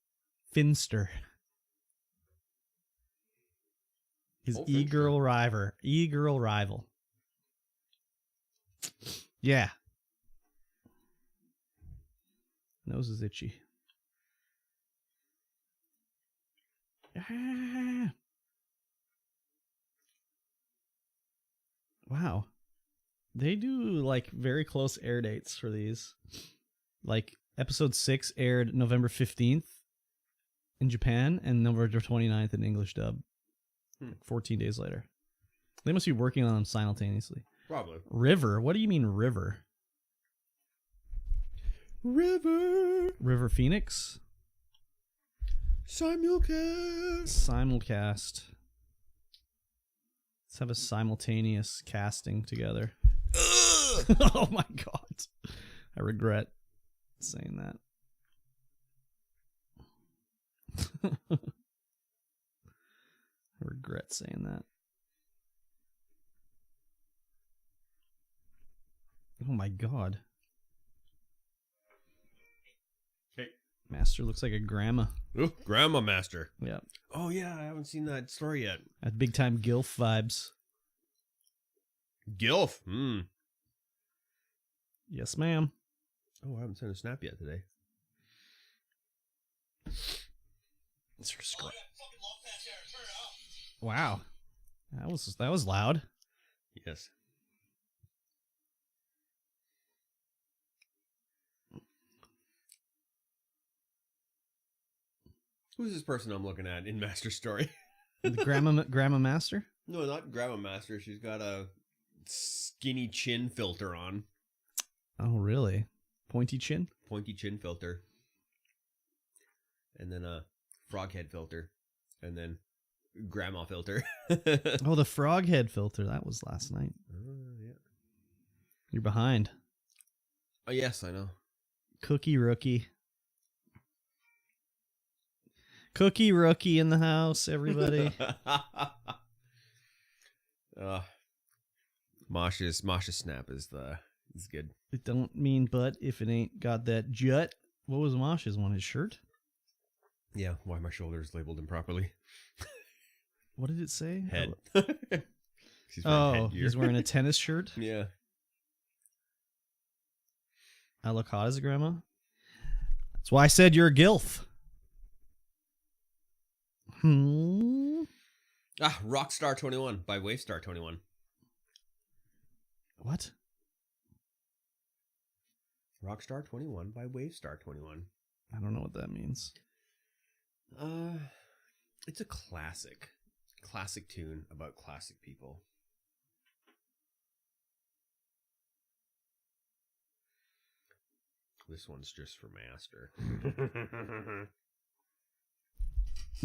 Finster. His e-girl rival. E-girl rival. Yeah. Nose is itchy. Ah. Wow. They do like very close air dates for these. Like episode 6 aired November 15th in Japan and November 29th in English dub. 14 days later. They must be working on them simultaneously. Probably. River? What do you mean river? River Phoenix? Simulcast. Let's have a simultaneous casting together. Oh my god. I regret saying that. I regret saying that. Oh my god. Okay. Master looks like a grandma. Ooh, Grandma Master. Yeah. Oh yeah, I haven't seen that story yet. At big time gilf vibes. Gilf. Yes, ma'am. Oh, I haven't sent a snap yet today. Wow. That was loud. Yes. Who's this person I'm looking at in Master Story? The grandma master? No, not Grandma Master. She's got a skinny chin filter on. Oh, really? Pointy chin? Pointy chin filter. And then a frog head filter. And then grandma filter. Oh, the frog head filter. That was last night. Yeah. You're behind. Oh, yes, I know. Cookie rookie. Cookie rookie in the house, everybody. Mosh's snap is good. It don't mean but if it ain't got that jut. What was Mosh's one? His shirt? Yeah, why my shoulders labeled improperly. What did it say? Head. He's wearing a tennis shirt. Yeah. I look hot as a grandma. That's why I said you're a gilf. Rockstar 21 by Wavestar 21. What? Rockstar 21 by Wavestar 21. I don't know what that means. It's a classic tune about classic people. This one's just for Master.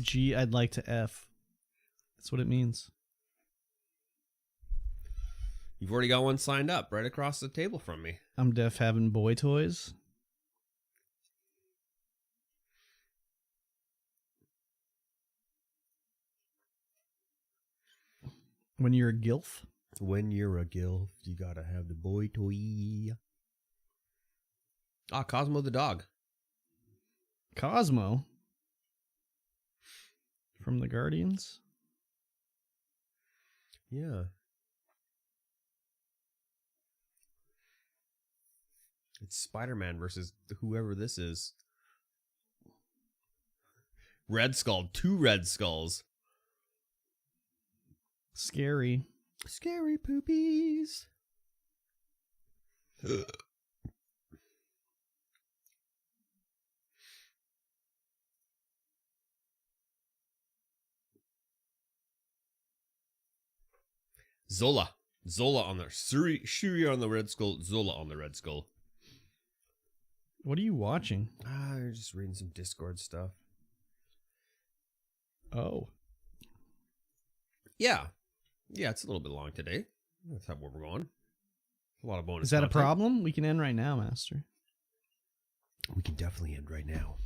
G, I'd like to F. That's what it means. You've already got one signed up right across the table from me. I'm deaf having boy toys. When you're a gilf? When you're a gilf, you gotta have the boy toy. Ah, Cosmo the dog. Cosmo? From the Guardians? Yeah. It's Spider-Man versus whoever this is. Red Skull. 2 Red Skulls. Scary. Scary poopies. Zola. Zola on the Shuri on the Red Skull. Zola on the Red Skull. What are you watching? I'm just reading some Discord stuff. Oh. Yeah. Yeah, it's a little bit long today. That's how we're going. A lot of bonus. Is that a content. problem? We can end right now, Master. We can definitely end right now.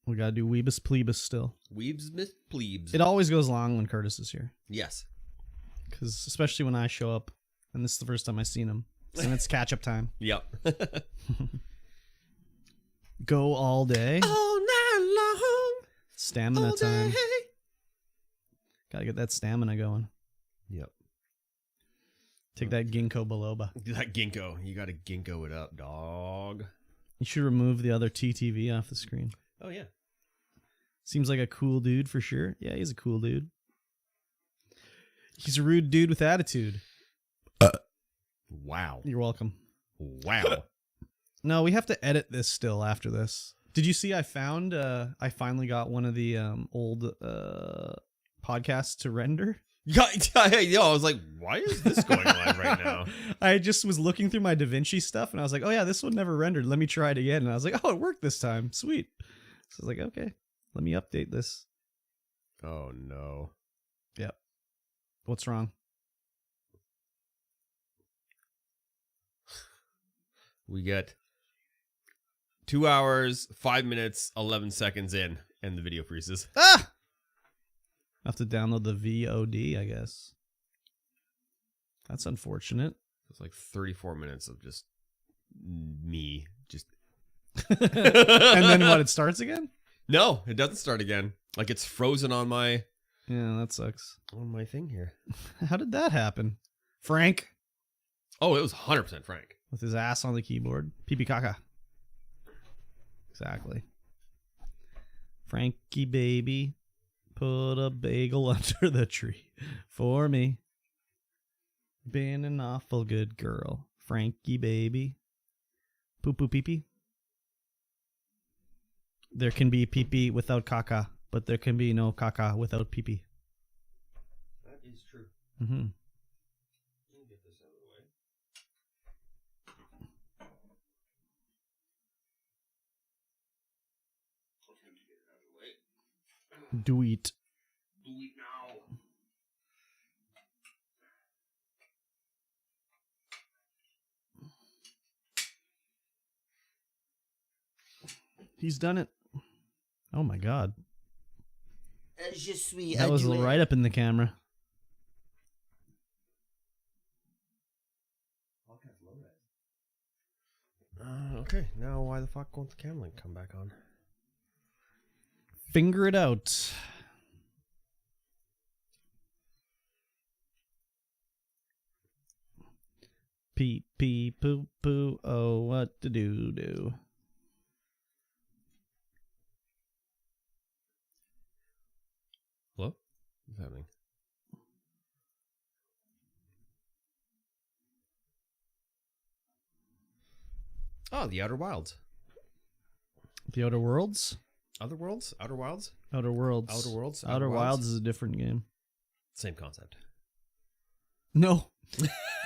We gotta do Weebus Plebus still. Weebs Miss Plebes. It always goes long when Curtis is here. Yes. Because especially when I show up, and this is the first time I've seen him. And it's catch-up time. Yep. Go all day. All night long. Stamina all time. day. Gotta get that stamina going. Yep. Take that ginkgo biloba. That ginkgo. You gotta ginkgo it up, dog. You should remove the other TTV off the screen. Oh, yeah. Seems like a cool dude for sure. Yeah, he's a cool dude. He's a rude dude with attitude. Wow. You're welcome. Wow. No, we have to edit this still after this. Did you see I found I finally got one of the old podcasts to render? Yeah, yo, I was like, why is this going live right now? I just was looking through my DaVinci stuff and I was like, oh yeah, this one never rendered. Let me try it again. And I was like, oh, it worked this time. Sweet. So I was like, okay, let me update this. Oh, no. Yep. What's wrong? We get 2 hours, 5 minutes, 11 seconds in, and the video freezes. Ah! I have to download the VOD, I guess. That's unfortunate. It's like 34 minutes of just me. Just And then what? It starts again? No, it doesn't start again. Like it's frozen on my Yeah, that sucks. thing here. How did that happen? Frank Oh, it was 100% Frank. with his ass on the keyboard. Pee caca. Exactly. Frankie baby, put a bagel under the tree for me. Been an awful good girl. Frankie baby. Poo poo pee pee. There can be pee pee without caca, but there can be no caca without pee pee. That is true. Mm-hmm. Let me get this out of the way. Do it. Do it now. He's done it. Oh my god. Je suis That was right up in the camera. Okay, now why the fuck won't the cam link come back on? Finger it out. Pee pee poo poo. Oh, what to do? Hello? What's happening? Oh, the Outer Wilds. The Outer Worlds? Other Worlds? Outer Wilds? Outer Worlds. Outer Worlds? Outer Wilds is a different game. Same concept. No.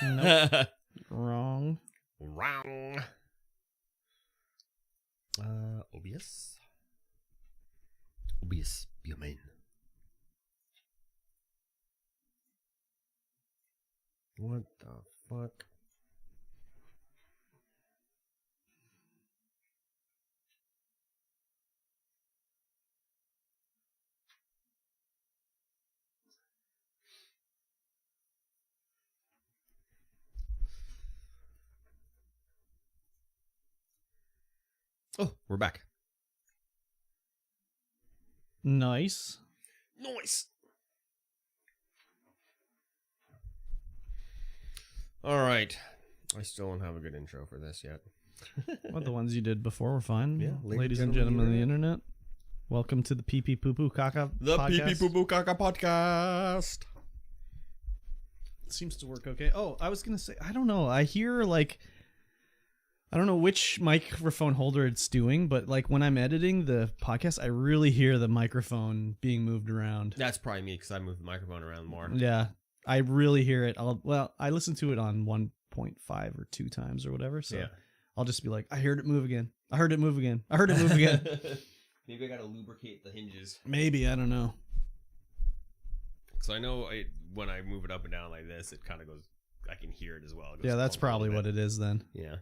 Nope. Wrong. Wrong. OBS. OBS, be a main. What the fuck? Oh, we're back. Nice. Nice. All right. I still don't have a good intro for this yet. Well, the ones you did before were fine. Yeah, Ladies and gentlemen of the internet, welcome to the Pee Pee Poo Poo Caca The podcast. Pee Pee Poo Poo Caca podcast. Seems to work okay. Oh, I was going to say, I don't know. I hear like, I don't know which microphone holder it's doing, but like when I'm editing the podcast, I really hear the microphone being moved around. That's probably me because I move the microphone around more. Yeah, I really hear it. I listen to it on 1.5 or 2 times or whatever, so Yeah. I'll just be like, I heard it move again. I heard it move again. I heard it move again. Maybe I gotta lubricate the hinges. Maybe, I don't know. So I know when I move it up and down like this, it kind of goes. I can hear it as well. It goes Yeah, that's up a probably little what it is then. bit. Yeah.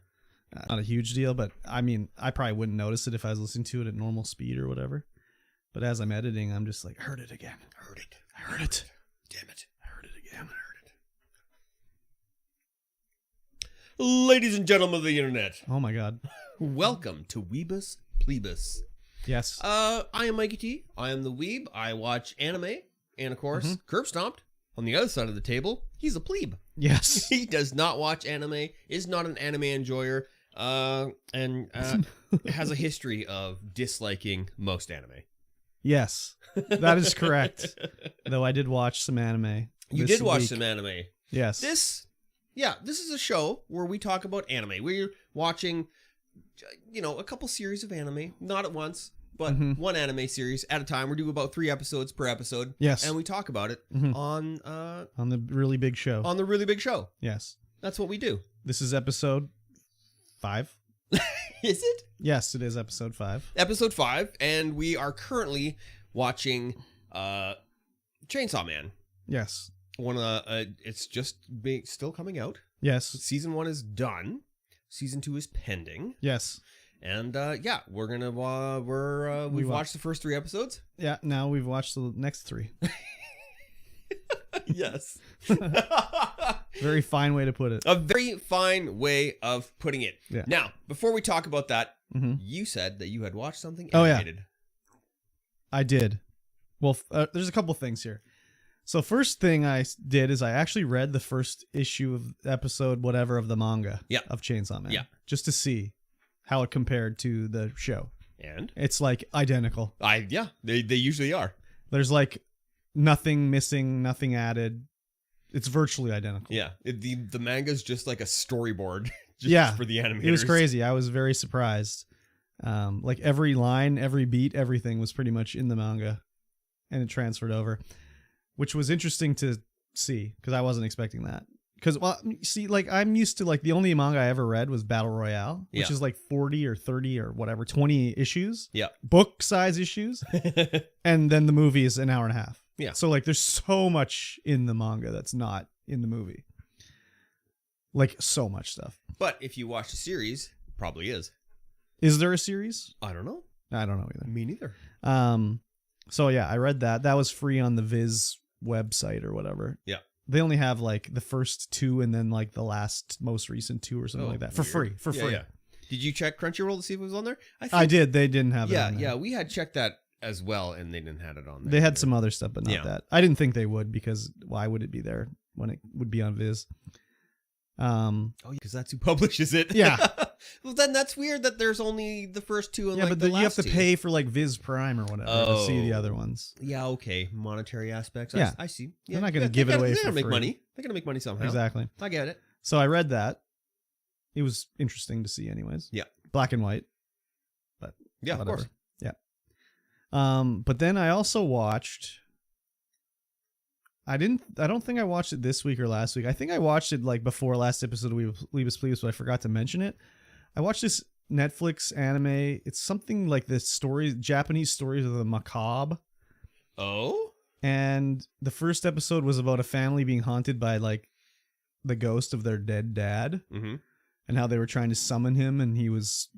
Not a huge deal, but I mean, I probably wouldn't notice it if I was listening to it at normal speed or whatever. But as I'm editing, I'm just like, I heard it again. I heard it. I heard it. Damn it. I heard it again. I heard it. Ladies and gentlemen of the internet, Oh my god. welcome to Weebus Plebus. Yes. I am Mikey T. I am the Weeb. I watch anime. And of course, Kurbstomped. On the other side of the table, he's a plebe. Yes. He does not watch anime, is not an anime enjoyer, and has a history of disliking most anime. Yes. That is correct. Though I did watch some anime. You this did watch week. some anime. Yes. This is a show where we talk about anime. We're watching, a couple series of anime, not at once, but one anime series at a time. We're doing about 3 episodes per episode. Yes. And we talk about it On the really big show. on the really big show. Yes. That's what we do. This is episode 5. Is it? Yes, it is episode 5. Episode 5, and we are currently watching Chainsaw Man. Yes. One of the, it's just still coming out. Yes. Season 1 is done. Season 2 is pending. Yes. And we're gonna we've watched the first 3 episodes. Yeah, now we've watched the next 3. Yes. Very fine way to put it. A very fine way of putting it. Yeah. Now, before we talk about that, Mhm. you said that you had watched something Oh, yeah. animated. I did. Well, there's a couple things here. So first thing I did is I actually read the first issue of episode whatever of the manga of Chainsaw Man. Yeah. Just to see how it compared to the show. And It's like identical. they usually are. There's like nothing missing, nothing added. It's virtually identical. Yeah. The manga's just like a storyboard for the animators. It was crazy. I was very surprised. Like every line, every beat, everything was pretty much in the manga, and it transferred over, which was interesting to see because I wasn't expecting that. Because, well, see, like I'm used to like the only manga I ever read was Battle Royale, which is like 40 or 30 or whatever, 20 issues. Yeah. Book size issues. And then the movie is an hour and a half. Yeah. So like there's so much in the manga that's not in the movie. Like so much stuff. But if you watch the series, probably is. Is there a series? I don't know. I don't know either. Me neither. So yeah, I read that. That was free on the Viz website or whatever. Yeah. They only have like the first 2 and then like the last most recent 2 or something like that for weird. free. Yeah. Did you check Crunchyroll to see if it was on there? I did. They didn't have it. Yeah, on there. yeah. We had checked that as well, and they didn't have it on there. They had either. some other stuff, but not Yeah. that. I didn't think they would because why would it be there when it would be on Viz? Oh, because that's who publishes it. Yeah. Well, then that's weird that there's only the first 2 and Yeah, like but the then you have last to 2. pay for like Viz Prime or whatever to see the Oh. other ones. Yeah, okay. Monetary aspects. Yeah. I see. They're Yeah, not gonna they give it gotta- away They're for gonna make free. money. They're gonna make money somehow. Exactly. I get it. So I read that. It was interesting to see anyways. Yeah. black and white. But Yeah, whatever. of course. Yeah. But then I also watched. I don't think I watched it this week or last week. I think I watched it like before last episode of Leave Us Please, but I forgot to mention it. I watched this Netflix anime. It's something like the Japanese stories of the macabre. Oh? And the first episode was about a family being haunted by like the ghost of their dead dad, Mm-hmm. and how they were trying to summon him, and he was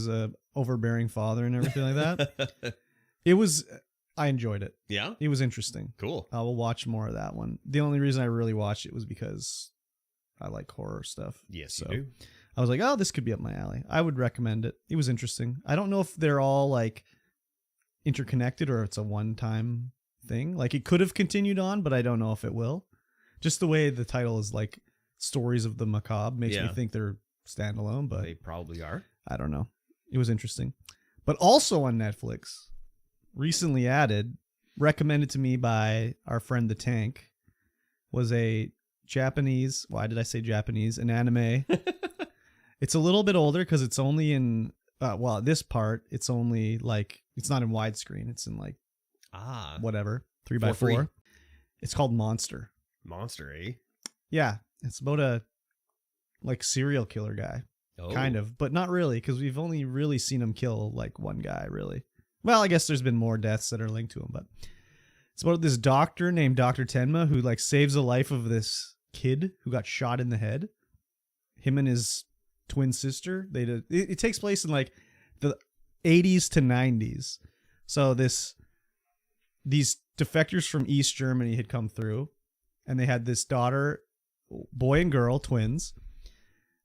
a overbearing father and everything like that. I enjoyed it. Yeah? It was interesting. Cool. I will watch more of that one. The only reason I really watched it was because I like horror stuff. Yes, So you do. I was like, oh, this could be up my alley. I would recommend it. It was interesting. I don't know if they're all like interconnected or it's a one-time thing. Like it could have continued on, but I don't know if it will. Just the way the title is like Stories of the Macabre makes me Yeah. think they're standalone, but They probably are. I don't know. It was interesting. But also on Netflix, recently added, recommended to me by our friend The Tank, was a Japanese, why did I say Japanese? An anime. It's a little bit older because it's only in, this part, it's only like, it's not in widescreen. It's in like, whatever, 3x4. free. It's called Monster. Monster, eh? Yeah. It's about a like serial killer guy. Oh. Kind of, but not really, because we've only really seen him kill like one guy, really. Well, I guess there's been more deaths that are linked to him, but it's about this doctor named Dr. Tenma who like saves the life of this kid who got shot in the head. Him and his twin sister. It takes place in like the 80s to 90s. So these defectors from East Germany had come through, and they had this daughter, boy and girl, twins.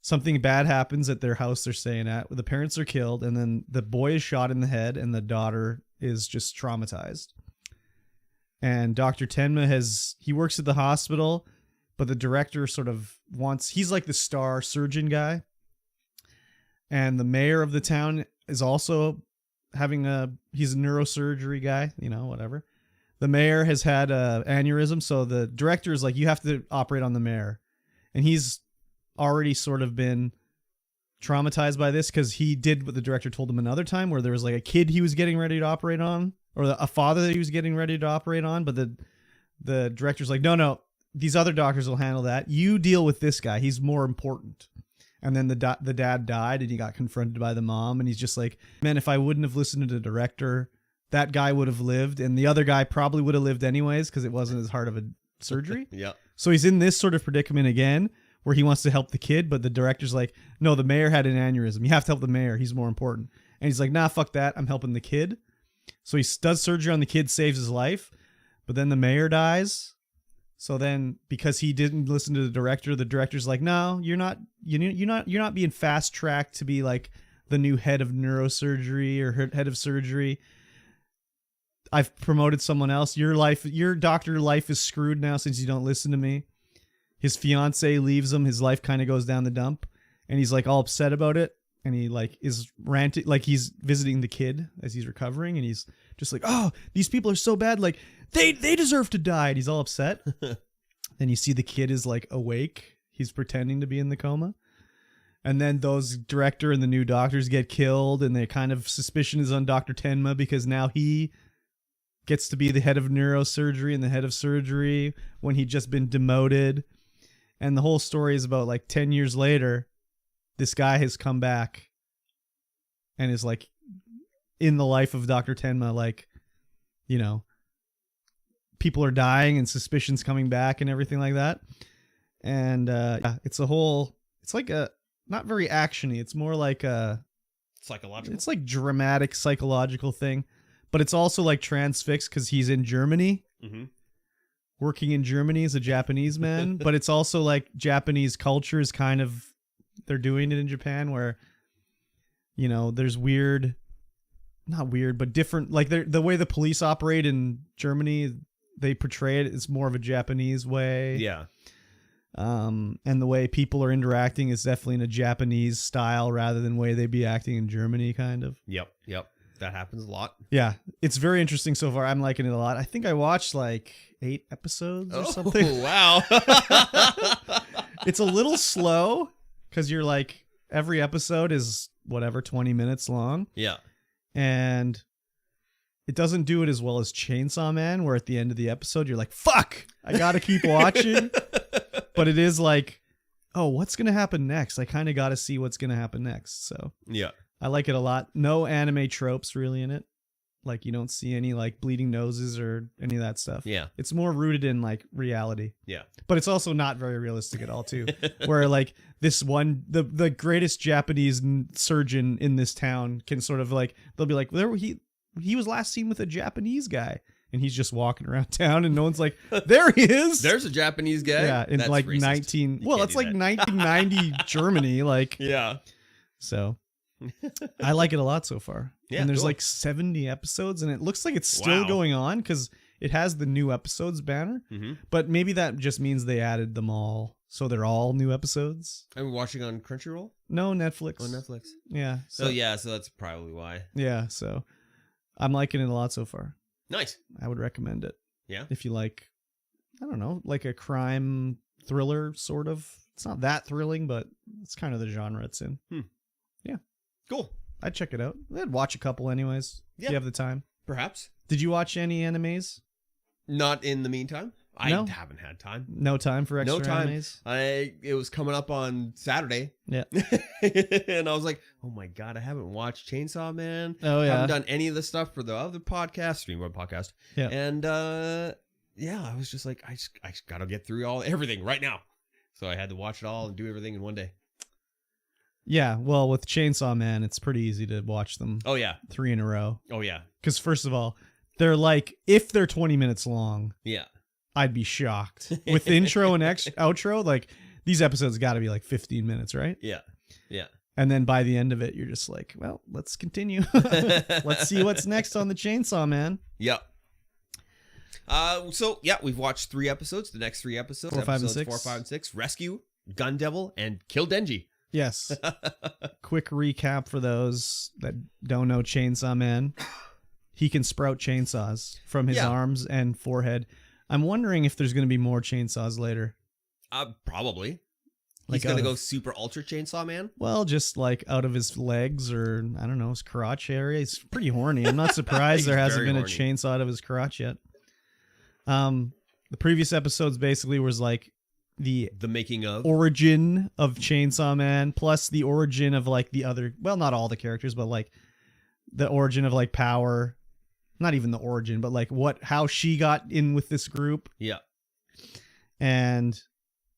Something bad happens at their house they're staying at. The parents are killed, and then the boy is shot in the head, and the daughter is just traumatized. And Dr. Tenma he works at the hospital, but the director sort of he's like the star surgeon guy. And the mayor of the town is also he's a neurosurgery guy, whatever. The mayor has had a aneurysm, so the director is like, you have to operate on the mayor. And he's already sort of been traumatized by this because he did what the director told him another time, where there was like a kid he was getting ready to operate on, or a father that he was getting ready to operate on, but the director's like, no, these other doctors will handle that. You deal with this guy. He's more important. And then the dad died, and he got confronted by the mom, and he's just like, man, if I wouldn't have listened to the director, that guy would have lived, and the other guy probably would have lived anyways because it wasn't as hard of a surgery. Yeah. So he's in this sort of predicament again, where he wants to help the kid, but the director's like, no, the mayor had an aneurysm. You have to help the mayor. He's more important. And he's like, nah, fuck that. I'm helping the kid. So he does surgery on the kid, saves his life, but then the mayor dies. So then, because he didn't listen to the director's like, no, you're not being fast tracked to be like the new head of neurosurgery or head of surgery. I've promoted someone else. Your doctor life is screwed now since you don't listen to me. His fiance leaves him. His life kind of goes down the dump, and he's like all upset about it. And he like is ranting, like he's visiting the kid as he's recovering, and he's just like, oh, these people are so bad. Like they deserve to die. And he's all upset. Then you see the kid is like awake. He's pretending to be in the coma. And then those director and the new doctors get killed, and their kind of suspicion is on Dr. Tenma because now he gets to be the head of neurosurgery and the head of surgery when he'd just been demoted. And the whole story is about like 10 years later, this guy has come back and is like in the life of Dr. Tenma, like, people are dying and suspicions coming back and everything like that. And it's like a, not very actiony. It's more like a Psychological. It's like dramatic psychological thing, but it's also like transfixed because he's in Germany, working in Germany as a Japanese man. But it's also like Japanese culture is kind of, they're doing it in Japan where, there's not weird, but different, like the way the police operate in Germany, they portray it as more of a Japanese way. Yeah. And the way people are interacting is definitely in a Japanese style rather than the way they'd be acting in Germany, kind of. Yep. That happens a lot. Yeah, it's very interesting so far. I'm liking it a lot. I think I watched like 8 episodes or something. Wow. It's a little slow because you're like, every episode is whatever, 20 minutes long. Yeah. And it doesn't do it as well as Chainsaw Man, where at the end of the episode, you're like, fuck, I got to keep watching. But it is like, oh, what's going to happen next? I kind of got to see what's going to happen next. So Yeah. I like it a lot. No anime tropes really in it. Like you don't see any like bleeding noses or any of that stuff. Yeah. It's more rooted in like reality. Yeah. But it's also not very realistic at all too. Where like this one, the greatest Japanese surgeon in this town can sort of like, they'll be like, he was last seen with a Japanese guy. And he's just walking around town and no one's like, there he is. There's a Japanese guy. Yeah. In That's like racist. it's like 1990 Germany. Like, Yeah. so I like it a lot so far. Yeah, and there's cool. like 70 episodes and it looks like it's still Wow. going on because it has the new episodes banner. Mm-hmm. But maybe that just means they added them all. So they're all new episodes. I'm watching on Crunchyroll No, Netflix. on Netflix. Yeah. So yeah, so that's probably why. Yeah. So I'm liking it a lot so far. Nice. I would recommend it. Yeah. If you like, I don't know, like a crime thriller sort of. It's not that thrilling, but it's kind of the genre it's in. Cool. I'd check it out. I'd watch a couple anyways. If Yeah. you have the time. Perhaps. Did you watch any animes? Not in the meantime. I No? haven't had time. No time for extra No time. animes? It was coming up on Saturday. Yeah. And I was like, oh my God, I haven't watched Chainsaw Man. Oh, I yeah. haven't done any of the stuff for the other podcast, StreamVoid podcast. Yeah. And yeah, I was just like, I just gotta get through everything right now. So I had to watch it all and do everything in one day. Yeah, well, with Chainsaw Man, it's pretty easy to watch them Oh yeah. 3 in a row. Oh yeah. Because first of all, they're like, if they're 20 minutes long, Yeah. I'd be shocked. With intro and outro, like, these episodes got to be like 15 minutes, right? Yeah. Yeah. And then by the end of it, you're just like, well, let's continue. Let's see what's next on the Chainsaw Man. Yep. So yeah, we've watched 3 episodes. The next 3 episodes, 4, 5, and episodes 6. 4, 5, and 6: Rescue, Gun Devil, and Kill Denji. Yes. Quick recap for those that don't know Chainsaw Man. He can sprout chainsaws from his Yeah. arms and forehead. I'm wondering if there's going to be more chainsaws later. Probably. Like He's gonna out go of- super ultra Chainsaw Man. Well, just like out of his legs or, I don't know, his crotch area. He's pretty horny. I'm not surprised there He's hasn't very been horny. a chainsaw out of his crotch yet. The previous episodes basically was like the The making of. origin of Chainsaw Man plus the origin of like the other, well, not all the characters, but like the origin of like Power. Not even the origin, but like how she got in with this group. Yeah. And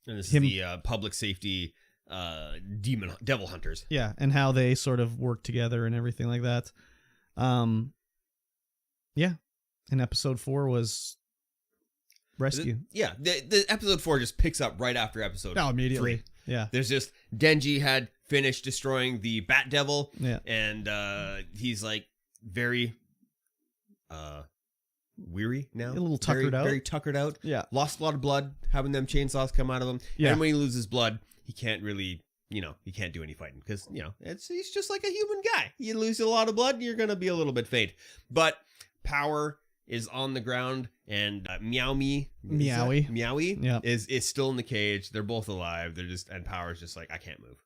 And this Him- is the public safety devil hunters. yeah, and how they sort of work together and everything like that. Yeah. And episode 4 was Rescue. Yeah. The episode 4 just picks up right after episode No, immediately. 3. Yeah. There's just Denji had finished destroying the Bat Devil, Yeah. and he's like very weary now. A little tuckered out. Very tuckered out. Yeah. Lost a lot of blood, having them chainsaws come out of him. Yeah. And when he loses blood, he can't really, he can't do any fighting because, he's just like a human guy. You lose a lot of blood, you're going to be a little bit faint. But Power is on the ground, and Meowie Yeah. is still in the cage. They're both alive. And Power's just like, I can't move.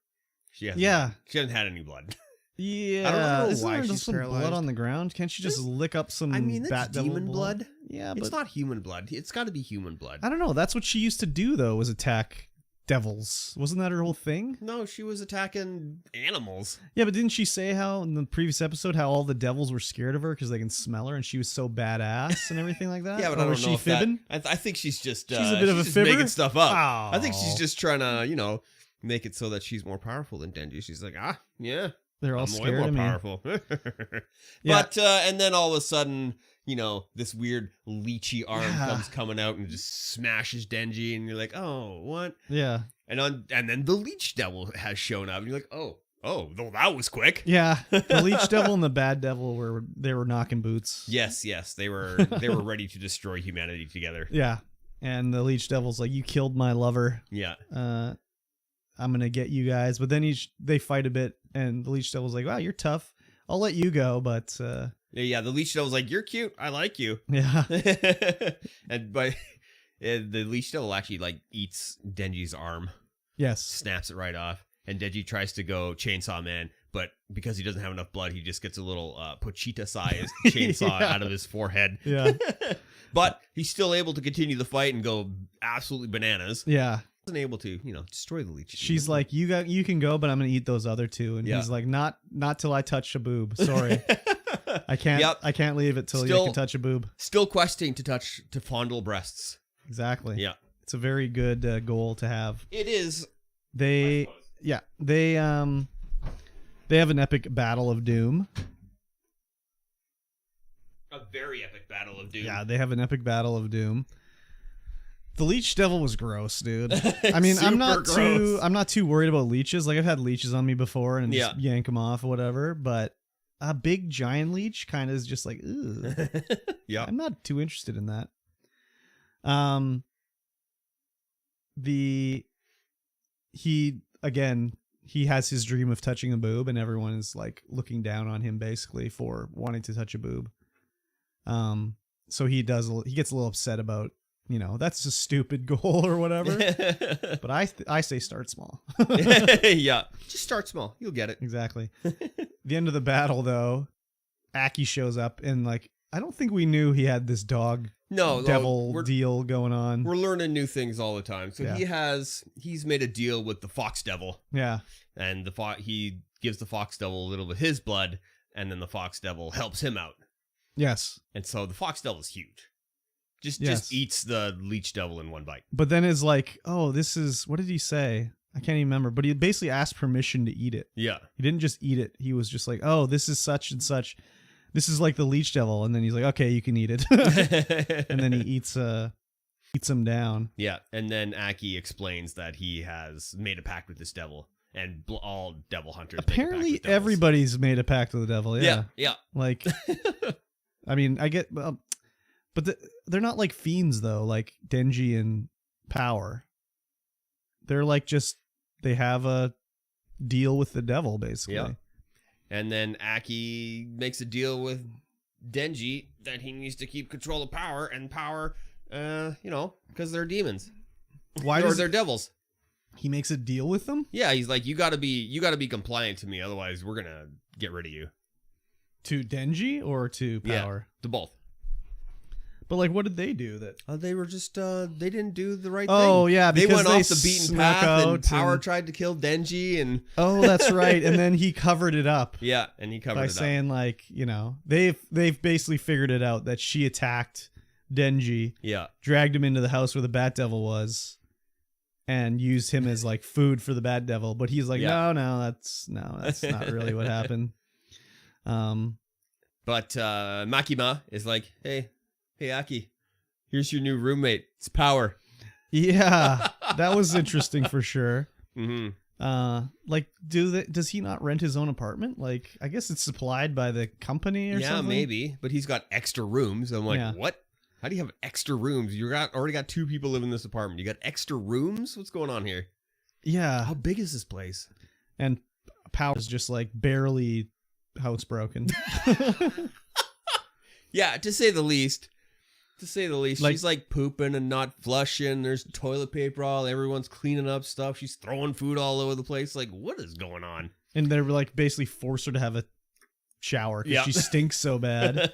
She hasn't had any blood. Yeah. I don't know Isn't why there she's some paralyzed. blood on the ground? Can't you just lick up some That's Bat Devil demon blood. Yeah, but It's not human blood. It's got to be human blood. I don't know. That's what she used to do, though, was attack devils. Wasn't that her whole thing? No, she was attacking animals. Yeah, but didn't she say how in the previous episode how all the devils were scared of her because they can smell her and she was so badass and everything like that? Yeah, but Or I don't was know she if that- fibbing? I think she's just She's a bit of a just fibber? making stuff up. Oh. I think she's just trying to make it so that she's more powerful than Denji. She's like, yeah, They're all I'm way scared more of me. powerful. Yeah. But and then all of a sudden, this weird leechy arm Yeah. comes coming out and just smashes Denji, and you're like, oh, what? Yeah. And then the leech devil has shown up, and you're like, oh, that was quick. Yeah. The Leech Devil and the Bad Devil were knocking boots. Yes, they were ready to destroy humanity together. Yeah. And the Leech Devil's like, you killed my lover. Yeah. I'm gonna get you guys. But then they fight a bit, and the Leech Devil's like, wow, you're tough. I'll let you go, but Yeah, the leech devil's like, you're cute. I like you. yeah. But the leech devil actually eats Denji's arm, Yes. snaps it right off, and Denji tries to go Chainsaw Man, but because he doesn't have enough blood, he just gets a little Pochita-sized chainsaw Yeah. out of his forehead. Yeah. But he's still able to continue the fight and go absolutely bananas. Yeah. Wasn't able to, destroy the leech. She's like, you can go, but I'm gonna eat those other two. And Yeah. he's like, not till I touch a boob. Sorry. I can't Yep. I can't leave it till you Still- can touch a boob. Still questing to fondle breasts. Exactly. Yeah. It's a very good goal to have. It is. They have an epic battle of doom. A very epic battle of doom. Yeah, they have an epic battle of doom. The leech devil was gross, dude. I mean, I'm not too worried about leeches. Like I've had leeches on me before and just yank them off or whatever, but a big giant leech kind of is just like, ugh. Yeah. I'm not too interested in that. He has his dream of touching a boob, and everyone is like looking down on him basically for wanting to touch a boob. So he gets a little upset about, that's a stupid goal or whatever. But I say start small. Yeah. Just start small. You'll get it. Exactly. The end of the battle though, Aki shows up and like, I don't think we knew he had this dog devil deal going on. We're learning new things all the time. So Yeah. he's made a deal with the fox devil, Yeah. and he gives the fox devil a little of his blood, and then the fox devil helps him out. Yes. And so the fox devil is huge. Just Yes. eats the leech devil in one bite. But then is like, oh, this is, what did he say? I can't even remember, but he basically asked permission to eat it. Yeah. He didn't just eat it. He was just like, oh, this is such and such. This is like the leech devil. And then he's like, okay, you can eat it. And then he eats him down. Yeah. And then Aki explains that he has made a pact with this devil, and all devil hunters make a pact Apparently with devils. everybody's made a pact with the devil. Yeah. Yeah. Like, I mean, I get, but they're not like fiends though, like Denji and Power. They're like they have a deal with the devil basically. Yeah. And then Aki makes a deal with Denji that he needs to keep control of Power, and Power, because they're demons. Why or does they're devils. he makes a deal with them? Yeah, he's like, you gotta be compliant to me, otherwise we're gonna get rid of you. To Denji or to Power? To both. But like, what did they do that? They were just they didn't do the right Oh thing. yeah, They because went off the beaten snuck path, and out Power tried to kill Denji, and Oh, that's right. And then he covered it up yeah, and he covered by it up. saying like, they've basically figured it out that she attacked Denji, Yeah. dragged him into the house where the Bat Devil was, and used him as like food for the Bat Devil. But he's like, Yeah. no, that's not really what happened. But Makima is like, hey Aki, here's your new roommate. It's Power. Yeah, that was interesting for sure. Mm-hmm. Like, does he not rent his own apartment? Like, I guess it's supplied by the company or Yeah, something. maybe. But he's got extra rooms. I'm like, Yeah. what? How do you have extra rooms? Already got 2 people living in this apartment. You got extra rooms? What's going on here? Yeah, How big is this place? and Power's just like barely housebroken. Yeah, to say the least. Like- She's like pooping and not flushing. There's toilet paper everyone's cleaning up stuff. She's throwing food all over the place. Like, what is going on? And they're like basically force her to have a shower because Yeah. she stinks so bad.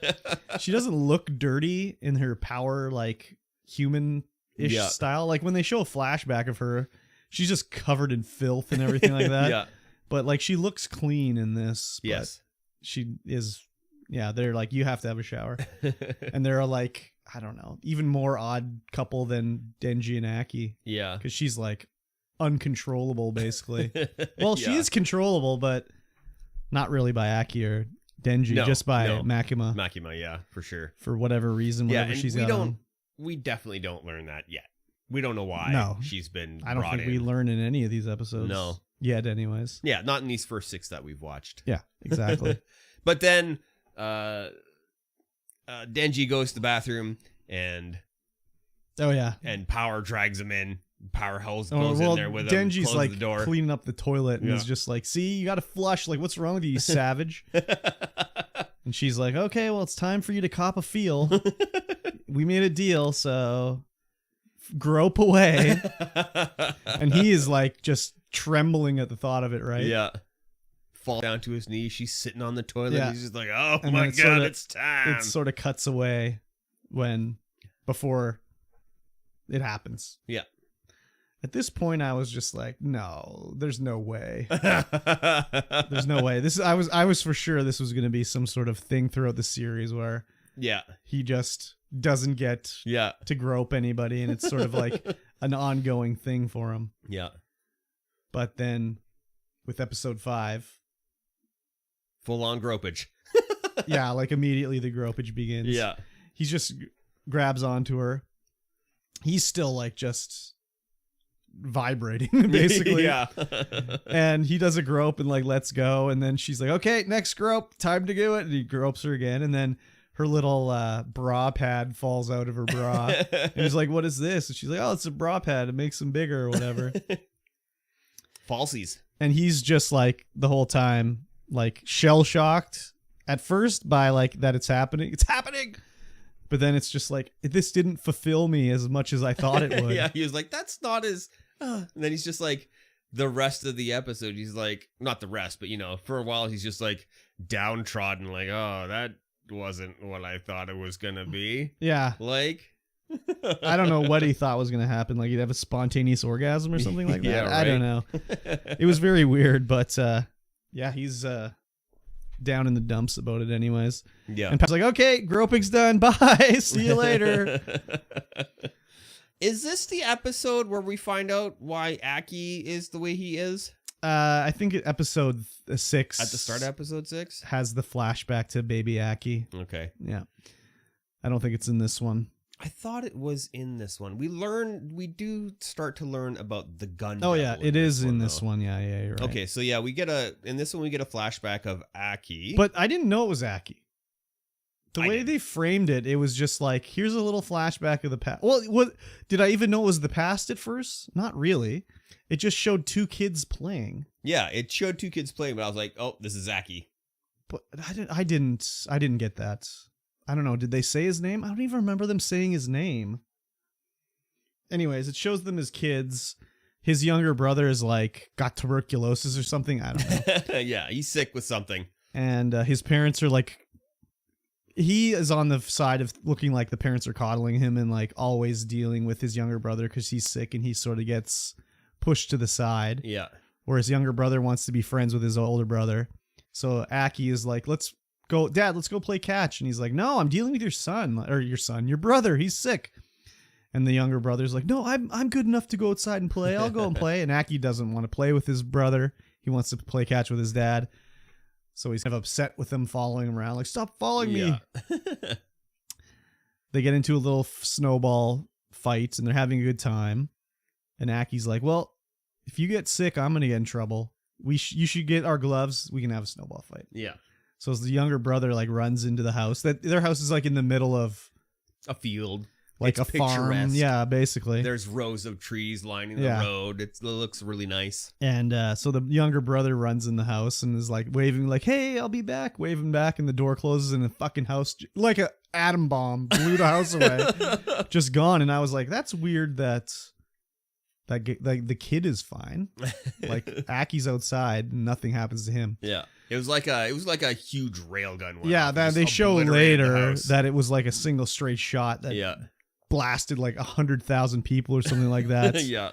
She doesn't look dirty in her Power like human-ish Yeah. style. Like when they show a flashback of her, she's just covered in filth and everything like that. Yeah. But like she looks clean in this. But Yes. she is. Yeah, they're like, you have to have a shower. And they're like, I don't know, even more odd couple than Denji and Aki. Yeah. Because she's like uncontrollable basically. Well, she Yeah. is controllable, but not really by Aki or Denji, No, just by no. Makima Makima, yeah, for sure. for whatever reason, whatever and she's we got don't. on. We definitely don't learn that yet. We don't know why No. she's been I don't brought think in. we learn in any of these episodes. No. Yet, anyways. Yeah, not in these first 6 that we've watched. Yeah, exactly. But then Denji goes to the bathroom, and Oh yeah. Power drags him in. Power goes Oh, in there with him. Denji's closes like the door. cleaning up the toilet and Yeah. is just like, see, you got to flush. Like, what's wrong with you, you savage? And she's like, okay, well, it's time for you to cop a feel. We made a deal, so grope away. And he is like just trembling at the thought of it, right? Yeah. fall down to his knees. She's sitting on the toilet. Yeah. He's just like, oh And my then God, it's time. It sort of cuts away before it happens. Yeah. At this point, I was just like, no, there's no way. There's no way. I was for sure this was going to be some sort of thing throughout the series where Yeah. he just doesn't get Yeah. to grope anybody, and it's sort of like an ongoing thing for him. Yeah. But then with episode 5, Full on gropage. yeah, like immediately the gropage begins. Yeah. He just grabs onto her. He's still like just vibrating basically. Yeah. And he does a grope and like lets go, and then she's like, okay, next grope, time to do it. And he gropes her again, and then her little bra pad falls out of her bra. And he's like, what is this? And she's like, oh, it's a bra pad, it makes them bigger or whatever. Falsies. And he's just like the whole time like shell shocked at first by like that it's happening, but then it's just like, this didn't fulfill me as much as I thought it would. Yeah, he was like, that's not as and then he's just like, the rest of the episode, he's like, not the rest, but you know, for a while he's just like downtrodden, like, oh, that wasn't what I thought it was gonna be. Yeah. Like, I don't know what he thought was going to happen. Like he'd have a spontaneous orgasm or something like that. Yeah, I don't know. It was very weird, but yeah, he's down in the dumps about it anyways. Yeah. And Pat's like, okay, groping's done. Bye. See you later. Is this the episode where we find out why Aki is the way he is? I think episode 6. At the start of episode 6? Has the flashback to baby Aki. Okay. Yeah. I don't think it's in this one. I thought it was in this one. We do start to learn about the gun. Oh yeah, devil it is in this though. one. Yeah, you're right. Okay, so yeah, in this one we get a flashback of Aki. But I didn't know it was Aki. The I way did. they framed it, it was just like, here's a little flashback of the past. Well, what did I even know it was the past at first? Not really. It just showed 2 kids playing. Yeah, it showed 2 kids playing, but I was like, oh, this is Aki. But I didn't get that. I don't know. Did they say his name? I don't even remember them saying his name. Anyways, it shows them as kids. His younger brother is like got tuberculosis or something. I don't know. Yeah, he's sick with something. And his parents are like, he is on the side of looking like the parents are coddling him and like always dealing with his younger brother because he's sick, and he sort of gets pushed to the side. Yeah. Where his younger brother wants to be friends with his older brother. So Aki is like, Dad, let's go play catch. And he's like, no, I'm dealing with your brother. He's sick. And the younger brother's like, no, I'm good enough to go outside and play. I'll go and play. And Aki doesn't want to play with his brother. He wants to play catch with his dad. So he's kind of upset with them following him around. Like, stop following me. They get into a little snowball fight and they're having a good time. And Aki's like, well, if you get sick, I'm going to get in trouble. You should get our gloves. We can have a snowball fight. Yeah. So as the younger brother like runs into the house, their house is like in the middle of A field. like It's a farm. picturesque. Yeah, basically. There's rows of trees lining Yeah. the road. It looks really nice. And so the younger brother runs in the house and is like waving like, hey, I'll be back, waving back, and the door closes and the fucking house, like a atom bomb, blew the house away. Just gone. And I was like, that's weird that the kid is fine. Like Aki's outside and nothing happens to him. Yeah. It was like a huge railgun. went Yeah, off. It that just they show obliterated the later house. that it was like a single straight shot that Yeah. blasted like 100,000 people or something like that Yeah.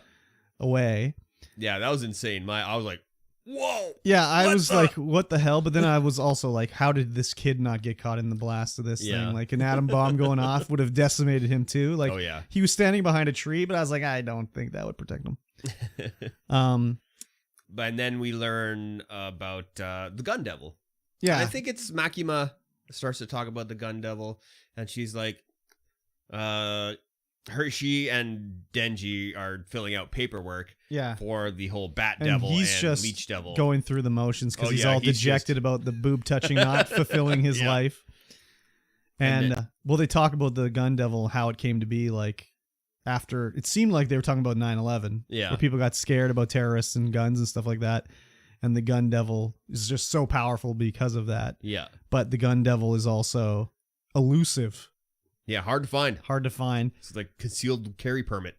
away. Yeah, that was insane. I was like, whoa. Yeah, I What was the- like, what the hell? But then I was also like, how did this kid not get caught in the blast of this Yeah. thing? Like an atom bomb going off would have decimated him too. Like Oh yeah. he was standing behind a tree, but I was like, I don't think that would protect him. And then we learn about the gun devil. Yeah. And I think it's Makima starts to talk about the gun devil, and she's like, she and Denji are filling out paperwork yeah. for the whole bat And devil he's and just leech devil. Going through the motions because Oh, he's yeah, all he's dejected just- about the boob touching not fulfilling his Yeah. life. And And well, they talk about the gun devil, how it came to be. Like after it seemed like they were talking about 9/11, Yeah. where people got scared about terrorists and guns and stuff like that. And the gun devil is just so powerful because of that. Yeah. But the gun devil is also elusive, Yeah, hard to find. hard to find. It's like concealed carry permit.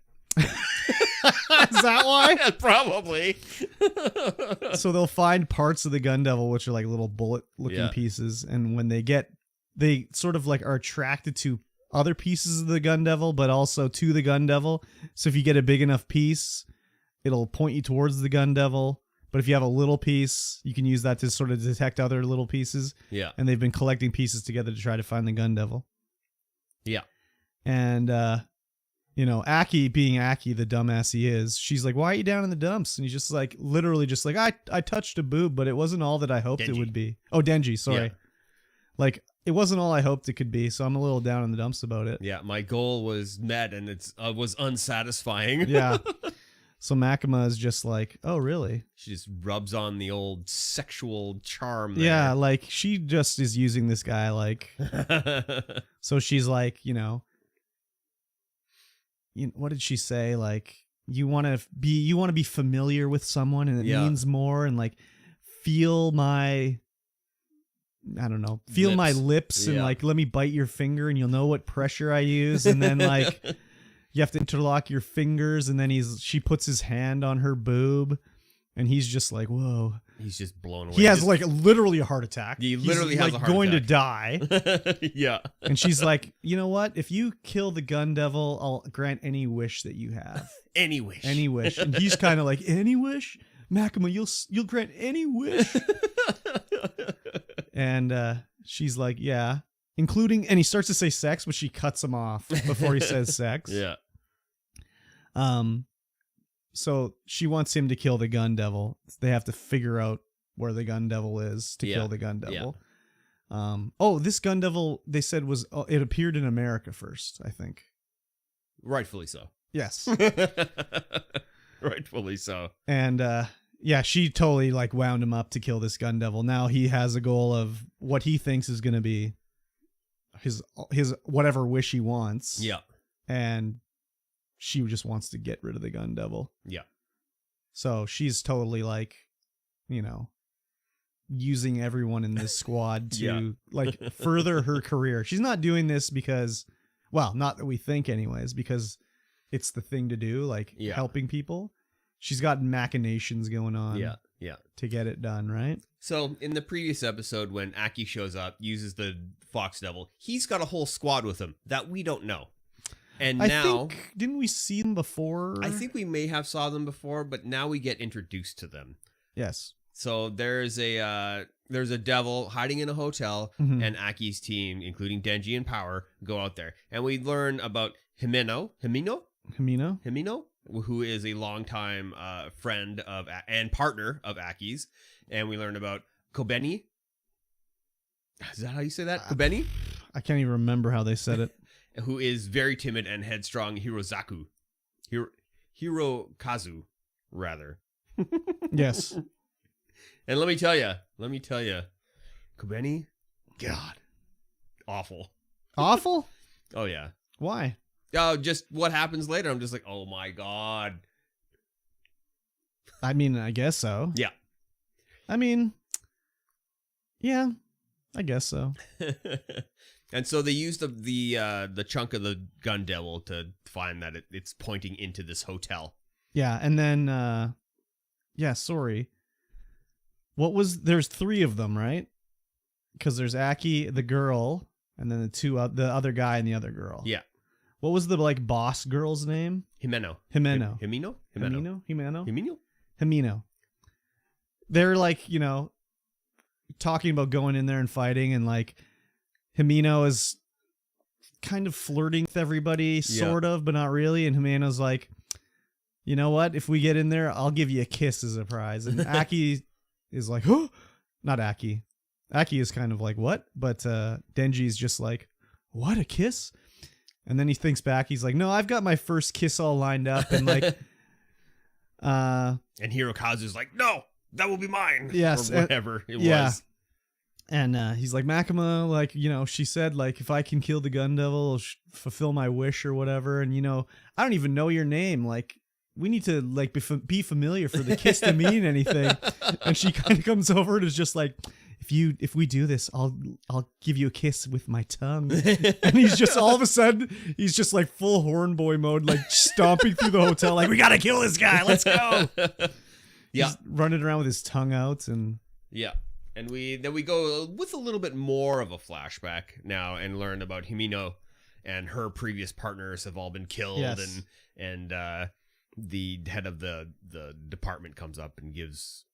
Is that why? Probably. So they'll find parts of the Gun Devil, which are like little bullet-looking Yeah. pieces, and when they sort of like are attracted to other pieces of the Gun Devil, but also to the Gun Devil. So if you get a big enough piece, it'll point you towards the Gun Devil. But if you have a little piece, you can use that to sort of detect other little pieces. Yeah. And they've been collecting pieces together to try to find the Gun Devil. Yeah. And, Aki, being Aki, the dumbass he is, she's like, why are you down in the dumps? And he's just like, literally just like, I touched a boob, but it wasn't all that I hoped Denji. it would be. Oh, Denji, sorry. Yeah. Like, it wasn't all I hoped it could be, so I'm a little down in the dumps about it. Yeah, my goal was met, and it was unsatisfying. Yeah. So Makima is just like, oh, really? She just rubs on the old sexual charm there. Yeah, like, she just is using this guy, like... So she's like, what did she say? Like, you want to be familiar with someone, and it Yeah. means more, and like feel my lips and Yeah. like let me bite your finger, and you'll know what pressure I use, and then like you have to interlock your fingers, and then she puts his hand on her boob, and he's just like, whoa. He's just blown away. He has like literally a heart attack. He He's, literally has like, a heart going attack. to die. Yeah. And she's like, you know what? If you kill the Gun Devil, I'll grant any wish that you have. Any wish. Any wish. And he's kind of like, any wish? Makima, you'll grant any wish? And she's like, yeah. Including, and he starts to say sex, but she cuts him off before he says sex. Yeah. So she wants him to kill the Gun Devil. They have to figure out where the Gun Devil is to kill the Gun Devil. This Gun Devil, they said it appeared in America first, I think. Rightfully so. Yes. Rightfully so. And she totally like wound him up to kill this Gun Devil. Now he has a goal of what he thinks is going to be his whatever wish he wants. Yeah. And she just wants to get rid of the Gun Devil. Yeah. So she's totally like, using everyone in this squad to like further her career. She's not doing this because, well, not that we think anyways, because it's the thing to do, like helping people. She's got machinations going on. Yeah. To get it done, right? So in the previous episode, when Aki shows up, uses the Fox Devil, he's got a whole squad with him that we don't know. And now, didn't we see them before? I think we may have saw them before, but now we get introduced to them. Yes. So there's a devil hiding in a hotel, and Aki's team, including Denji and Power, go out there, and we learn about Himeno, who is a longtime friend of and partner of Aki's, and we learn about Kobeni. Is that how you say that? Kobeni? I can't even remember how they said it. Who is very timid and headstrong Hirokazu, rather. Yes. And let me tell you, Kobeni, God, awful. Awful? Oh, yeah. Why? Oh, just what happens later. I'm just like, oh, my God. I mean, I guess so. Yeah. I mean, yeah, I guess so. And so they used the chunk of the Gun Devil to find that it's pointing into this hotel. Yeah, and then, sorry. There's 3 of them, right? Because there's Aki, the girl, and then the other guy and the other girl. Yeah. What was the like boss girl's name? Himeno. They're like, talking about going in there and fighting, and like Himeno is kind of flirting with everybody, sort of, but not really. And Himeno's like, you know what? If we get in there, I'll give you a kiss as a prize. And Aki is like, oh, not Aki. Aki is kind of like, what? But Denji's just like, what, a kiss? And then he thinks back. He's like, no, I've got my first kiss all lined up. And like, and Hirokazu's like, no, that will be mine. Yes. Or whatever it was. And he's like, Makima, like, she said, like, if I can kill the Gun Devil, I'll fulfill my wish or whatever. And, I don't even know your name. Like, we need to, like, be familiar for the kiss to mean anything. And she kind of comes over and is just like, if we do this, I'll give you a kiss with my tongue. And he's just all of a sudden, he's just like full horn boy mode, like stomping through the hotel, like we gotta kill this guy. Let's go. Yeah, he's running around with his tongue out, and yeah. And we go with a little bit more of a flashback now and learn about Himino and her previous partners have all been killed. Yes. And the head of the department comes up and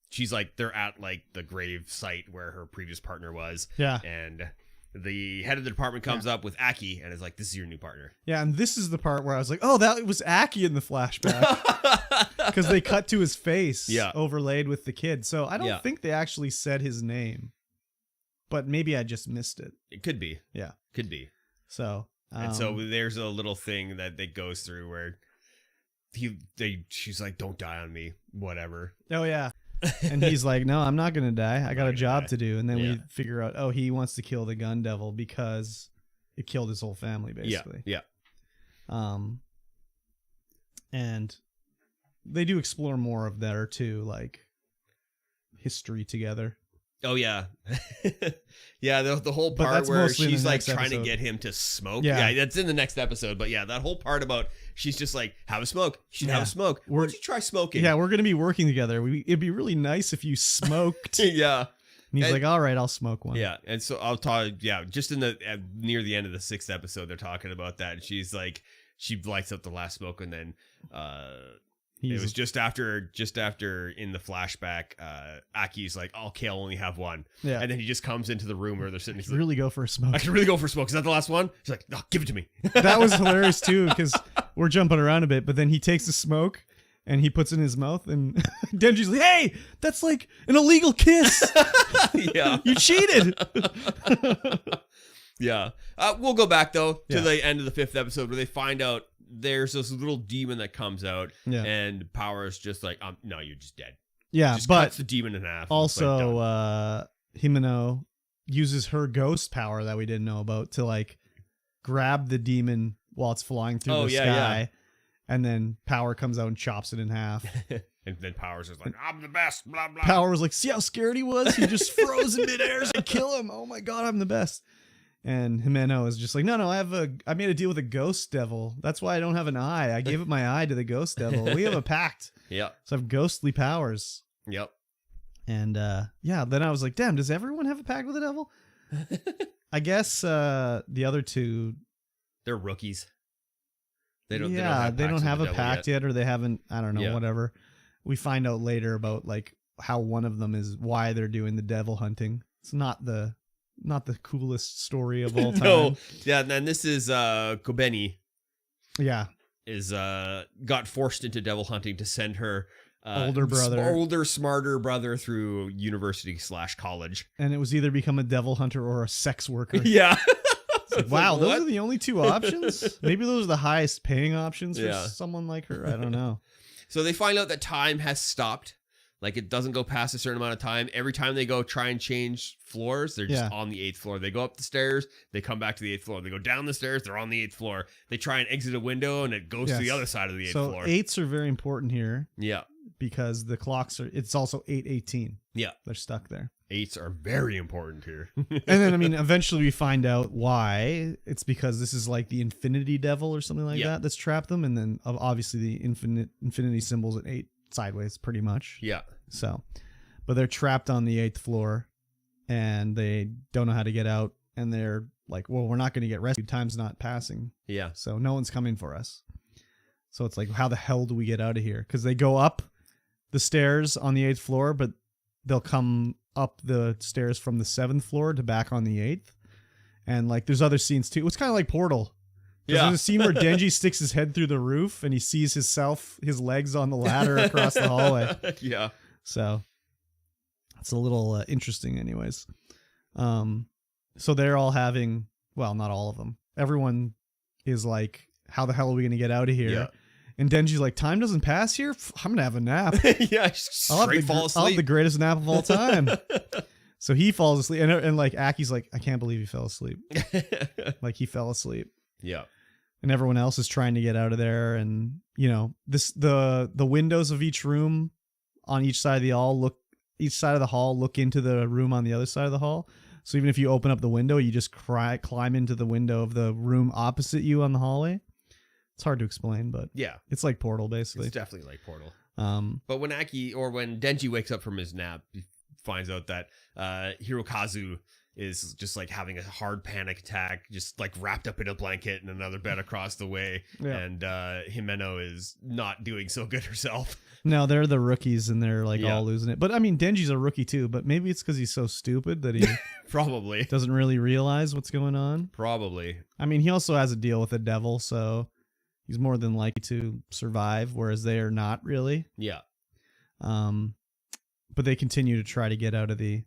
she's like, they're at like the grave site where her previous partner was. Yeah. And the head of the department comes up with Aki and is like, this is your new partner. Yeah, and this is the part where I was like, oh, that was Aki in the flashback. Because they cut to his face overlaid with the kid. So I don't think they actually said his name. But maybe I just missed it. It could be. Yeah. Could be. So. And so there's a little thing that goes through where she's like, don't die on me, whatever. Oh, yeah. And he's like, no, I'm not going to die. I got a job to do. And then we figure out, oh, he wants to kill the gun devil because it killed his whole family, basically. Yeah. And they do explore more of that, or too, like history together. Oh, yeah. Yeah, the whole part where she's like trying to get him to smoke. Yeah, that's in the next episode. But yeah, that whole part about she's just like, have a smoke. You should have a smoke. Why don't you try smoking? Yeah, we're going to be working together. It'd be really nice if you smoked. Yeah. And he's like, all right, I'll smoke one. Yeah. And so I'll talk. Yeah. Just in near the end of the 6th episode, they're talking about that. And she's like, she lights up the last smoke. And then it was just after in the flashback, Aki's like, okay, I'll only have one. Yeah. And then he just comes into the room where they're sitting. He's like, really go for a smoke. I can really go for a smoke. Is that the last one? He's like, no, give it to me. That was hilarious too, because we're jumping around a bit, but then he takes the smoke and he puts it in his mouth, and Denji's like, hey, that's like an illegal kiss. Yeah. You cheated. Yeah. We'll go back though to the end of the 5th episode where they find out there's this little demon that comes out, and Power is just like, no, you're just dead. Yeah, just but cuts the demon in half. Also, Himeno uses her ghost power that we didn't know about to like grab the demon while it's flying through the sky, and then Power comes out and chops it in half. And then Power's just like, I'm the best, blah, blah. Power was like, see how scared he was? He just froze in midair to kill him. Oh my god, I'm the best. And Himeno is just like, no, I made a deal with a ghost devil. That's why I don't have an eye. I gave up my eye to the ghost devil. We have a pact. Yeah. So I have ghostly powers. Yep. And then I was like, damn, does everyone have a pact with the devil? I guess the other two, they're rookies. They don't have a pact yet, or they haven't, I don't know, whatever. We find out later about like how one of them is why they're doing the devil hunting. It's not the coolest story of all time. No. Yeah, and then this is Kobeni. Yeah. Is got forced into devil hunting to send her older, smarter brother through university/college. And it was either become a devil hunter or a sex worker. Yeah. Like, wow, those are the only two options? Maybe those are the highest paying options for someone like her. I don't know. So they find out that time has stopped. Like, it doesn't go past a certain amount of time. Every time they go try and change floors, they're just on the 8th floor. They go up the stairs, they come back to the 8th floor. They go down the stairs, they're on the 8th floor. They try and exit a window, and it goes to the other side of the 8th floor. So 8s are very important here. Yeah. Because the clocks it's also 8:18. Yeah. They're stuck there. 8s are very important here. And then, I mean, eventually we find out why. It's because this is like the Infinity Devil or something like that that's trapped them. And then obviously the infinity symbols at 8 sideways, pretty much. Yeah. So, but they're trapped on the 8th floor and they don't know how to get out. And they're like, well, we're not going to get rescued. Time's not passing. Yeah. So no one's coming for us. So it's like, how the hell do we get out of here? Because they go up the stairs on the 8th floor, but they'll come up the stairs from the 7th floor to back on the 8th. And like, there's other scenes too. It's kind of like Portal. Yeah. There's a scene where Denji sticks his head through the roof and he sees his legs on the ladder across the hallway. Yeah. So it's a little interesting anyways. So they're all having, well, not all of them. Everyone is like, how the hell are we going to get out of here? Yeah. And Denji's like, time doesn't pass here? I'm going to have a nap. Yeah, straight fall asleep. I'll have the greatest nap of all time. So he falls asleep. And like Aki's like, I can't believe he fell asleep. Like he fell asleep. Yeah. And everyone else is trying to get out of there. And, you know, the windows of each room on each side of the hall look each side of the hall look into the room on the other side of the hall. So even if you open up the window, you just climb into the window of the room opposite you on the hallway. It's hard to explain, but Yeah, it's like Portal, basically. it's definitely like Portal. Um, But when when Denji wakes up from his nap, he finds out that Hirokazu is just like having a hard panic attack, just like wrapped up in a blanket in another bed across the way. Yeah. And Himeno is not doing so good herself. no, they're the rookies and they're like Yeah. all losing it. But I mean, Denji's a rookie too, but maybe it's because he's so stupid that he Probably. doesn't really realize what's going on. Probably. I mean, he also has a deal with the devil, so he's more than likely to survive, whereas they are not really. Yeah. But they continue to try to get out of the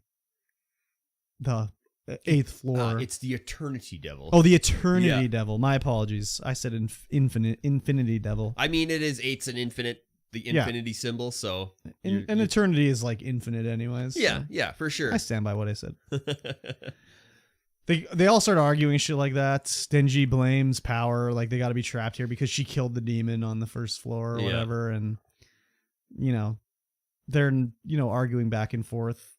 8th floor. It's the Eternity Devil. Oh, the Eternity Yeah. Devil. My apologies. I said Infinity Devil. I mean, it is 8's an infinite, the Yeah. infinity symbol, so. And Eternity is like infinite anyways. Yeah, so yeah, for sure. I stand by what I said. They all start arguing shit like that. Denji blames Power, like they got to be trapped here because she killed the demon on the first floor or Yeah. whatever. And, they're, arguing back and forth.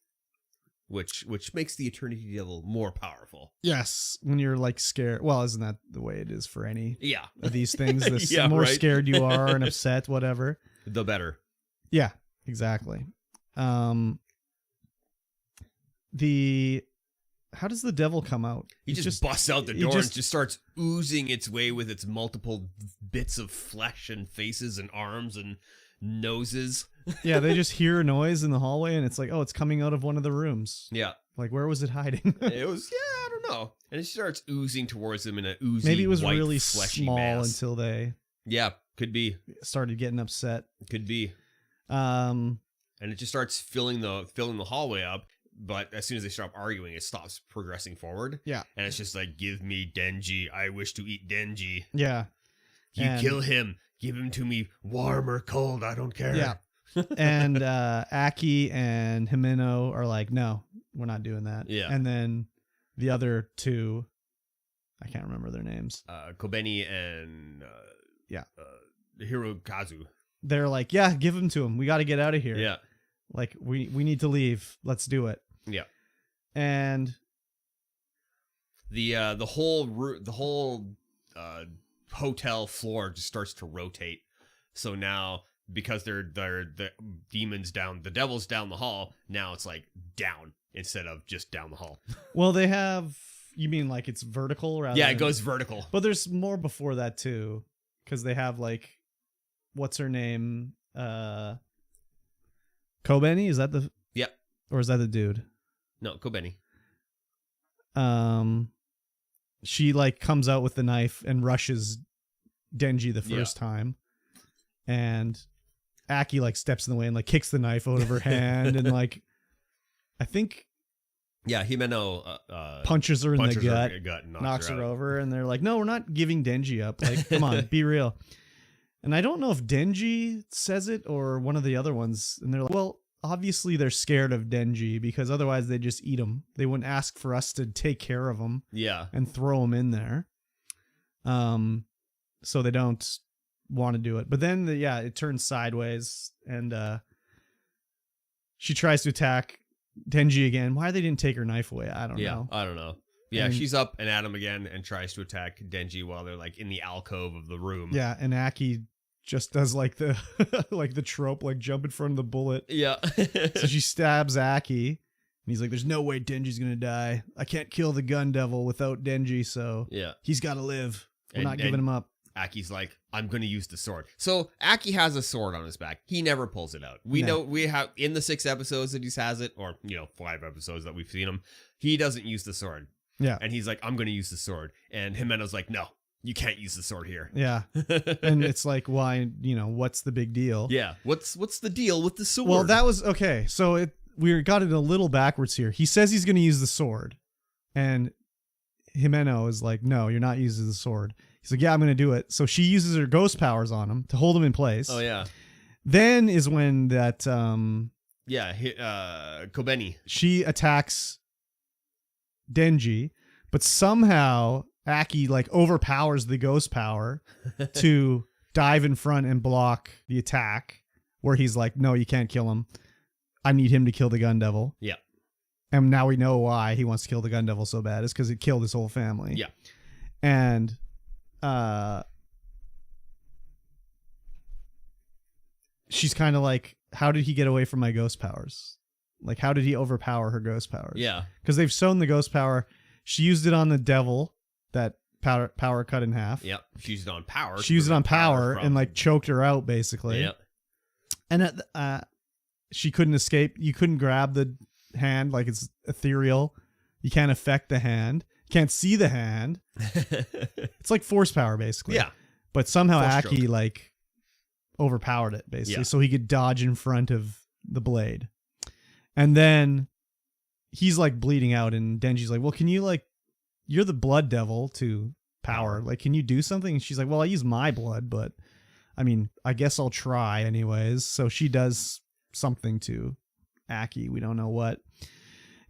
Which makes the Eternity Devil more powerful. Yes, when you're like scared. Well, isn't that the way it is for any Yeah. of these things? The Yeah, more right. scared you are and upset, whatever. The better. Yeah, exactly. How does the devil come out? He It's just busts out the he door just- and just starts oozing its way with its multiple bits of flesh and faces and arms and noses. Yeah, they just hear a noise in the hallway and it's like, oh, it's coming out of one of the rooms. Yeah. Like, where was it hiding? It was, I don't know. And it starts oozing towards him in a oozy, Maybe it was white, really fleshy small mass. until they Yeah, could be. started getting upset. Could be. Um, And it just starts filling the hallway up. But as soon as they stop arguing, it stops progressing forward. Yeah. And it's just like, give me Denji. I wish to eat Denji. yeah. You And- kill him. Give him to me warm or cold. I don't care. Yeah. And Aki and Himeno are like, no, we're not doing that. Yeah. And then the other two, I can't remember their names. Kobeni and Hirokazu. They're like, yeah, give him to him. We got to get out of here. Yeah. Like, we need to leave. Let's do it. Yeah. And The whole hotel floor just starts to rotate. So now, because they're the demons down, the devil's down the hall, now it's like down instead of just down the hall. well, they have, you mean like it's vertical rather Yeah, than, it goes vertical. But there's more before that too, because they have like, what's her name? Kobeni? Is that the? Yep. Or is that the dude? No, Kobeni. She like comes out with the knife and rushes Denji the first time, and Aki like steps in the way and like kicks the knife out of her hand and like, I think Yeah, Himeno punches her in the gut. and Knocks her over, and they're like, no, we're not giving Denji up. Like, come on, be real. And I don't know if Denji says it or one of the other ones. And they're like, well, obviously they're scared of Denji because otherwise they just eat him. They wouldn't ask for us to take care of him Yeah. and throw him in there. So they don't want to do it. But then, it turns sideways, and she tries to attack Denji again. Why they didn't take her knife away, I don't know. I don't know. Yeah, And- she's up and at him again and tries to attack Denji while they're like in the alcove of the room. Yeah, and Aki just does like the like the trope, like jump in front of the bullet. Yeah. So she stabs Aki, and he's like, "There's no way Denji's gonna die. I can't kill the gun devil without Denji, so Yeah. he's got to live. We're And- not giving and- him up." Aki's like, I'm going to use the sword. So Aki has a sword on his back. He never pulls it out. We No. know we have in the 6 episodes that he has it, or 5 episodes that we've seen him. He doesn't use the sword. Yeah, And he's like, I'm going to use the sword. And Himeno's like, no, you can't use the sword here. yeah, and it's like, why? What's the big deal? Yeah. What's the deal with the sword? Well, that was okay. So we got it a little backwards here. He says he's going to use the sword, and Himeno is like, "No, you're not using the sword." He's like, "Yeah, I'm going to do it." So she uses her ghost powers on him to hold him in place. Oh yeah. Then is when that Yeah, Kobeni. she attacks Denji, but somehow Aki like overpowers the ghost power to dive in front and block the attack, where he's like, "No, you can't kill him. I need him to kill the Gun Devil. Yeah. And now we know why he wants to kill the Gun Devil so bad. It's because it killed his whole family. Yeah. And she's kind of like, how did he get away from my ghost powers? Like, how did he overpower her ghost powers? Yeah. Because they've shown the ghost power. She used it on the devil, that power cut in half. Yep. She used it on power. She used it on power and like choked her out basically. Yep. And she couldn't escape. You couldn't grab the hand, like it's ethereal. You can't affect the hand. You can't see the hand. It's like force power basically. Yeah. But somehow Force Aki stroke. like overpowered it basically, Yeah. so he could dodge in front of the blade. And then he's like bleeding out, and Denji's like, well, can you like, you're the blood devil to power. Like, can you do something? And she's like, well, I use my blood, but I mean, I guess I'll try anyways. So she does something to Aki. We don't know what.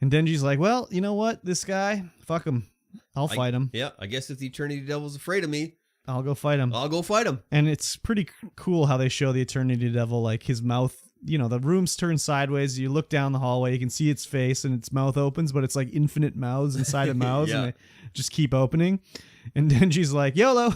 And Denji's like, well, you know what? This guy, fuck him. I'll fight him. Yeah. I guess if the Eternity Devil's afraid of me, I'll go fight him. I'll go fight him. And it's pretty cool how they show the Eternity Devil, like his mouth, you know, the room's turned sideways. You look down the hallway, you can see its face and its mouth opens, but it's like infinite mouths inside of mouths Yeah. and they just keep opening. And Denji's like, YOLO,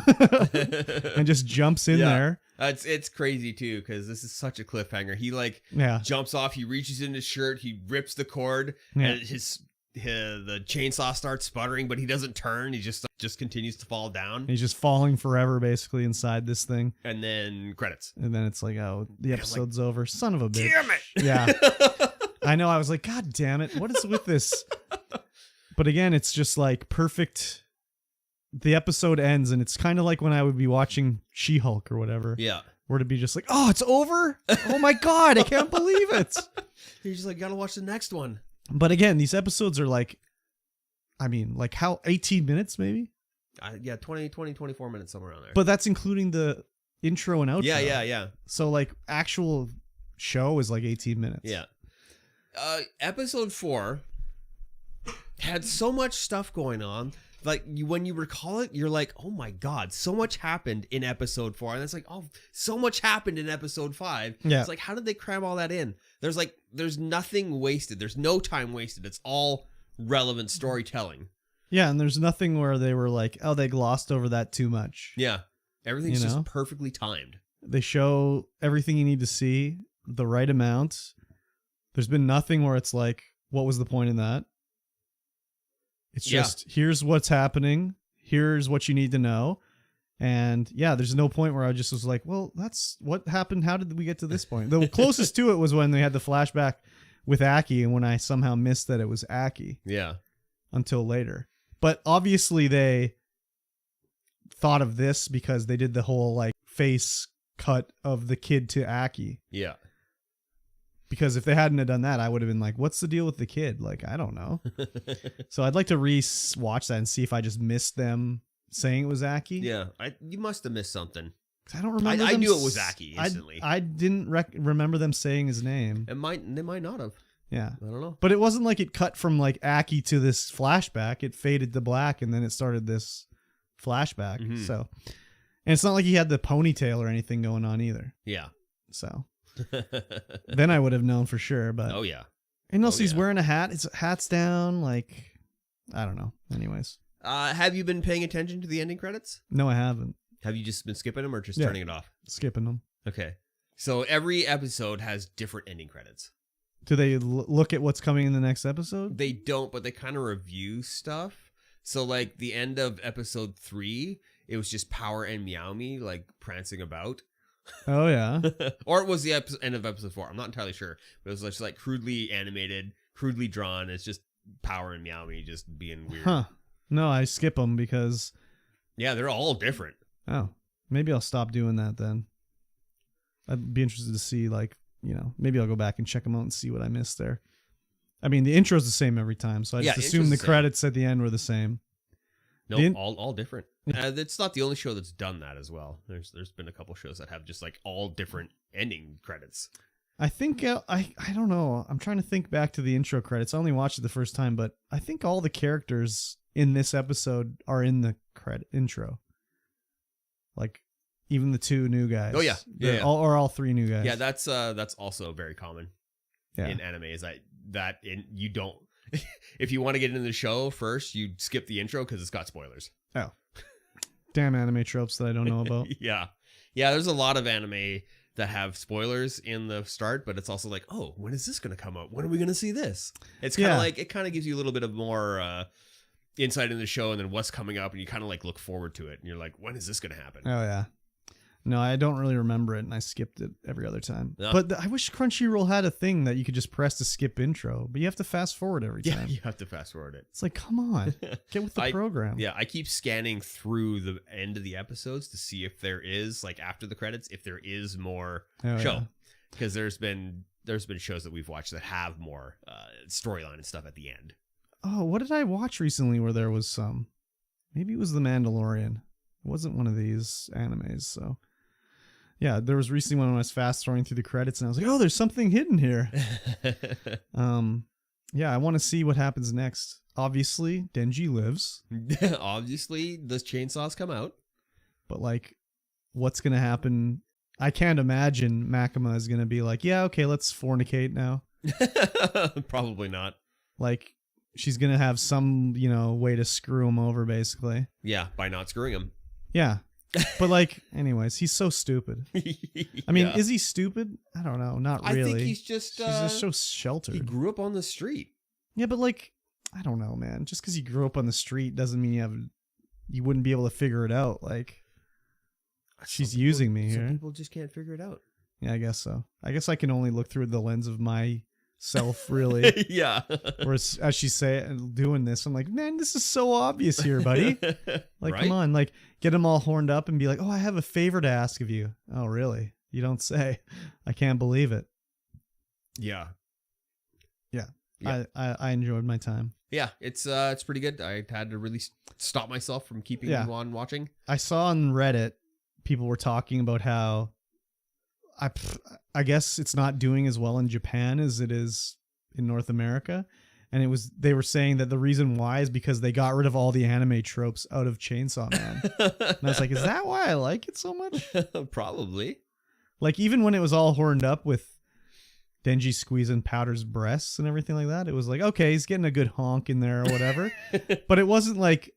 and just jumps in there. It's crazy too, because this is such a cliffhanger. He like Yeah. jumps off, he reaches in his shirt, he rips the cord, Yeah. and the chainsaw starts sputtering, but he doesn't turn. He just continues to fall down, He's just falling forever basically inside this thing. and then credits. And then it's like, oh, the episode's over. Son of a bitch. Damn it! Yeah. I know. I was like, God damn it. What is with this? But again, it's just like perfect. The episode ends, and it's kind of like when I would be watching She-Hulk or whatever. Yeah. Where to be just like, oh, it's over? Oh my God, I can't believe it. He's just like, gotta watch the next one. But again, these episodes are like, I mean, like how, 18 minutes maybe? Yeah, 24 minutes, somewhere around there. But that's including the intro and outro. Yeah. So like actual show is like 18 minutes. Yeah. Episode 4 had so much stuff going on. Like when you recall it, you're like, oh my God, so much happened in episode 4. And it's like, oh, so much happened in episode 5. Yeah. It's like, how did they cram all that in? There's nothing wasted. There's no time wasted. It's all relevant storytelling. Yeah, and there's nothing where they were like, oh, they glossed over that too much. Yeah. Everything's You know? just perfectly timed. They show everything you need to see, the right amount. There's been nothing where it's like, what was the point in that? It's just, here's what's happening. Here's what you need to know. And yeah, there's no point where I just was like, well, that's what happened. How did we get to this point? The closest to it was when they had the flashback with Aki, and when I somehow missed that it was Aki Yeah. until later. But obviously they thought of this because they did the whole like face cut of the kid to Aki. Yeah. Because if they hadn't have done that, I would have been like, what's the deal with the kid? Like, I don't know. So I'd like to re-watch that and see if I just missed them saying it was Aki. Yeah. You must have missed something. 'Cause I don't remember. I them knew it was Aki instantly. I didn't remember them saying his name. They might not have. Yeah. I don't know. But it wasn't like it cut from like Aki to this flashback. It faded to black and then it started this flashback. Mhm. So, and it's not like he had the ponytail or anything going on either. Yeah. So then I would have known for sure. But Oh yeah. unless he's yeah. wearing a hat, his hat's down. Like, I don't know. Anyways, Have you been paying attention to the ending credits? no, I haven't. Have you just been skipping them or just Yeah. turning it off? Skipping them. Okay. So every episode has different ending credits. Do they look at what's coming in the next episode? They don't, but they kind of review stuff. So like the end of episode 3, it was just Power and Meow Me like prancing about. Oh yeah. Or it was the end of episode 4. I'm not entirely sure. But it was just like crudely animated, crudely drawn. It's just Power and Meow Me just being weird. Huh. No, I skip them because, Yeah, they're all different. oh, maybe I'll stop doing that then. I'd be interested to see, like, you know, maybe I'll go back and check them out and see what I missed there. I mean, the intro's the same every time, so I Yeah, just assume intro's the the same. credits at the end were the same. No, The in- all different. It's not the only show that's done that as well. There's been a couple shows that have just like all different ending credits. I think, I don't know. I'm trying to think back to the intro credits. I only watched it the first time, but I think all the characters in this episode are in the intro. Like, even the 2 new guys. Oh, yeah. They're Yeah. All 3 new guys. Yeah, that's also very common. in anime is you don't. If you want to get into the show first, you skip the intro because it's got spoilers. Oh, damn anime tropes that I don't know about. Yeah. There's a lot of anime that have spoilers in the start, but it's also like, oh, when is this going to come out? When are we going to see this? It's kind of like, it kind of gives you a little bit of more insight in the show and then what's coming up, and you kind of like look forward to it, and you're like, when is this going to happen? Oh yeah. No, I don't really remember it, and I skipped it every other time. Yeah. But I wish Crunchyroll had a thing that you could just press to skip intro, but you have to fast forward every time. Yeah, you have to fast forward it. It's like, come on, get with the program. Yeah, I keep scanning through the end of the episodes to see if there is, like, after the credits, if there is more show. Because there's been shows that we've watched that have more storyline and stuff at the end. Oh, what did I watch recently where there was some? Maybe it was The Mandalorian. It wasn't one of these animes, so... Yeah, there was recently when I was fast throwing through the credits and I was like, oh, there's something hidden here. Yeah, I want to see what happens next. Obviously, Denji lives. Obviously, the chainsaws come out. But, like, what's going to happen? I can't imagine Makima is going to be like, yeah, okay, let's fornicate now. Probably not. Like, she's going to have some, way to screw him over, basically. Yeah, by not screwing him. Yeah. But, like, anyways, he's so stupid. I mean, is he stupid? I don't know. Not really. I think he's just so sheltered. He grew up on the street. Yeah, but, like, I don't know, man. Just because you grew up on the street doesn't mean you wouldn't be able to figure it out. Like, she's using me here. Some people just can't figure it out. Yeah, I guess so. I guess I can only look through the lens of myself, really. Yeah. Whereas as she's doing this, I'm like, man, this is so obvious here, buddy. Like, right? Come on, like, get them all horned up and be like, oh, I have a favor to ask of you. Oh, really? You don't say. I can't believe it. Yeah. I enjoyed my time. Yeah, it's pretty good. I had to really stop myself from keeping on watching. I saw on Reddit people were talking about how I guess it's not doing as well in Japan as it is in North America. And they were saying that the reason why is because they got rid of all the anime tropes out of Chainsaw Man. And I was like, is that why I like it so much? Probably. Like, even when it was all horned up with Denji squeezing Powder's breasts and everything like that, it was like, okay, he's getting a good honk in there or whatever. But it wasn't like,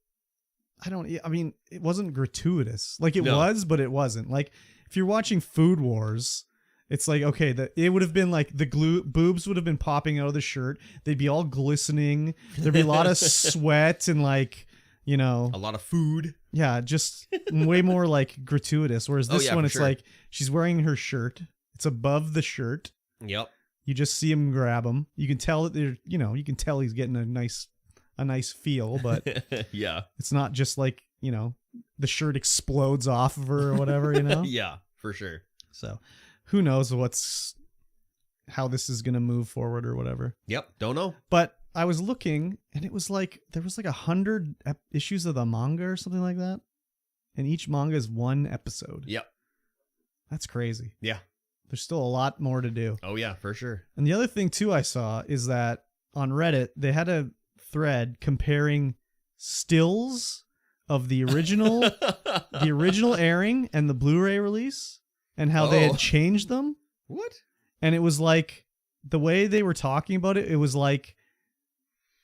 it wasn't gratuitous. Like, it was, but it wasn't. Like, if you're watching Food Wars, it's like, okay, it would have been like the boobs would have been popping out of the shirt. They'd be all glistening. There'd be a lot of sweat and, like, a lot of food. Yeah, just way more like gratuitous. Whereas this one, it's like she's wearing her shirt. It's above the shirt. Yep. You just see him grab him. You can tell that they're, you can tell he's getting a nice feel, but yeah, it's not just like, the shirt explodes off of her or whatever, Yeah, for sure. So who knows how this is going to move forward or whatever. Yep. Don't know. But I was looking and it was like, there was like 100 issues of the manga or something like that. And each manga is one episode. Yep. That's crazy. Yeah. There's still a lot more to do. Oh yeah, for sure. And the other thing too I saw is that on Reddit, they had a thread comparing stills of the original airing and the Blu-ray release and how they had changed them. What? And it was like the way they were talking about it, it was like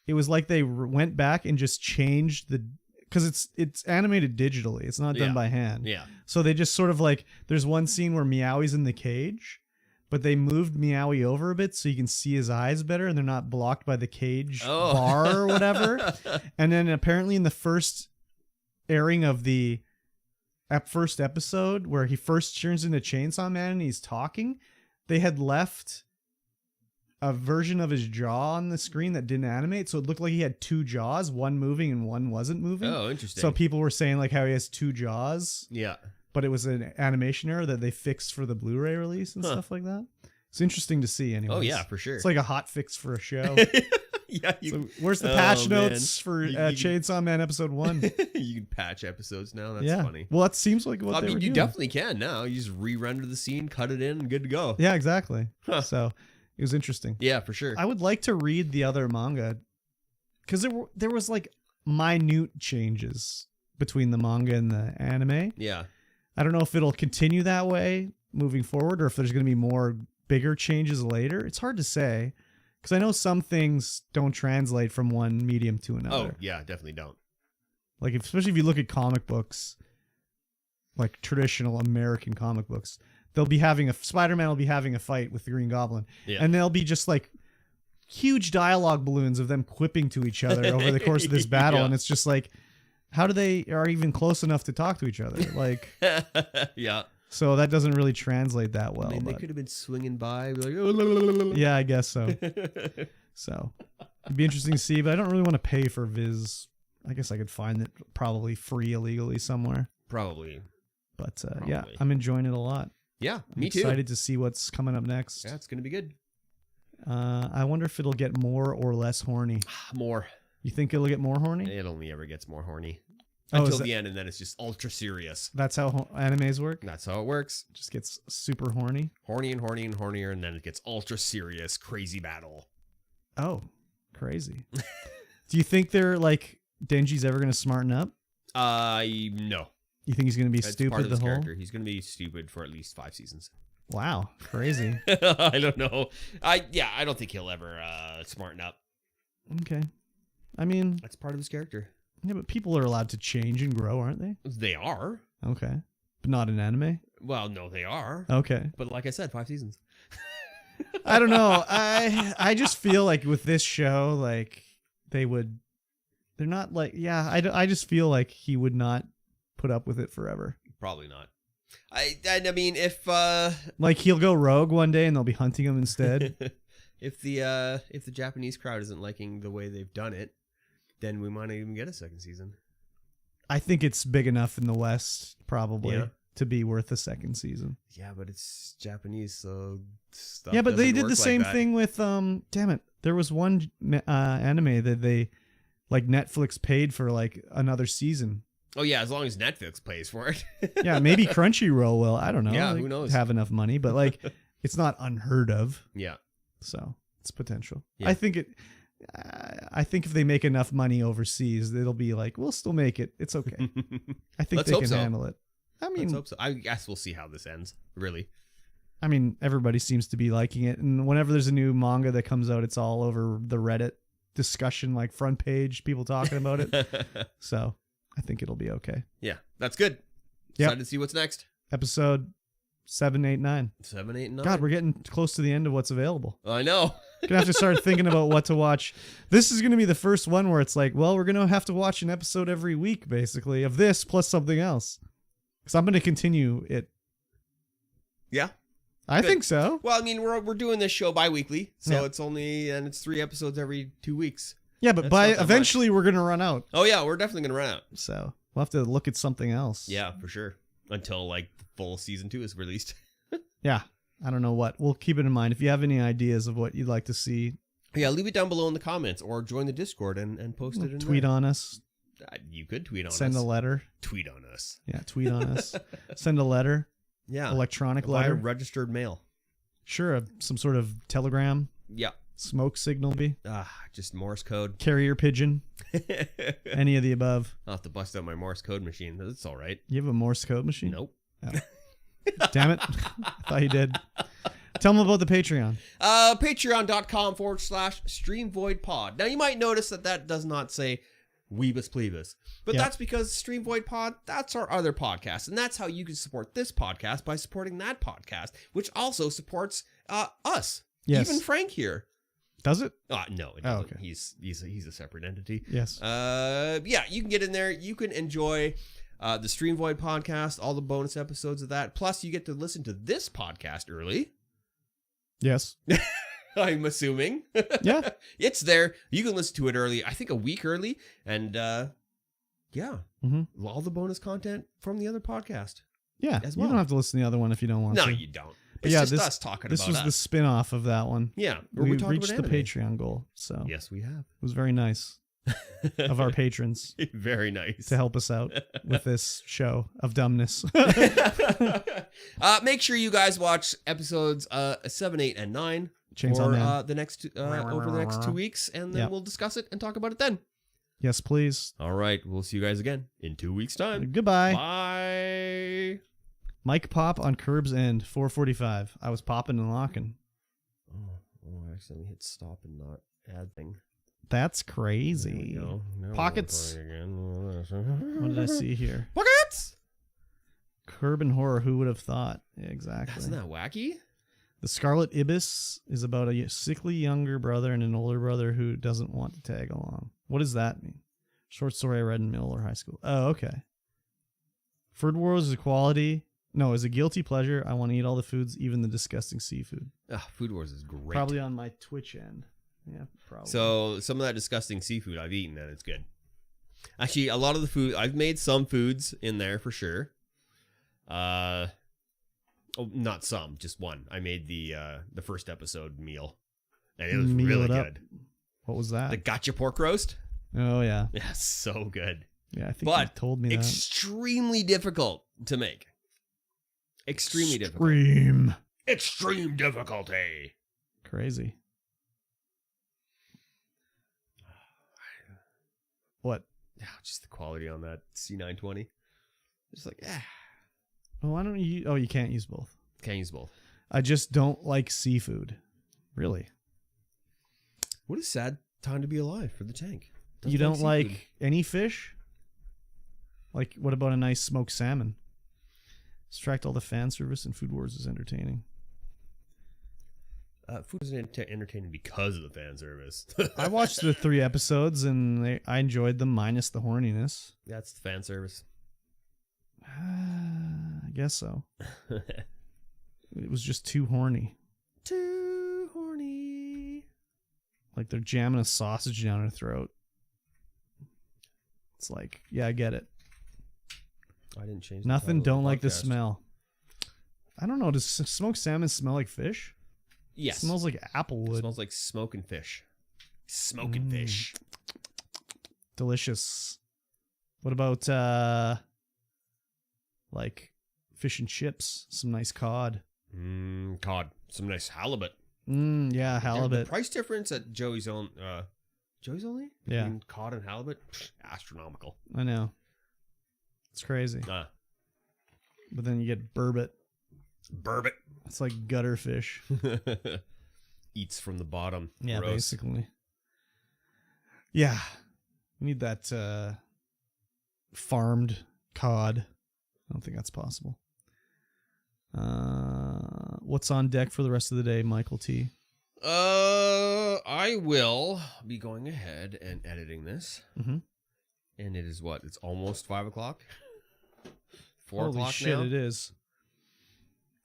they went back and just changed because it's animated digitally. It's not done by hand. Yeah. So they just sort of like, there's one scene where Meowie's in the cage, but they moved Meowie over a bit so you can see his eyes better and they're not blocked by the cage bar or whatever. And then apparently in the first airing of the first episode where he first turns into Chainsaw Man and he's talking, they had left a version of his jaw on the screen that didn't animate, so it looked like he had two jaws, one moving and one wasn't moving. Oh, interesting. So people were saying like how he has two jaws. Yeah. But it was an animation error that they fixed for the Blu-ray release and stuff like that. It's interesting to see anyway. Oh yeah, for sure. It's like a hot fix for a show. Yeah. So where's the patch notes for Chainsaw Man episode 1? You can patch episodes now. That's funny. Well, that seems like what they were doing. You definitely can now. You just re-render the scene, cut it in, and good to go. Yeah, exactly. So it was interesting. Yeah, for sure. I would like to read the other manga because there was like minute changes between the manga and the anime. Yeah. I don't know if it'll continue that way moving forward or if there's going to be more bigger changes later? It's hard to say because I know some things don't translate from one medium to another. Oh, yeah, definitely don't. Like, especially if you look at comic books, like traditional American comic books, Spider-Man will be having a fight with the Green Goblin, and they'll be just like huge dialogue balloons of them quipping to each other over the course of this battle, and it's just like, how do they are even close enough to talk to each other? Like, yeah. So that doesn't really translate that well. I mean, they but could have been swinging by, be like, yeah, I guess so. So it'd be interesting to see, but I don't really want to pay for Viz. I guess I could find it probably free illegally somewhere. Probably. But yeah, I'm enjoying it a lot. Yeah, I'm me too. excited to see what's coming up next. Yeah, it's gonna be good. I wonder if it'll get more or less horny. More. You think it'll get more horny? It only ever gets more horny. Oh, Until the end, and then it's just ultra serious. That's how animes work? That's how it works. It just gets super horny. Horny and horny and hornier, and then it gets ultra serious, crazy battle. Oh, crazy. Do you think they're like Denji's ever going to smarten up? No. You think he's going to be That's stupid part of the his whole? character. He's going to be stupid for at least 5 seasons. Wow, crazy. I don't know. I don't think he'll ever smarten up. Okay. I mean, That's part of his character. yeah, but people are allowed to change and grow, aren't they? They are. Okay. But not in anime? Well, no, they are. Okay. But like I said, 5 seasons. I don't know. I just feel like with this show, like they're not like, I just feel like he would not put up with it forever. Probably not. I mean, if Like he'll go rogue one day and they'll be hunting him instead. if the Japanese crowd isn't liking the way they've done it, then we might not even get a second season. I think it's big enough in the West probably Yeah. to be worth a second season. Yeah, but it's Japanese, so stuff. Yeah, but they doesn't did work the same like that. thing with damn it. There was one anime that they like Netflix paid for like another season. Oh yeah, as long as Netflix pays for it. Yeah, maybe Crunchyroll will. I don't know. Yeah, They who knows? Have enough money, but like it's not unheard of. Yeah. So it's potential. Yeah. I think if they make enough money overseas, it'll be like, we'll still make it. It's okay. I think Let's they hope can so. handle it. I Let's mean, hope so. I guess we'll see how this ends. Really. everybody seems to be liking it. And whenever there's a new manga that comes out, it's all over the Reddit discussion, like front page, people talking about it. So I think it'll be okay. Yeah, that's good. Yep. Excited to see what's next. Episode 7, 8, 9. 7, 8, and 9. God, we're getting close to the end of what's available. I know. Gonna have to start thinking about what to watch. This is gonna be the first one where it's like, well, we're gonna have to watch an episode every week, basically, of this plus something else. Because I'm gonna continue it. Yeah. I Good. think so. Well, I mean, we're doing this show bi-weekly, so Yeah. it's 3 episodes every 2 weeks. Yeah, but That's by not that eventually we're gonna run out. Oh yeah, we're definitely gonna run out. So we'll have to look at something else. Yeah, for sure. Until like full season 2 is released. Yeah. I don't know what. We'll keep it in mind. If you have any ideas of what you'd like to see, Yeah, leave it down below in the comments or join the Discord and post it in tweet there. on us. You could tweet on Send us. a letter. Tweet on us. Yeah, tweet on us. Send a letter. Yeah. Electronic Via letter. registered mail. Sure, some sort of telegram, Yeah. smoke signal, Just Morse code. carrier pigeon, any of the above. I'll have to bust out my Morse code machine. That's all right. You have a Morse code machine? Nope. Damn it. I thought you did. Tell them about the Patreon. Patreon.com/StreamVoidPod. Now you might notice that does not say Weebus Plebus, but Yeah. that's because StreamVoid Pod, that's our other podcast, and that's how you can support this podcast by supporting that podcast, which also supports us. Yes. Even Frank here. Does it? No, it Oh, doesn't. okay. He's a separate entity. Yes. Yeah, you can get in there. You can enjoy the StreamVoid podcast, all the bonus episodes of that. Plus, you get to listen to this podcast early. Yes. I'm assuming. Yeah. It's there. You can listen to it early. I think a week early. And yeah, Mm-hmm. all the bonus content from the other podcast. Yeah. As You well. don't have to listen to the other one if you don't want No, to. you don't. But It's yeah, just this- us talking This about was us. the spin-off of that one. Yeah, where We we talk reached about the anime. Patreon goal, so Yes, we have. it was very nice of our patrons Very nice. to help us out with this show of dumbness. Make sure you guys watch episodes 7, 8, and 9 Chainsaw for Man. the next over the next 2 weeks, and then Yep. we'll discuss it and talk about it then. Yes, please. All right, we'll see you guys again in 2 weeks' time. Goodbye. Bye. Mike Pop on Curb's End, 4:45. I was popping and locking. Oh, I accidentally hit stop and not add thing. That's There we crazy. go. Now we're Pockets. recording again. What did I see here? Pockets. Urban horror. Who would have thought? Yeah, exactly. Isn't that wacky? The Scarlet Ibis is about a sickly younger brother and an older brother who doesn't want to tag along. What does that mean? Short story I read in middle or high school. Oh, okay. Food Wars is a quality. No, is a guilty pleasure. I want to eat all the foods, even the disgusting seafood. Food Wars is great. Probably on my Twitch end. Yeah, probably. So some of that disgusting seafood I've eaten and it's good. Actually, a lot of the food I've made some foods in there for sure. Not some, just one. I made the first episode meal, and it was Meal really it up. good. What was that? The gotcha pork roast. Oh yeah, Yeah, so good. yeah. I think But you told me that. Extremely difficult to make. Extremely difficult. Extreme. Extreme difficulty. Crazy. What? Yeah, just the quality on that C920. Just like, Oh, why don't you? Oh, you can't use both. can't use both. I just don't like seafood. Really? What a sad time to be alive for the tank. You don't seafood. like any fish? Like, what about a nice smoked salmon? Distract all the fan service and Food Wars is entertaining. Food isn't entertaining because of the fan service. I watched the 3 episodes and I enjoyed them minus the horniness. That's the fan service. I guess so. It was just too horny. Too horny. Like they're jamming a sausage down her throat. It's like, yeah, I get it. I didn't change. Nothing. Don't like the podcast. smell. I don't know. Does smoked salmon smell like fish? Yes. It smells like It applewood. smells like smoking fish. Smoking fish. Delicious. What about like fish and chips? Some nice cod. Cod. Some nice halibut. Yeah, The halibut. price difference at Joey's Only. Yeah. Between cod and halibut, astronomical. I know. It's crazy. But then you get burbot. Burbot. It's like gutter fish. Eats from the bottom. Yeah, Gross. basically. Yeah. We need that farmed cod. I don't think that's possible. What's on deck for the rest of the day, Michael T? I will be going ahead and editing this. Mm-hmm. And it is what? It's almost 5 o'clock? 4 Holy o'clock shit, now? it is.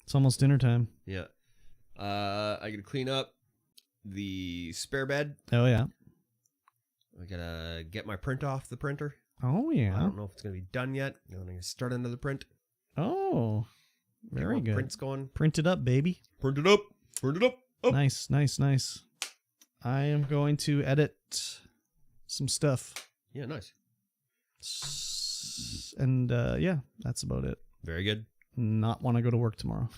It's almost dinner time. Yeah. I gotta clean up the spare bed. Oh, yeah. I gotta get my print off the printer. Oh, I yeah. don't know if it's gonna be done yet. I'm gonna start another print. Oh, Get very more good. Prints going. Print it up, baby. Print it up. Print it up. Oh. Nice, nice, nice. I am going to edit some stuff. Yeah, nice. And yeah, that's about it. Very good. Not want to go to work tomorrow.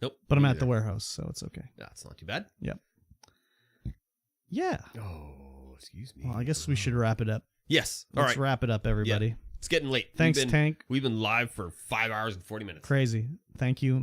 Nope. But I'm me at the neither. warehouse, so it's okay. That's not too bad. Yeah. Oh, excuse me. Well, I guess we should wrap it up. Yes. All Let's right. wrap it up, everybody. It's getting late. Thanks, Tank. We've been live for 5 hours and 40 minutes. Crazy. Thank you.